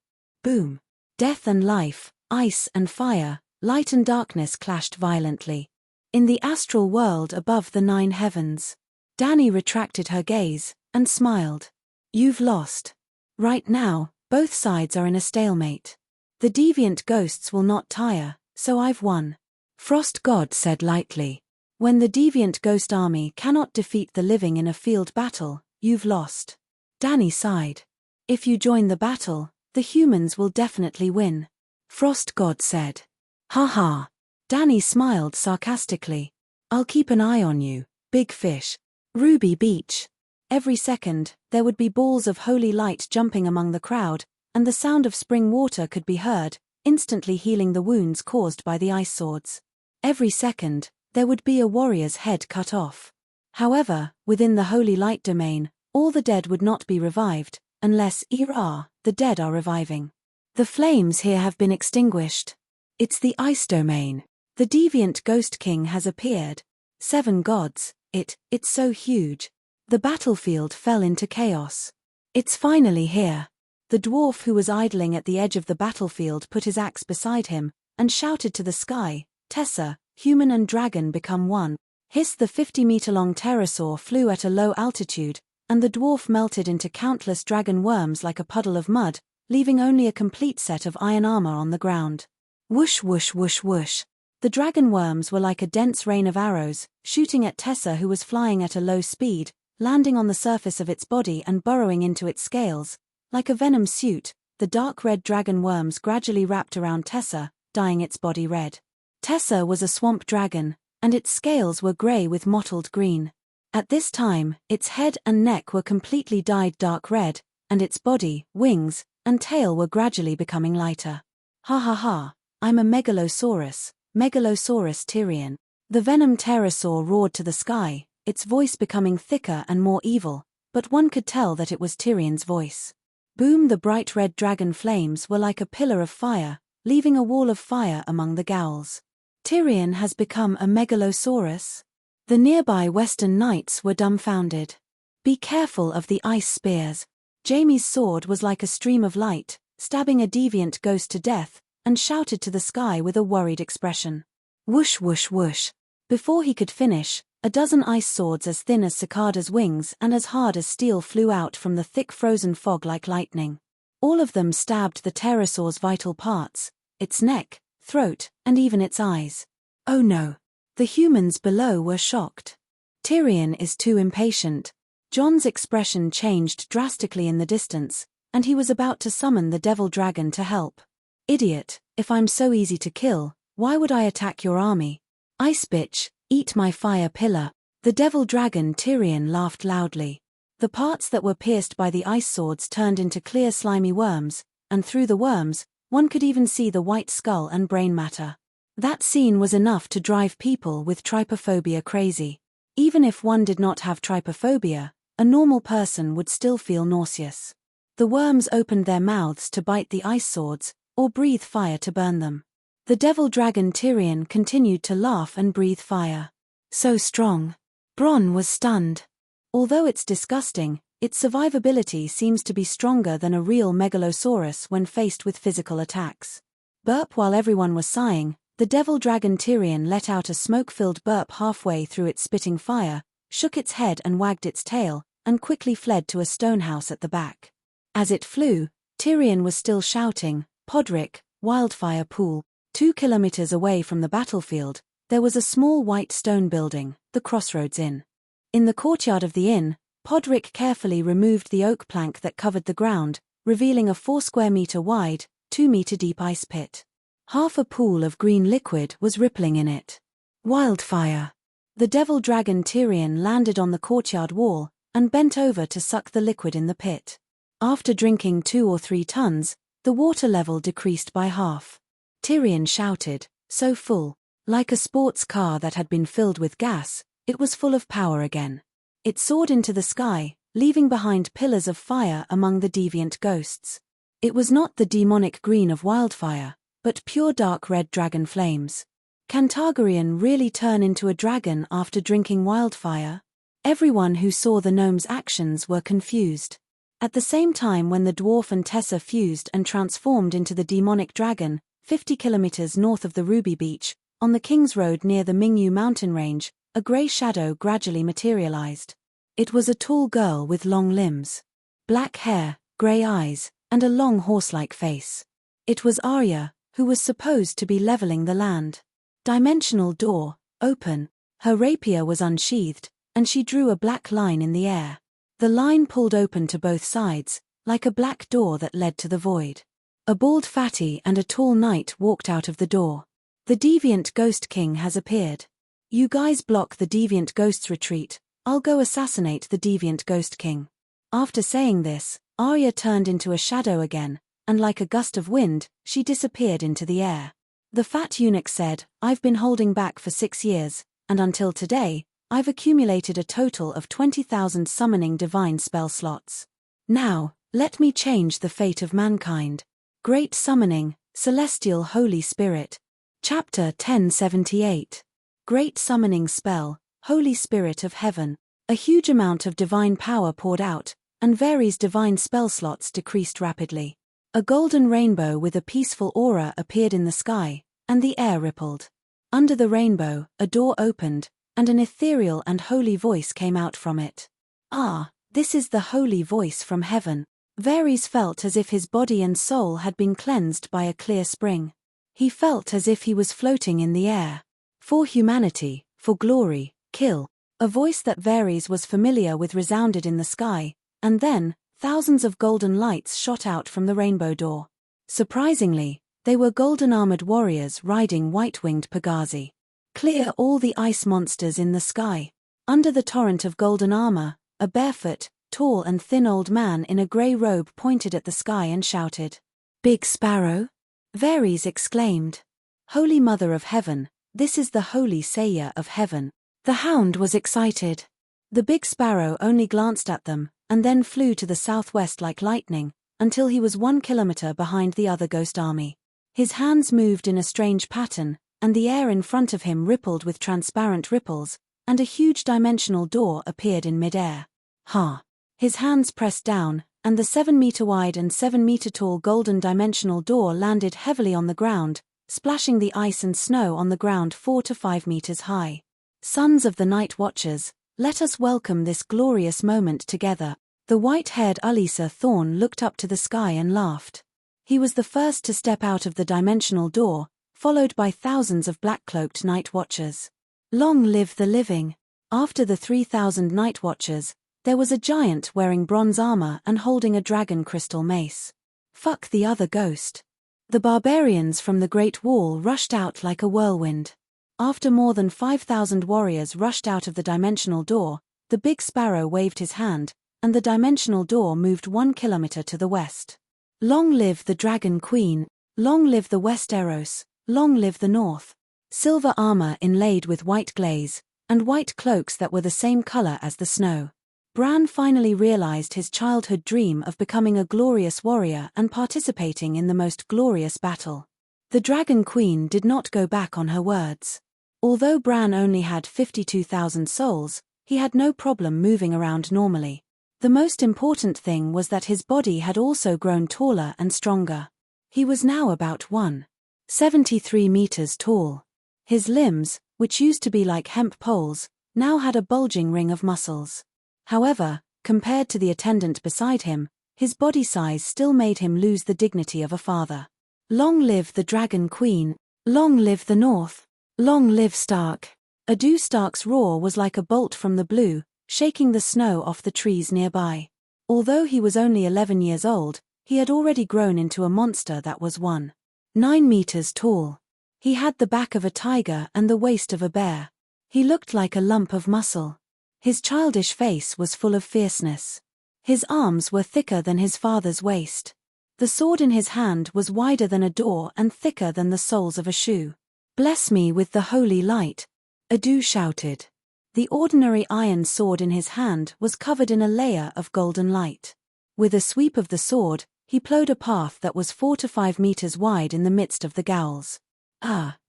Boom! Death and life, ice and fire, light and darkness clashed violently. In the astral world above the 9 heavens, Dani retracted her gaze, and smiled. You've lost. Right now, both sides are in a stalemate. The deviant ghosts will not tire, so I've won. Frost God said lightly. When the deviant ghost army cannot defeat the living in a field battle, you've lost. Dani sighed. If you join the battle, the humans will definitely win. Frost God said. Ha ha. Dani smiled sarcastically. I'll keep an eye on you, big fish. Ruby Beach. Every second, there would be balls of holy light jumping among the crowd, and the sound of spring water could be heard, instantly healing the wounds caused by the ice swords. Every second, there would be a warrior's head cut off. However, within the holy light domain, all the dead would not be revived, unless the dead are reviving. The flames here have been extinguished. It's the ice domain. The deviant ghost king has appeared. 7 gods, it's so huge. The battlefield fell into chaos. It's finally here. The dwarf who was idling at the edge of the battlefield put his axe beside him, and shouted to the sky, Tessa, human and dragon become one. Hiss! The 50-meter-long pterosaur flew at a low altitude, and the dwarf melted into countless dragon worms like a puddle of mud, leaving only a complete set of iron armor on the ground. Whoosh whoosh whoosh whoosh. The dragon worms were like a dense rain of arrows, shooting at Tessa, who was flying at a low speed, landing on the surface of its body and burrowing into its scales. Like a venom suit, the dark red dragon worms gradually wrapped around Tessa, dyeing its body red. Tessa was a swamp dragon, and its scales were grey with mottled green. At this time, its head and neck were completely dyed dark red, and its body, wings, and tail were gradually becoming lighter. Ha ha ha, I'm a megalosaurus, Megalosaurus Tyrion. The venom pterosaur roared to the sky, its voice becoming thicker and more evil, but one could tell that it was Tyrion's voice. Boom! The bright red dragon flames were like a pillar of fire, leaving a wall of fire among the gowls. Tyrion has become a megalosaurus? The nearby western knights were dumbfounded. Be careful of the ice spears. Jaime's sword was like a stream of light, stabbing a deviant ghost to death, and shouted to the sky with a worried expression. Whoosh whoosh whoosh. Before he could finish, a dozen ice swords as thin as cicadas' wings and as hard as steel flew out from the thick frozen fog like lightning. All of them stabbed the pterosaur's vital parts, its neck, throat, and even its eyes. Oh no! The humans below were shocked. Tyrion is too impatient. Jon's expression changed drastically in the distance, and he was about to summon the devil dragon to help. Idiot, if I'm so easy to kill, why would I attack your army? Ice bitch, eat my fire pillar. The devil dragon Tyrion laughed loudly. The parts that were pierced by the ice swords turned into clear slimy worms, and through the worms, one could even see the white skull and brain matter. That scene was enough to drive people with trypophobia crazy. Even if one did not have trypophobia, a normal person would still feel nauseous. The worms opened their mouths to bite the ice swords, or breathe fire to burn them. The devil dragon Tyrion continued to laugh and breathe fire. So strong. Bronn was stunned. Although it's disgusting, its survivability seems to be stronger than a real megalosaurus when faced with physical attacks. Burp! While everyone was sighing, the devil dragon Tyrion let out a smoke-filled burp halfway through its spitting fire, shook its head and wagged its tail, and quickly fled to a stone house at the back. As it flew, Tyrion was still shouting, Podrick, wildfire pool. 2 kilometers away from the battlefield, there was a small white stone building, the Crossroads Inn. In the courtyard of the inn, Podrick carefully removed the oak plank that covered the ground, revealing a 4 square meter wide, 2 meter deep ice pit. Half a pool of green liquid was rippling in it. Wildfire. The devil dragon Tyrion landed on the courtyard wall, and bent over to suck the liquid in the pit. After drinking 2 or 3 tons, the water level decreased by half. Tyrion shouted, so full. Like a sports car that had been filled with gas, it was full of power again. It soared into the sky, leaving behind pillars of fire among the deviant ghosts. It was not the demonic green of wildfire, but pure dark red dragon flames. Can Targaryen really turn into a dragon after drinking wildfire? Everyone who saw the gnome's actions were confused. At the same time, when the dwarf and Tessa fused and transformed into the demonic dragon, 50 kilometers north of the Ruby Beach, on the King's Road near the Mingyu mountain range, a grey shadow gradually materialized. It was a tall girl with long limbs, black hair, grey eyes, and a long horse-like face. It was Arya, who was supposed to be leveling the land. Dimensional door, open. Her rapier was unsheathed, and she drew a black line in the air. The line pulled open to both sides, like a black door that led to the void. A bald fatty and a tall knight walked out of the door. The deviant Ghost King has appeared. You guys block the deviant ghost's retreat, I'll go assassinate the deviant Ghost King. After saying this, Arya turned into a shadow again, and like a gust of wind, she disappeared into the air. The fat eunuch said, I've been holding back for 6 years, and until today, I've accumulated a total of 20,000 summoning divine spell slots. Now, let me change the fate of mankind. Great Summoning, Celestial Holy Spirit. Chapter 1078. Great Summoning Spell, Holy Spirit of Heaven. A huge amount of divine power poured out, and Varys' divine spell slots decreased rapidly. A golden rainbow with a peaceful aura appeared in the sky, and the air rippled. Under the rainbow, a door opened, and an ethereal and holy voice came out from it. Ah, this is the holy voice from heaven. Varys felt as if his body and soul had been cleansed by a clear spring. He felt as if he was floating in the air. For humanity, for glory, kill. A voice that Varys was familiar with resounded in the sky, and then, thousands of golden lights shot out from the rainbow door. Surprisingly, they were golden-armored warriors riding white-winged Pegasi. Clear all the ice monsters in the sky. Under the torrent of golden armor, a barefoot, tall and thin old man in a grey robe pointed at the sky and shouted, Big Sparrow? Varys exclaimed. Holy Mother of Heaven, this is the Holy Sayer of Heaven. The hound was excited. The big sparrow only glanced at them, and then flew to the southwest like lightning, until he was 1 kilometer behind the other ghost army. His hands moved in a strange pattern, and the air in front of him rippled with transparent ripples, and a huge dimensional door appeared in midair. Ha! His hands pressed down, and the 7-meter-wide and 7-meter-tall golden dimensional door landed heavily on the ground, splashing the ice and snow on the ground 4 to 5 meters high. Sons of the Night Watchers, let us welcome this glorious moment together. The white-haired Alisa Thorne looked up to the sky and laughed. He was the first to step out of the dimensional door, followed by thousands of black-cloaked Night Watchers. Long live the living! After the 3,000 Night Watchers, there was a giant wearing bronze armor and holding a dragon crystal mace. Fuck the other ghost. The barbarians from the Great Wall rushed out like a whirlwind. After more than 5,000 warriors rushed out of the dimensional door, the big sparrow waved his hand, and the dimensional door moved 1 kilometer to the west. Long live the Dragon Queen, long live the Westeros, long live the North. Silver armor inlaid with white glaze, and white cloaks that were the same color as the snow. Bran finally realized his childhood dream of becoming a glorious warrior and participating in the most glorious battle. The Dragon Queen did not go back on her words. Although Bran only had 52,000 souls, he had no problem moving around normally. The most important thing was that his body had also grown taller and stronger. He was now about 173 meters tall. His limbs, which used to be like hemp poles, now had a bulging ring of muscles. However, compared to the attendant beside him, his body size still made him lose the dignity of a father. Long live the Dragon Queen, long live the North, long live Stark. Adu Stark's roar was like a bolt from the blue, shaking the snow off the trees nearby. Although he was only 11 years old, he had already grown into a monster that was 9 meters tall. He had the back of a tiger and the waist of a bear. He looked like a lump of muscle. His childish face was full of fierceness. His arms were thicker than his father's waist. The sword in his hand was wider than a door and thicker than the soles of a shoe. Bless me with the holy light, Adu shouted. The ordinary iron sword in his hand was covered in a layer of golden light. With a sweep of the sword, He plowed a path that was 4 to 5 meters wide in the midst of the Gowls.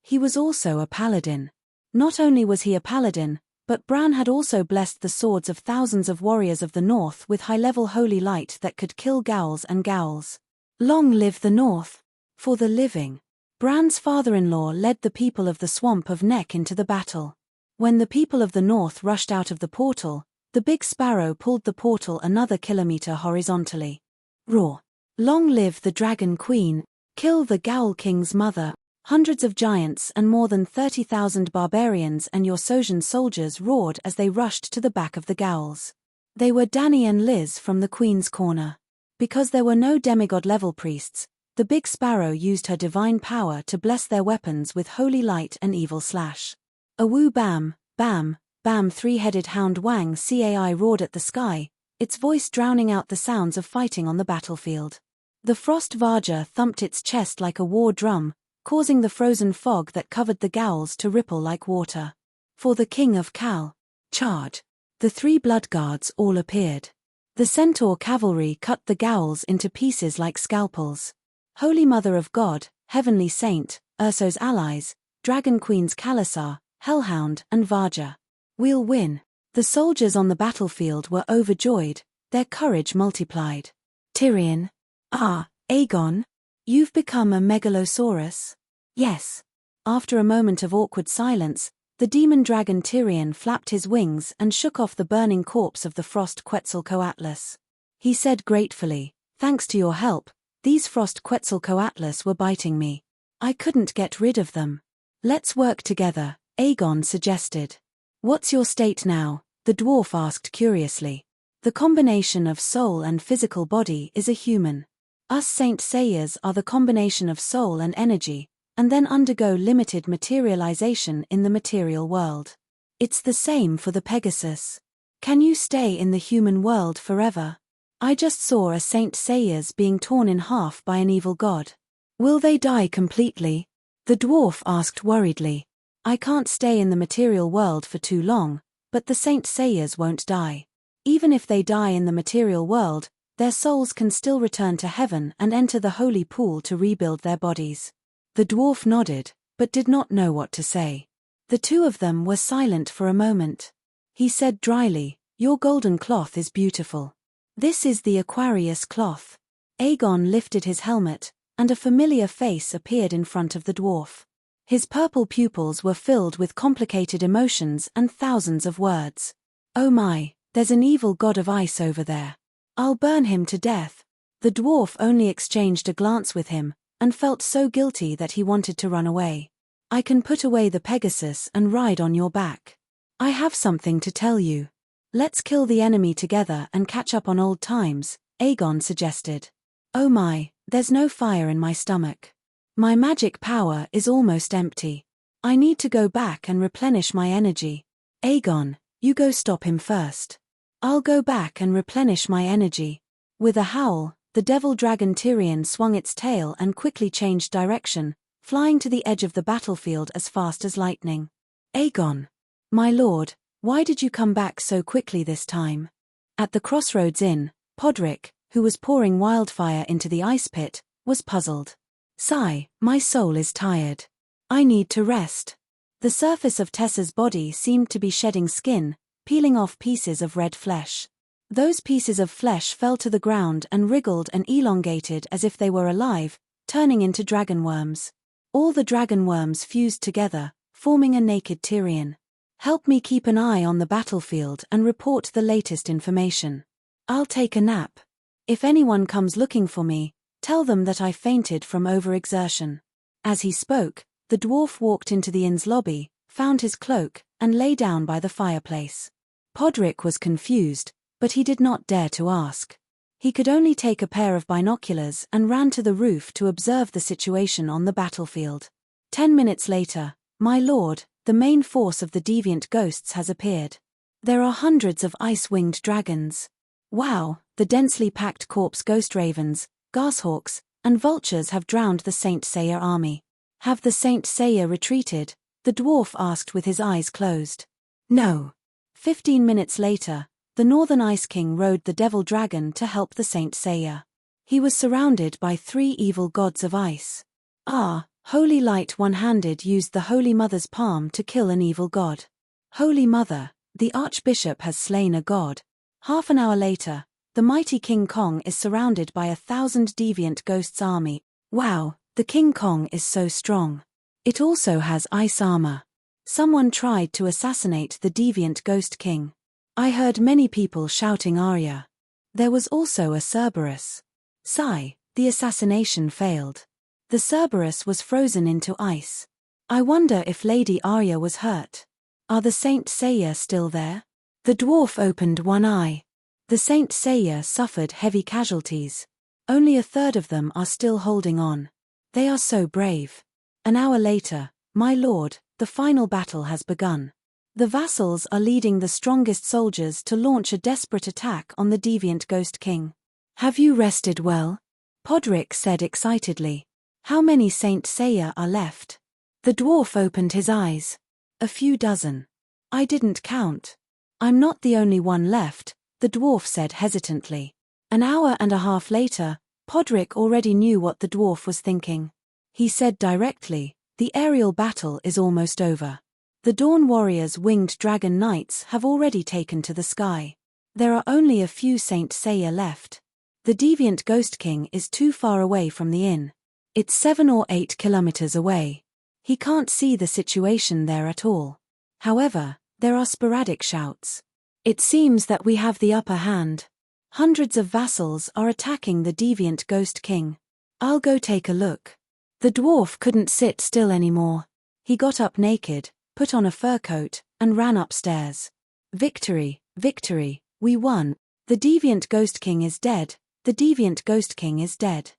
He was also a paladin. Not only was he a paladin, but Bran had also blessed the swords of thousands of warriors of the North with high-level holy light that could kill Gowls and Gowls. Long live the North! For the living. Bran's father-in-law led the people of the Swamp of Neck into the battle. When the people of the North rushed out of the portal, the big sparrow pulled the portal another kilometer horizontally. Roar! Long live the Dragon Queen! Kill the Gowl King's mother! Hundreds of giants and more than 30,000 barbarians and Yorsosian soldiers roared as they rushed to the back of the Gowls. They were Dany and Liz from the Queen's Corner. Because there were no demigod-level priests, the big sparrow used her divine power to bless their weapons with holy light and evil slash. Awoo bam, bam, bam, three-headed hound Wang Cai roared at the sky, its voice drowning out the sounds of fighting on the battlefield. The frost Varja thumped its chest like a war drum, causing the frozen fog that covered the Gowls to ripple like water. For the King of Cal. Charge! The 3 blood guards all appeared. The centaur cavalry cut the Gowls into pieces like scalpels. Holy Mother of God, Heavenly Saint, Urso's allies, Dragon Queens Khalasar, Hellhound, and Varja. We'll win. The soldiers on the battlefield were overjoyed, their courage multiplied. Tyrion. Aegon? You've become a megalosaurus? Yes. After a moment of awkward silence, the demon dragon Tyrion flapped his wings and shook off the burning corpse of the frost Quetzalcoatlus. He said gratefully, "Thanks to your help, these frost Quetzalcoatlus were biting me. I couldn't get rid of them. Let's work together," Aegon suggested. "What's your state now?" the dwarf asked curiously. "The combination of soul and physical body is a human. Us Saint Seiyas are the combination of soul and energy, and then undergo limited materialization in the material world. It's the same for the Pegasus. Can you stay in the human world forever? I just saw a Saint Seiyas being torn in half by an evil god. Will they die completely?" the dwarf asked worriedly. "I can't stay in the material world for too long, but the Saint Seiyas won't die. Even if they die in the material world, their souls can still return to heaven and enter the holy pool to rebuild their bodies." The dwarf nodded, but did not know what to say. The two of them were silent for a moment. He said dryly, "Your golden cloth is beautiful. This is the Aquarius cloth." Aegon lifted his helmet, and a familiar face appeared in front of the dwarf. His purple pupils were filled with complicated emotions and thousands of words. "Oh my, there's an evil god of ice over there. I'll burn him to death." The dwarf only exchanged a glance with him, and felt so guilty that he wanted to run away. "I can put away the Pegasus and ride on your back. I have something to tell you. Let's kill the enemy together and catch up on old times," Aegon suggested. "Oh my, there's no fire in my stomach. My magic power is almost empty. I need to go back and replenish my energy." "Aegon, you go stop him first. I'll go back and replenish my energy." With a howl, the devil dragon Tyrion swung its tail and quickly changed direction, flying to the edge of the battlefield as fast as lightning. "Aegon, my lord, why did you come back so quickly this time?" At the Crossroads Inn, Podrick, who was pouring wildfire into the ice pit, was puzzled. "Sigh, my soul is tired. I need to rest." The surface of Tessa's body seemed to be shedding skin, peeling off pieces of red flesh. Those pieces of flesh fell to the ground and wriggled and elongated as if they were alive, turning into dragon worms. All the dragon worms fused together, forming a naked Tyrion. "Help me keep an eye on the battlefield and report the latest information. I'll take a nap. If anyone comes looking for me, tell them that I fainted from overexertion." As he spoke, the dwarf walked into the inn's lobby, found his cloak, and lay down by the fireplace. Podrick was confused, but he did not dare to ask. He could only take a pair of binoculars and ran to the roof to observe the situation on the battlefield. 10 minutes later, "My lord, the main force of the deviant ghosts has appeared. There are hundreds of ice-winged dragons. Wow, the densely packed corpse ghost ravens, gashawks, and vultures have drowned the Saint Seiya army." "Have the Saint Seiya retreated?" the dwarf asked with his eyes closed. "No." 15 minutes later, the Northern Ice King rode the Devil Dragon to help the Saint Seiya. He was surrounded by 3 evil gods of ice. Holy Light one-handed used the Holy Mother's palm to kill an evil god. Holy Mother, the Archbishop has slain a god. Half an hour later, the mighty King Kong is surrounded by 1,000 deviant ghosts' army. Wow, the King Kong is so strong. It also has ice armor. Someone tried to assassinate the deviant Ghost King. I heard many people shouting Arya. There was also a Cerberus. Sigh, the assassination failed. The Cerberus was frozen into ice. I wonder if Lady Arya was hurt. Are the Saint Seiya still there? The dwarf opened one eye. The Saint Seiya suffered heavy casualties. Only a third of them are still holding on. They are so brave. An hour later, my lord, the final battle has begun. The vassals are leading the strongest soldiers to launch a desperate attack on the deviant Ghost King. Have you rested well? Podrick said excitedly. How many Saint Seiya are left? The dwarf opened his eyes. A few dozen. I didn't count. I'm not the only one left, the dwarf said hesitantly. An hour and a half later, Podrick already knew what the dwarf was thinking. He said directly, the aerial battle is almost over. The Dawn Warriors' winged dragon knights have already taken to the sky. There are only a few Saint Seiya left. The deviant Ghost King is too far away from the inn. It's 7 or 8 kilometers away. He can't see the situation there at all. However, there are sporadic shouts. It seems that we have the upper hand. Hundreds of vassals are attacking the deviant Ghost King. I'll go take a look. The dwarf couldn't sit still anymore. He got up naked, put on a fur coat, and ran upstairs. Victory, victory, we won. The deviant Ghost King is dead. The deviant Ghost King is dead.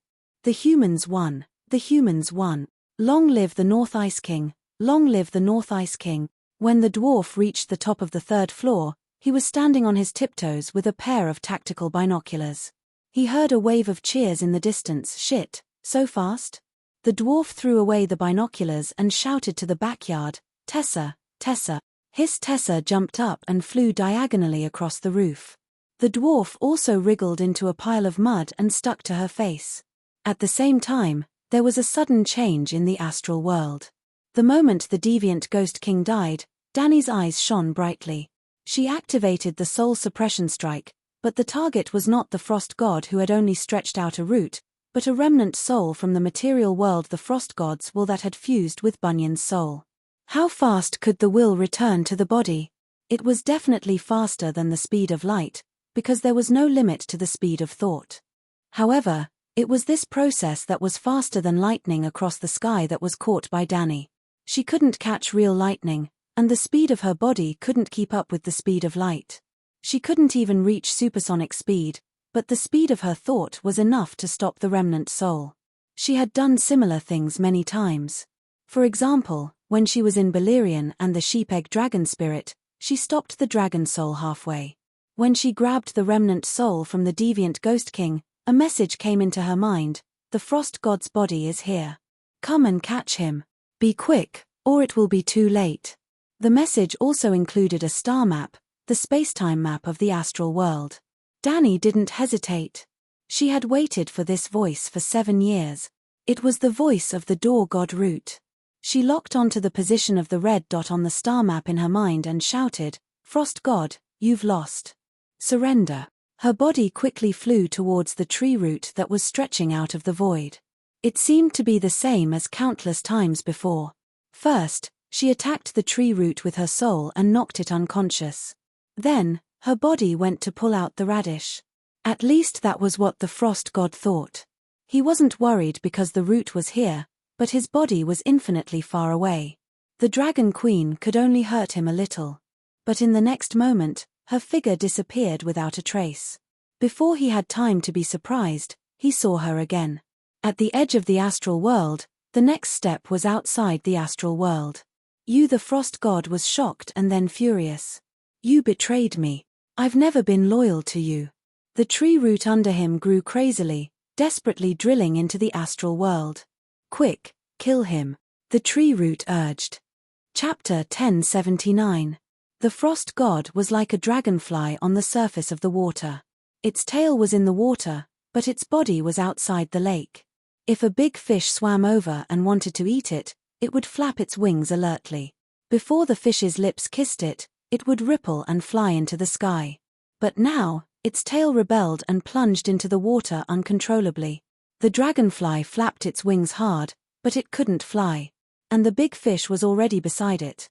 The humans won. The humans won. Long live the North Ice King. Long live the North Ice King. When the dwarf reached the top of the 3rd floor, he was standing on his tiptoes with a pair of tactical binoculars. He heard a wave of cheers in the distance. Shit, so fast? The dwarf threw away the binoculars and shouted to the backyard, Tessa, Tessa. His Tessa jumped up and flew diagonally across the roof. The dwarf also wriggled into a pile of mud and stuck to her face. At the same time, there was a sudden change in the astral world. The moment the deviant Ghost King died, Dany's eyes shone brightly. She activated the soul suppression strike, but the target was not the frost god who had only stretched out a root, but a remnant soul from the material world, the frost god's will that had fused with Bunyan's soul. How fast could the will return to the body? It was definitely faster than the speed of light, because there was no limit to the speed of thought. However, it was this process that was faster than lightning across the sky that was caught by Dany. She couldn't catch real lightning, and the speed of her body couldn't keep up with the speed of light. She couldn't even reach supersonic speed, but the speed of her thought was enough to stop the remnant soul. She had done similar things many times. For example, when she was in Balerion and the sheep-egg dragon spirit, she stopped the dragon soul halfway. When she grabbed the remnant soul from the deviant Ghost King, a message came into her mind, the frost god's body is here. Come and catch him. Be quick, or it will be too late. The message also included a star map, the spacetime map of the astral world. Dany didn't hesitate. She had waited for this voice for 7 years. It was the voice of the Door God Root. She locked onto the position of the red dot on the star map in her mind and shouted, Frost God, you've lost. Surrender. Her body quickly flew towards the tree root that was stretching out of the void. It seemed to be the same as countless times before. First, she attacked the tree root with her soul and knocked it unconscious. Then, her body went to pull out the radish. At least that was what the frost god thought. He wasn't worried because the root was here, but his body was infinitely far away. The dragon queen could only hurt him a little. But in the next moment, her figure disappeared without a trace. Before he had time to be surprised, he saw her again. At the edge of the astral world, the next step was outside the astral world. The frost god was shocked and then furious. You betrayed me. I've never been loyal to you. The tree root under him grew crazily, desperately drilling into the astral world. Quick, kill him, the tree root urged. Chapter 1079. The frost god was like a dragonfly on the surface of the water. Its tail was in the water, but its body was outside the lake. If a big fish swam over and wanted to eat it, it would flap its wings alertly. Before the fish's lips kissed it, it would ripple and fly into the sky. But now, its tail rebelled and plunged into the water uncontrollably. The dragonfly flapped its wings hard, but it couldn't fly. And the big fish was already beside it.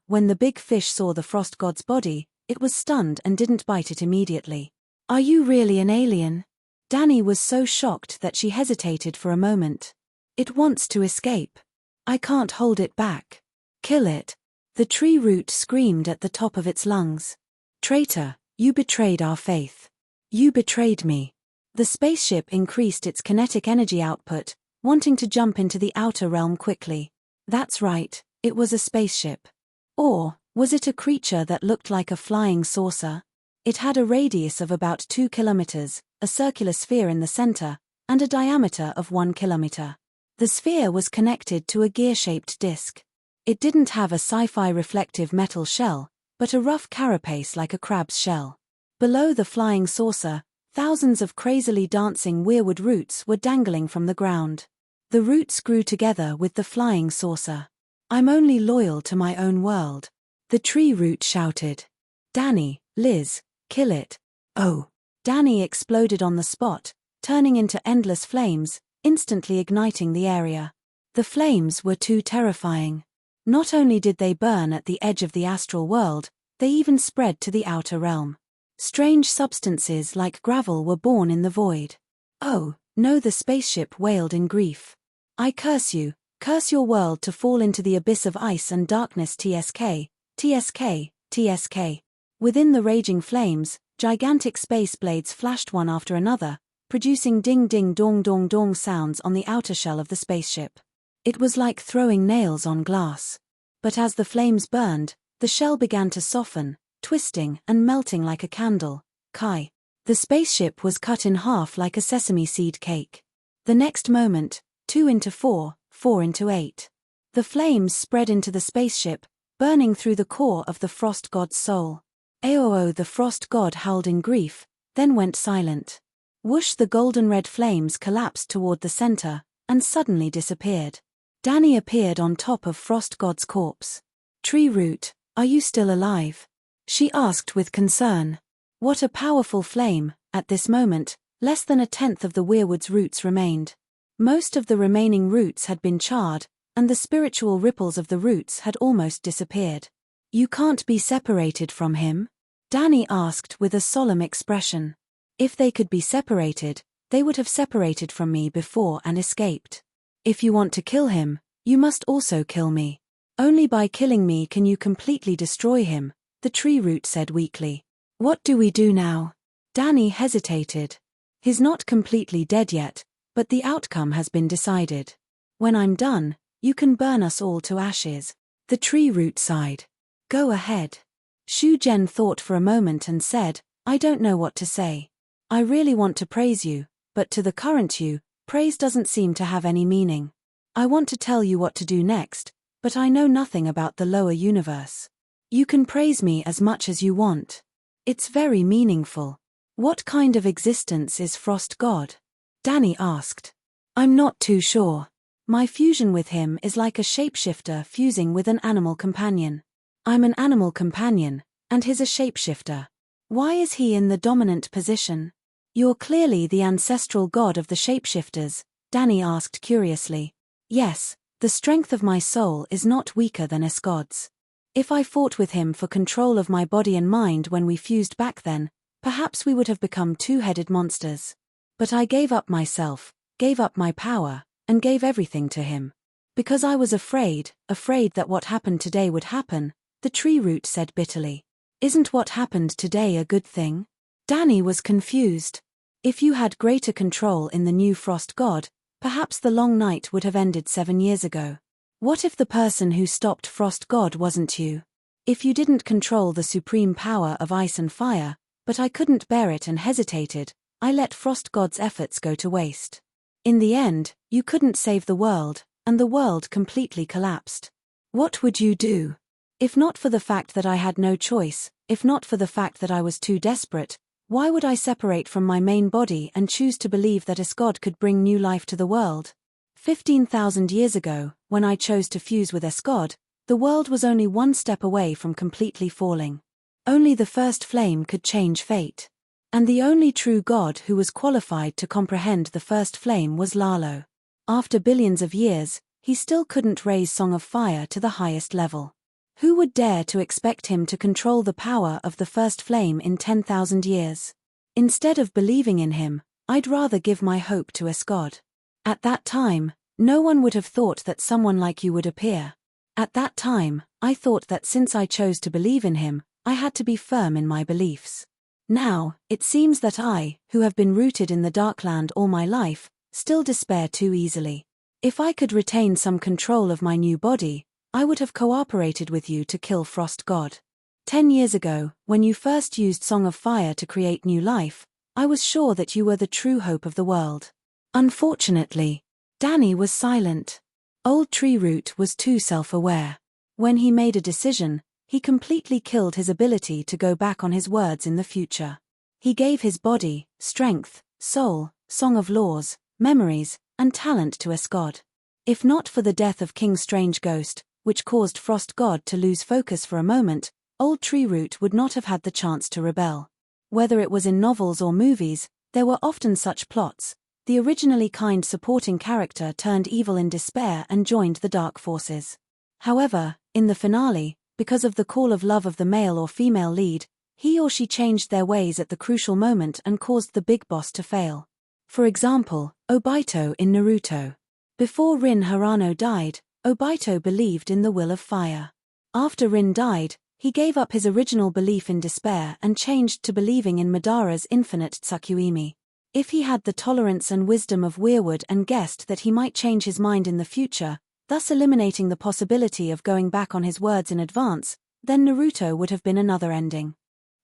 When the big fish saw the frost god's body, it was stunned and didn't bite it immediately. "Are you really an alien?" Dani was so shocked that she hesitated for a moment. "It wants to escape. I can't hold it back. Kill it." The tree root screamed at the top of its lungs. "Traitor, you betrayed our faith. You betrayed me." The spaceship increased its kinetic energy output, wanting to jump into the outer realm quickly. That's right, it was a spaceship. Or, was it a creature that looked like a flying saucer? It had a radius of about 2 kilometers, a circular sphere in the center, and a diameter of 1 kilometer. The sphere was connected to a gear-shaped disc. It didn't have a sci-fi reflective metal shell, but a rough carapace like a crab's shell. Below the flying saucer, thousands of crazily dancing weirwood roots were dangling from the ground. The roots grew together with the flying saucer. "I'm only loyal to my own world," the tree root shouted. "Dani, Liz, kill it." "Oh." Dani exploded on the spot, turning into endless flames, instantly igniting the area. The flames were too terrifying. Not only did they burn at the edge of the astral world, they even spread to the outer realm. Strange substances like gravel were born in the void. "Oh, no," the spaceship wailed in grief. "I curse you, curse your world to fall into the abyss of ice and darkness TSK, TSK, TSK. Within the raging flames, gigantic space blades flashed one after another, producing ding-ding-dong-dong-dong sounds on the outer shell of the spaceship. It was like throwing nails on glass. But as the flames burned, the shell began to soften, twisting and melting like a candle. Kai. The spaceship was cut in half like a sesame seed cake. The next moment, 2 into 4, 4 into 8. The flames spread into the spaceship, burning through the core of the frost god's soul. Aoo, the frost god howled in grief, then went silent. Whoosh, the golden-red flames collapsed toward the center, and suddenly disappeared. Dani appeared on top of frost god's corpse. "Tree root, are you still alive?" she asked with concern. What a powerful flame. At this moment, less than 1/10 of the weirwood's roots remained. Most of the remaining roots had been charred, and the spiritual ripples of the roots had almost disappeared. "You can't be separated from him?" Dani asked with a solemn expression. "If they could be separated, they would have separated from me before and escaped. If you want to kill him, you must also kill me. Only by killing me can you completely destroy him," the tree root said weakly. "What do we do now?" Dani hesitated. "He's not completely dead yet, but the outcome has been decided. When I'm done, you can burn us all to ashes." The tree root sighed. "Go ahead." Shu Zhen thought for a moment and said, "I don't know what to say. I really want to praise you, but to the current you, praise doesn't seem to have any meaning. I want to tell you what to do next, but I know nothing about the lower universe. You can praise me as much as you want. It's very meaningful. What kind of existence is Frost God?" Dani asked. "I'm not too sure. My fusion with him is like a shapeshifter fusing with an animal companion. I'm an animal companion, and he's a shapeshifter. Why is he in the dominant position?" "You're clearly the ancestral god of the shapeshifters," Dani asked curiously. "Yes, the strength of my soul is not weaker than S god's. If I fought with him for control of my body and mind when we fused back then, perhaps we would have become two-headed monsters. But I gave up myself, gave up my power, and gave everything to him. Because I was afraid that what happened today would happen," the tree root said bitterly. "Isn't what happened today a good thing?" Dani was confused. If you had greater control in the new Frost God, perhaps the long night would have ended 7 years ago. What if the person who stopped Frost God wasn't you? If you didn't control the supreme power of ice and fire, but I couldn't bear it and hesitated, I let Frost God's efforts go to waste. In the end, you couldn't save the world, and the world completely collapsed. What would you do? If not for the fact that I had no choice, if not for the fact that I was too desperate, Why would I separate from my main body and choose to believe that a god could bring new life to the world? 15,000 years ago, when I chose to fuse with a god, the world was only one step away from completely falling. Only the first flame could change fate. And the only true god who was qualified to comprehend the first flame was Lalo. After billions of years, he still couldn't raise Song of Fire to the highest level. Who would dare to expect him to control the power of the first flame in 10,000 years? Instead of believing in him, I'd rather give my hope to a god. At that time, no one would have thought that someone like you would appear. At that time, I thought that since I chose to believe in him, I had to be firm in my beliefs. Now, it seems that I, who have been rooted in the Darkland all my life, still despair too easily. If I could retain some control of my new body, I would have cooperated with you to kill Frost God. 10 years ago, when you first used Song of Fire to create new life, I was sure that you were the true hope of the world. Unfortunately, Danny was silent. Old Treeroot was too self-aware. When he made a decision, he completely killed his ability to go back on his words in the future. He gave his body, strength, soul, song of laws, memories, and talent to a god. If not for the death of King Strange Ghost, which caused Frost God to lose focus for a moment, Old Treeroot would not have had the chance to rebel. Whether it was in novels or movies, there were often such plots. The originally kind supporting character turned evil in despair and joined the dark forces. However, in the finale, because of the call of love of the male or female lead, he or she changed their ways at the crucial moment and caused the big boss to fail. For example, Obito in Naruto. Before Rin Harano died, Obito believed in the will of fire. After Rin died, he gave up his original belief in despair and changed to believing in Madara's infinite Tsukuyomi. If he had the tolerance and wisdom of Weirwood and guessed that he might change his mind in the future, thus eliminating the possibility of going back on his words in advance, then Naruto would have been another ending.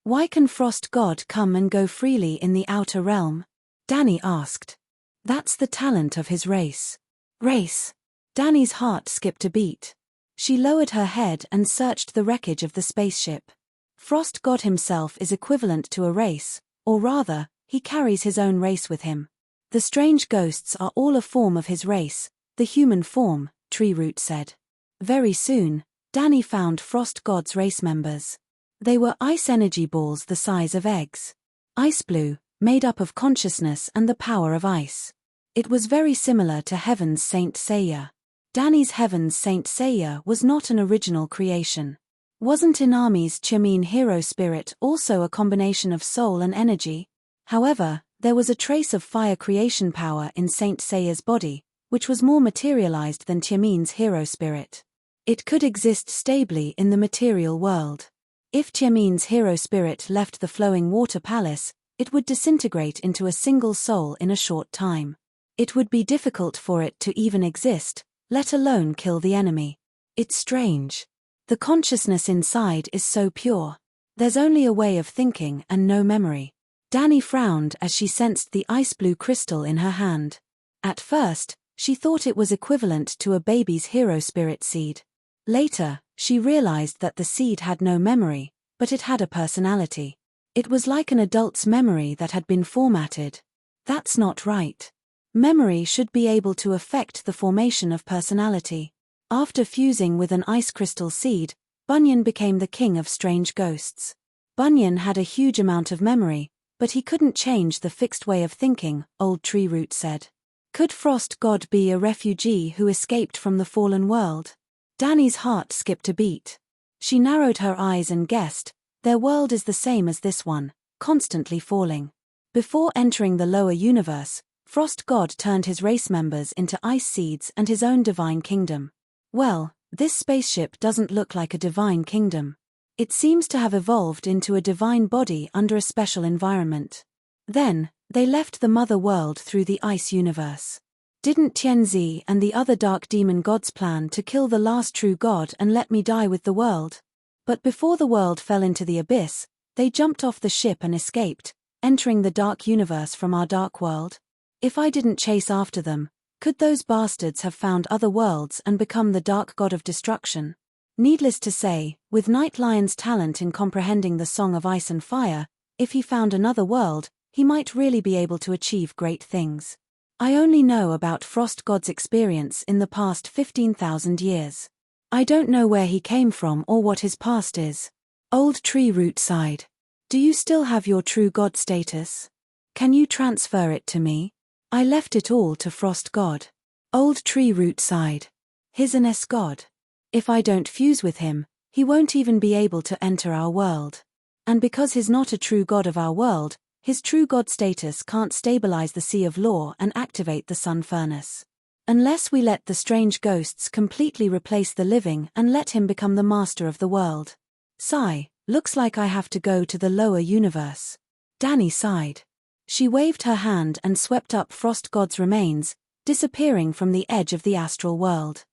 Why can Frost God come and go freely in the outer realm? Danny asked. That's the talent of his race. Race? Danny's heart skipped a beat. She lowered her head and searched the wreckage of the spaceship. Frost God himself is equivalent to a race, or rather, he carries his own race with him. The strange ghosts are all a form of his race, the human form, Treeroot said. Very soon, Danny found Frost God's race members. They were ice energy balls the size of eggs. Ice blue, made up of consciousness and the power of ice. It was very similar to Heaven's Saint Seiya. Danny's Heaven's Saint Seiya was not an original creation. Wasn't Inami's Chimin hero spirit also a combination of soul and energy? However, there was a trace of fire creation power in Saint Seiya's body, which was more materialized than Chimin's hero spirit. It could exist stably in the material world. If Chimin's hero spirit left the flowing water palace, it would disintegrate into a single soul in a short time. It would be difficult for it to even exist, let alone kill the enemy. It's strange. The consciousness inside is so pure. There's only a way of thinking and no memory. Danny frowned as she sensed the ice blue crystal in her hand. At first, she thought it was equivalent to a baby's hero spirit seed. Later, she realized that the seed had no memory, but it had a personality. It was like an adult's memory that had been formatted. That's not right. Memory should be able to affect the formation of personality. After fusing with an ice crystal seed, Bunyan became the king of strange ghosts. Bunyan had a huge amount of memory, but he couldn't change the fixed way of thinking, Old Treeroot said. Could Frost God be a refugee who escaped from the fallen world? Danny's heart skipped a beat. She narrowed her eyes and guessed, their world is the same as this one, constantly falling. Before entering the lower universe, Frost God turned his race members into ice seeds and his own divine kingdom. Well, this spaceship doesn't look like a divine kingdom. It seems to have evolved into a divine body under a special environment. Then, they left the mother world through the ice universe. Didn't Tianzi and the other dark demon gods plan to kill the last true god and let me die with the world? But before the world fell into the abyss, they jumped off the ship and escaped, entering the dark universe from our dark world. If I didn't chase after them, could those bastards have found other worlds and become the dark god of destruction? Needless to say, with Night Lion's talent in comprehending the Song of Ice and Fire, If he found another world, he might really be able to achieve great things. I only know about Frost God's experience in the past 15,000 years. I don't know where he came from or what his past is. Old Tree Root sighed. Do you still have your true God status? Can you transfer it to me? I left it all to Frost God. Old Tree Root sighed. He's an S-God. If I don't fuse with him, he won't even be able to enter our world. And because he's not a true God of our world, his true God status can't stabilize the Sea of Law and activate the Sun Furnace. Unless we let the strange ghosts completely replace the living and let him become the master of the world. Sigh, looks like I have to go to the lower universe. Danny sighed. She waved her hand and swept up Frost God's remains, disappearing from the edge of the astral world.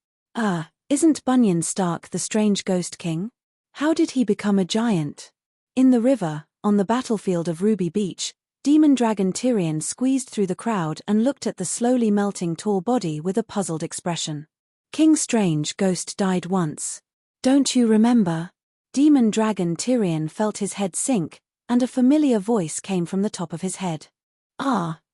Isn't Bunyan Stark the strange ghost king? How did he become a giant? In the river, on the battlefield of Ruby Beach, demon dragon Tyrion squeezed through the crowd and looked at the slowly melting tall body with a puzzled expression. King Strange Ghost died once. Don't you remember? Demon dragon Tyrion felt his head sink, and a familiar voice came from the top of his head.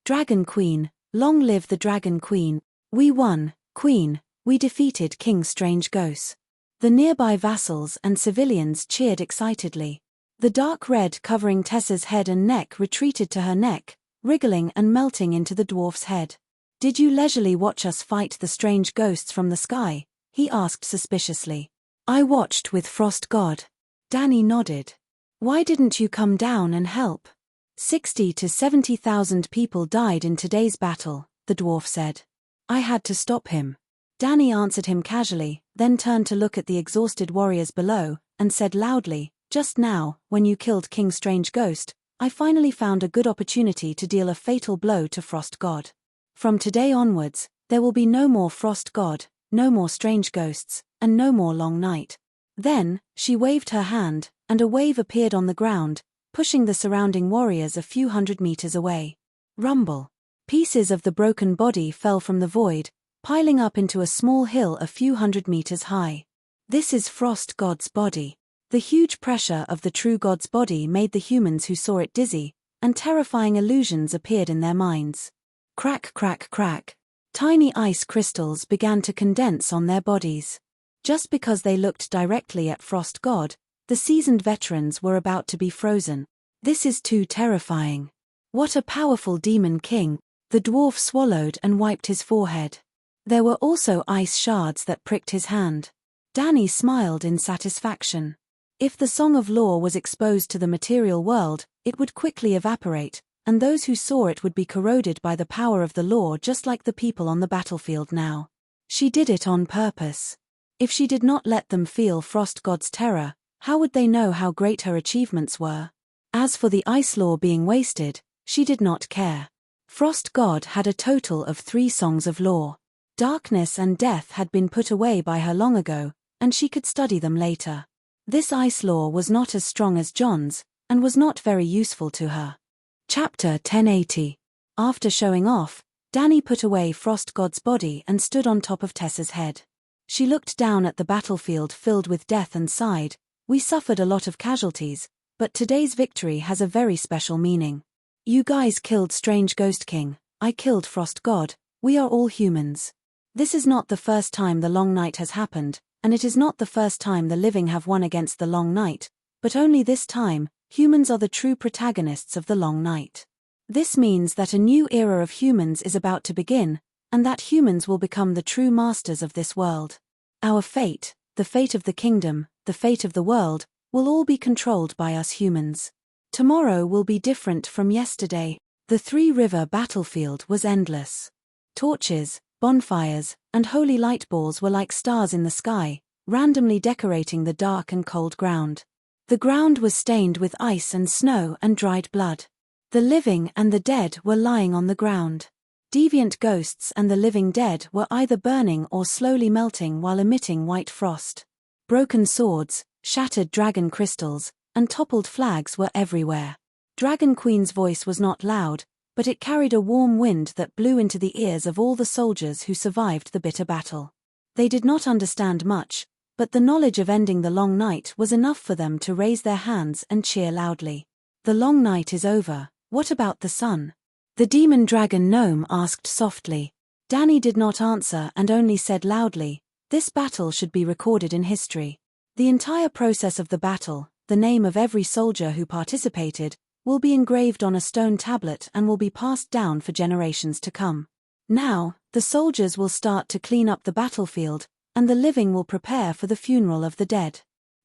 Dragon Queen, long live the Dragon Queen. We won, Queen, we defeated King Strange Ghost. The nearby vassals and civilians cheered excitedly. The dark red covering Tessa's head and neck retreated to her neck, wriggling and melting into the dwarf's head. Did you leisurely watch us fight the strange ghosts from the sky? He asked suspiciously. I watched with Frost God. Danny nodded. Why didn't you come down and help? 60 to 70,000 people died in today's battle, the dwarf said. I had to stop him. Danny answered him casually, then turned to look at the exhausted warriors below, and said loudly, just now, when you killed King Strange Ghost, I finally found a good opportunity to deal a fatal blow to Frost God. From today onwards, there will be no more Frost God, no more strange ghosts, and no more long night. Then, she waved her hand, and a wave appeared on the ground, pushing the surrounding warriors a few hundred meters away. Rumble. Pieces of the broken body fell from the void, piling up into a small hill a few hundred meters high. This is Frost God's body. The huge pressure of the true God's body made the humans who saw it dizzy, and terrifying illusions appeared in their minds. Crack, crack, crack. Tiny ice crystals began to condense on their bodies. Just because they looked directly at Frost God, the seasoned veterans were about to be frozen. This is too terrifying. What a powerful demon king, the dwarf swallowed and wiped his forehead. There were also ice shards that pricked his hand. Danny smiled in satisfaction. If the Song of Law was exposed to the material world, it would quickly evaporate, and those who saw it would be corroded by the power of the law just like the people on the battlefield now. She did it on purpose. If she did not let them feel Frost God's terror, how would they know how great her achievements were? As for the ice law being wasted, she did not care. Frost God had a total of 3 songs of law. Darkness and death had been put away by her long ago, and she could study them later. This ice law was not as strong as John's, and was not very useful to her. Chapter 1080. After showing off, Danny put away Frost God's body and stood on top of Tessa's head. She looked down at the battlefield filled with death and sighed, we suffered a lot of casualties, but today's victory has a very special meaning. You guys killed Strange Ghost King, I killed Frost God, we are all humans. This is not the first time the long night has happened, and it is not the first time the living have won against the long night, but only this time, humans are the true protagonists of the long night. This means that a new era of humans is about to begin, and that humans will become the true masters of this world. Our fate, the fate of the kingdom, the fate of the world, will all be controlled by us humans. Tomorrow will be different from yesterday. The three-river battlefield was endless. Torches, bonfires, and holy light balls were like stars in the sky, randomly decorating the dark and cold ground. The ground was stained with ice and snow and dried blood. The living and the dead were lying on the ground. Deviant ghosts and the living dead were either burning or slowly melting while emitting white frost. Broken swords, shattered dragon crystals, and toppled flags were everywhere. Dragon Queen's voice was not loud, but it carried a warm wind that blew into the ears of all the soldiers who survived the bitter battle. They did not understand much, but the knowledge of ending the long night was enough for them to raise their hands and cheer loudly. The long night is over, what about the sun? The demon dragon gnome asked softly. Danny did not answer and only said loudly, this battle should be recorded in history. The entire process of the battle, the name of every soldier who participated, will be engraved on a stone tablet and will be passed down for generations to come. Now, the soldiers will start to clean up the battlefield, and the living will prepare for the funeral of the dead.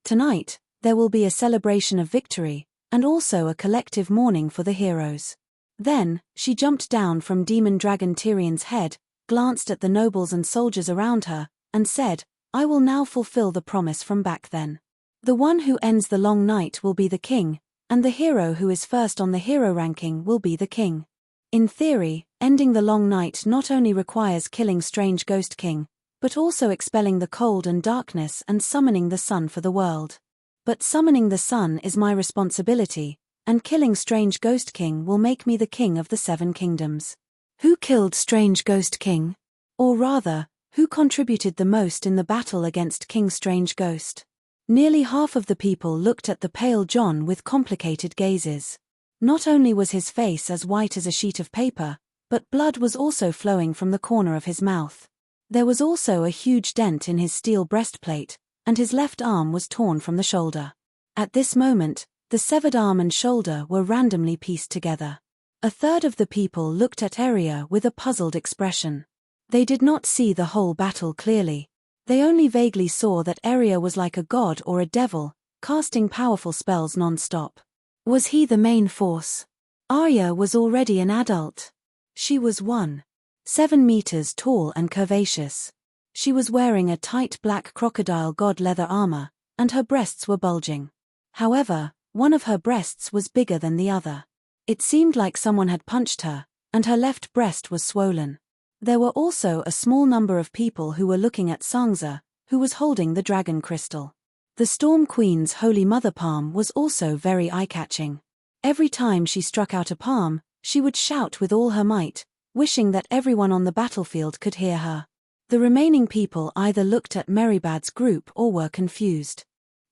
Tonight, there will be a celebration of victory, and also a collective mourning for the heroes. Then, she jumped down from Demon Dragon Tyrion's head, glanced at the nobles and soldiers around her, and said, I will now fulfill the promise from back then. The one who ends the long night will be the king, and the hero who is first on the hero ranking will be the king. In theory, ending the long night not only requires killing Strange Ghost King, but also expelling the cold and darkness and summoning the sun for the world. But summoning the sun is my responsibility, and killing Strange Ghost King will make me the king of the 7 kingdoms. Who killed Strange Ghost King? Or rather, who contributed the most in the battle against King Strange Ghost? Nearly half of the people looked at the pale John with complicated gazes. Not only was his face as white as a sheet of paper, but blood was also flowing from the corner of his mouth. There was also a huge dent in his steel breastplate, and his left arm was torn from the shoulder. At this moment, the severed arm and shoulder were randomly pieced together. A third of the people looked at Arya with a puzzled expression. They did not see the whole battle clearly. They only vaguely saw that Arya was like a god or a devil, casting powerful spells non-stop. Was he the main force? Arya was already an adult. She was 1.7 meters tall and curvaceous. She was wearing a tight black crocodile god leather armor, and her breasts were bulging. However, one of her breasts was bigger than the other. It seemed like someone had punched her, and her left breast was swollen. There were also a small number of people who were looking at Sansa, who was holding the dragon crystal. The Storm Queen's Holy Mother palm was also very eye-catching. Every time she struck out a palm, she would shout with all her might, wishing that everyone on the battlefield could hear her. The remaining people either looked at Meribad's group or were confused.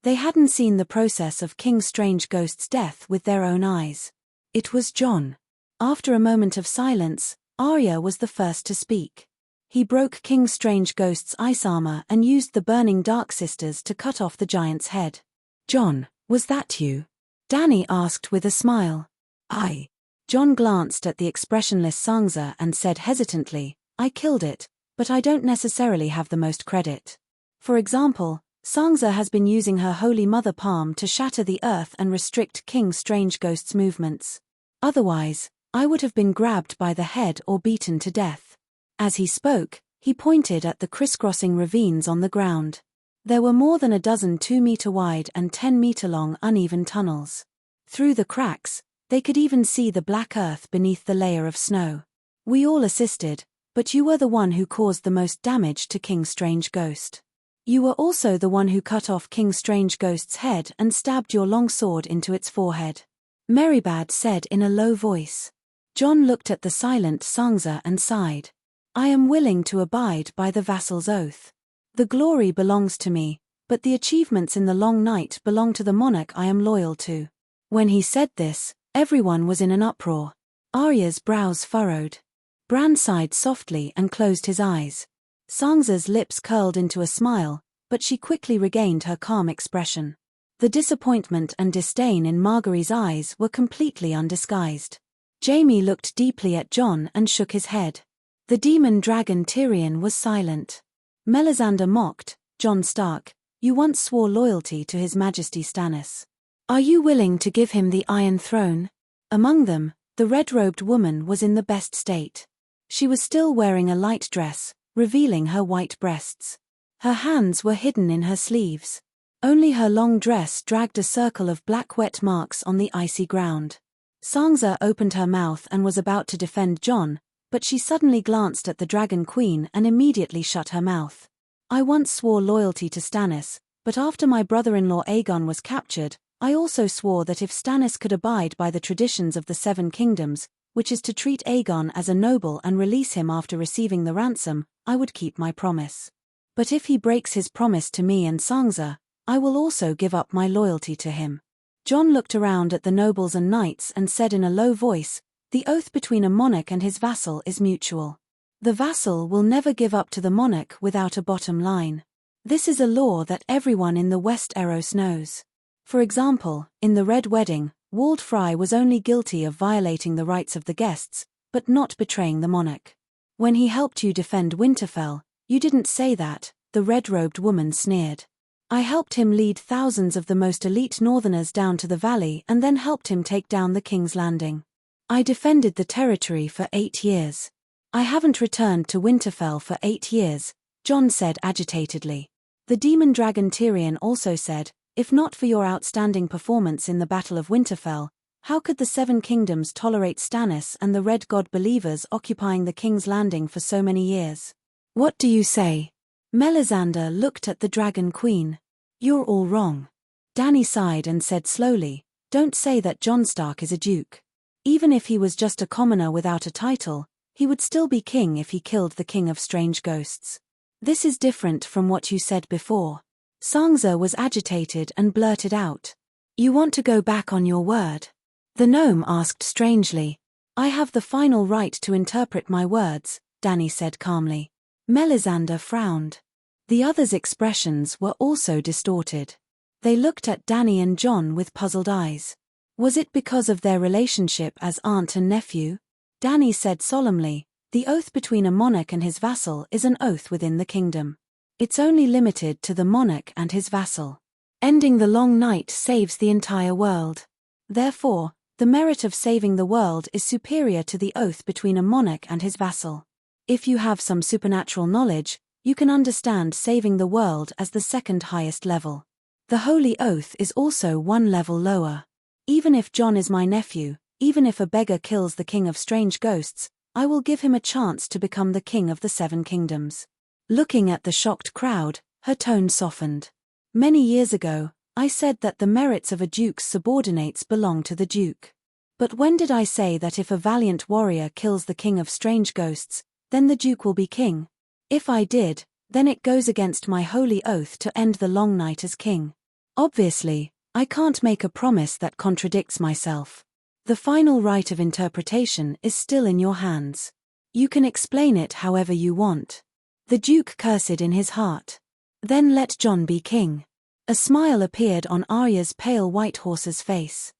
They hadn't seen the process of King Strange Ghost's death with their own eyes. It was Jon. After a moment of silence, Arya was the first to speak. He broke King Strange Ghost's ice armor and used the burning Dark Sisters to cut off the giant's head. Jon, was that you? Danny asked with a smile. I. Jon glanced at the expressionless Sansa and said hesitantly, I killed it, but I don't necessarily have the most credit. For example, Sansa has been using her Holy Mother palm to shatter the earth and restrict King Strange Ghost's movements. Otherwise, I would have been grabbed by the head or beaten to death. As he spoke, he pointed at the crisscrossing ravines on the ground. There were more than a dozen 2-meter wide and 10-meter long uneven tunnels. Through the cracks, they could even see the black earth beneath the layer of snow. We all assisted, but you were the one who caused the most damage to King Strange Ghost. You were also the one who cut off King Strange Ghost's head and stabbed your long sword into its forehead. Meribad said in a low voice. Jon looked at the silent Sansa and sighed. I am willing to abide by the vassal's oath. The glory belongs to me, but the achievements in the long night belong to the monarch I am loyal to. When he said this, everyone was in an uproar. Arya's brows furrowed. Bran sighed softly and closed his eyes. Sansa's lips curled into a smile, but she quickly regained her calm expression. The disappointment and disdain in Margaery's eyes were completely undisguised. Jaime looked deeply at Jon and shook his head. The demon dragon Tyrion was silent. Melisandre mocked, Jon Stark, you once swore loyalty to His Majesty Stannis. Are you willing to give him the Iron Throne? Among them, the red-robed woman was in the best state. She was still wearing a light dress, revealing her white breasts. Her hands were hidden in her sleeves. Only her long dress dragged a circle of black wet marks on the icy ground. Sansa opened her mouth and was about to defend Jon, but she suddenly glanced at the Dragon Queen and immediately shut her mouth. I once swore loyalty to Stannis, but after my brother-in-law Aegon was captured, I also swore that if Stannis could abide by the traditions of the 7 kingdoms, which is to treat Aegon as a noble and release him after receiving the ransom, I would keep my promise. But if he breaks his promise to me and Sansa, I will also give up my loyalty to him. John looked around at the nobles and knights and said in a low voice, "The oath between a monarch and his vassal is mutual. The vassal will never give up to the monarch without a bottom line. This is a law that everyone in the Westeros knows. For example, in the Red Wedding, Wald Fry was only guilty of violating the rights of the guests, but not betraying the monarch. When he helped you defend Winterfell, you didn't say that," the red-robed woman sneered. "I helped him lead thousands of the most elite northerners down to the valley and then helped him take down the King's Landing. I defended the territory for 8 years. I haven't returned to Winterfell for 8 years," Jon said agitatedly. The demon dragon Tyrion also said, "If not for your outstanding performance in the Battle of Winterfell, how could the Seven Kingdoms tolerate Stannis and the Red God believers occupying the King's Landing for so many years? What do you say?" Melisandre looked at the Dragon Queen. "You're all wrong." Dany sighed and said slowly, "Don't say that Jon Stark is a duke. Even if he was just a commoner without a title, he would still be king if he killed the King of Strange Ghosts. This is different from what you said before." Sansa was agitated and blurted out, "You want to go back on your word?" The gnome asked strangely. "I have the final right to interpret my words," Dany said calmly. Melisandre frowned. The others' expressions were also distorted. They looked at Dany and Jon with puzzled eyes. Was it because of their relationship as aunt and nephew? Dany said solemnly, "The oath between a monarch and his vassal is an oath within the kingdom. It's only limited to the monarch and his vassal. Ending the long night saves the entire world. Therefore, the merit of saving the world is superior to the oath between a monarch and his vassal. If you have some supernatural knowledge, you can understand saving the world as the second highest level. The holy oath is also one level lower. Even if Jon is my nephew, even if a beggar kills the King of Strange Ghosts, I will give him a chance to become the King of the Seven Kingdoms." Looking at the shocked crowd, her tone softened. "Many years ago, I said that the merits of a duke's subordinates belong to the duke. But when did I say that if a valiant warrior kills the King of Strange Ghosts, then the duke will be king? If I did, then it goes against my holy oath to end the long night as king. Obviously, I can't make a promise that contradicts myself. The final right of interpretation is still in your hands. You can explain it however you want." The duke cursed in his heart. "Then let Jon be king." A smile appeared on Arya's pale white horse's face.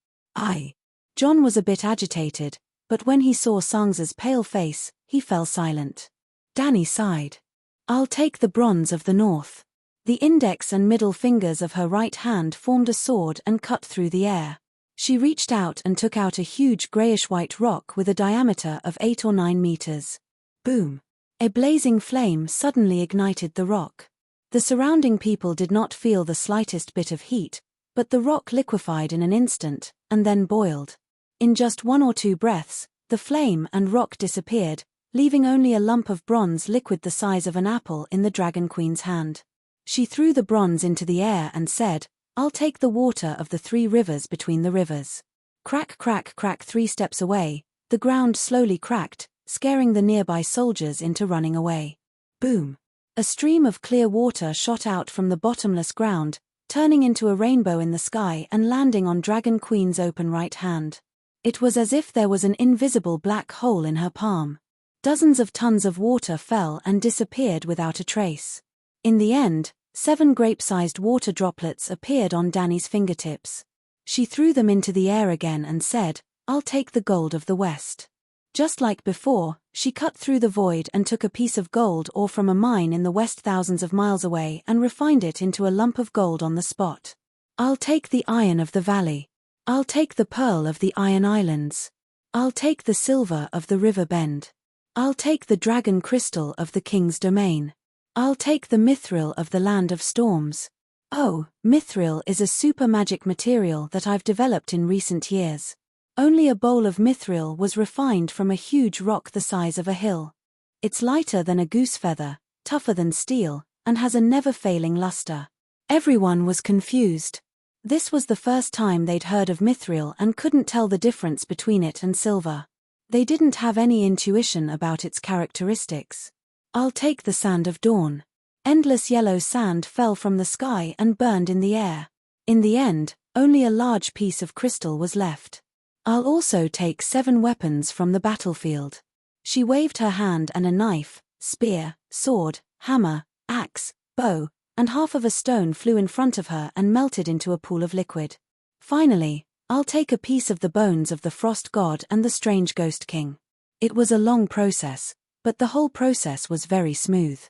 Jon was a bit agitated, but when he saw Sansa's pale face, he fell silent. Dany sighed. "I'll take the bronze of the north." The index and middle fingers of her right hand formed a sword and cut through the air. She reached out and took out a huge grayish-white rock with a diameter of 8 or 9 meters. Boom! A blazing flame suddenly ignited the rock. The surrounding people did not feel the slightest bit of heat, but the rock liquefied in an instant, and then boiled. In just 1 or 2 breaths, the flame and rock disappeared, leaving only a lump of bronze liquid the size of an apple in the Dragon Queen's hand. She threw the bronze into the air and said, "I'll take the water of the 3 rivers between the rivers." Crack, crack, crack. 3 steps away, the ground slowly cracked, scaring the nearby soldiers into running away. Boom! A stream of clear water shot out from the bottomless ground, turning into a rainbow in the sky and landing on Dragon Queen's open right hand. It was as if there was an invisible black hole in her palm. Dozens of tons of water fell and disappeared without a trace. In the end, 7 grape-sized water droplets appeared on Dany's fingertips. She threw them into the air again and said, "I'll take the gold of the West." Just like before, she cut through the void and took a piece of gold ore from a mine in the west thousands of miles away and refined it into a lump of gold on the spot. "I'll take the iron of the valley. I'll take the pearl of the Iron Islands. I'll take the silver of the river bend. I'll take the dragon crystal of the king's domain. I'll take the mithril of the land of storms." Oh, mithril is a super magic material that I've developed in recent years. Only a bowl of mithril was refined from a huge rock the size of a hill. It's lighter than a goose feather, tougher than steel, and has a never-failing luster. Everyone was confused. This was the first time they'd heard of mithril and couldn't tell the difference between it and silver. They didn't have any intuition about its characteristics. "I'll take the sand of dawn." Endless yellow sand fell from the sky and burned in the air. In the end, Only a large piece of crystal was left. I'll also take 7 weapons from the battlefield. She waved her hand and a knife, spear, sword, hammer, axe, bow, and half of a stone flew in front of her and melted into a pool of liquid. Finally, I'll take a piece of the bones of the frost god and the strange ghost king. It was a long process, but the whole process was very smooth.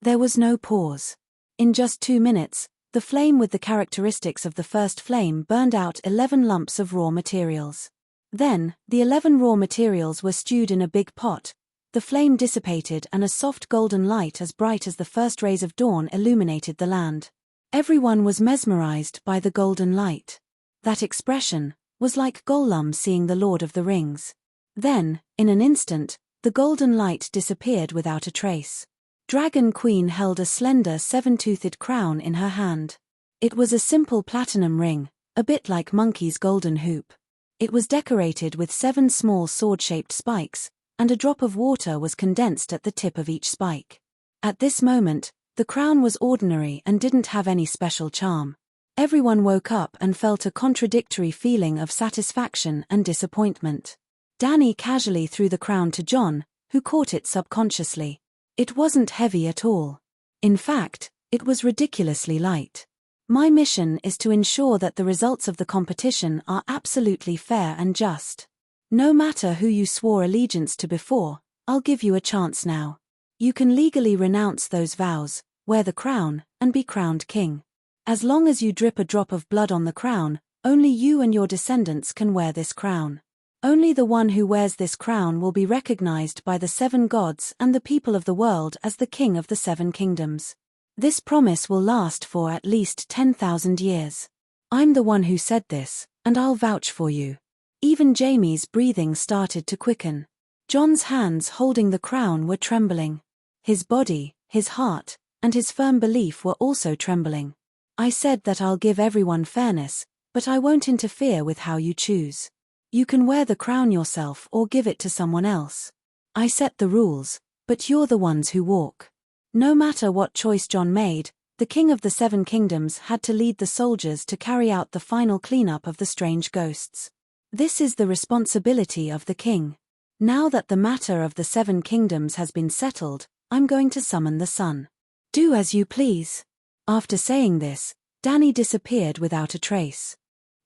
There was no pause. In just 2 minutes, the flame with the characteristics of the first flame burned out 11 lumps of raw materials. Then, the 11 raw materials were stewed in a big pot. The flame dissipated and a soft golden light as bright as the first rays of dawn illuminated the land. Everyone was mesmerized by the golden light. That expression was like Gollum seeing the Lord of the Rings. Then, in an instant, the golden light disappeared without a trace. Dragon Queen held a slender 7-toothed crown in her hand. It was a simple platinum ring, a bit like Monkey's golden hoop. It was decorated with 7 small sword-shaped spikes, and a drop of water was condensed at the tip of each spike. At this moment, the crown was ordinary and didn't have any special charm. Everyone woke up and felt a contradictory feeling of satisfaction and disappointment. Danny casually threw the crown to John, who caught it subconsciously. It wasn't heavy at all. In fact, it was ridiculously light. My mission is to ensure that the results of the competition are absolutely fair and just. No matter who you swore allegiance to before, I'll give you a chance now. You can legally renounce those vows, wear the crown, and be crowned king. As long as you drip a drop of blood on the crown, only you and your descendants can wear this crown. Only the one who wears this crown will be recognized by the 7 gods and the people of the world as the king of the 7 kingdoms. This promise will last for at least 10,000 years. I'm the one who said this, and I'll vouch for you. Even Jamie's breathing started to quicken. John's hands holding the crown were trembling. His body, his heart, and his firm belief were also trembling. I said that I'll give everyone fairness, but I won't interfere with how you choose. You can wear the crown yourself or give it to someone else. I set the rules, but you're the ones who walk. No matter what choice John made, the king of the 7 kingdoms had to lead the soldiers to carry out the final cleanup of the strange ghosts. This is the responsibility of the king. Now that the matter of the 7 kingdoms has been settled, I'm going to summon the sun. Do as you please. After saying this, Danny disappeared without a trace.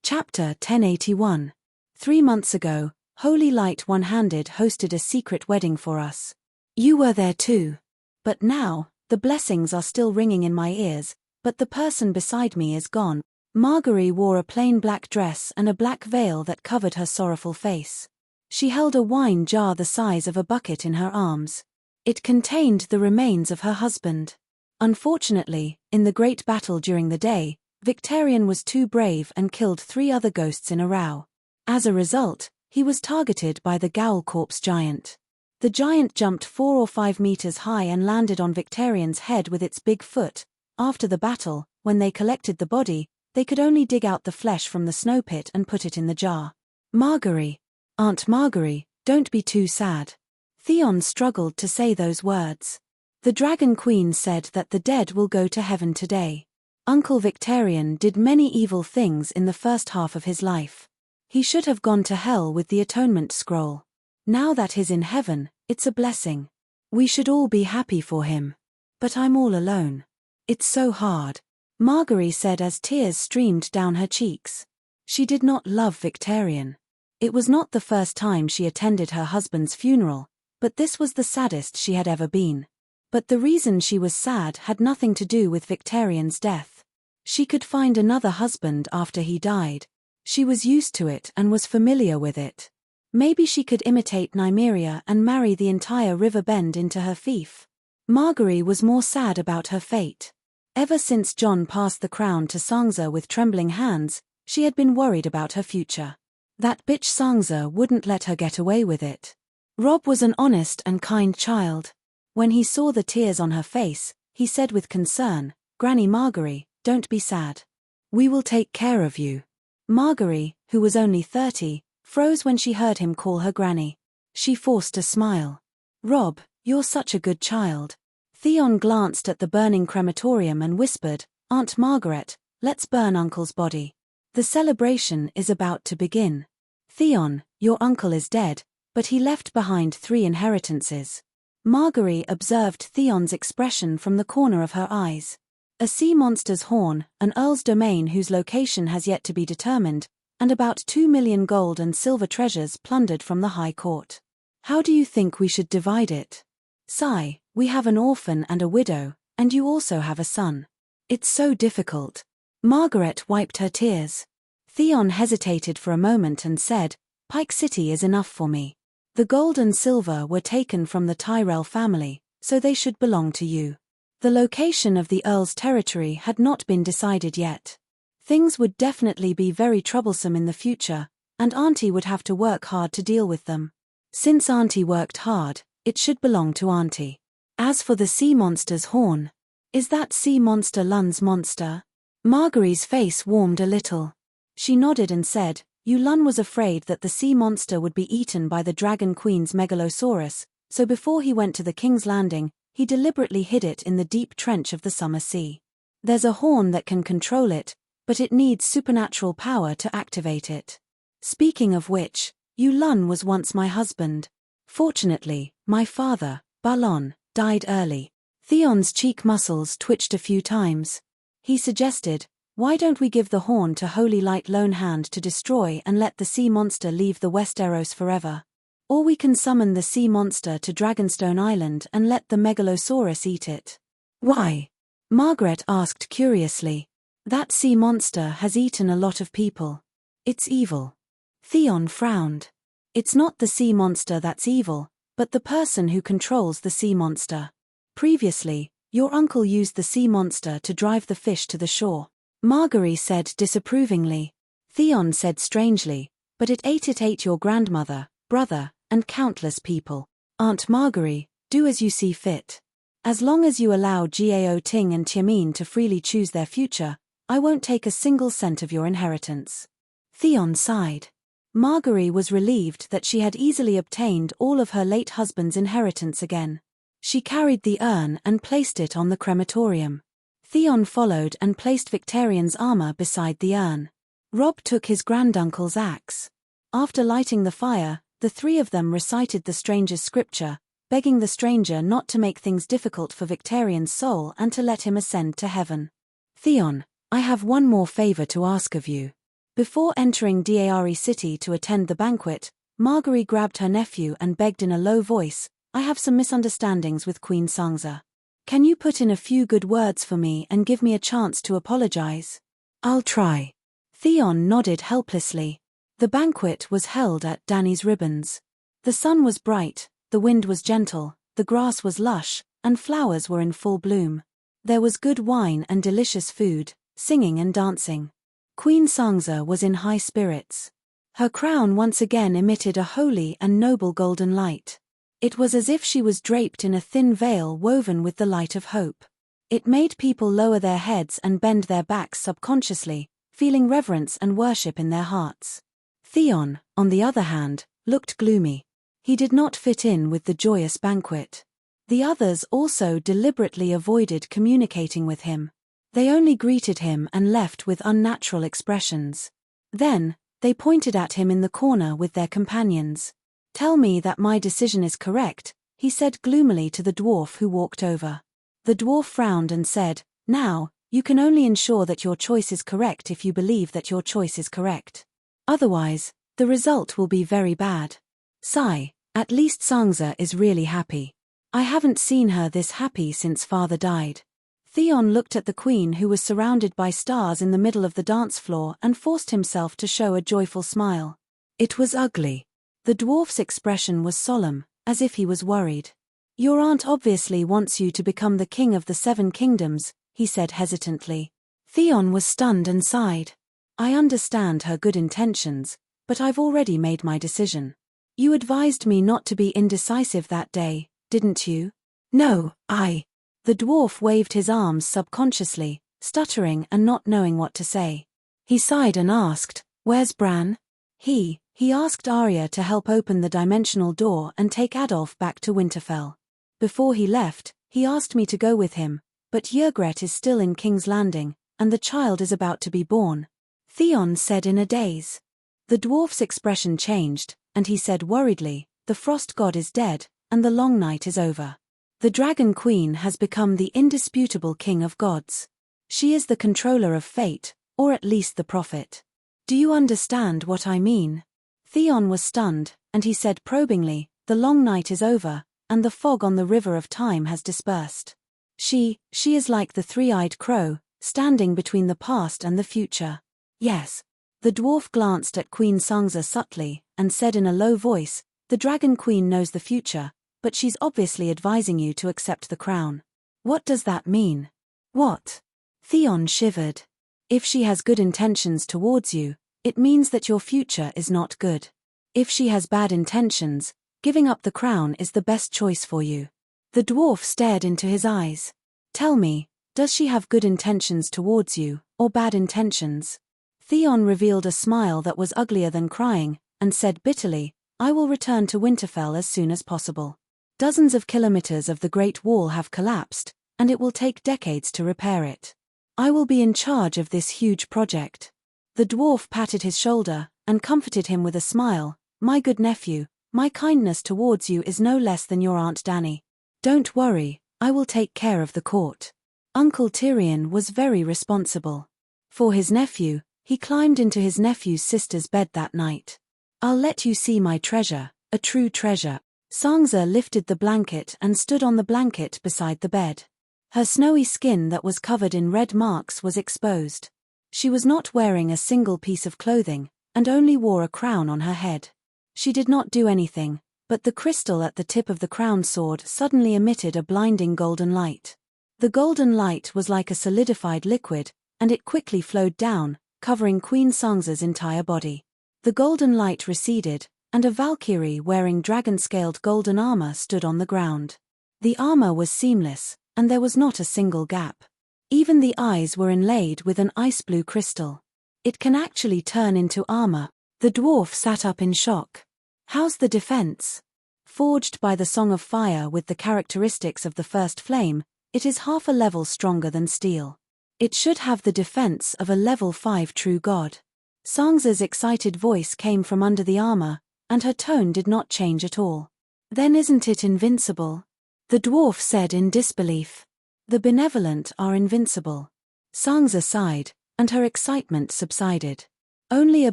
Chapter 1081. 3 months ago, Holy Light One-Handed hosted a secret wedding for us. You were there too. But now, the blessings are still ringing in my ears, but the person beside me is gone. Marguerite wore a plain black dress and a black veil that covered her sorrowful face. She held a wine jar the size of a bucket in her arms. It contained the remains of her husband. Unfortunately, in the great battle during the day, Victarion was too brave and killed 3 other ghosts in a row. As a result, he was targeted by the Gowl Corpse giant. The giant jumped 4 or 5 meters high and landed on Victarion's head with its big foot. After the battle, when they collected the body, they could only dig out the flesh from the snow pit and put it in the jar. Marguerite, Aunt Marguerite, don't be too sad. Theon struggled to say those words. The Dragon Queen said that the dead will go to heaven today. Uncle Victarion did many evil things in the first half of his life. He should have gone to hell with the atonement scroll. Now that he's in heaven, it's a blessing. We should all be happy for him. But I'm all alone. It's so hard. Marguerite said as tears streamed down her cheeks. She did not love Victarion. It was not the first time she attended her husband's funeral, but this was the saddest she had ever been. But the reason she was sad had nothing to do with Victarion's death. She could find another husband after he died. She was used to it and was familiar with it. Maybe she could imitate Nymeria and marry the entire river bend into her fief. Marguerite was more sad about her fate. Ever since John passed the crown to Sansa with trembling hands, she had been worried about her future. That bitch Sansa wouldn't let her get away with it. Rob was an honest and kind child. When he saw the tears on her face, he said with concern, "Granny Marguerite, don't be sad. We will take care of you." Marguerite, who was only 30, froze when she heard him call her Granny. She forced a smile. "Rob, you're such a good child." Theon glanced at the burning crematorium and whispered, "Aunt Margaret, let's burn Uncle's body." The celebration is about to begin. Theon, your uncle is dead, but he left behind 3 inheritances. Marguerite observed Theon's expression from the corner of her eyes. A sea monster's horn, an earl's domain whose location has yet to be determined, and about 2 million gold and silver treasures plundered from the High Court. How do you think we should divide it? Sigh, we have an orphan and a widow, and you also have a son. It's so difficult. Margaret wiped her tears. Theon hesitated for a moment and said, Pike City is enough for me. The gold and silver were taken from the Tyrell family, so they should belong to you. The location of the Earl's territory had not been decided yet. Things would definitely be very troublesome in the future, and Auntie would have to work hard to deal with them. Since Auntie worked hard, it should belong to Auntie. As for the sea monster's horn, is that sea monster Lun's monster? Marguerite's face warmed a little. She nodded and said, Yulun was afraid that the sea monster would be eaten by the Dragon Queen's Megalosaurus, so before he went to the King's Landing, he deliberately hid it in the deep trench of the summer sea. There's a horn that can control it, but it needs supernatural power to activate it. Speaking of which, Yulun was once my husband. Fortunately, my father, Balon, died early. Theon's cheek muscles twitched a few times. He suggested, why don't we give the horn to Holy Light Lone Hand to destroy and let the sea monster leave the Westeros forever? Or we can summon the sea monster to Dragonstone Island and let the Megalosaurus eat it. Why? Margaret asked curiously. That sea monster has eaten a lot of people. It's evil. Theon frowned. It's not the sea monster that's evil, but the person who controls the sea monster. Previously, your uncle used the sea monster to drive the fish to the shore. Marguerite said disapprovingly. Theon said strangely, but it ate your grandmother, brother, and countless people. Aunt Marguerite, do as you see fit. As long as you allow Gao Ting and Tiamin to freely choose their future, I won't take a single cent of your inheritance. Theon sighed. Marguerite was relieved that she had easily obtained all of her late husband's inheritance again. She carried the urn and placed it on the crematorium. Theon followed and placed Victarion's armor beside the urn. Robb took his granduncle's axe. After lighting the fire, the 3 of them recited the stranger's scripture, begging the stranger not to make things difficult for Victarion's soul and to let him ascend to heaven. Theon, I have one more favor to ask of you. Before entering Dari City to attend the banquet, Marguerite grabbed her nephew and begged in a low voice, I have some misunderstandings with Queen Sansa. Can you put in a few good words for me and give me a chance to apologize? I'll try. Theon nodded helplessly. The banquet was held at Dany's Ribbons. The sun was bright, the wind was gentle, the grass was lush, and flowers were in full bloom. There was good wine and delicious food, singing and dancing. Queen Sansa was in high spirits. Her crown once again emitted a holy and noble golden light. It was as if she was draped in a thin veil woven with the light of hope. It made people lower their heads and bend their backs subconsciously, feeling reverence and worship in their hearts. Theon, on the other hand, looked gloomy. He did not fit in with the joyous banquet. The others also deliberately avoided communicating with him. They only greeted him and left with unnatural expressions. Then, they pointed at him in the corner with their companions. Tell me that my decision is correct, he said gloomily to the dwarf who walked over. The dwarf frowned and said, Now, you can only ensure that your choice is correct if you believe that your choice is correct. Otherwise, the result will be very bad. Sigh, at least Sansa is really happy. I haven't seen her this happy since father died. Theon looked at the queen who was surrounded by stars in the middle of the dance floor and forced himself to show a joyful smile. It was ugly. The dwarf's expression was solemn, as if he was worried. Your aunt obviously wants you to become the king of the 7 kingdoms, he said hesitantly. Theon was stunned and sighed. I understand her good intentions, but I've already made my decision. You advised me not to be indecisive that day, didn't you? No, The dwarf waved his arms subconsciously, stuttering and not knowing what to say. He sighed and asked, Where's Bran? He asked Arya to help open the dimensional door and take Adolf back to Winterfell. Before he left, he asked me to go with him, but Ygritte is still in King's Landing, and the child is about to be born. Theon said in a daze. The dwarf's expression changed, and he said worriedly, "The frost god is dead, and the long night is over. The Dragon Queen has become the indisputable king of gods. She is the controller of fate, or at least the prophet. Do you understand what I mean?" Theon was stunned, and he said probingly, "The long night is over, and the fog on the river of time has dispersed. She is like the three-eyed crow, standing between the past and the future." "Yes." The dwarf glanced at Queen Sangza subtly, and said in a low voice, "The Dragon Queen knows the future, but she's obviously advising you to accept the crown." "What does that mean?" "What?" Theon shivered. "If she has good intentions towards you, it means that your future is not good. If she has bad intentions, giving up the crown is the best choice for you." The dwarf stared into his eyes. "Tell me, does she have good intentions towards you, or bad intentions?" Theon revealed a smile that was uglier than crying, and said bitterly, "I will return to Winterfell as soon as possible. Dozens of kilometers of the Great Wall have collapsed, and it will take decades to repair it. I will be in charge of this huge project." The dwarf patted his shoulder, and comforted him with a smile. "My good nephew, my kindness towards you is no less than your Aunt Dany. Don't worry, I will take care of the court." Uncle Tyrion was very responsible. For his nephew, he climbed into his nephew's sister's bed that night. "I'll let you see my treasure, a true treasure." Sangza lifted the blanket and stood on the blanket beside the bed. Her snowy skin that was covered in red marks was exposed. She was not wearing a single piece of clothing, and only wore a crown on her head. She did not do anything, but the crystal at the tip of the crown sword suddenly emitted a blinding golden light. The golden light was like a solidified liquid, and it quickly flowed down, covering Queen Sangza's entire body. The golden light receded, and a Valkyrie wearing dragon-scaled golden armor stood on the ground. The armor was seamless, and there was not a single gap. Even the eyes were inlaid with an ice-blue crystal. "It can actually turn into armor." The dwarf sat up in shock. "How's the defense?" "Forged by the Song of Fire with the characteristics of the First Flame, it is half a level stronger than steel. It should have the defense of a level 5 true god." Sangza's excited voice came from under the armor, and her tone did not change at all. "Then isn't it invincible?" The dwarf said in disbelief. "The benevolent are invincible." Sangza sighed, and her excitement subsided. Only a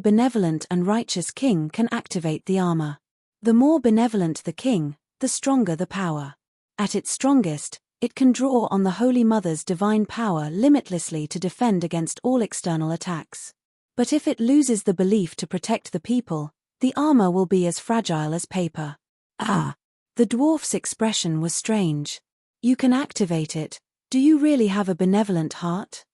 benevolent and righteous king can activate the armor. The more benevolent the king, the stronger the power. At its strongest, it can draw on the Holy Mother's divine power limitlessly to defend against all external attacks. But if it loses the belief to protect the people, the armor will be as fragile as paper. "Ah!" The dwarf's expression was strange. "You can activate it. Do you really have a benevolent heart?"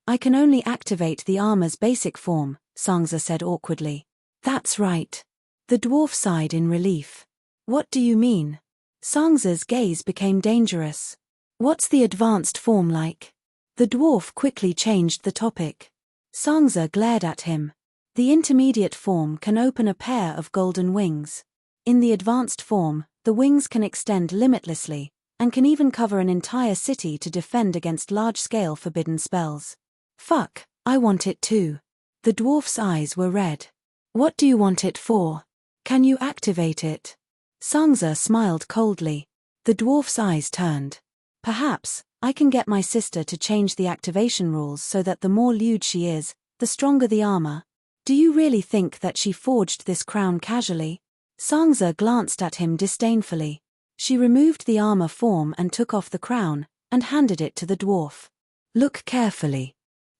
I can only activate the armor's basic form," Sangza said awkwardly. "That's right." The dwarf sighed in relief. "What do you mean?" Sangza's gaze became dangerous. "What's the advanced form like?" The dwarf quickly changed the topic. Sangza glared at him. "The intermediate form can open a pair of golden wings. In the advanced form, the wings can extend limitlessly, and can even cover an entire city to defend against large-scale forbidden spells." "Fuck, I want it too." The dwarf's eyes were red. "What do you want it for? Can you activate it?" Sangza smiled coldly. The dwarf's eyes turned. "Perhaps, I can get my sister to change the activation rules so that the more lewd she is, the stronger the armor. Do you really think that she forged this crown casually?" Sangza glanced at him disdainfully. She removed the armor form and took off the crown, and handed it to the dwarf. "Look carefully."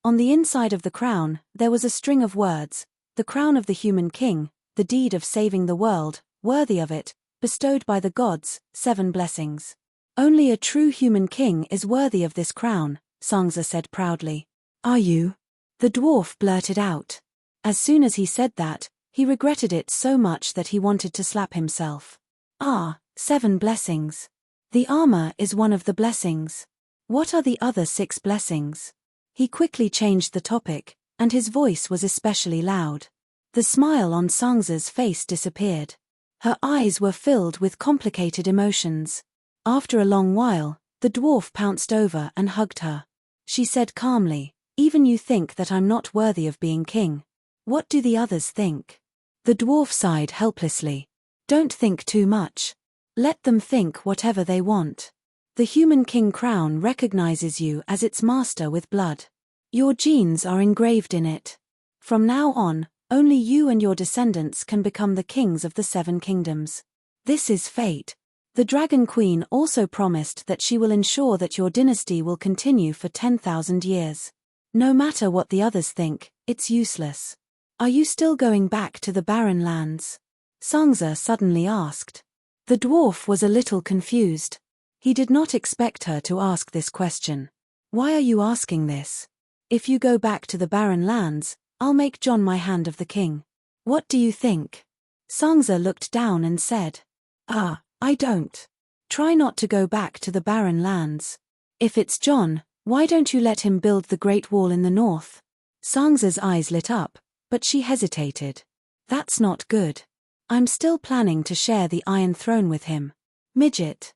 On the inside of the crown, there was a string of words: "The crown of the human king, the deed of saving the world, worthy of it, bestowed by the gods, 7 blessings." "Only a true human king is worthy of this crown," Sangza said proudly. "Are you?" The dwarf blurted out. As soon as he said that, he regretted it so much that he wanted to slap himself. 7 blessings. The armor is one of the blessings. What are the other 6 blessings?" He quickly changed the topic, and his voice was especially loud. The smile on Sangza's face disappeared. Her eyes were filled with complicated emotions. After a long while, the dwarf pounced over and hugged her. She said calmly, Even you think that I'm not worthy of being king. What do the others think? The dwarf sighed helplessly. Don't think too much. Let them think whatever they want. The human king crown recognizes you as its master with blood. Your genes are engraved in it. From now on, only you and your descendants can become the kings of the 7 kingdoms. This is fate. The Dragon Queen also promised that she will ensure that your dynasty will continue for 10,000 years. No matter what the others think, it's useless. Are you still going back to the barren lands? Sansa suddenly asked. The dwarf was a little confused. He did not expect her to ask this question. Why are you asking this? If you go back to the barren lands, I'll make Jon my hand of the king. What do you think? Sansa looked down and said. I don't. Try not to go back to the barren lands. If it's Jon, why don't you let him build the Great Wall in the north? Sansa's eyes lit up, but she hesitated. That's not good. I'm still planning to share the Iron Throne with him. Midget.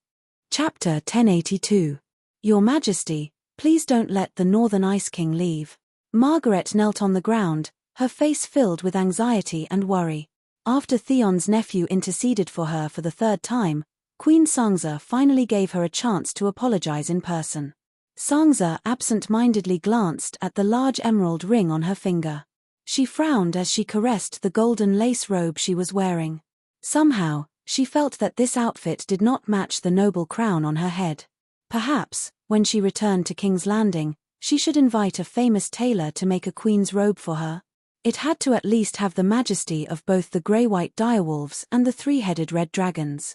Chapter 1082. Your Majesty, please don't let the Northern Ice King leave. Margaret knelt on the ground, her face filled with anxiety and worry. After Theon's nephew interceded for her for the 3rd time, Queen Sansa finally gave her a chance to apologize in person. Sansa absent-mindedly glanced at the large emerald ring on her finger. She frowned as she caressed the golden lace robe she was wearing. Somehow, she felt that this outfit did not match the noble crown on her head. Perhaps, when she returned to King's Landing, she should invite a famous tailor to make a queen's robe for her. It had to at least have the majesty of both the grey-white direwolves and the 3-headed red dragons.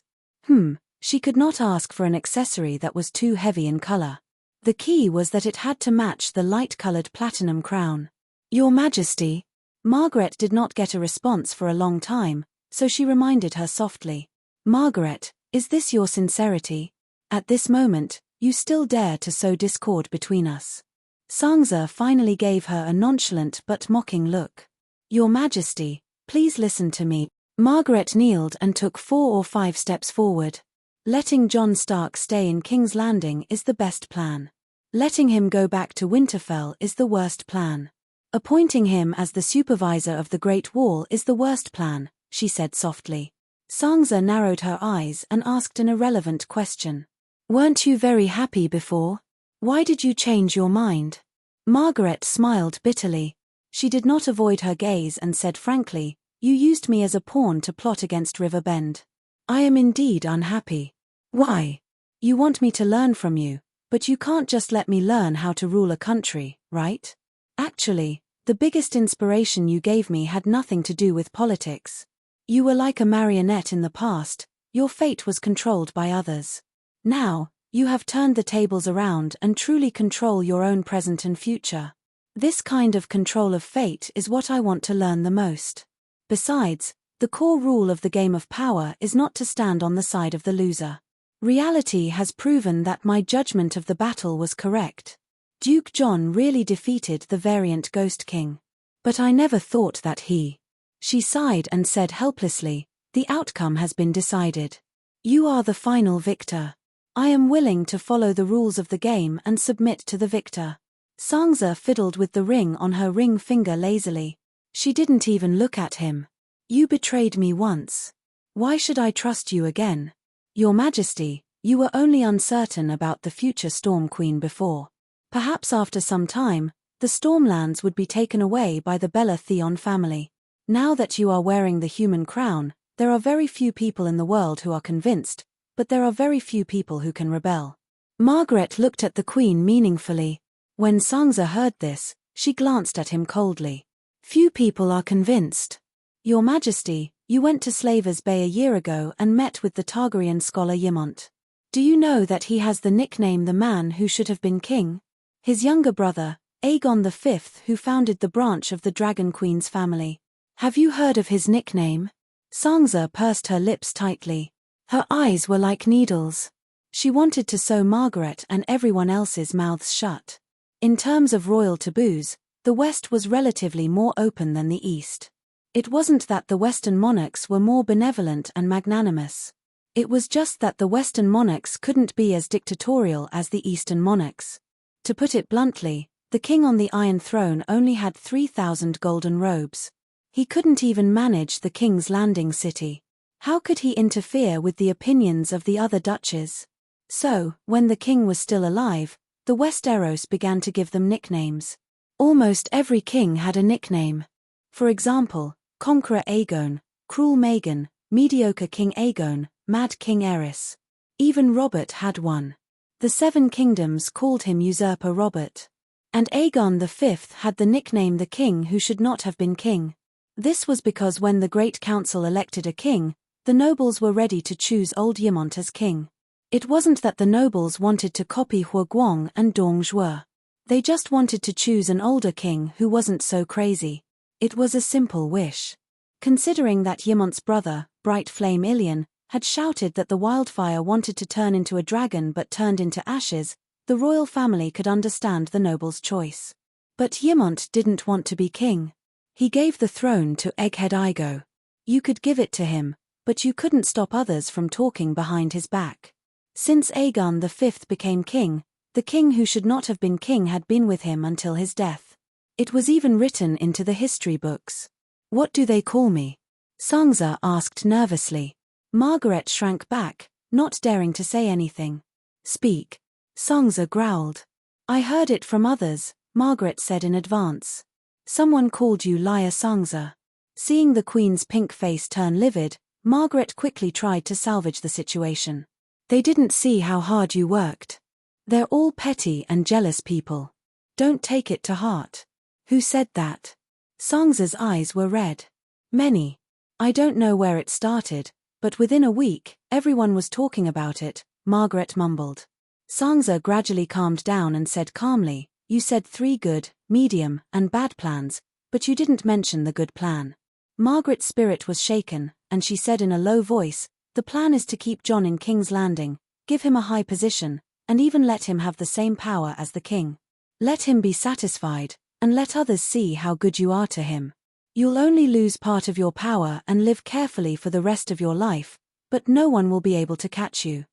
She could not ask for an accessory that was too heavy in color. The key was that it had to match the light-colored platinum crown. Your Majesty. Margaret did not get a response for a long time, so she reminded her softly. Margaret, is this your sincerity? At this moment, you still dare to sow discord between us. Sansa finally gave her a nonchalant but mocking look. Your Majesty, please listen to me. Margaret kneeled and took 4 or 5 steps forward. Letting Jon Stark stay in King's Landing is the best plan. Letting him go back to Winterfell is the worst plan. Appointing him as the supervisor of the Great Wall is the worst plan, she said softly. Sansa narrowed her eyes and asked an irrelevant question. Weren't you very happy before? Why did you change your mind? Margaret smiled bitterly. She did not avoid her gaze and said frankly, you used me as a pawn to plot against River Bend. I am indeed unhappy. Why? You want me to learn from you, but you can't just let me learn how to rule a country, right? Actually, the biggest inspiration you gave me had nothing to do with politics. You were like a marionette in the past, your fate was controlled by others. Now, you have turned the tables around and truly control your own present and future. This kind of control of fate is what I want to learn the most. Besides, the core rule of the game of power is not to stand on the side of the loser. Reality has proven that my judgment of the battle was correct. Duke Jon really defeated the variant Ghost King. But I never thought that he. She sighed and said helplessly, the outcome has been decided. You are the final victor. I am willing to follow the rules of the game and submit to the victor. Sansa fiddled with the ring on her ring finger lazily. She didn't even look at him. You betrayed me once. Why should I trust you again? Your Majesty, you were only uncertain about the future Storm Queen before. Perhaps after some time, the Stormlands would be taken away by the Bella-Theon family. Now that you are wearing the human crown, there are very few people in the world who are convinced, but there are very few people who can rebel. Margaret looked at the Queen meaningfully. When Sansa heard this, she glanced at him coldly. Few people are convinced. Your Majesty, you went to Slaver's Bay a year ago and met with the Targaryen scholar Ymont. Do you know that he has the nickname the man who should have been king? His younger brother, Aegon V, who founded the branch of the Dragon Queen's family. Have you heard of his nickname? Sansa pursed her lips tightly. Her eyes were like needles. She wanted to sew Margaret and everyone else's mouths shut. In terms of royal taboos, the West was relatively more open than the East. It wasn't that the Western monarchs were more benevolent and magnanimous. It was just that the Western monarchs couldn't be as dictatorial as the Eastern monarchs. To put it bluntly, The king on the Iron Throne only had 3,000 golden robes. He couldn't even manage the King's Landing city. How could he interfere with the opinions of the other duches? So, when the king was still alive, the Westeros began to give them nicknames. Almost every king had a nickname. For example, Conqueror Aegon, Cruel Maegor, Mediocre King Aegon, Mad King Aerys. Even Robert had one. The Seven Kingdoms called him Usurper Robert. And Aegon V had the nickname the king who should not have been king. This was because when the Great Council elected a king, the nobles were ready to choose old Ymont as king. It wasn't that the nobles wanted to copy Huoguang and Dong Zhuo. They just wanted to choose an older king who wasn't so crazy. It was a simple wish. Considering that Ymont's brother, Bright Flame Ilion, had shouted that the wildfire wanted to turn into a dragon but turned into ashes, the royal family could understand the noble's choice. But Ymont didn't want to be king. He gave the throne to Egghead Igo. You could give it to him, but you couldn't stop others from talking behind his back. Since Aegon V became king, the king who should not have been king had been with him until his death. It was even written into the history books. What do they call me? Sansa asked nervously. Margaret shrank back, not daring to say anything. Speak. Sansa growled. I heard it from others, Margaret said in advance. Someone called you liar, Sansa. Seeing the queen's pink face turn livid, Margaret quickly tried to salvage the situation. They didn't see how hard you worked. They're all petty and jealous people. Don't take it to heart. Who said that? Sansa's eyes were red. Many. I don't know where it started, but within a week, everyone was talking about it, Margaret mumbled. Sansa gradually calmed down and said calmly, You said 3 good, medium, and bad plans, but you didn't mention the good plan. Margaret's spirit was shaken, and she said in a low voice, The plan is to keep Jon in King's Landing, give him a high position, and even let him have the same power as the king. Let him be satisfied, and let others see how good you are to him. You'll only lose part of your power and live carefully for the rest of your life, but no one will be able to catch you.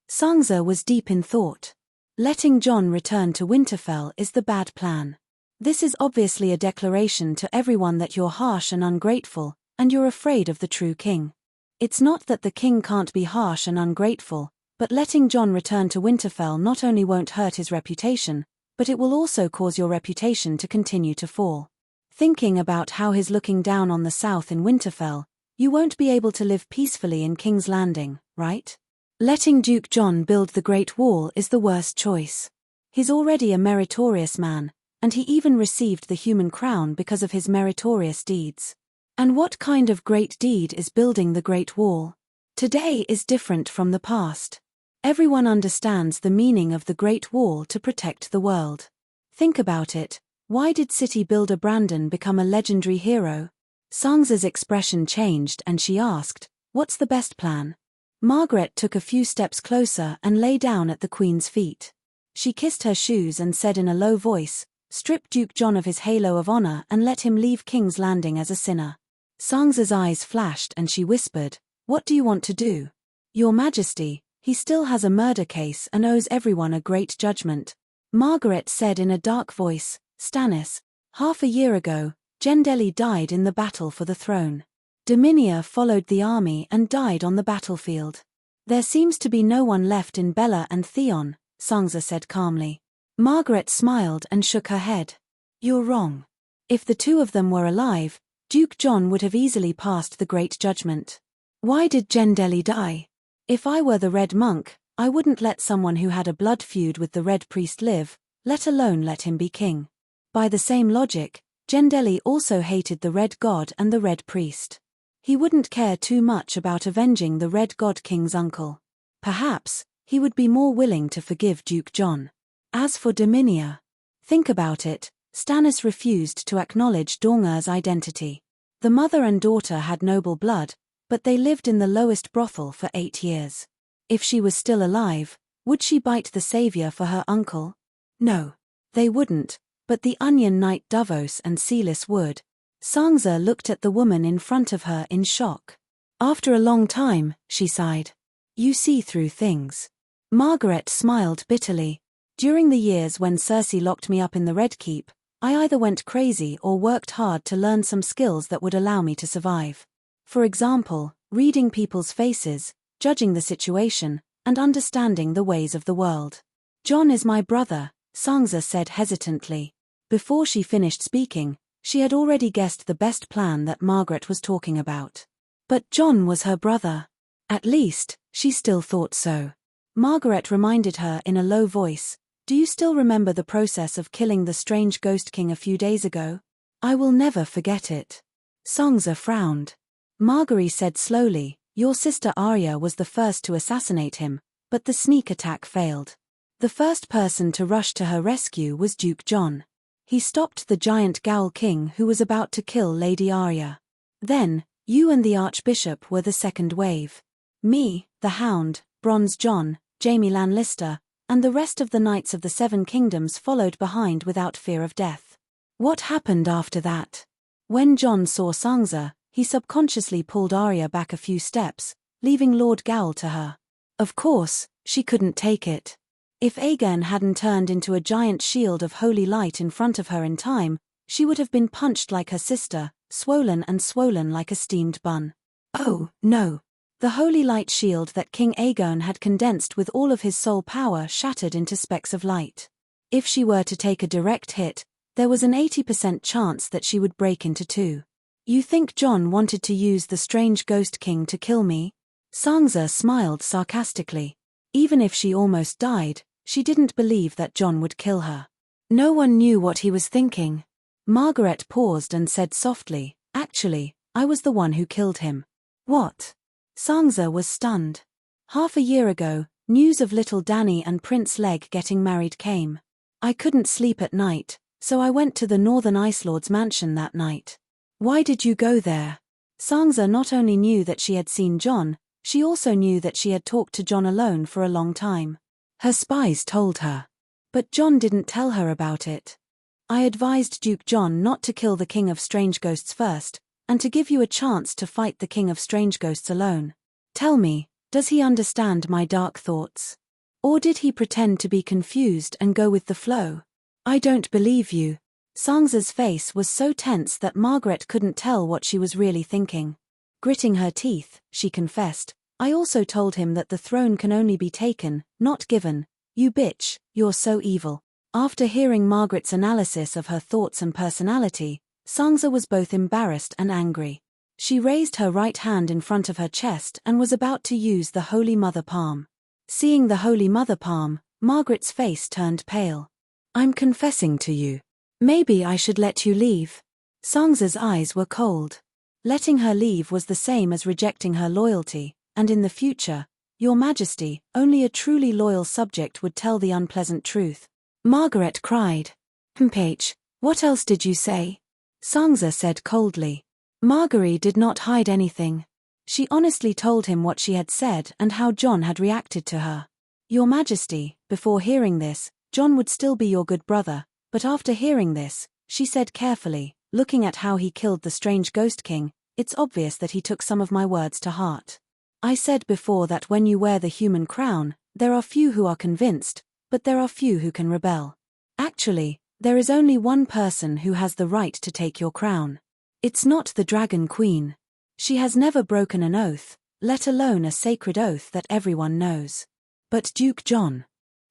Sansa was deep in thought. Letting Jon return to Winterfell is the bad plan. This is obviously a declaration to everyone that you're harsh and ungrateful, and you're afraid of the true king. It's not that the king can't be harsh and ungrateful, but letting Jon return to Winterfell not only won't hurt his reputation, but it will also cause your reputation to continue to fall. Thinking about how he's looking down on the south in Winterfell, you won't be able to live peacefully in King's Landing, right? Letting Duke Jon build the Great Wall is the worst choice. He's already a meritorious man, and he even received the human crown because of his meritorious deeds. And what kind of great deed is building the Great Wall? Today is different from the past. Everyone understands the meaning of the Great Wall to protect the world. Think about it. Why did city builder Brandon become a legendary hero? Sansa's expression changed and she asked, What's the best plan? Margaret took a few steps closer and lay down at the queen's feet. She kissed her shoes and said in a low voice, Strip Duke Jon of his halo of honor and let him leave King's Landing as a sinner. Sansa's eyes flashed and she whispered, What do you want to do? Your Majesty, he still has a murder case and owes everyone a great judgment. Margaret said in a dark voice, Stannis, half a year ago, Gendeli died in the battle for the throne. Dominia followed the army and died on the battlefield. There seems to be no one left in Bella and Theon, Sansa said calmly. Margaret smiled and shook her head. You're wrong. If the two of them were alive, Duke Jon would have easily passed the Great Judgment. Why did Gendeli die? If I were the Red Monk, I wouldn't let someone who had a blood feud with the Red Priest live, let alone let him be king. By the same logic, Gendeli also hated the Red God and the Red Priest. He wouldn't care too much about avenging the Red God King's uncle. Perhaps, he would be more willing to forgive Duke Jon. As for Dominia, think about it, Stannis refused to acknowledge Dorngur's identity. The mother and daughter had noble blood, but they lived in the lowest brothel for 8 years. If she was still alive, would she bite the savior for her uncle? No. They wouldn't, but the Onion Knight Davos and Celis would. Sansa looked at the woman in front of her in shock. After a long time, she sighed. You see through things. Margaret smiled bitterly. During the years when Cersei locked me up in the Red Keep, I either went crazy or worked hard to learn some skills that would allow me to survive. For example, reading people's faces, judging the situation, and understanding the ways of the world. Jon is my brother, Sansa said hesitantly. Before she finished speaking, she had already guessed the best plan that Margaret was talking about. But Jon was her brother. At least, she still thought so. Margaret reminded her in a low voice, "Do you still remember the process of killing the strange Ghost King a few days ago? I will never forget it." Sansa frowned. Margaery said slowly, "Your sister Arya was the first to assassinate him, but the sneak attack failed. The first person to rush to her rescue was Duke Jon. He stopped the giant Ghoul King who was about to kill Lady Arya. Then, you and the Archbishop were the second wave. Me, the Hound, Bronze Jon, Jaime Lannister, and the rest of the Knights of the Seven Kingdoms followed behind without fear of death." What happened after that? When Jon saw Sansa, he subconsciously pulled Arya back a few steps, leaving Lord Ghoul to her. Of course, she couldn't take it. If Aegon hadn't turned into a giant shield of holy light in front of her in time, she would have been punched like her sister, swollen like a steamed bun. Oh, no. The holy light shield that King Aegon had condensed with all of his soul power shattered into specks of light. If she were to take a direct hit, there was an 80% chance that she would break into two. "You think Jon wanted to use the strange Ghost King to kill me?" Sansa smiled sarcastically. Even if she almost died, she didn't believe that Jon would kill her. No one knew what he was thinking. Margaret paused and said softly, "Actually, I was the one who killed him." "What?" Sansa was stunned. Half a year ago, news of little Dany and Prince Leg getting married came. I couldn't sleep at night, so I went to the Northern Ice Lord's mansion that night. "Why did you go there?" Sansa not only knew that she had seen Jon, she also knew that she had talked to Jon alone for a long time. Her spies told her. But Jon didn't tell her about it. "I advised Duke Jon not to kill the King of Strange Ghosts first, and to give you a chance to fight the King of Strange Ghosts alone. Tell me, does he understand my dark thoughts? Or did he pretend to be confused and go with the flow?" "I don't believe you." Sansa's face was so tense that Margaret couldn't tell what she was really thinking. Gritting her teeth, she confessed, "I also told him that the throne can only be taken, not given. You bitch, you're so evil." After hearing Margaret's analysis of her thoughts and personality, Sansa was both embarrassed and angry. She raised her right hand in front of her chest and was about to use the Holy Mother palm. Seeing the Holy Mother palm, Margaret's face turned pale. "I'm confessing to you. Maybe I should let you leave." Sansa's eyes were cold. Letting her leave was the same as rejecting her loyalty, and in the future, "Your Majesty, only a truly loyal subject would tell the unpleasant truth." Margaret cried. "Mph, what else did you say?" Sansa said coldly. Margaery did not hide anything. She honestly told him what she had said and how Jon had reacted to her. "Your Majesty, before hearing this, Jon would still be your good brother, but after hearing this," she said carefully, "looking at how he killed the strange Ghost King, it's obvious that he took some of my words to heart. I said before that when you wear the human crown, there are few who are convinced, but there are few who can rebel. Actually, there is only one person who has the right to take your crown. It's not the Dragon Queen. She has never broken an oath, let alone a sacred oath that everyone knows. But Duke Jon."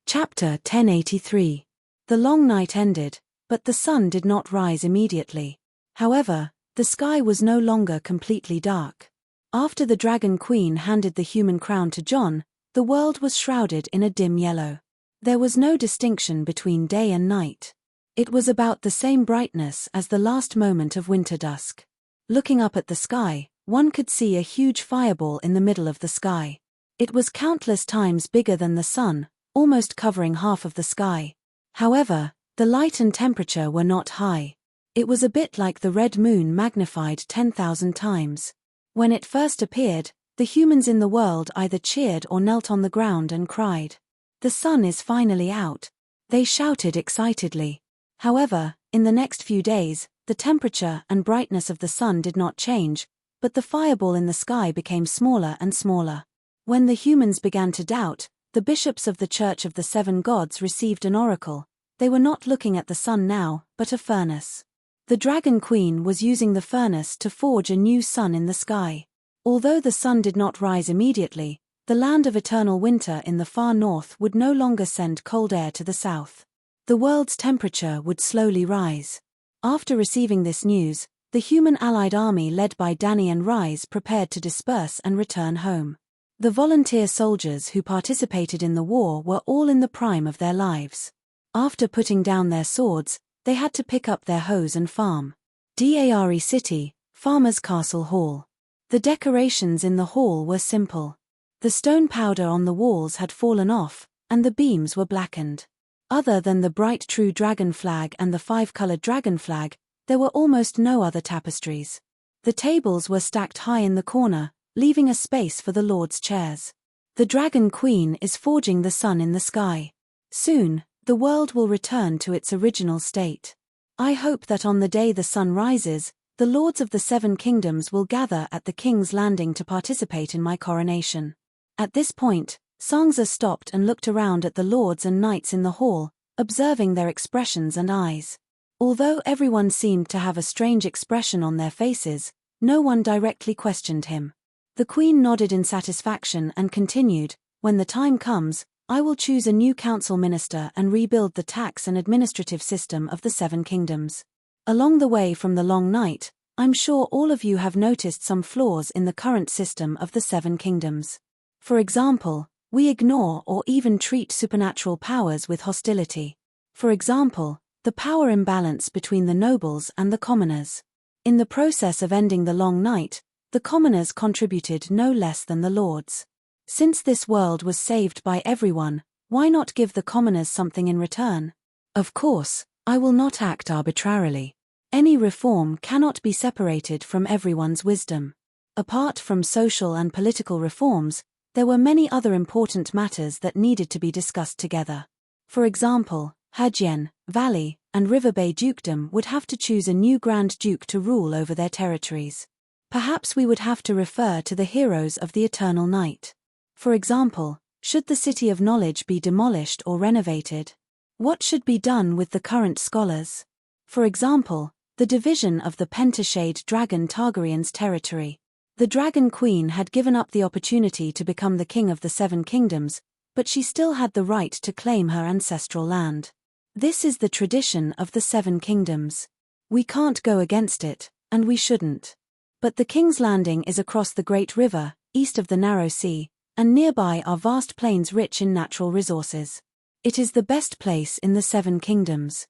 Chapter 1083. The long night ended, but the sun did not rise immediately. However, the sky was no longer completely dark. After the Dragon Queen handed the human crown to Jon, the world was shrouded in a dim yellow. There was no distinction between day and night. It was about the same brightness as the last moment of winter dusk. Looking up at the sky, one could see a huge fireball in the middle of the sky. It was countless times bigger than the sun, almost covering half of the sky. However, the light and temperature were not high. It was a bit like the red moon magnified 10,000 times. When it first appeared, the humans in the world either cheered or knelt on the ground and cried, "The sun is finally out," they shouted excitedly. However, in the next few days, the temperature and brightness of the sun did not change, but the fireball in the sky became smaller and smaller. When the humans began to doubt, The bishops of the Church of the Seven Gods received an oracle. They were not looking at the sun now, but a furnace. The Dragon Queen was using the furnace to forge a new sun in the sky. Although the sun did not rise immediately, the land of eternal winter in the far north would no longer send cold air to the south. The world's temperature would slowly rise. After receiving this news, the human allied army led by Dany and Rhys prepared to disperse and return home. The volunteer soldiers who participated in the war were all in the prime of their lives. After putting down their swords, they had to pick up their hoes and farm. Dare City, Farmer's Castle Hall. The decorations in the hall were simple. The stone powder on the walls had fallen off, and the beams were blackened. Other than the bright true dragon flag and the 5-colored dragon flag, there were almost no other tapestries. The tables were stacked high in the corner, leaving a space for the lords' chairs. The Dragon Queen is forging the sun in the sky. Soon, the world will return to its original state. I hope that on the day the sun rises, the lords of the Seven Kingdoms will gather at the King's Landing to participate in my coronation. At this point, Sansa stopped and looked around at the lords and knights in the hall, observing their expressions and eyes. Although everyone seemed to have a strange expression on their faces, no one directly questioned him. The Queen nodded in satisfaction and continued, "When the time comes, I will choose a new council minister and rebuild the tax and administrative system of the Seven Kingdoms. Along the way from the long night, I'm sure all of you have noticed some flaws in the current system of the Seven Kingdoms. For example, we ignore or even treat supernatural powers with hostility. For example, the power imbalance between the nobles and the commoners. In the process of ending the long night, the commoners contributed no less than the lords. Since this world was saved by everyone, why not give the commoners something in return? Of course, I will not act arbitrarily. Any reform cannot be separated from everyone's wisdom. Apart from social and political reforms, there were many other important matters that needed to be discussed together. For example, Hadjian, Valley, and River Bay Dukedom would have to choose a new Grand Duke to rule over their territories. Perhaps we would have to refer to the heroes of the Eternal Night. For example, should the City of Knowledge be demolished or renovated? What should be done with the current scholars? For example, the division of the Pentashade Dragon Targaryen's territory. The Dragon Queen had given up the opportunity to become the king of the Seven Kingdoms, but she still had the right to claim her ancestral land. This is the tradition of the Seven Kingdoms. We can't go against it, and we shouldn't. But the King's Landing is across the Great River, east of the Narrow Sea, and nearby are vast plains rich in natural resources. It is the best place in the Seven Kingdoms.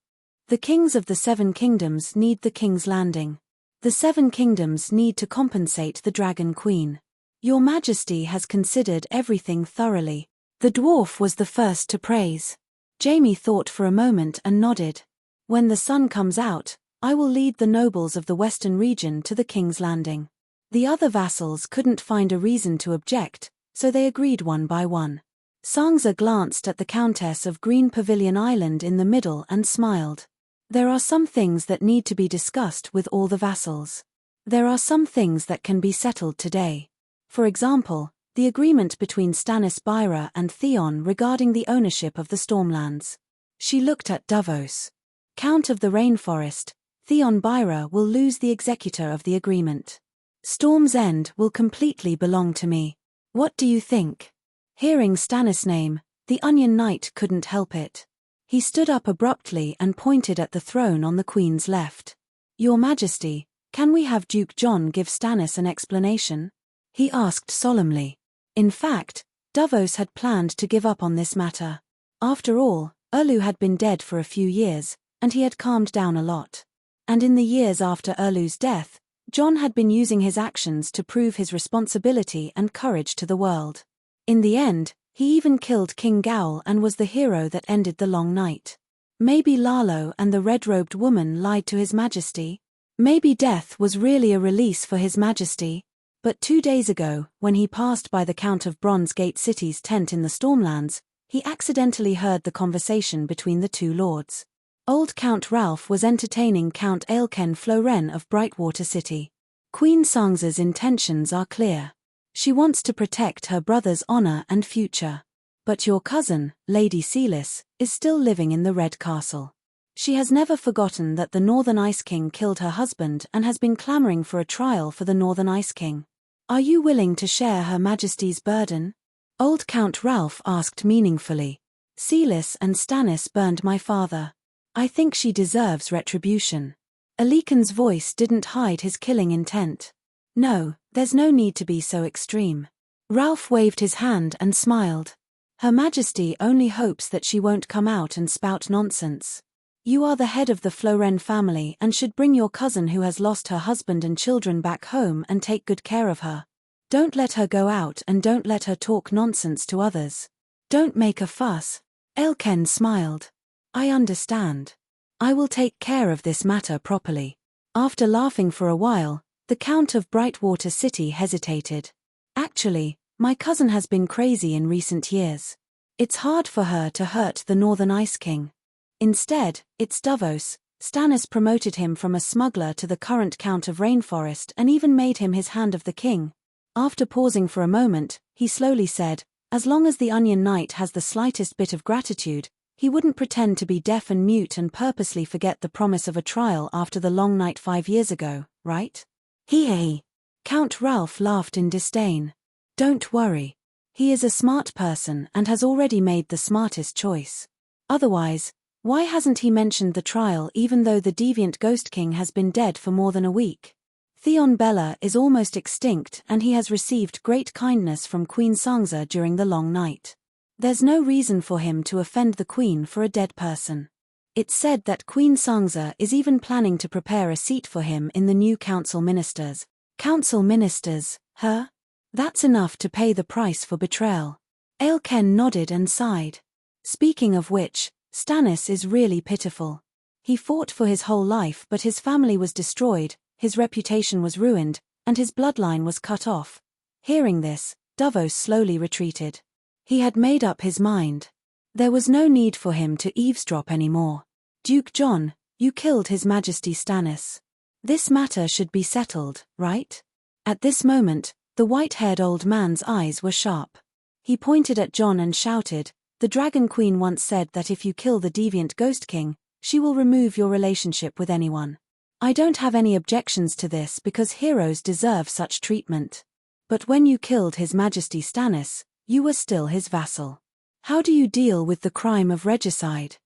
The kings of the Seven Kingdoms need the King's Landing. The Seven Kingdoms need to compensate the Dragon Queen. Your Majesty has considered everything thoroughly. The dwarf was the first to praise. Jaime thought for a moment and nodded. When the sun comes out, I will lead the nobles of the Western region to the King's Landing. The other vassals couldn't find a reason to object, so they agreed one by one. Sansa glanced at the Countess of Green Pavilion Island in the middle and smiled. There are some things that need to be discussed with all the vassals. There are some things that can be settled today. For example, the agreement between Stannis Byra and Theon regarding the ownership of the Stormlands. She looked at Davos. Count of the Rainforest, Theon Byra will lose the executor of the agreement. Storm's End will completely belong to me. What do you think? Hearing Stannis' name, the Onion Knight couldn't help it. He stood up abruptly and pointed at the throne on the Queen's left. Your Majesty, can we have Duke John give Stannis an explanation? He asked solemnly. In fact, Davos had planned to give up on this matter. After all, Erlu had been dead for a few years, and he had calmed down a lot. And in the years after Erlu's death, John had been using his actions to prove his responsibility and courage to the world. In the end, he even killed King Gaul and was the hero that ended the long night. Maybe Lalo and the red-robed woman lied to His Majesty. Maybe death was really a release for His Majesty. But 2 days ago, when he passed by the Count of Bronze Gate City's tent in the Stormlands, he accidentally heard the conversation between the two lords. Old Count Ralph was entertaining Count Aelken Floren of Brightwater City. Queen Sansa's intentions are clear. She wants to protect her brother's honor and future. But your cousin, Lady Seelis, is still living in the Red Castle. She has never forgotten that the Northern Ice King killed her husband and has been clamoring for a trial for the Northern Ice King. Are you willing to share Her Majesty's burden? Old Count Ralph asked meaningfully. Seelis and Stannis burned my father. I think she deserves retribution. Alikan's voice didn't hide his killing intent. No, there's no need to be so extreme. Ralph waved his hand and smiled. Her Majesty only hopes that she won't come out and spout nonsense. You are the head of the Floren family and should bring your cousin who has lost her husband and children back home and take good care of her. Don't let her go out and don't let her talk nonsense to others. Don't make a fuss. Elken smiled. I understand. I will take care of this matter properly. After laughing for a while, the Count of Brightwater City hesitated. Actually, my cousin has been crazy in recent years. It's hard for her to hurt the Northern Ice King. Instead, it's Davos. Stannis promoted him from a smuggler to the current Count of Rainforest and even made him his Hand of the King. After pausing for a moment, he slowly said, as long as the Onion Knight has the slightest bit of gratitude, he wouldn't pretend to be deaf and mute and purposely forget the promise of a trial after the long night 5 years ago, right? He. Count Ralph laughed in disdain. Don't worry. He is a smart person and has already made the smartest choice. Otherwise, why hasn't he mentioned the trial even though the deviant Ghost King has been dead for more than a week? Theon Bella is almost extinct and he has received great kindness from Queen Sansa during the long night. There's no reason for him to offend the Queen for a dead person. It's said that Queen Sansa is even planning to prepare a seat for him in the new council ministers. Council ministers, her? That's enough to pay the price for betrayal. Aelken nodded and sighed. Speaking of which, Stannis is really pitiful. He fought for his whole life but his family was destroyed, his reputation was ruined, and his bloodline was cut off. Hearing this, Davos slowly retreated. He had made up his mind. There was no need for him to eavesdrop anymore. Duke John, you killed His Majesty Stannis. This matter should be settled, right? At this moment, the white-haired old man's eyes were sharp. He pointed at John and shouted, the Dragon Queen once said that if you kill the deviant Ghost King, she will remove your relationship with anyone. I don't have any objections to this because heroes deserve such treatment. But when you killed His Majesty Stannis, you were still his vassal. How do you deal with the crime of regicide?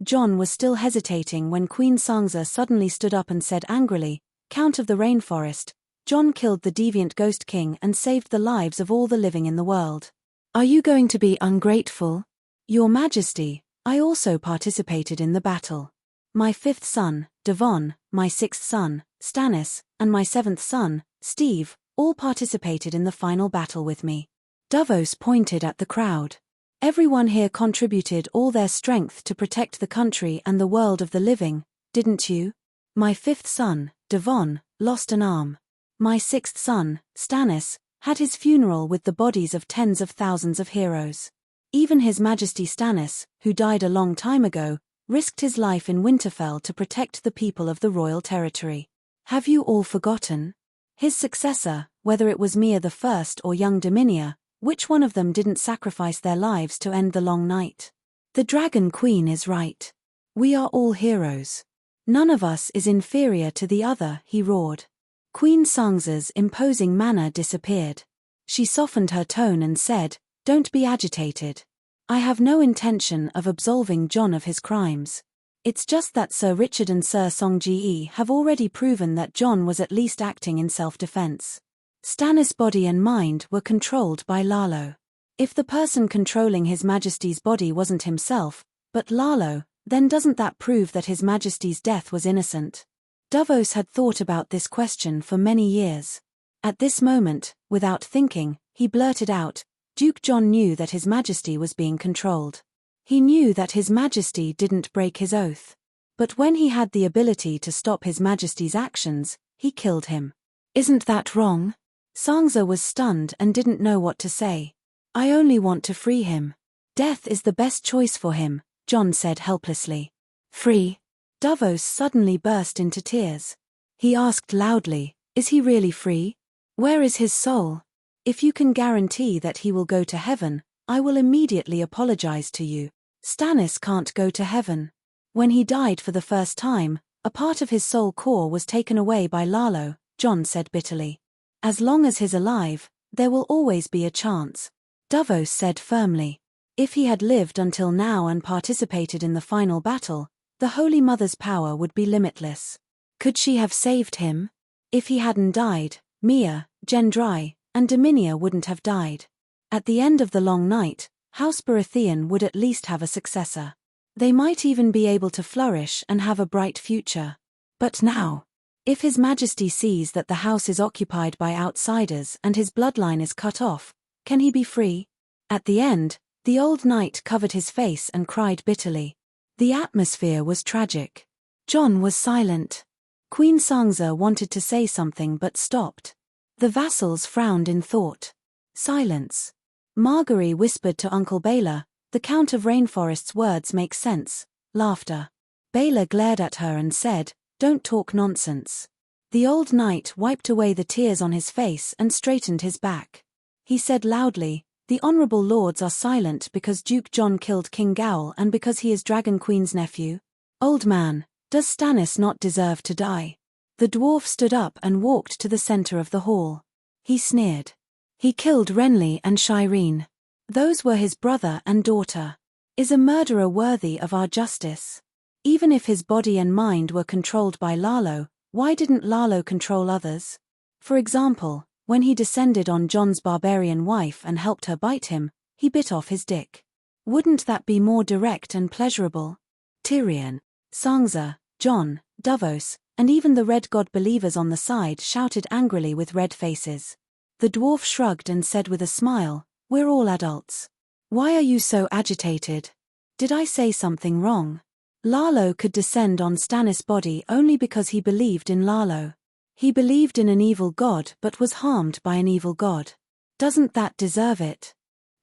John was still hesitating when Queen Sansa suddenly stood up and said angrily, Count of the Rainforest, John killed the deviant Ghost King and saved the lives of all the living in the world. Are you going to be ungrateful? Your Majesty, I also participated in the battle. My 5th son, Devon, my 6th son, Stannis, and my 7th son, Steve, all participated in the final battle with me. Davos pointed at the crowd. Everyone here contributed all their strength to protect the country and the world of the living, didn't you? My 5th son, Devon, lost an arm. My 6th son, Stannis, had his funeral with the bodies of tens of thousands of heroes. Even His Majesty Stannis, who died a long time ago, risked his life in Winterfell to protect the people of the royal territory. Have you all forgotten? His successor, whether it was Mia the First or young Dominia, which one of them didn't sacrifice their lives to end the long night? The Dragon Queen is right. We are all heroes. None of us is inferior to the other, he roared. Queen Sansa's imposing manner disappeared. She softened her tone and said, don't be agitated. I have no intention of absolving John of his crimes. It's just that Sir Richard and Sir Song-Ji have already proven that John was at least acting in self-defense. Stannis' body and mind were controlled by Lalo. If the person controlling His Majesty's body wasn't himself, but Lalo, then doesn't that prove that His Majesty's death was innocent? Davos had thought about this question for many years. At this moment, without thinking, he blurted out, Duke John knew that His Majesty was being controlled. He knew that His Majesty didn't break his oath. But when he had the ability to stop His Majesty's actions, he killed him. Isn't that wrong? Sansa was stunned and didn't know what to say. I only want to free him. Death is the best choice for him, John said helplessly. Free? Davos suddenly burst into tears. He asked loudly, is he really free? Where is his soul? If you can guarantee that he will go to heaven, I will immediately apologize to you. Stannis can't go to heaven. When he died for the first time, a part of his soul core was taken away by Lalo, Jon said bitterly. As long as he's alive, there will always be a chance. Davos said firmly. If he had lived until now and participated in the final battle, the Holy Mother's power would be limitless. Could she have saved him? If he hadn't died, Mia, Gendry, and Dominia wouldn't have died. At the end of the long night, House Baratheon would at least have a successor. They might even be able to flourish and have a bright future. But now, if His Majesty sees that the house is occupied by outsiders and his bloodline is cut off, can he be free? At the end, the old knight covered his face and cried bitterly. The atmosphere was tragic. Jon was silent. Queen Sansa wanted to say something but stopped. The vassals frowned in thought. Silence. Margaery whispered to Uncle Baelor, "The Count of Rainforest's words make sense." Laughter. Baelor glared at her and said, "Don't talk nonsense." The old knight wiped away the tears on his face and straightened his back. He said loudly, "The honorable lords are silent because Duke Jon killed King Gaul and because he is Dragon Queen's nephew. Old man, does Stannis not deserve to die?" The dwarf stood up and walked to the center of the hall. He sneered. "He killed Renly and Shireen. Those were his brother and daughter. Is a murderer worthy of our justice? Even if his body and mind were controlled by Lalo, why didn't Lalo control others? For example, when he descended on Jon's barbarian wife and helped her bite him, he bit off his dick. Wouldn't that be more direct and pleasurable?" Tyrion, Sansa, Jon, Davos, and even the Red God believers on the side shouted angrily with red faces. The dwarf shrugged and said with a smile, "We're all adults. Why are you so agitated? Did I say something wrong? Lalo could descend on Stannis' body only because he believed in Lalo. He believed in an evil god but was harmed by an evil god. Doesn't that deserve it?"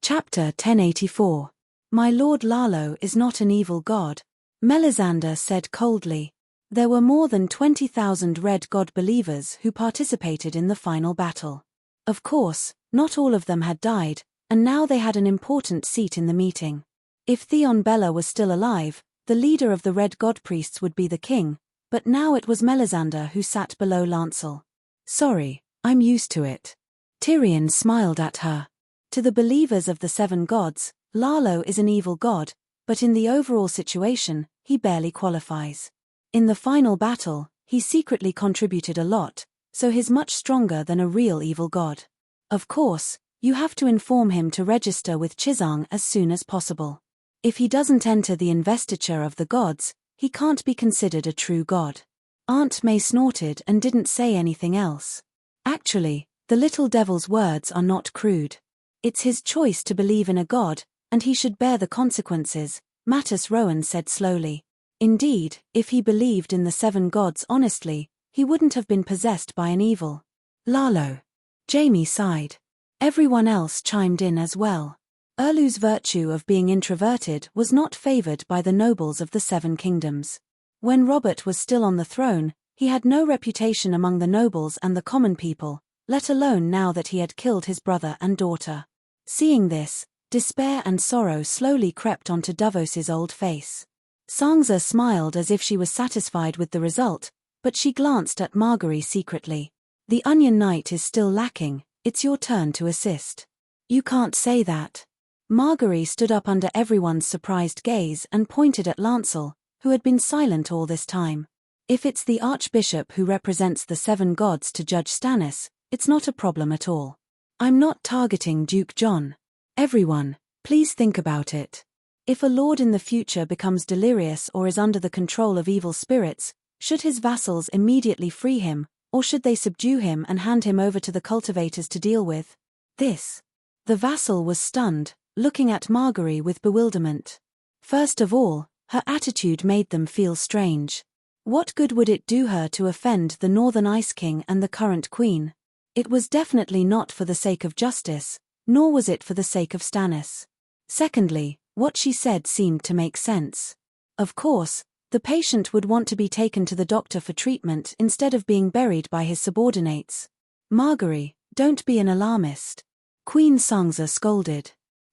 Chapter 1084. My Lord Lalo is not an evil god, Melisandre said coldly. There were more than 20,000 Red God believers who participated in the final battle. Of course, not all of them had died, and now they had an important seat in the meeting. If Theon Bella was still alive, the leader of the Red God priests would be the king, but now it was Melisandre who sat below Lancel. "Sorry, I'm used to it." Tyrion smiled at her. To the believers of the Seven Gods, Lalo is an evil god, but in the overall situation, he barely qualifies. In the final battle, he secretly contributed a lot, so he's much stronger than a real evil god. Of course, you have to inform him to register with Chisang as soon as possible. If he doesn't enter the investiture of the gods, he can't be considered a true god. Aunt May snorted and didn't say anything else. Actually, the little devil's words are not crude. It's his choice to believe in a god, and he should bear the consequences, Mattis Rowan said slowly. Indeed, if he believed in the seven gods honestly, he wouldn't have been possessed by an evil. Lalo. Jaime sighed. Everyone else chimed in as well. Erlu's virtue of being introverted was not favored by the nobles of the Seven Kingdoms. When Robert was still on the throne, he had no reputation among the nobles and the common people, let alone now that he had killed his brother and daughter. Seeing this, despair and sorrow slowly crept onto Davos's old face. Sansa smiled as if she was satisfied with the result, but she glanced at Margaery secretly. "The Onion Knight is still lacking, it's your turn to assist." "You can't say that." Margaery stood up under everyone's surprised gaze and pointed at Lancel, who had been silent all this time. "If it's the Archbishop who represents the Seven Gods to Judge Stannis, it's not a problem at all. I'm not targeting Duke Jon. Everyone, please think about it. If a lord in the future becomes delirious or is under the control of evil spirits, should his vassals immediately free him, or should they subdue him and hand him over to the cultivators to deal with? This." The vassal was stunned, looking at Margaery with bewilderment. First of all, her attitude made them feel strange. What good would it do her to offend the Northern Ice King and the current queen? It was definitely not for the sake of justice, nor was it for the sake of Stannis. Secondly, what she said seemed to make sense. Of course, the patient would want to be taken to the doctor for treatment instead of being buried by his subordinates. "Margaery, don't be an alarmist." Queen Sansa scolded.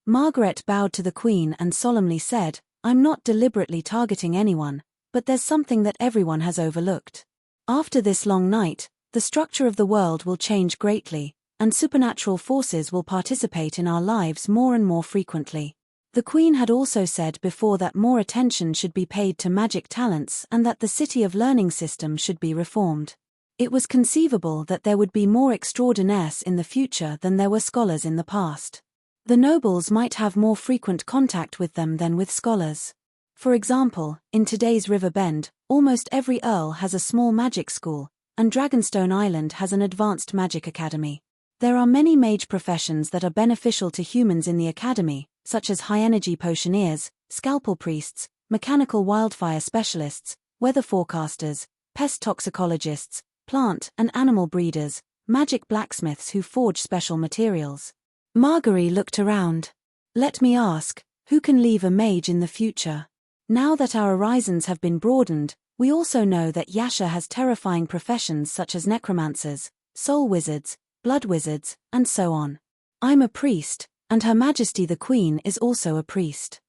Margaret bowed to the Queen and solemnly said, "I'm not deliberately targeting anyone, but there's something that everyone has overlooked. After this long night, the structure of the world will change greatly, and supernatural forces will participate in our lives more and more frequently." The Queen had also said before that more attention should be paid to magic talents and that the City of Learning system should be reformed. It was conceivable that there would be more extraordinaires in the future than there were scholars in the past. The nobles might have more frequent contact with them than with scholars. For example, in today's River Bend, almost every earl has a small magic school, and Dragonstone Island has an advanced magic academy. There are many mage professions that are beneficial to humans in the academy, such as high-energy potioneers, scalpel priests, mechanical wildfire specialists, weather forecasters, pest toxicologists, plant and animal breeders, magic blacksmiths who forge special materials. Marguerite looked around. "Let me ask, who can leave a mage in the future? Now that our horizons have been broadened, we also know that Yasha has terrifying professions such as necromancers, soul wizards, blood wizards, and so on. I'm a priest, and Her Majesty the Queen is also a priest.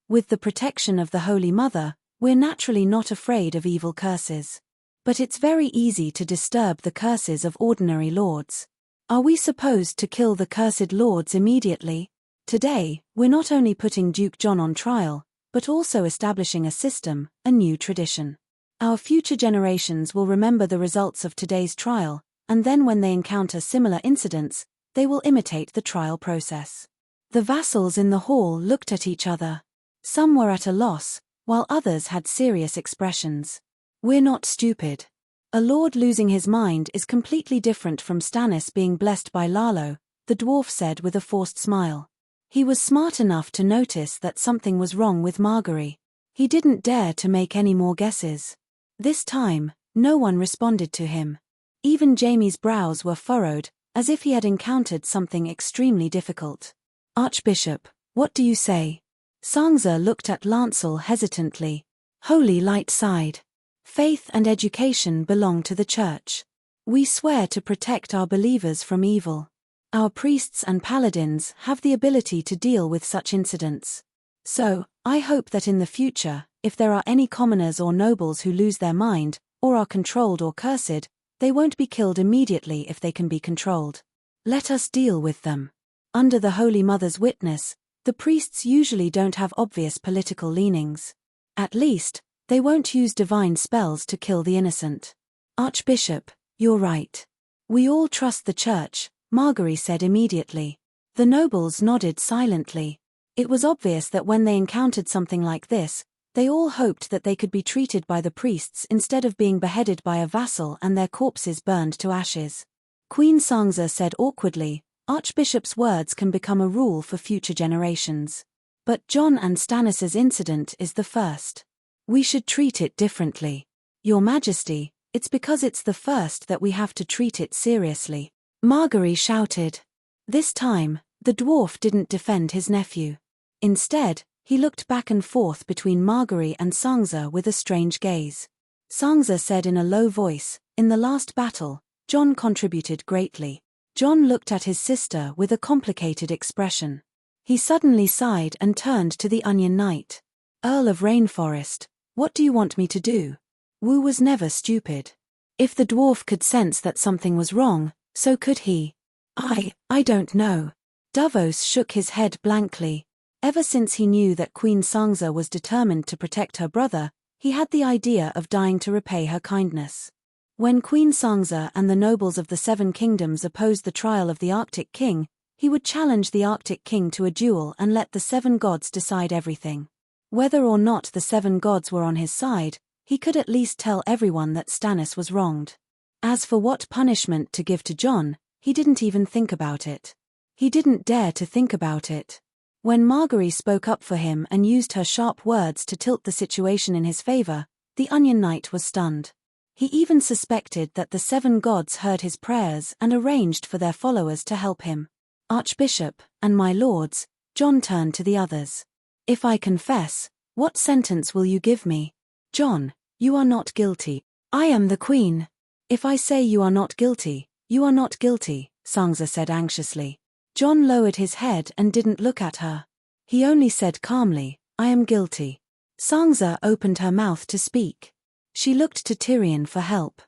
With the protection of the Holy Mother, we're naturally not afraid of evil curses. But it's very easy to disturb the curses of ordinary lords. Are we supposed to kill the cursed lords immediately? Today, we're not only putting Duke John on trial, but also establishing a system, a new tradition. Our future generations will remember the results of today's trial, and then when they encounter similar incidents, they will imitate the trial process." The vassals in the hall looked at each other. Some were at a loss, while others had serious expressions. "We're not stupid. A lord losing his mind is completely different from Stannis being blessed by Lalo," the dwarf said with a forced smile. He was smart enough to notice that something was wrong with Marguerite. He didn't dare to make any more guesses. This time, no one responded to him. Even Jaime's brows were furrowed, as if he had encountered something extremely difficult. "Archbishop, what do you say?" Sansa looked at Lancel hesitantly. Holy Light sighed. "Faith and education belong to the Church. We swear to protect our believers from evil. Our priests and paladins have the ability to deal with such incidents. So, I hope that in the future, if there are any commoners or nobles who lose their mind, or are controlled or cursed, they won't be killed immediately if they can be controlled. Let us deal with them. Under the Holy Mother's witness, the priests usually don't have obvious political leanings. At least, they won't use divine spells to kill the innocent." "Archbishop, you're right. We all trust the Church," Marguerite said immediately. The nobles nodded silently. It was obvious that when they encountered something like this, they all hoped that they could be treated by the priests instead of being beheaded by a vassal and their corpses burned to ashes. Queen Sansa said awkwardly, "Archbishop's words can become a rule for future generations. But Jon and Stannis's incident is the first. We should treat it differently. Your Majesty, it's because it's the first that we have to treat it seriously," Marguerite shouted. This time, the dwarf didn't defend his nephew. Instead, he looked back and forth between Marguerite and Sansa with a strange gaze. Sansa said in a low voice, "In the last battle, Jon contributed greatly." Jon looked at his sister with a complicated expression. He suddenly sighed and turned to the Onion Knight. "Earl of Rainforest, what do you want me to do?" Wu was never stupid. If the dwarf could sense that something was wrong, so could he. I don't know." Davos shook his head blankly. Ever since he knew that Queen Sansa was determined to protect her brother, he had the idea of dying to repay her kindness. When Queen Sansa and the nobles of the Seven Kingdoms opposed the trial of the Arctic King, he would challenge the Arctic King to a duel and let the seven gods decide everything. Whether or not the seven gods were on his side, he could at least tell everyone that Stannis was wronged. As for what punishment to give to Jon, he didn't even think about it. He didn't dare to think about it. When Marguerite spoke up for him and used her sharp words to tilt the situation in his favor, the Onion Knight was stunned. He even suspected that the seven gods heard his prayers and arranged for their followers to help him. "Archbishop, and my lords," Jon turned to the others. "If I confess, what sentence will you give me?" "Jon, you are not guilty. I am the Queen. If I say you are not guilty, you are not guilty," Sansa said anxiously. Jon lowered his head and didn't look at her. He only said calmly, "I am guilty." Sansa opened her mouth to speak. She looked to Tyrion for help.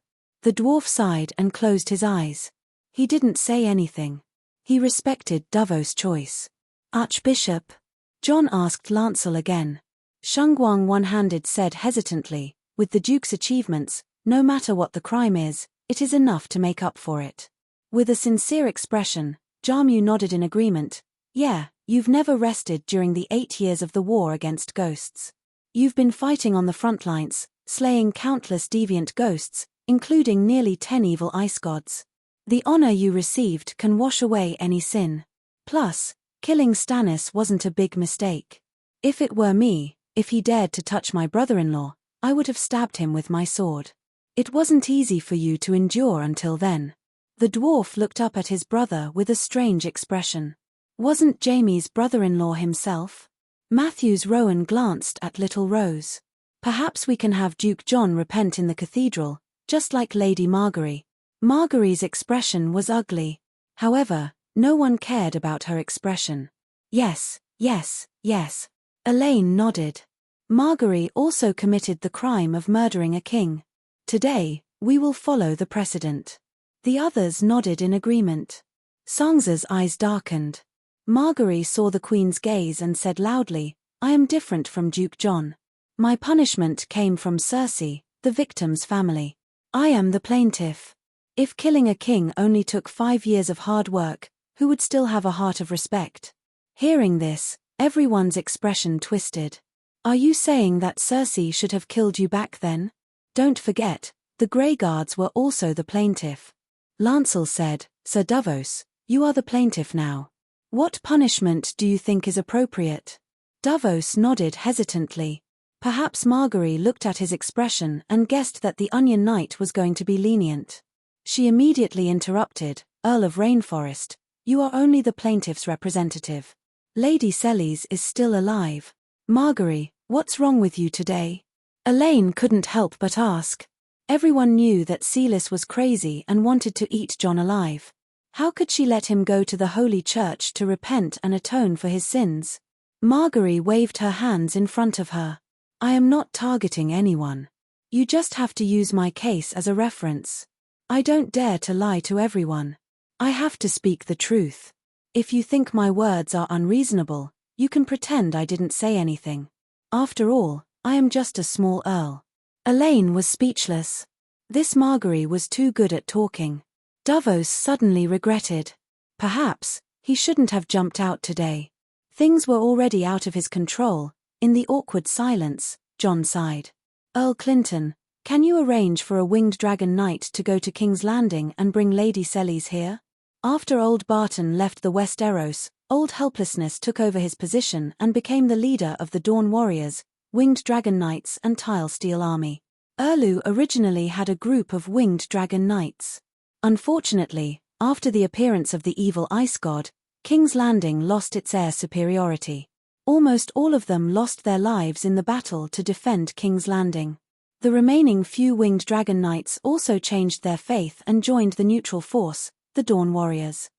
The dwarf sighed and closed his eyes. He didn't say anything. He respected Davos' choice. "Archbishop?" Jon asked Lancel again. Shungwang one-handed said hesitantly, "With the Duke's achievements, no matter what the crime is, it is enough to make up for it." With a sincere expression, Jarmu nodded in agreement. "Yeah, you've never rested during the 8 years of the war against ghosts. You've been fighting on the front lines, slaying countless deviant ghosts, including nearly 10 evil ice gods. The honor you received can wash away any sin. Plus, killing Stannis wasn't a big mistake. If it were me, if he dared to touch my brother-in-law, I would have stabbed him with my sword. It wasn't easy for you to endure until then." The dwarf looked up at his brother with a strange expression. Wasn't Jaime's brother-in-law himself? Matthew's Rowan glanced at Little Rose. "Perhaps we can have Duke John repent in the cathedral, just like Lady Margaery." Margaery's expression was ugly. However, no one cared about her expression. "Yes, yes, yes." Elaine nodded. "Margaery also committed the crime of murdering a king. Today, we will follow the precedent." The others nodded in agreement. Sansa's eyes darkened. Margaery saw the Queen's gaze and said loudly, "I am different from Duke John. My punishment came from Cersei, the victim's family. I am the plaintiff. If killing a king only took 5 years of hard work, who would still have a heart of respect?" Hearing this, everyone's expression twisted. "Are you saying that Cersei should have killed you back then? Don't forget, the Greyguards were also the plaintiff." Lancel said, "Sir Davos, you are the plaintiff now. What punishment do you think is appropriate?" Davos nodded hesitantly. Perhaps Margaery looked at his expression and guessed that the Onion Knight was going to be lenient. She immediately interrupted, "Earl of Rainforest, you are only the plaintiff's representative. Lady Sellies is still alive. Margaery, what's wrong with you today?" Elaine couldn't help but ask. Everyone knew that Celis was crazy and wanted to eat Jon alive. How could she let him go to the Holy Church to repent and atone for his sins? Margaery waved her hands in front of her. "I am not targeting anyone. You just have to use my case as a reference. I don't dare to lie to everyone. I have to speak the truth. If you think my words are unreasonable, you can pretend I didn't say anything. After all, I am just a small earl." Elaine was speechless. This Margaery was too good at talking. Davos suddenly regretted. Perhaps, he shouldn't have jumped out today. Things were already out of his control. In the awkward silence, Jon sighed. "Earl Clinton, can you arrange for a winged dragon knight to go to King's Landing and bring Lady Sellies here?" After Old Barton left the Westeros, Old Helplessness took over his position and became the leader of the Dawn Warriors, Winged Dragon Knights and Tile Steel Army. Erlu originally had a group of Winged Dragon Knights. Unfortunately, after the appearance of the evil ice god, King's Landing lost its air superiority. Almost all of them lost their lives in the battle to defend King's Landing. The remaining few Winged Dragon Knights also changed their faith and joined the neutral force, the Dawn Warriors.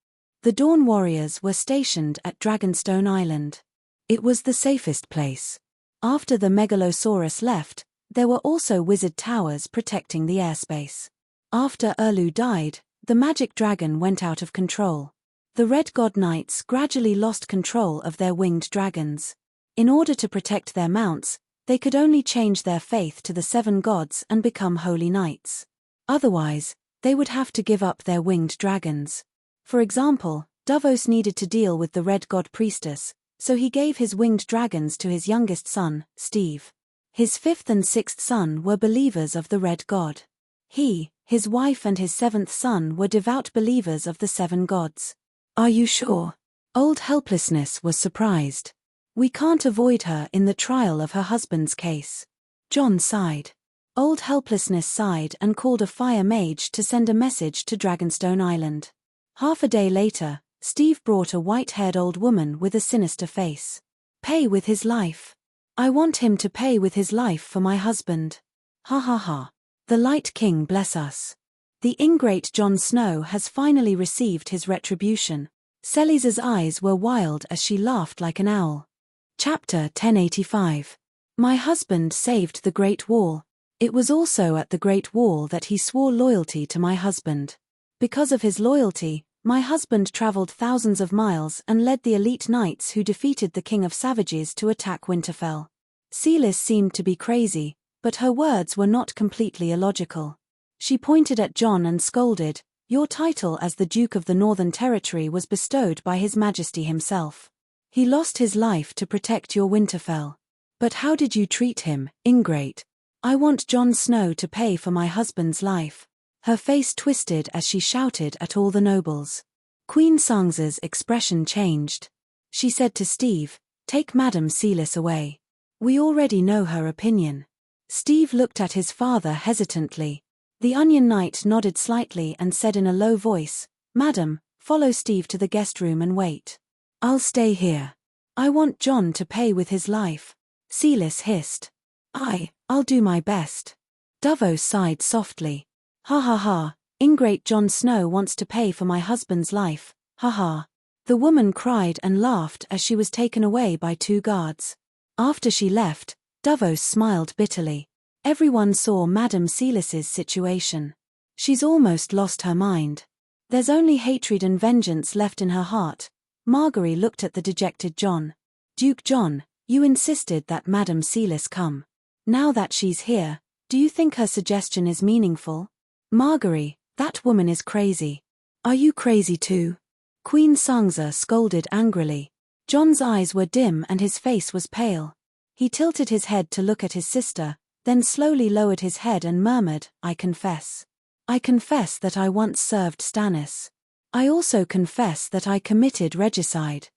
The Dawn Warriors were stationed at Dragonstone Island. It was the safest place. After the Megalosaurus left, there were also wizard towers protecting the airspace. After Erlu died, the magic dragon went out of control. The Red God Knights gradually lost control of their winged dragons. In order to protect their mounts, they could only change their faith to the 7 gods and become holy knights. Otherwise, they would have to give up their winged dragons. For example, Davos needed to deal with the Red God Priestess, so he gave his winged dragons to his youngest son, Steve. His 5th and 6th son were believers of the Red God. He, his wife and his 7th son were devout believers of the 7 gods. "Are you sure?" Old Helplessness was surprised. "We can't avoid her in the trial of her husband's case." Jon sighed. Old Helplessness sighed and called a fire mage to send a message to Dragonstone Island. Half a day later, Steve brought a white-haired old woman with a sinister face. "Pay with his life. I want him to pay with his life for my husband. Ha ha ha. The Light King bless us. The ingrate Jon Snow has finally received his retribution." Sellies's eyes were wild as she laughed like an owl. Chapter 1085. My husband saved the Great Wall. It was also at the Great Wall that he swore loyalty to my husband. Because of his loyalty, my husband traveled thousands of miles and led the elite knights who defeated the King of Savages to attack Winterfell. Celis seemed to be crazy, but her words were not completely illogical. She pointed at Jon and scolded, "Your title as the Duke of the Northern Territory was bestowed by His Majesty himself. He lost his life to protect your Winterfell. But how did you treat him, ingrate? I want Jon Snow to pay for my husband's life." Her face twisted as she shouted at all the nobles. Queen Sansa's expression changed. She said to Steve, "Take Madam Celis away. We already know her opinion." Steve looked at his father hesitantly. The Onion Knight nodded slightly and said in a low voice, "Madam, follow Steve to the guest room and wait. I'll stay here. I want Jon to pay with his life." Celis hissed. I'll do my best." Davos sighed softly. "Ha ha ha, ingrate Jon Snow wants to pay for my husband's life, ha ha." The woman cried and laughed as she was taken away by 2 guards. After she left, Davos smiled bitterly. Everyone saw Madam Celis's situation. She's almost lost her mind. There's only hatred and vengeance left in her heart. Margaery looked at the dejected Jon. "Duke Jon, you insisted that Madam Celis come. Now that she's here, do you think her suggestion is meaningful?" "Margaery, that woman is crazy." "Are you crazy too?" Queen Sansa scolded angrily. Jon's eyes were dim and his face was pale. He tilted his head to look at his sister, then slowly lowered his head and murmured, "I confess. I confess that I once served Stannis. I also confess that I committed regicide."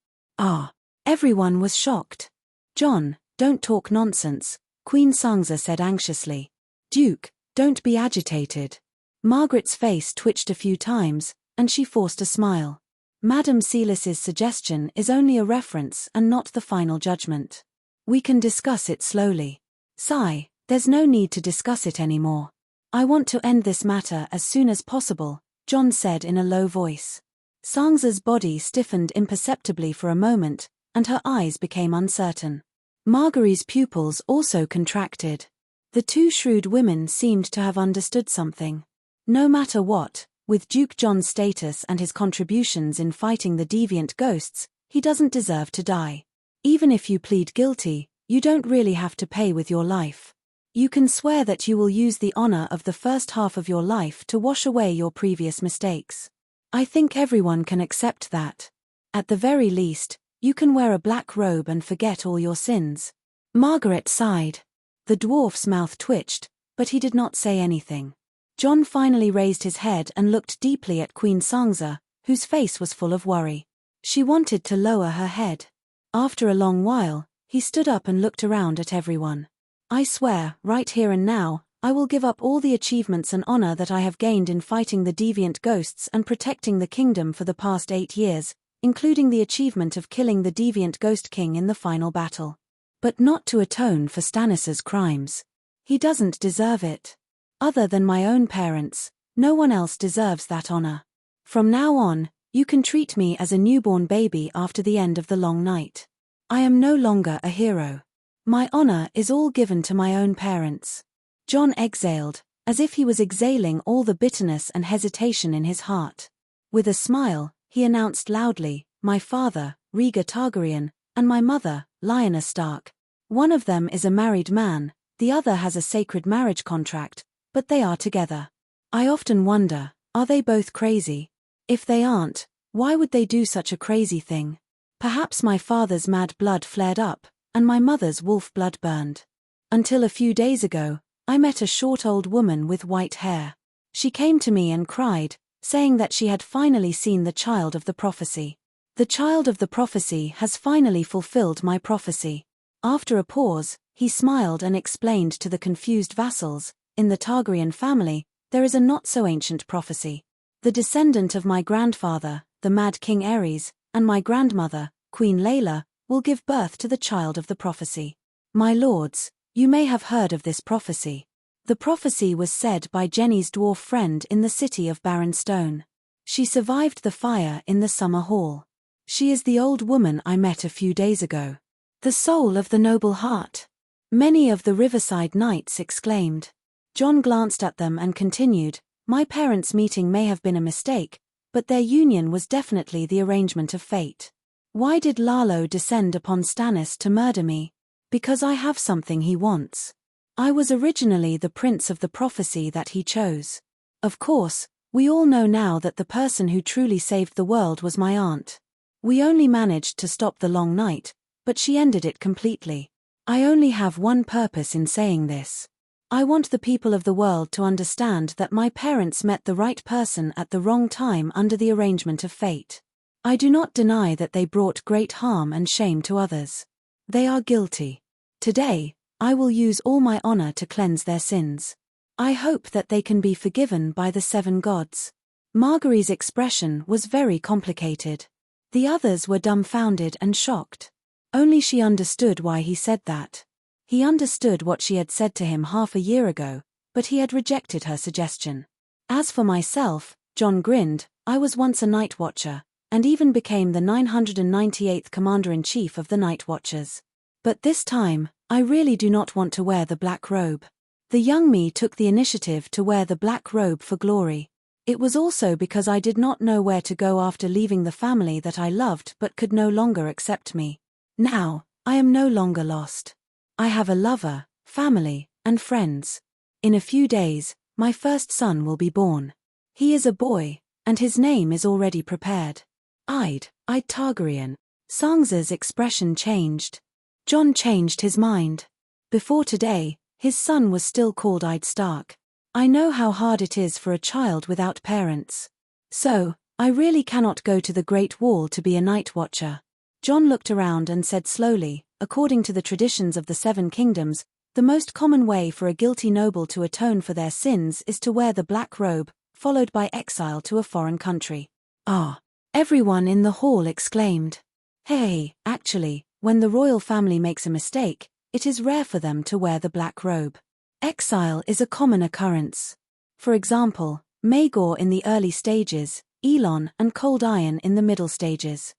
Everyone was shocked. "Jon, don't talk nonsense," Queen Sansa said anxiously. "Duke, don't be agitated." Margaret's face twitched a few times, and she forced a smile. "Madam Celis's suggestion is only a reference and not the final judgment. We can discuss it slowly." "Sigh, there's no need to discuss it anymore. I want to end this matter as soon as possible," Jon said in a low voice. Sansa's body stiffened imperceptibly for a moment, and her eyes became uncertain. Margaery's pupils also contracted. The 2 shrewd women seemed to have understood something. No matter what, with Duke Jon's status and his contributions in fighting the deviant ghosts, he doesn't deserve to die. Even if you plead guilty, you don't really have to pay with your life. You can swear that you will use the honor of the first half of your life to wash away your previous mistakes. I think everyone can accept that. At the very least, you can wear a black robe and forget all your sins." Margaret sighed. The dwarf's mouth twitched, but he did not say anything. Jon finally raised his head and looked deeply at Queen Sansa, whose face was full of worry. She wanted to lower her head. After a long while, he stood up and looked around at everyone. "I swear, right here and now, I will give up all the achievements and honor that I have gained in fighting the deviant ghosts and protecting the kingdom for the past 8 years, including the achievement of killing the deviant Ghost King in the final battle. But not to atone for Stannis's crimes. He doesn't deserve it. Other than my own parents, no one else deserves that honor. From now on, you can treat me as a newborn baby after the end of the long night. I am no longer a hero. My honor is all given to my own parents." Jon exhaled, as if he was exhaling all the bitterness and hesitation in his heart. With a smile, he announced loudly, "My father, Rhaegar Targaryen, and my mother, Lyanna Stark. One of them is a married man, the other has a sacred marriage contract, but they are together. I often wonder, are they both crazy? If they aren't, why would they do such a crazy thing? Perhaps my father's mad blood flared up, and my mother's wolf blood burned. Until a few days ago, I met a short old woman with white hair. She came to me and cried, saying that she had finally seen the child of the prophecy. The child of the prophecy has finally fulfilled my prophecy." After a pause, he smiled and explained to the confused vassals, "In the Targaryen family, there is a not-so-ancient prophecy. The descendant of my grandfather, the Mad King Aerys, and my grandmother, Queen Layla, will give birth to the child of the prophecy. My lords, you may have heard of this prophecy. The prophecy was said by Jenny's dwarf friend in the city of Barrenstone. She survived the fire in the summer hall. She is the old woman I met a few days ago. The soul of the noble heart. Many of the riverside knights exclaimed. John glanced at them and continued, my parents' meeting may have been a mistake, but their union was definitely the arrangement of fate. Why did Lalo descend upon Stannis to murder me? Because I have something he wants. I was originally the prince of the prophecy that he chose. Of course, we all know now that the person who truly saved the world was my aunt. We only managed to stop the long night, but she ended it completely. I only have one purpose in saying this. I want the people of the world to understand that my parents met the right person at the wrong time under the arrangement of fate. I do not deny that they brought great harm and shame to others. They are guilty. Today, I will use all my honor to cleanse their sins. I hope that they can be forgiven by the 7 gods. Margaery's expression was very complicated. The others were dumbfounded and shocked. Only she understood why he said that. He understood what she had said to him half a year ago, but he had rejected her suggestion. As for myself, John grinned, I was once a night watcher, and even became the 998th Commander-in-Chief of the Night Watchers. But this time, I really do not want to wear the black robe. The young me took the initiative to wear the black robe for glory. It was also because I did not know where to go after leaving the family that I loved but could no longer accept me. Now, I am no longer lost. I have a lover, family, and friends. In a few days, my first son will be born. He is a boy, and his name is already prepared. I'd Targaryen. Sansa's expression changed. John changed his mind. Before today, his son was still called I'd Stark. I know how hard it is for a child without parents. So, I really cannot go to the Great Wall to be a night watcher. John looked around and said slowly, according to the traditions of the 7 kingdoms, the most common way for a guilty noble to atone for their sins is to wear the black robe, followed by exile to a foreign country. Ah! Everyone in the hall exclaimed. Hey, actually, when the royal family makes a mistake, it is rare for them to wear the black robe. Exile is a common occurrence. For example, Maegor in the early stages, Elon and Cold Iron in the middle stages.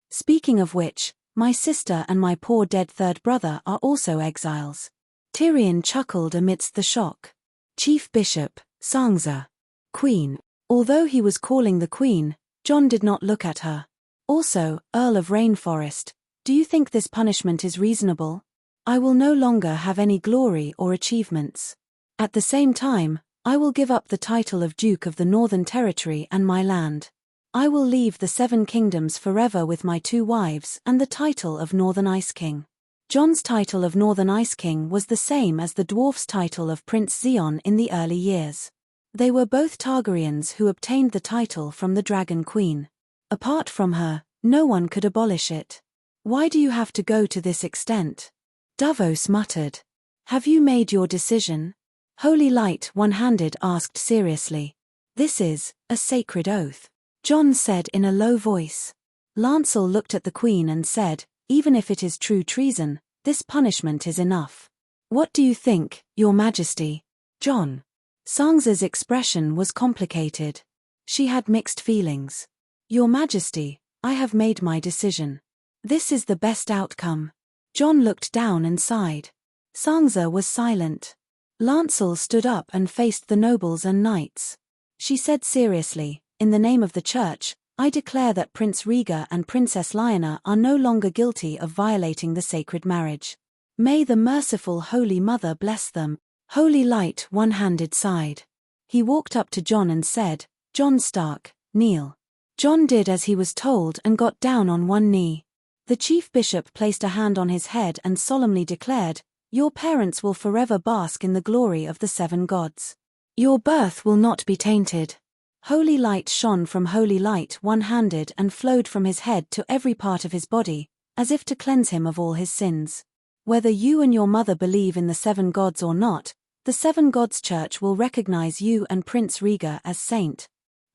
Speaking of which, my sister and my poor dead third brother are also exiles. Tyrion chuckled amidst the shock. Chief Bishop, Sansa. Queen. Although he was calling the Queen, John did not look at her. Also, Earl of Rainforest, do you think this punishment is reasonable? I will no longer have any glory or achievements. At the same time, I will give up the title of Duke of the Northern Territory and my land. I will leave the 7 kingdoms forever with my 2 wives and the title of Northern Ice King. John's title of Northern Ice King was the same as the dwarf's title of Prince Zeon in the early years. They were both Targaryens who obtained the title from the Dragon Queen. Apart from her, no one could abolish it. Why do you have to go to this extent? Davos muttered. Have you made your decision? Holy Light One-Handed asked seriously. This is a sacred oath. John said in a low voice. Lancel looked at the Queen and said, even if it is true treason, this punishment is enough. What do you think, Your Majesty? John. Sansa's expression was complicated. She had mixed feelings. Your Majesty, I have made my decision. This is the best outcome. John looked down and sighed. Sansa was silent. Lancel stood up and faced the nobles and knights. She said seriously, in the name of the Church, I declare that Prince Rhaegar and Princess Lyanna are no longer guilty of violating the sacred marriage. May the merciful Holy Mother bless them. Holy Light One-Handed sighed. He walked up to John and said, John Stark, kneel. John did as he was told and got down on one knee. The chief bishop placed a hand on his head and solemnly declared, Your parents will forever bask in the glory of the 7 gods. Your birth will not be tainted. Holy light shone from Holy Light One-Handed and flowed from his head to every part of his body, as if to cleanse him of all his sins. Whether you and your mother believe in the 7 gods or not, the 7 gods Church will recognize you and Prince Rhaegar as saint.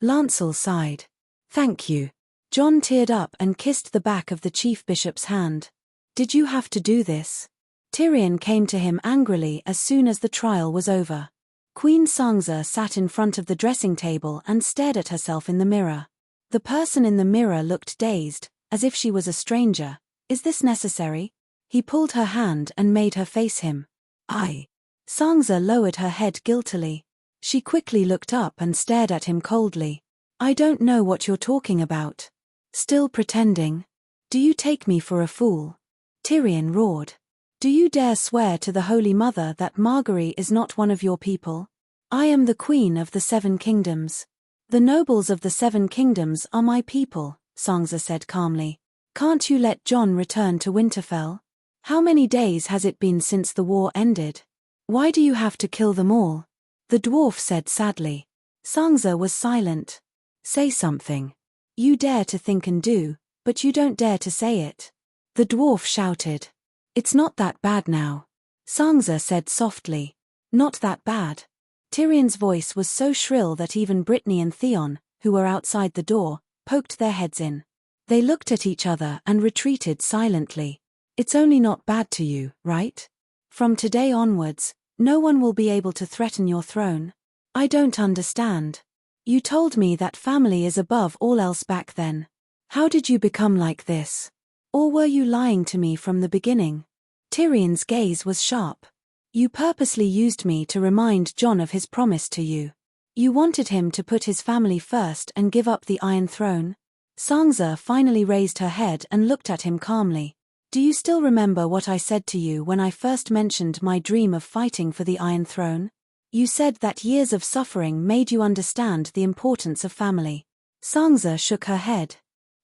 Lancel sighed. Thank you. John teared up and kissed the back of the chief bishop's hand. Did you have to do this? Tyrion came to him angrily as soon as the trial was over. Queen Sansa sat in front of the dressing table and stared at herself in the mirror. The person in the mirror looked dazed, as if she was a stranger. Is this necessary? He pulled her hand and made her face him. I. Sangza lowered her head guiltily. She quickly looked up and stared at him coldly. I don't know what you're talking about. Still pretending? Do you take me for a fool? Tyrion roared. Do you dare swear to the Holy Mother that Margaery is not one of your people? I am the Queen of the Seven Kingdoms. The nobles of the Seven Kingdoms are my people, Sangza said calmly. Can't you let Jon return to Winterfell? How many days has it been since the war ended? Why do you have to kill them all? The dwarf said sadly. Sangza was silent. Say something. You dare to think and do, but you don't dare to say it. The dwarf shouted. It's not that bad now. Sangza said softly. Not that bad. Tyrion's voice was so shrill that even Brittany and Theon, who were outside the door, poked their heads in. They looked at each other and retreated silently. It's only not bad to you, right? From today onwards, no one will be able to threaten your throne. I don't understand. You told me that family is above all else back then. How did you become like this? Or were you lying to me from the beginning? Tyrion's gaze was sharp. You purposely used me to remind Jon of his promise to you. You wanted him to put his family first and give up the Iron Throne? Sangza finally raised her head and looked at him calmly. Do you still remember what I said to you when I first mentioned my dream of fighting for the Iron Throne? You said that years of suffering made you understand the importance of family. Sangza shook her head.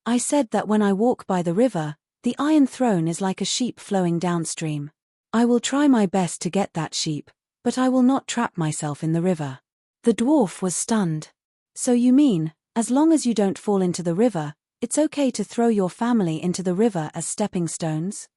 I said that when I walk by the river, the Iron Throne is like a sheep flowing downstream. I will try my best to get that sheep, but I will not trap myself in the river. The dwarf was stunned. So you mean, as long as you don't fall into the river, it's okay to throw your family into the river as stepping stones?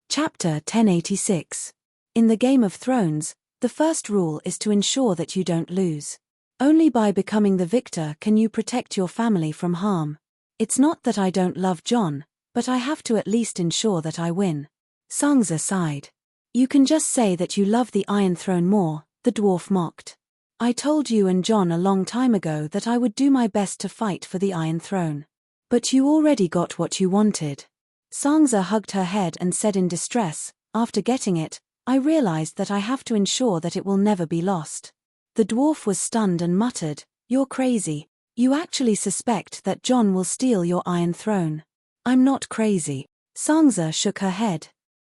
Chapter 1086. In the Game of Thrones, the first rule is to ensure that you don't lose. Only by becoming the victor can you protect your family from harm. It's not that I don't love Jon, but I have to at least ensure that I win. Sangza sighed. You can just say that you love the Iron Throne more, the dwarf mocked. I told you and Jon a long time ago that I would do my best to fight for the Iron Throne. But you already got what you wanted. Sangza hugged her head and said in distress, after getting it, I realized that I have to ensure that it will never be lost. The dwarf was stunned and muttered, You're crazy. You actually suspect that Jon will steal your Iron Throne. I'm not crazy. Sangza shook her head.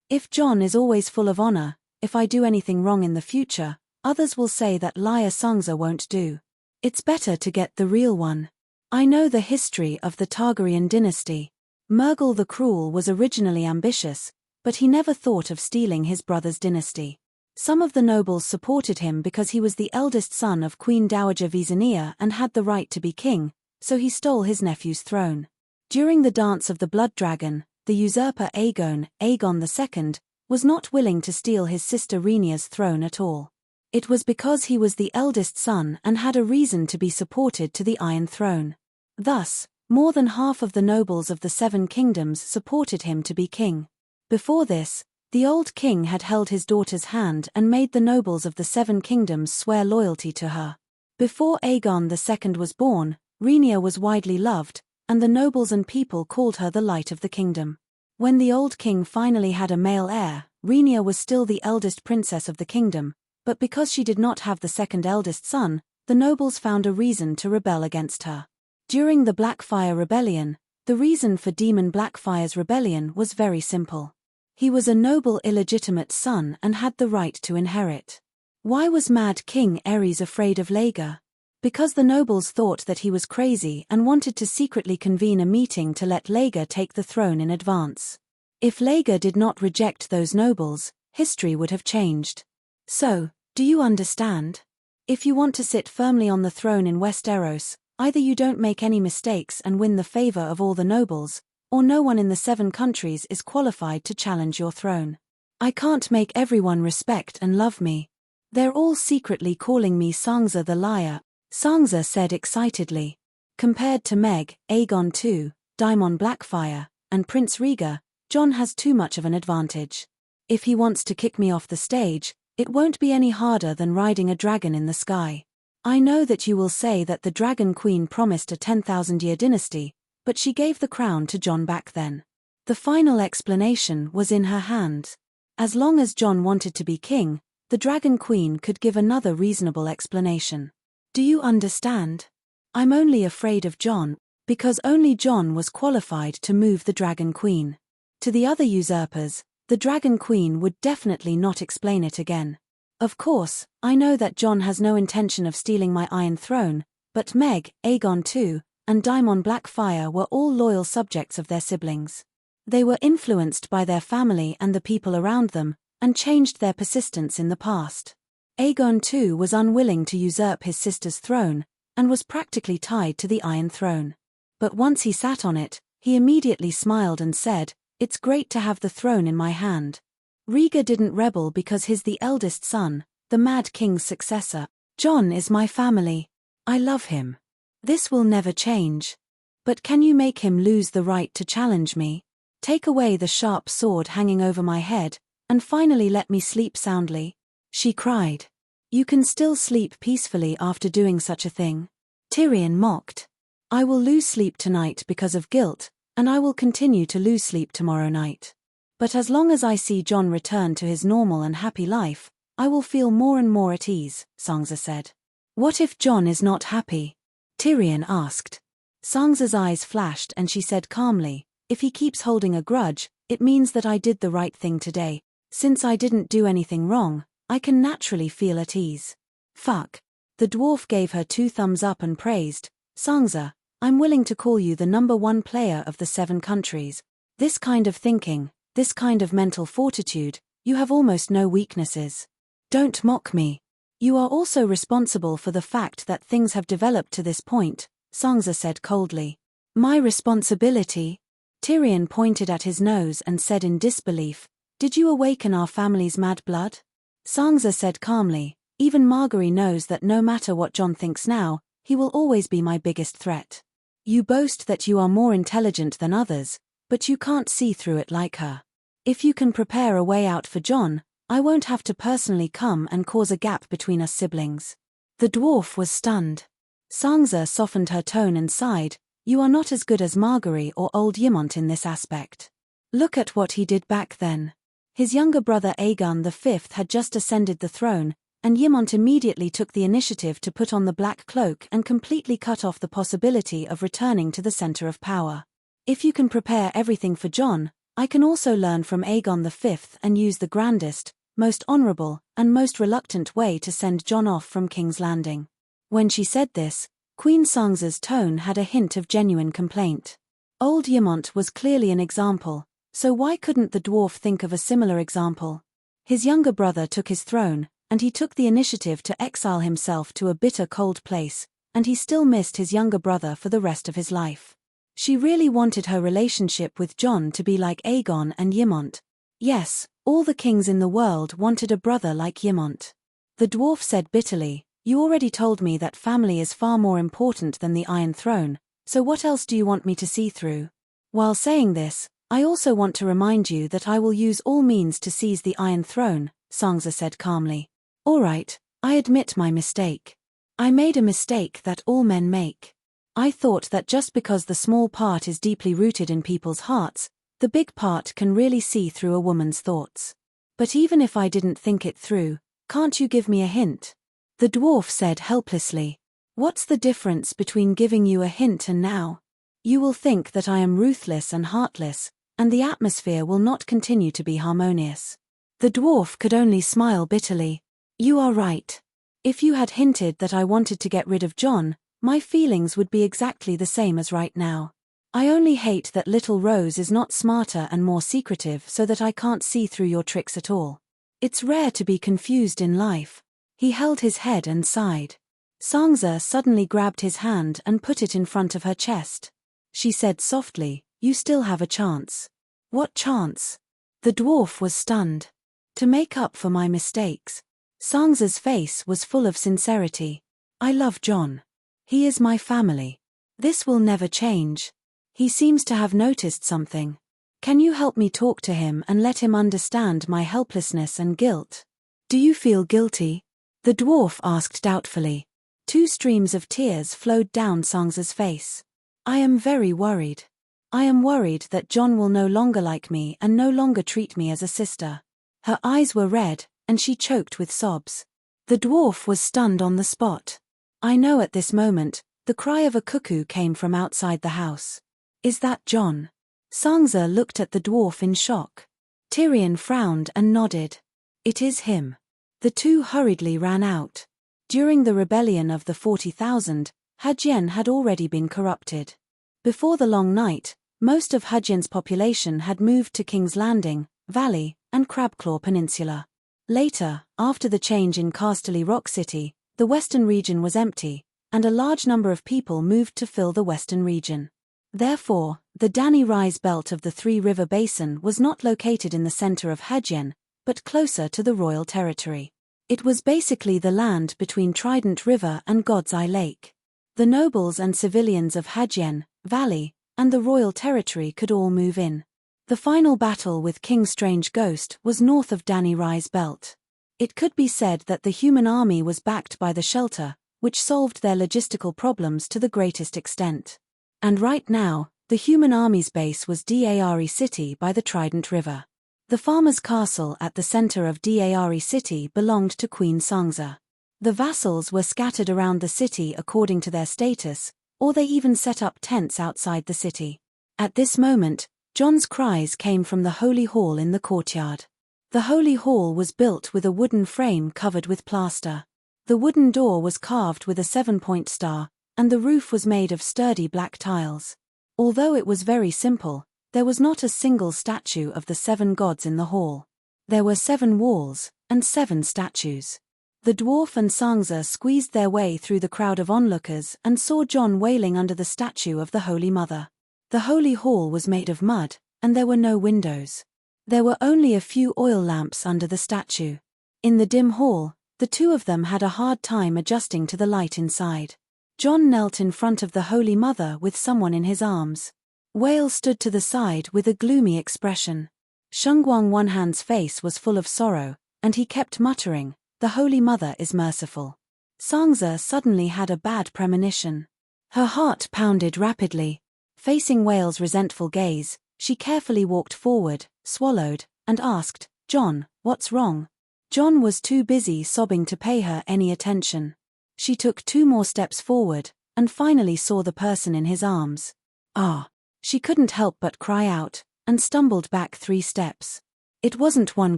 If Jon is always full of honor, if I do anything wrong in the future, others will say that liar Sangza won't do. It's better to get the real one. I know the history of the Targaryen dynasty. Murghol the Cruel was originally ambitious, but he never thought of stealing his brother's dynasty. Some of the nobles supported him because he was the eldest son of Queen Dowager Visenya and had the right to be king, so he stole his nephew's throne. During the Dance of the Blood Dragon, the usurper Aegon II, was not willing to steal his sister Rhaenyra's throne at all. It was because he was the eldest son and had a reason to be supported to the Iron Throne. Thus, more than half of the nobles of the Seven Kingdoms supported him to be king. Before this, the old king had held his daughter's hand and made the nobles of the Seven Kingdoms swear loyalty to her. Before Aegon II was born, Rhaenyra was widely loved, and the nobles and people called her the light of the kingdom. When the old king finally had a male heir, Rhaenyra was still the eldest princess of the kingdom, but because she did not have the second eldest son, the nobles found a reason to rebel against her. During the Blackfyre Rebellion, the reason for Daemon Blackfyre's rebellion was very simple. He was a noble illegitimate son and had the right to inherit. Why was Mad King Aerys afraid of Laega? Because the nobles thought that he was crazy and wanted to secretly convene a meeting to let Laega take the throne in advance. If Laega did not reject those nobles, history would have changed. So, do you understand? If you want to sit firmly on the throne in Westeros, either you don't make any mistakes and win the favor of all the nobles, or no one in the 7 countries is qualified to challenge your throne. I can't make everyone respect and love me. They're all secretly calling me Sangza the liar, Sangza said excitedly. Compared to Meg, Aegon II, Daemon Blackfyre, and Prince Rhaegar, Jon has too much of an advantage. If he wants to kick me off the stage, it won't be any harder than riding a dragon in the sky. I know that you will say that the Dragon Queen promised a 10,000-year dynasty, but she gave the crown to Jon back then. The final explanation was in her hands. As long as John wanted to be king, the Dragon Queen could give another reasonable explanation. Do you understand? I'm only afraid of John, because only John was qualified to move the Dragon Queen. To the other usurpers, the Dragon Queen would definitely not explain it again. Of course, I know that John has no intention of stealing my Iron Throne, but Meg, Aegon II, and Daemon Blackfire were all loyal subjects of their siblings. They were influenced by their family and the people around them, and changed their persistence in the past. Aegon II was unwilling to usurp his sister's throne, and was practically tied to the Iron Throne. But once he sat on it, he immediately smiled and said, "It's great to have the throne in my hand." Rhaegar didn't rebel because he's the eldest son, the Mad King's successor. John is my family. I love him. This will never change. But can you make him lose the right to challenge me? Take away the sharp sword hanging over my head, and finally let me sleep soundly. She cried. You can still sleep peacefully after doing such a thing. Tyrion mocked. I will lose sleep tonight because of guilt, and I will continue to lose sleep tomorrow night. But as long as I see John return to his normal and happy life, I will feel more and more at ease, Sansa said. What if John is not happy? Tyrion asked. Sansa's eyes flashed and she said calmly, if he keeps holding a grudge, it means that I did the right thing today. Since I didn't do anything wrong, I can naturally feel at ease. Fuck. The dwarf gave her 2 thumbs up and praised, Sansa, I'm willing to call you the #1 player of the 7 countries. This kind of thinking, this kind of mental fortitude, you have almost no weaknesses. Don't mock me. You are also responsible for the fact that things have developed to this point, Sansa said coldly. My responsibility? Tyrion pointed at his nose and said in disbelief, did you awaken our family's mad blood? Sansa said calmly, even Margaery knows that no matter what John thinks now, he will always be my biggest threat. You boast that you are more intelligent than others, but you can't see through it like her. If you can prepare a way out for John, I won't have to personally come and cause a gap between us siblings. The dwarf was stunned. Sansa softened her tone and sighed, you are not as good as Margaery or old Ymont in this aspect. Look at what he did back then. His younger brother Aegon V had just ascended the throne, and Ymont immediately took the initiative to put on the black cloak and completely cut off the possibility of returning to the center of power. If you can prepare everything for John, I can also learn from Aegon V and use the grandest, most honorable, and most reluctant way to send John off from King's Landing. When she said this, Queen Sansa's tone had a hint of genuine complaint. Old Ymont was clearly an example, so why couldn't the dwarf think of a similar example? His younger brother took his throne, and he took the initiative to exile himself to a bitter cold place, and he still missed his younger brother for the rest of his life. She really wanted her relationship with John to be like Aegon and Ymont. Yes, all the kings in the world wanted a brother like Ymont. The dwarf said bitterly, you already told me that family is far more important than the Iron Throne, so what else do you want me to see through? While saying this, I also want to remind you that I will use all means to seize the Iron Throne, Sansa said calmly. All right, I admit my mistake. I made a mistake that all men make. I thought that just because the small part is deeply rooted in people's hearts, the big part can really see through a woman's thoughts. But even if I didn't think it through, can't you give me a hint? The dwarf said helplessly. What's the difference between giving you a hint and now? You will think that I am ruthless and heartless, and the atmosphere will not continue to be harmonious. The dwarf could only smile bitterly. You are right. If you had hinted that I wanted to get rid of John, my feelings would be exactly the same as right now. I only hate that little Rose is not smarter and more secretive so that I can't see through your tricks at all. It's rare to be confused in life. He held his head and sighed. Sansa suddenly grabbed his hand and put it in front of her chest. She said softly, you still have a chance. What chance? The dwarf was stunned. To make up for my mistakes. Sansa's face was full of sincerity. I love John. He is my family. This will never change. He seems to have noticed something. Can you help me talk to him and let him understand my helplessness and guilt? Do you feel guilty? The dwarf asked doubtfully. 2 streams of tears flowed down Sansa's face. I am very worried. I am worried that John will no longer like me and no longer treat me as a sister." Her eyes were red, and she choked with sobs. The dwarf was stunned on the spot. I know at this moment, the cry of a cuckoo came from outside the house. "Is that John?" Sangza looked at the dwarf in shock. Tyrion frowned and nodded. "It is him." The two hurriedly ran out. During the rebellion of the 40,000, Hajian had already been corrupted. Before the long night, most of Hajian's population had moved to King's Landing, Valley, and Crabclaw Peninsula. Later, after the change in Casterly Rock City, the western region was empty, and a large number of people moved to fill the western region. Therefore, the Danny Rise belt of the Three River Basin was not located in the center of Hajian, but closer to the royal territory. It was basically the land between Trident River and God's Eye Lake. The nobles and civilians of Hajian, Valley, and the royal territory could all move in. The final battle with King Strange Ghost was north of Danny Rise Belt. It could be said that the human army was backed by the shelter, which solved their logistical problems to the greatest extent. And right now, the human army's base was Dari City by the Trident River. The farmer's castle at the center of Dari City belonged to Queen Sangza. The vassals were scattered around the city according to their status, or they even set up tents outside the city. At this moment, John's cries came from the Holy Hall in the courtyard. The Holy Hall was built with a wooden frame covered with plaster. The wooden door was carved with a 7-point star, and the roof was made of sturdy black tiles. Although it was very simple, there was not a single statue of the 7 gods in the hall. There were 7 walls, and 7 statues. The dwarf and Sangza squeezed their way through the crowd of onlookers and saw John wailing under the statue of the Holy Mother. The Holy Hall was made of mud, and there were no windows. There were only a few oil lamps under the statue. In the dim hall, the two of them had a hard time adjusting to the light inside. John knelt in front of the Holy Mother with someone in his arms. Whale stood to the side with a gloomy expression. Shungguang Onehand's face was full of sorrow, and he kept muttering, "The Holy Mother is merciful." Sangza suddenly had a bad premonition. Her heart pounded rapidly. Facing Whale's resentful gaze, she carefully walked forward, swallowed, and asked, "John, what's wrong?" John was too busy sobbing to pay her any attention. She took 2 more steps forward, and finally saw the person in his arms. "Ah!" She couldn't help but cry out, and stumbled back 3 steps. It wasn't 1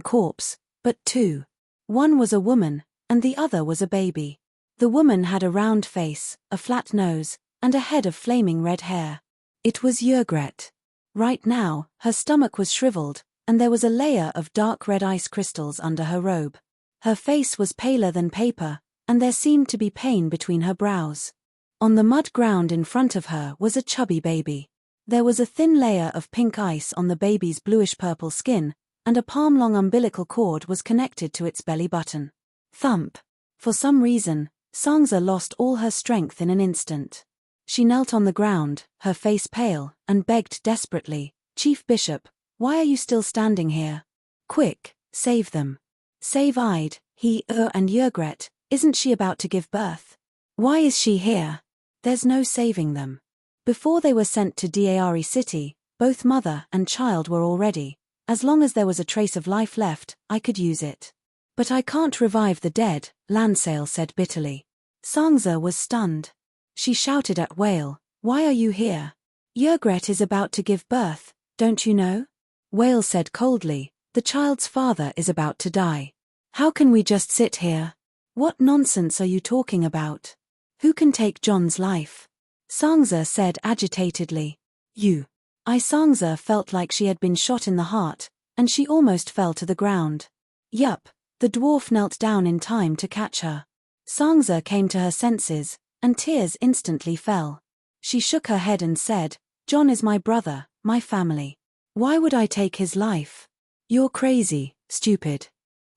corpse, but 2. One was a woman, and the other was a baby. The woman had a round face, a flat nose, and a head of flaming red hair. It was Ygritte. Right now, her stomach was shriveled, and there was a layer of dark red ice crystals under her robe. Her face was paler than paper, and there seemed to be pain between her brows. On the mud ground in front of her was a chubby baby. There was a thin layer of pink ice on the baby's bluish-purple skin, and a palm-long umbilical cord was connected to its belly button. Thump! For some reason, Sangza lost all her strength in an instant. She knelt on the ground, her face pale, and begged desperately, "Chief Bishop, why are you still standing here? Quick, save them." Save-eyed, he and Ygritte, "Isn't she about to give birth? Why is she here? There's no saving them." Before they were sent to Dari City, both mother and child were all ready. As long as there was a trace of life left, I could use it. "But I can't revive the dead," Lansale said bitterly. Sangza was stunned. She shouted at Whale, "Why are you here? Ygritte is about to give birth, don't you know?" Whale said coldly, "The child's father is about to die. How can we just sit here? What nonsense are you talking about? Who can take John's life?" Sangza said agitatedly, "You." Sangza felt like she had been shot in the heart, and she almost fell to the ground. Yup, the dwarf knelt down in time to catch her. Sangza came to her senses, and tears instantly fell. She shook her head and said, "John is my brother, my family. Why would I take his life? You're crazy, stupid."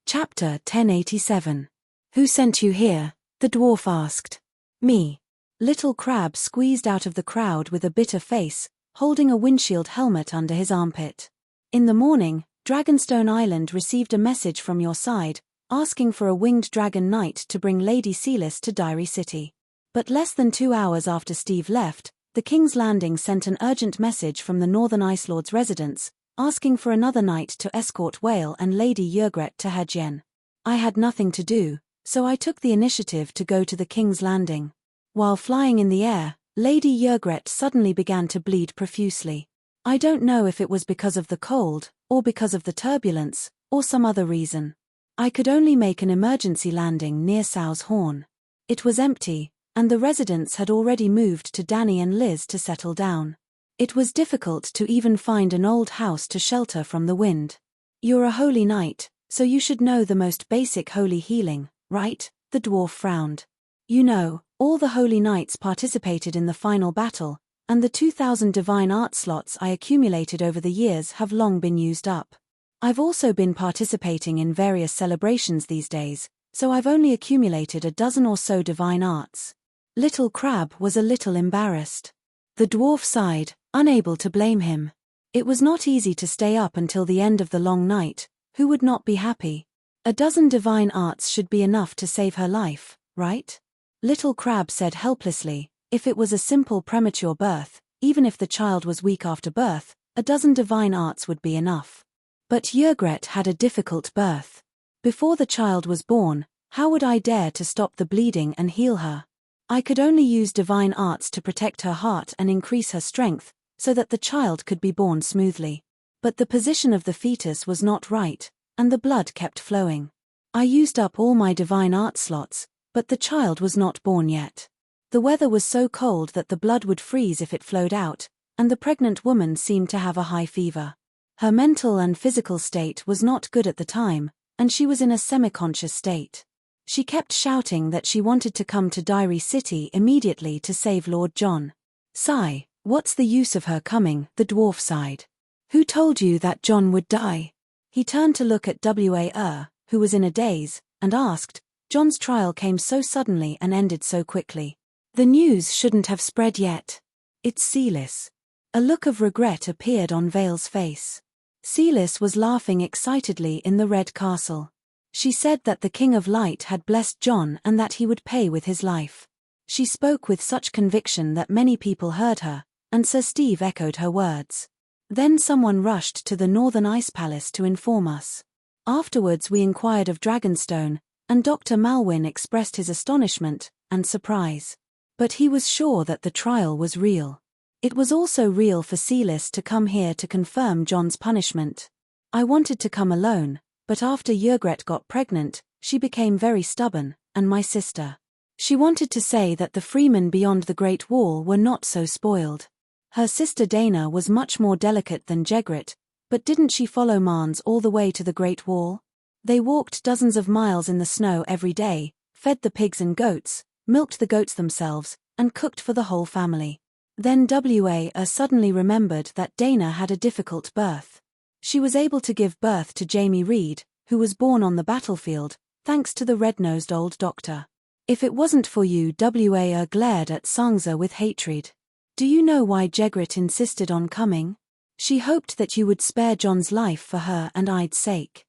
Chapter 1087. "Who sent you here?" the dwarf asked. "Me." Little Crab squeezed out of the crowd with a bitter face, holding a windshield helmet under his armpit. "In the morning, Dragonstone Island received a message from your side, asking for a winged dragon knight to bring Lady Sealis to Dari City. But less than 2 hours after Steve left, The King's Landing sent an urgent message from the Northern Ice Lord's residence, asking for another night to escort Whale and Lady Yrgret to Hedjen. I had nothing to do, so I took the initiative to go to the King's Landing. While flying in the air, Lady Yrgret suddenly began to bleed profusely. I don't know if it was because of the cold, or because of the turbulence, or some other reason. I could only make an emergency landing near Sow's Horn. It was empty, and the residents had already moved to Danny and Liz to settle down. It was difficult to even find an old house to shelter from the wind. You're a holy knight, so you should know the most basic holy healing, right? The dwarf frowned. You know, all the holy knights participated in the final battle, and the 2,000 divine art slots I accumulated over the years have long been used up. I've also been participating in various celebrations these days, so I've only accumulated a dozen or so divine arts. Little Crab was a little embarrassed. The dwarf sighed, unable to blame him. It was not easy to stay up until the end of the long night. Who would not be happy? A dozen divine arts should be enough to save her life, right? Little Crab said helplessly, if it was a simple premature birth, even if the child was weak after birth, a dozen divine arts would be enough. But Yrgret had a difficult birth. Before the child was born, how would I dare to stop the bleeding and heal her? I could only use divine arts to protect her heart and increase her strength, so that the child could be born smoothly. But the position of the fetus was not right, and the blood kept flowing. I used up all my divine art slots, but the child was not born yet. The weather was so cold that the blood would freeze if it flowed out, and the pregnant woman seemed to have a high fever. Her mental and physical state was not good at the time, and she was in a semi-conscious state. She kept shouting that she wanted to come to Diary City immediately to save Lord John. Sigh, what's the use of her coming? The dwarf sighed. Who told you that John would die? He turned to look at Wa, who was in a daze, and asked, John's trial came so suddenly and ended so quickly. The news shouldn't have spread yet. It's Celis. A look of regret appeared on Vale's face. Celis was laughing excitedly in the Red Castle. She said that the King of Light had blessed John and that he would pay with his life. She spoke with such conviction that many people heard her, and Sir Steve echoed her words. Then someone rushed to the Northern Ice Palace to inform us. Afterwards we inquired of Dragonstone, and Dr. Malwyn expressed his astonishment and surprise. But he was sure that the trial was real. It was also real for Celis to come here to confirm John's punishment. I wanted to come alone, but after Yrgret got pregnant, she became very stubborn, and my sister. She wanted to say that the freemen beyond the Great Wall were not so spoiled. Her sister Dana was much more delicate than Jegret, but didn't she follow Marnes all the way to the Great Wall? They walked dozens of miles in the snow every day, fed the pigs and goats, milked the goats themselves, and cooked for the whole family. Then Wa suddenly remembered that Dana had a difficult birth. She was able to give birth to Jamie Reed, who was born on the battlefield, thanks to the red-nosed old doctor. If it wasn't for you, Wa glared at Sangza with hatred. Do you know why Jegret insisted on coming? She hoped that you would spare John's life for her and I'd sake.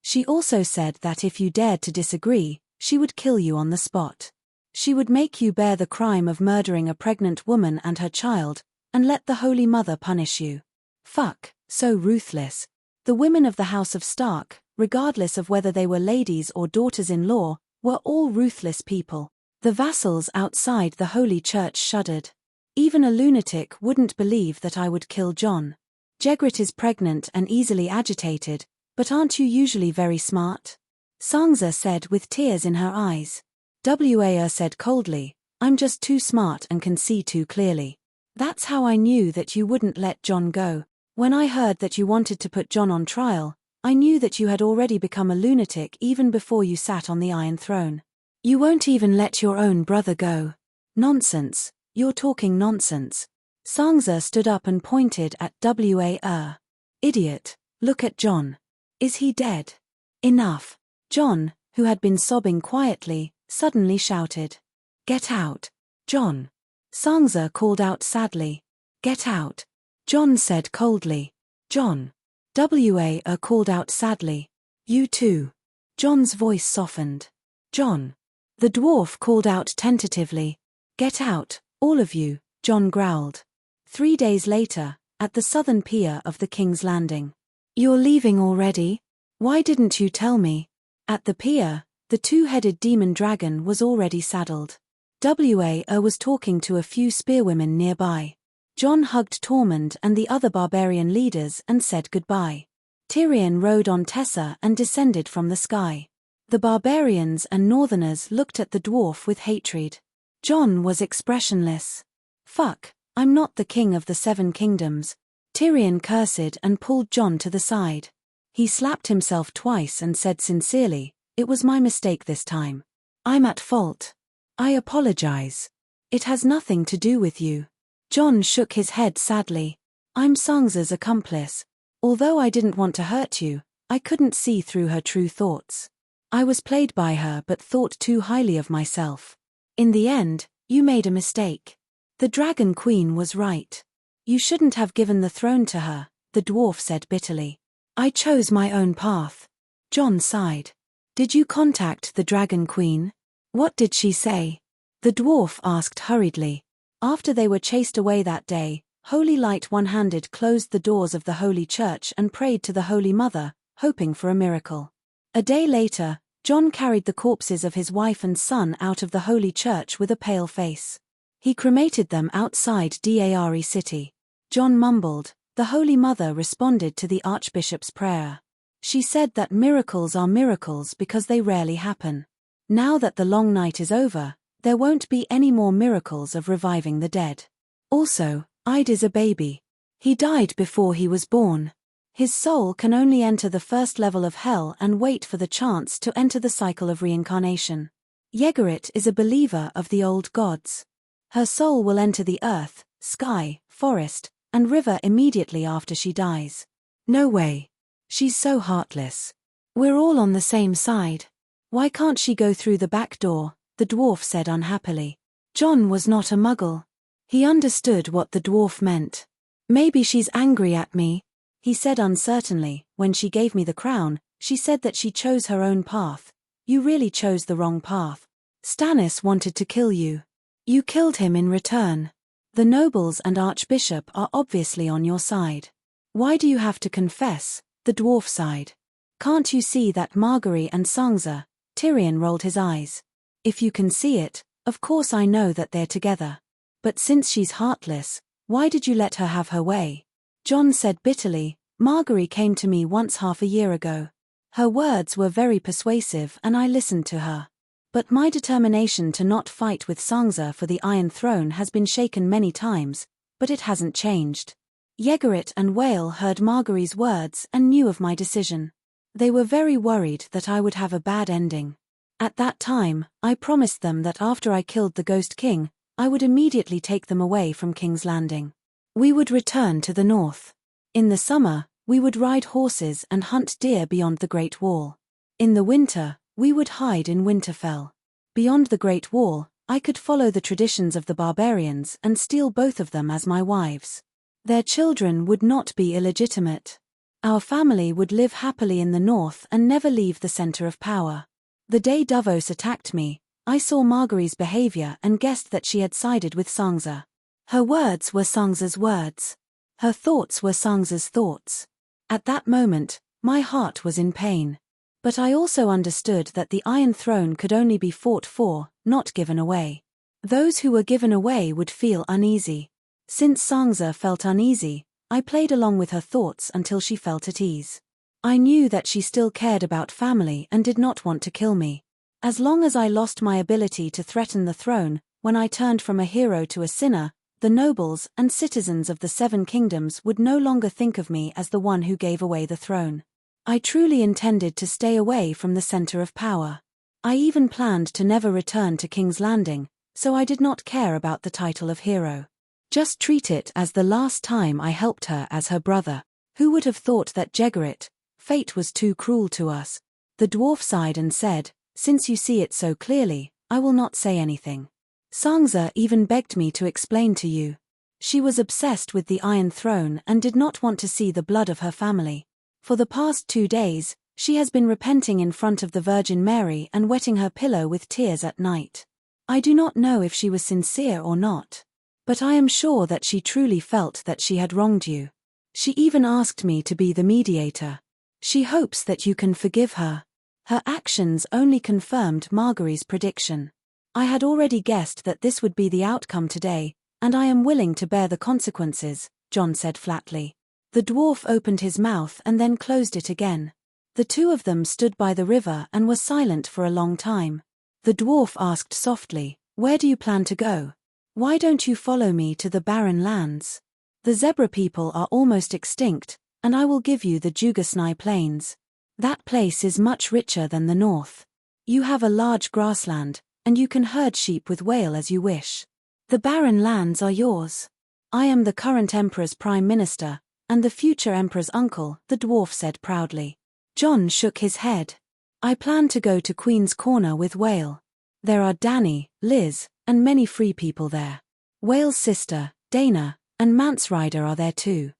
She also said that if you dared to disagree, she would kill you on the spot. She would make you bear the crime of murdering a pregnant woman and her child, and let the Holy Mother punish you. Fuck, so ruthless. The women of the House of Stark, regardless of whether they were ladies or daughters-in-law, were all ruthless people. The vassals outside the Holy Church shuddered. Even a lunatic wouldn't believe that I would kill John. Jegret is pregnant and easily agitated, but aren't you usually very smart? Sangza said with tears in her eyes. Wa said coldly, I'm just too smart and can see too clearly. That's how I knew that you wouldn't let John go. When I heard that you wanted to put John on trial, I knew that you had already become a lunatic even before you sat on the Iron Throne. You won't even let your own brother go. Nonsense, you're talking nonsense. Sangza stood up and pointed at Wa. Idiot, look at John. Is he dead? Enough. John, who had been sobbing quietly, suddenly shouted. Get out. John. Sangza called out sadly. Get out. John said coldly. John. Wa called out sadly. You too. John's voice softened. John. The dwarf called out tentatively. Get out, all of you, Jon growled. 3 days later, at the southern pier of the King's Landing. You're leaving already? Why didn't you tell me? At the pier, the two-headed demon dragon was already saddled. Wa was talking to a few spearwomen nearby. Jon hugged Tormund and the other barbarian leaders and said goodbye. Tyrion rode on Tessa and descended from the sky. The barbarians and northerners looked at the dwarf with hatred. Jon was expressionless. Fuck, I'm not the king of the Seven Kingdoms. Tyrion cursed and pulled Jon to the side. He slapped himself twice and said sincerely, "It was my mistake this time. I'm at fault. I apologize. It has nothing to do with you." Jon shook his head sadly. "I'm Sansa's accomplice. Although I didn't want to hurt you, I couldn't see through her true thoughts. I was played by her but thought too highly of myself. In the end, you made a mistake. The Dragon Queen was right. You shouldn't have given the throne to her," the dwarf said bitterly. "I chose my own path." Jon sighed. "Did you contact the Dragon Queen? What did she say?" The dwarf asked hurriedly. After they were chased away that day, Holy Light one-handed closed the doors of the Holy Church and prayed to the Holy Mother, hoping for a miracle. A day later, Jon carried the corpses of his wife and son out of the Holy Church with a pale face. He cremated them outside Dari City. Jon mumbled. The Holy Mother responded to the Archbishop's prayer. She said that miracles are miracles because they rarely happen. Now that the long night is over, there won't be any more miracles of reviving the dead. Also, Ide is a baby. He died before he was born. His soul can only enter the first level of hell and wait for the chance to enter the cycle of reincarnation. Ygritte is a believer of the old gods. Her soul will enter the earth, sky, forest, and river immediately after she dies. No way. She's so heartless. We're all on the same side. Why can't she go through the back door? The dwarf said unhappily. Jon was not a muggle. He understood what the dwarf meant. Maybe she's angry at me, he said uncertainly. When she gave me the crown, she said that she chose her own path. You really chose the wrong path. Stannis wanted to kill you. You killed him in return. The nobles and archbishop are obviously on your side. Why do you have to confess? The dwarf sighed. Can't you see that Margaery and Sansa? Tyrion rolled his eyes. If you can see it, of course I know that they're together. But since she's heartless, why did you let her have her way? Jon said bitterly, Margaery came to me once half a year ago. Her words were very persuasive and I listened to her. But my determination to not fight with Sansa for the Iron Throne has been shaken many times, but it hasn't changed. Ygritte and Whale heard Margaery's words and knew of my decision. They were very worried that I would have a bad ending. At that time, I promised them that after I killed the Ghost King, I would immediately take them away from King's Landing. We would return to the north. In the summer, we would ride horses and hunt deer beyond the Great Wall. In the winter, we would hide in Winterfell. Beyond the Great Wall, I could follow the traditions of the barbarians and steal both of them as my wives. Their children would not be illegitimate. Our family would live happily in the north and never leave the center of power. The day Davos attacked me, I saw Margaery's behavior and guessed that she had sided with Sansa. Her words were Sansa's words. Her thoughts were Sansa's thoughts. At that moment, my heart was in pain. But I also understood that the Iron Throne could only be fought for, not given away. Those who were given away would feel uneasy. Since Sansa felt uneasy, I played along with her thoughts until she felt at ease. I knew that she still cared about family and did not want to kill me. As long as I lost my ability to threaten the throne, when I turned from a hero to a sinner, the nobles and citizens of the Seven Kingdoms would no longer think of me as the one who gave away the throne. I truly intended to stay away from the center of power. I even planned to never return to King's Landing, so I did not care about the title of hero. Just treat it as the last time I helped her as her brother. Who would have thought that Ygritte, fate was too cruel to us? The dwarf sighed and said, since you see it so clearly, I will not say anything. Sansa even begged me to explain to you. She was obsessed with the Iron Throne and did not want to see the blood of her family. For the past 2 days, she has been repenting in front of the Virgin Mary and wetting her pillow with tears at night. I do not know if she was sincere or not. But I am sure that she truly felt that she had wronged you. She even asked me to be the mediator. She hopes that you can forgive her. Her actions only confirmed Margary's prediction. I had already guessed that this would be the outcome today, and I am willing to bear the consequences, John said flatly. The dwarf opened his mouth and then closed it again. The two of them stood by the river and were silent for a long time. The dwarf asked softly, "Where do you plan to go? Why don't you follow me to the barren lands? The zebra people are almost extinct, and I will give you the Jugasnai Plains. That place is much richer than the north. You have a large grassland, and you can herd sheep with whale as you wish. The barren lands are yours. I am the current emperor's prime minister, and the future emperor's uncle," the dwarf said proudly. John shook his head. "I plan to go to Queen's Corner with Whale. There are Danny, Liz, and many free people there. Whale's sister, Dana, and Mansrider are there too.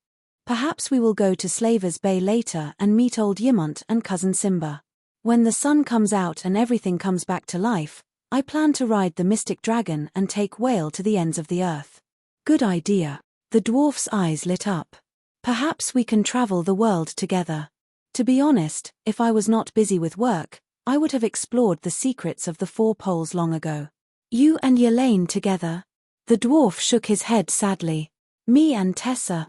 Perhaps we will go to Slaver's Bay later and meet old Yimont and cousin Simba. When the sun comes out and everything comes back to life, I plan to ride the mystic dragon and take Whale to the ends of the earth." "Good idea." The dwarf's eyes lit up. "Perhaps we can travel the world together. To be honest, if I was not busy with work, I would have explored the secrets of the four poles long ago." "You and Yelaine together?" The dwarf shook his head sadly. "Me and Tessa,